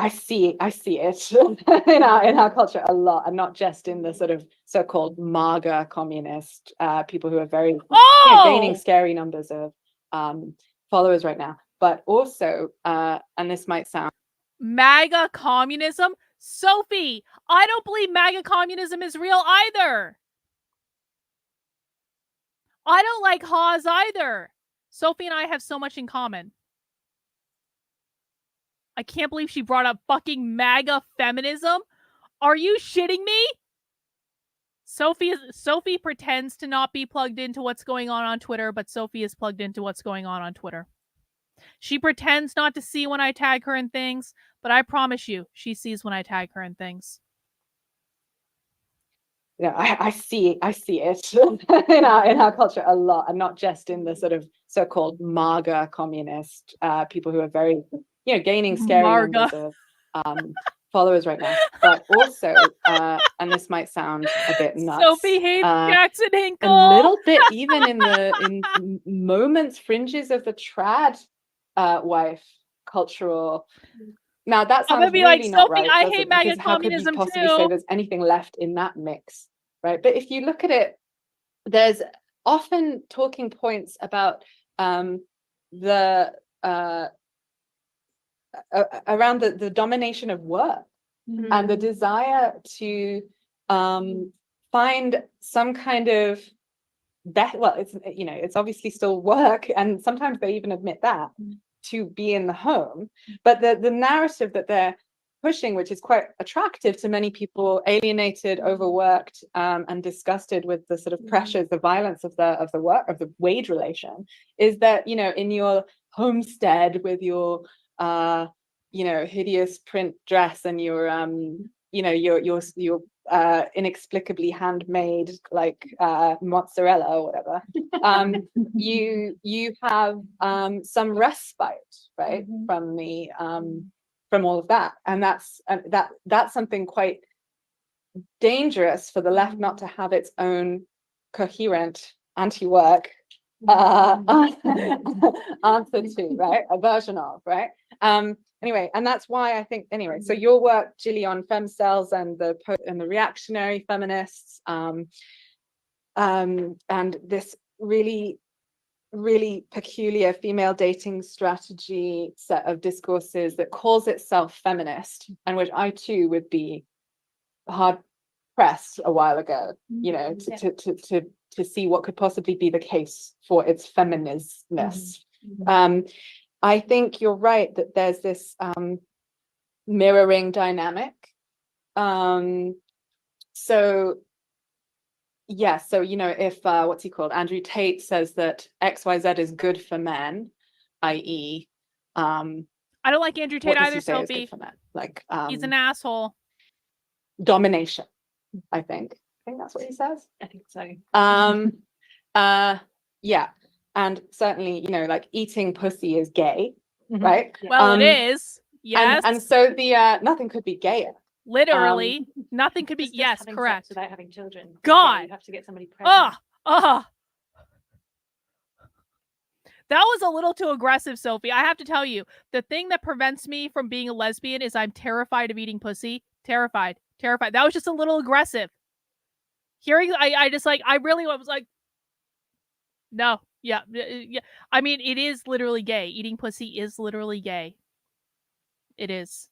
see it in our culture a lot, and not just in the sort of so-called MAGA communist people who are very gaining scary numbers of followers right now, but also, and this might sound MAGA communism. Sophie, I don't believe MAGA communism is real either. I don't like Haas either. Sophie and I have so much in common. I can't believe she brought up fucking MAGA feminism. Are you shitting me? Sophie pretends to not be plugged into what's going on Twitter, but Sophie is plugged into what's going on Twitter. She pretends not to see when I tag her in things, but I promise you, she sees when I tag her in things. Yeah, I see it in our culture a lot, and not just in the sort of so-called MAGA communist people who are very gaining scary numbers of followers right now, but also, and this might sound a bit nuts. Sophie hates Jackson Hinkle. A little bit, even in moments, fringes of the trad wife cultural Now that I'm sounds gonna be really like, not Sophie, right. I does hate it? Because MAGA how could you communism possibly say too. there's anything left in that mix, right? But if you look at it, there's often talking points about the around the domination of work and the desire to find some kind of well, it's, you know, it's obviously still work, and sometimes they even admit that, to be in the home, but the narrative that they're pushing, which is quite attractive to many people, alienated, overworked, and disgusted with the sort of pressures, the violence of the work, of the wage relation, is that, you know, in your homestead with your you know, hideous print dress and your you know, your inexplicably handmade like mozzarella or whatever, you have some respite, right, from the from all of that, and that's something quite dangerous for the left not to have its own coherent anti-work answer to, right, a version of, right. Anyway, and that's why I think, anyway, so your work, Gilly, on femcells and the reactionary feminists, and this really peculiar female dating strategy set of discourses that calls itself feminist, and which I too would be hard pressed a while ago, you know, to see what could possibly be the case for its feminisness. I think you're right that there's this mirroring dynamic. So yeah, so, you know, if what's he called, Andrew Tate, says that XYZ is good for men, i.e. I don't like Andrew Tate either, Sophie. For men? Like he's an asshole. Domination, I think that's what he says. I think so. Yeah, and certainly, you know, like eating pussy is gay, right? Well, it is. Yes. And so the nothing could be gayer. Literally, nothing could be. Just yes, having correct. sex without having children. God, you have to get somebody pregnant. That was a little too aggressive, Sophie. I have to tell you, the thing that prevents me from being a lesbian is I'm terrified of eating pussy. Terrified. That was just a little aggressive. Hearing, I just like, I really was like, no, yeah. I mean, it is literally gay. Eating pussy is literally gay. It is.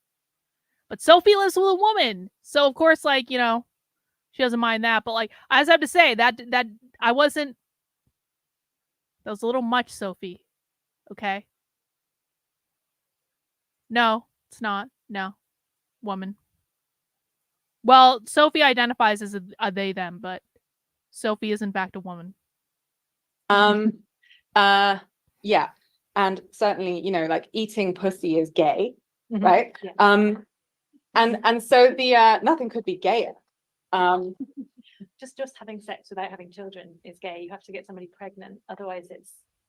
But Sophie lives with a woman, so of course, like, you know, she doesn't mind that. But like, I just have to say that I wasn't. That was a little much, Sophie. Okay. No, it's not. No, woman. Well, Sophie identifies as a they them, but Sophie is in fact a woman. Yeah, and certainly, you know, like eating pussy is gay, right? Yeah. And so the nothing could be gayer. Just having sex without having children is gay. You have to get somebody pregnant, otherwise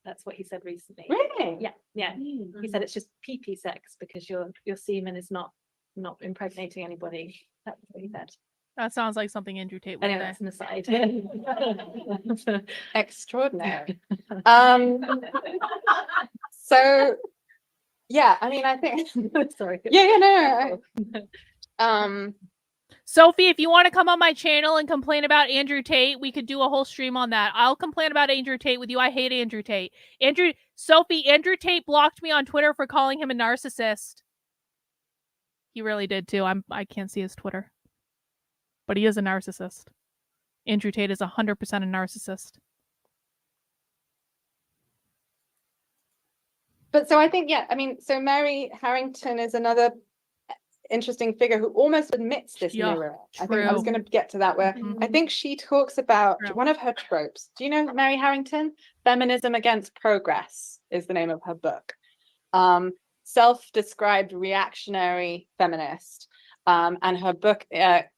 that's what he said recently. Really? Yeah. He said it's just pee-pee sex because your semen is not impregnating anybody. That's what he said. That sounds like something Andrew Tate would Anyway, say. that's an aside. Extraordinary. So yeah, I mean, I think sorry. No. Sophie, if you want to come on my channel and complain about Andrew Tate, we could do a whole stream on that. I'll complain about Andrew Tate with you. I hate Andrew Tate. Andrew Tate blocked me on Twitter for calling him a narcissist. He really did too. I can't see his Twitter. But he is a narcissist. Andrew Tate is 100% a narcissist. But so I think, yeah, I mean, so Mary Harrington is another interesting figure who almost admits this mirror. I think I was going to get to that, where I think she talks about one of her tropes. Do you know Mary Harrington? Feminism Against Progress is the name of her book. Self-described reactionary feminist. And her book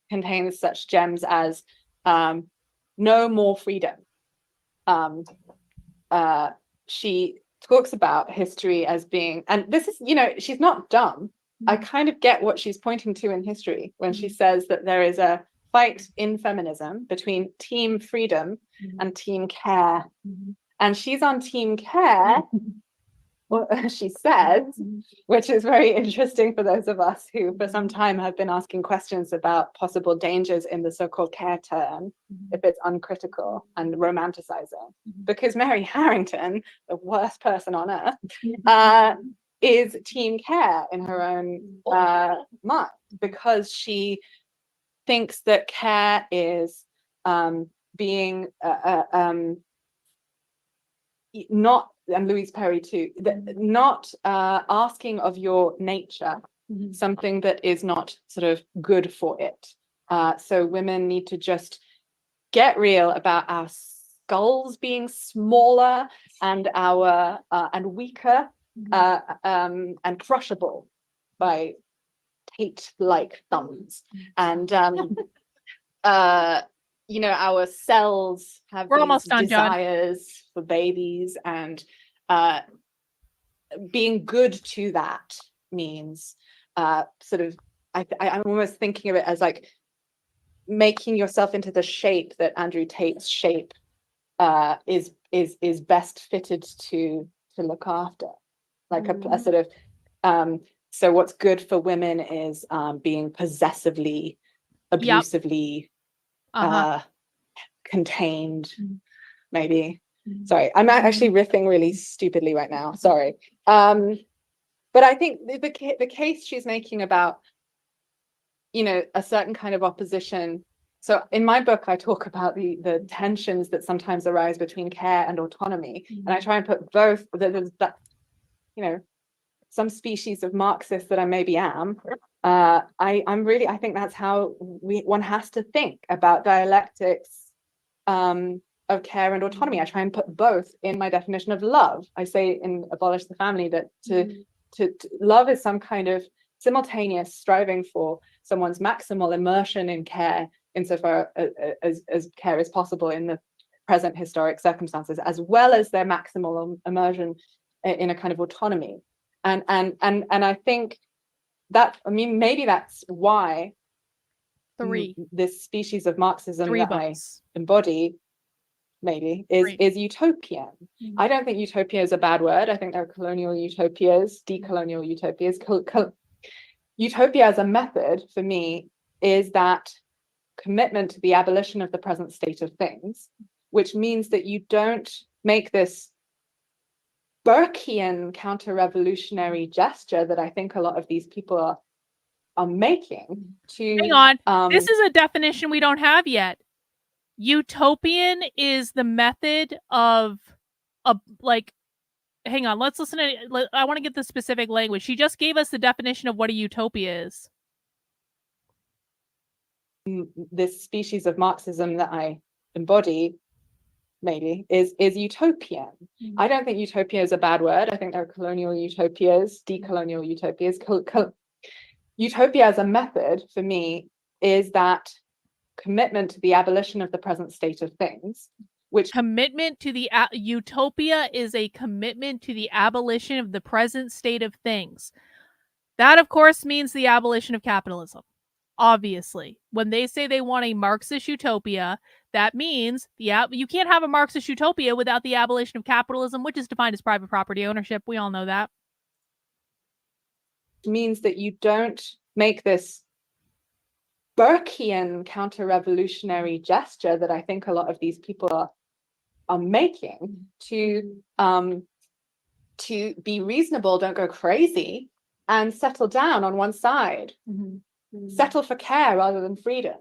contains such gems as No More Freedom. She talks about history as being, and this is, you know, she's not dumb. I kind of get what she's pointing to in history when she says that there is a fight in feminism between team freedom and team care. And she's on team care what she says, which is very interesting for those of us who for some time have been asking questions about possible dangers in the so-called care term, if it's uncritical and romanticizing. Because Mary Harrington, the worst person on earth, is team care in her own mind, because she thinks that care is being not, and Louise Perry too, not asking of your nature something that is not sort of good for it. So women need to just get real about our skulls being smaller and our and weaker and crushable by Tate-like thumbs, and you know, our cells have We're these almost done, John. desires for babies, and being good to that means sort of, I'm almost thinking of it as like making yourself into the shape that Andrew Tate's shape is best fitted to look after, like a sort of so what's good for women is being possessively, abusively contained, maybe. Sorry, I'm actually riffing really stupidly right now, sorry. But I think the case she's making about, you know, a certain kind of opposition. So in my book, I talk about the tensions that sometimes arise between care and autonomy, and I try and put both, that, you know, some species of Marxist that I maybe am. I think that's how one has to think about dialectics of care and autonomy. I try and put both in my definition of love. I say in Abolish the Family that to love is some kind of simultaneous striving for someone's maximal immersion in care, insofar as care is possible in the present historic circumstances, as well as their maximal immersion in a kind of autonomy. And I think that, I mean, maybe that's why this species of Marxism that I embody maybe is utopian. I don't think utopia is a bad word. I think there are colonial utopias, decolonial utopias. Utopia as a method for me is that commitment to the abolition of the present state of things, which means that you don't make this Burkean counter-revolutionary gesture that I think a lot of these people are making to— Hang on, this is a definition we don't have yet. Utopian is the method of like, hang on, let's listen to, I want to get the specific language. She just gave us the definition of what a utopia is. This species of Marxism that I embody maybe is utopian. I don't think utopia is a bad word. I think there are colonial utopias, decolonial utopias. Utopia as a method for me is that commitment to the abolition of the present state of things, which— commitment to the utopia is a commitment to the abolition of the present state of things. That, of course, means the abolition of capitalism. Obviously, when they say they want a Marxist utopia, that means you can't have a Marxist utopia without the abolition of capitalism, which is defined as private property ownership. We all know that. Means that you don't make this Burkean counter-revolutionary gesture that I think a lot of these people are making to be reasonable, don't go crazy, and settle down on one side. Settle for care rather than freedom,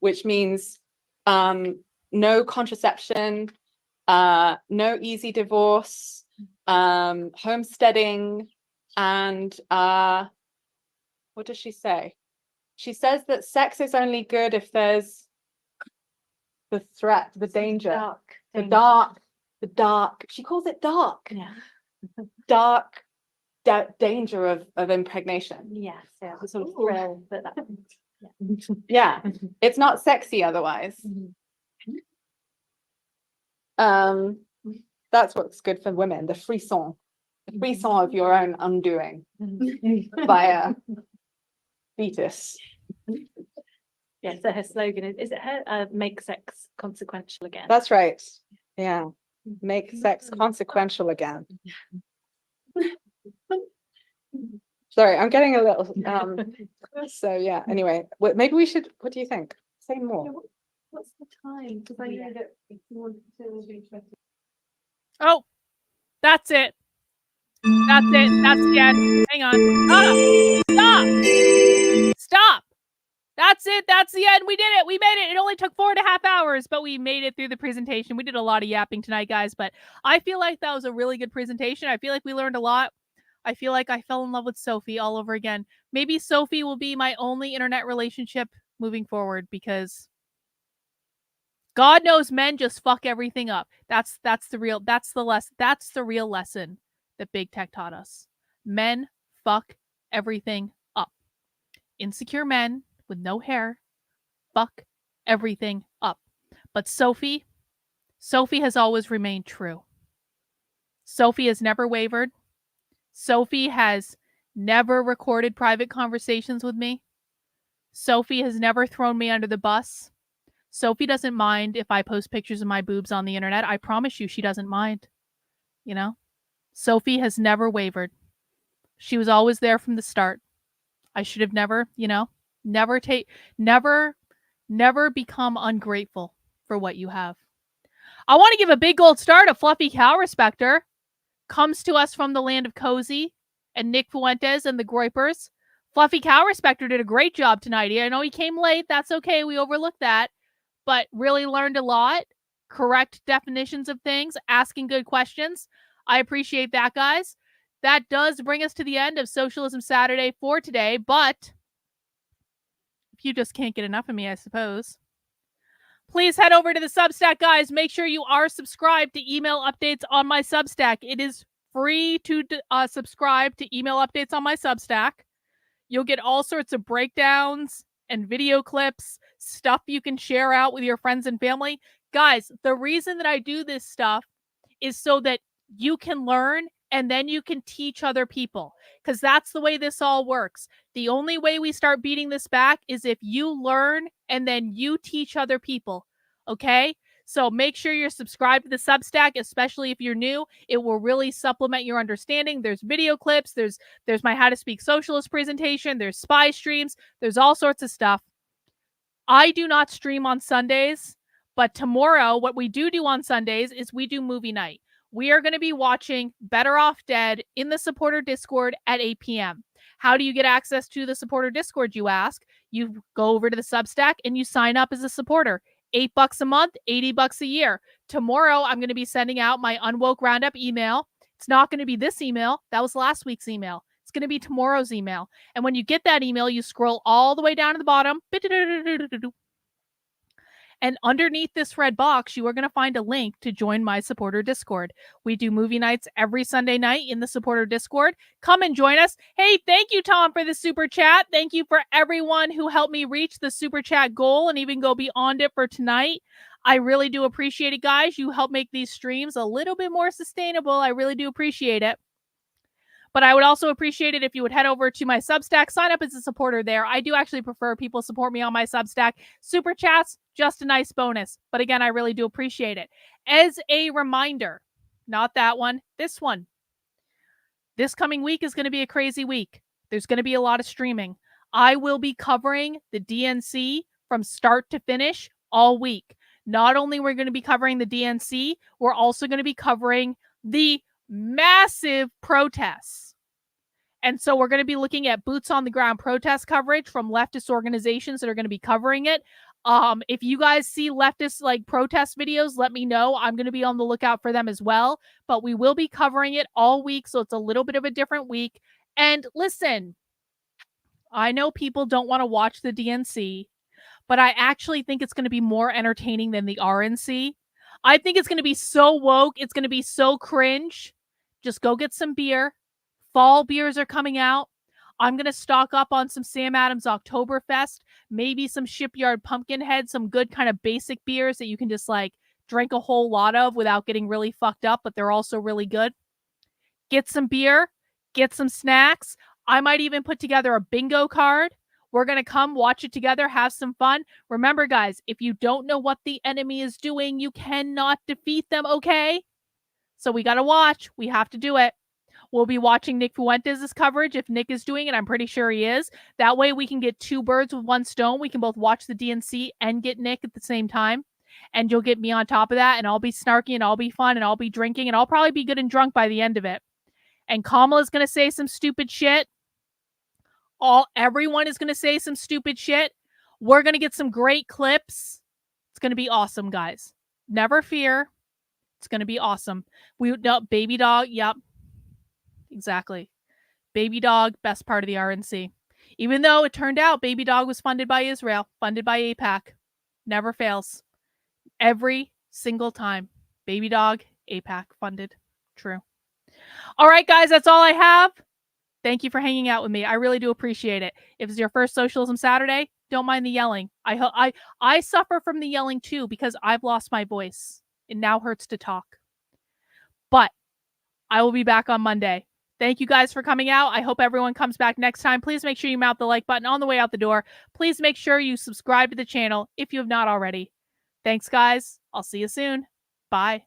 which means no contraception, no easy divorce, homesteading, and what does she say? She says that sex is only good if there's the threat, the danger, the dark. She calls it dark. Yeah. Dark danger of impregnation. Yes, yeah, the sort of thrill, but that, yeah, it's not sexy otherwise. That's what's good for women, the frisson of your own undoing by a fetus. yeah, so her slogan is it her make sex consequential again? That's right. Yeah, make sex consequential again. Sorry, I'm getting a little, so yeah, anyway, maybe we should, what do you think? Say more. What's the time? Because I know that if you want to do 20. Oh, that's it. That's it. That's the end. Hang on. Stop. That's it. That's the end. We did it. We made it. It only took 4.5 hours, but we made it through the presentation. We did a lot of yapping tonight, guys, but I feel like that was a really good presentation. I feel like we learned a lot. I feel like I fell in love with Sophie all over again. Maybe Sophie will be my only internet relationship moving forward, because God knows men just fuck everything up. That's the real lesson that big tech taught us. Men fuck everything up. Insecure men with no hair fuck everything up. But Sophie has always remained true. Sophie has never wavered. Sophie has never recorded private conversations with me. Sophie has never thrown me under the bus. Sophie doesn't mind if I post pictures of my boobs on the internet. I promise you, she doesn't mind. You know? Sophie has never wavered. She was always there from the start. I should have never, never become ungrateful for what you have. I want to give a big gold star to Fluffy Cow Respecter. Comes to us from the land of Cozy and Nick Fuentes and the Groypers. Fluffy Cow Respecter did a great job tonight. I know he came late. That's okay. We overlooked that. But really learned a lot. Correct definitions of things. Asking good questions. I appreciate that, guys. That does bring us to the end of Socialism Saturday for today. But if you just can't get enough of me, I suppose, please head over to the Substack, guys. Make sure you are subscribed to email updates on my Substack. It is free to subscribe to email updates on my Substack. You'll get all sorts of breakdowns and video clips, stuff you can share out with your friends and family. Guys, the reason that I do this stuff is so that you can learn and then you can teach other people, because that's the way this all works. The only way we start beating this back is if you learn and then you teach other people. Okay? So make sure you're subscribed to the Substack, especially if you're new. It will really supplement your understanding. There's video clips. There's my How to Speak Socialist presentation. There's spy streams. There's all sorts of stuff. I do not stream on Sundays, but tomorrow, what we do on Sundays is we do movie night. We are going to be watching Better Off Dead in the supporter Discord at 8 p.m. How do you get access to the supporter Discord, you ask? You go over to the Substack and you sign up as a supporter. $8 a month, $80 a year. Tomorrow, I'm going to be sending out my Unwoke Roundup email. It's not going to be this email. That was last week's email. It's going to be tomorrow's email. And when you get that email, you scroll all the way down to the bottom. And underneath this red box, you are going to find a link to join my supporter Discord. We do movie nights every Sunday night in the supporter Discord. Come and join us. Hey, thank you, Tom, for the super chat. Thank you for everyone who helped me reach the super chat goal and even go beyond it for tonight. I really do appreciate it, guys. You help make these streams a little bit more sustainable. I really do appreciate it. But I would also appreciate it if you would head over to my Substack, sign up as a supporter there. I do actually prefer people support me on my Substack. Super chats, just a nice bonus. But again, I really do appreciate it. As a reminder, not that one, this one. This coming week is going to be a crazy week. There's going to be a lot of streaming. I will be covering the DNC from start to finish all week. Not only we're going to be covering the DNC, we're also going to be covering the massive protests. And so we're going to be looking at boots on the ground protest coverage from leftist organizations that are going to be covering it. If you guys see leftist protest videos, let me know. I'm going to be on the lookout for them as well. But we will be covering it all week, so it's a little bit of a different week. And listen, I know people don't want to watch the DNC, but I actually think it's going to be more entertaining than the RNC. I think it's going to be so woke. It's going to be so cringe. Just go get some beer. Fall beers are coming out. I'm going to stock up on some Sam Adams Oktoberfest, maybe some Shipyard Pumpkinhead, some good kind of basic beers that you can just drink a whole lot of without getting really fucked up, but they're also really good. Get some beer, get some snacks. I might even put together a bingo card. We're going to come watch it together, have some fun. Remember, guys, if you don't know what the enemy is doing, you cannot defeat them, okay? So we got to watch. We have to do it. We'll be watching Nick Fuentes' coverage if Nick is doing it. I'm pretty sure he is. That way we can get 2 birds with 1 stone. We can both watch the DNC and get Nick at the same time. And you'll get me on top of that, and I'll be snarky, and I'll be fun, and I'll be drinking, and I'll probably be good and drunk by the end of it. And Kamala's going to say some stupid shit. Everyone is going to say some stupid shit. We're going to get some great clips. It's going to be awesome, guys. Never fear. It's going to be awesome. Baby dog. Yep. Exactly. Baby dog, best part of the RNC. Even though it turned out Baby dog was funded by Israel, funded by AIPAC. Never fails. Every single time. Baby dog, AIPAC funded. True. All right, guys, that's all I have. Thank you for hanging out with me. I really do appreciate it. If it's your first Socialism Saturday, don't mind the yelling. I suffer from the yelling too because I've lost my voice. It now hurts to talk. But I will be back on Monday. Thank you guys for coming out. I hope everyone comes back next time. Please make sure you mount the like button on the way out the door. Please make sure you subscribe to the channel if you have not already. Thanks, guys. I'll see you soon. Bye.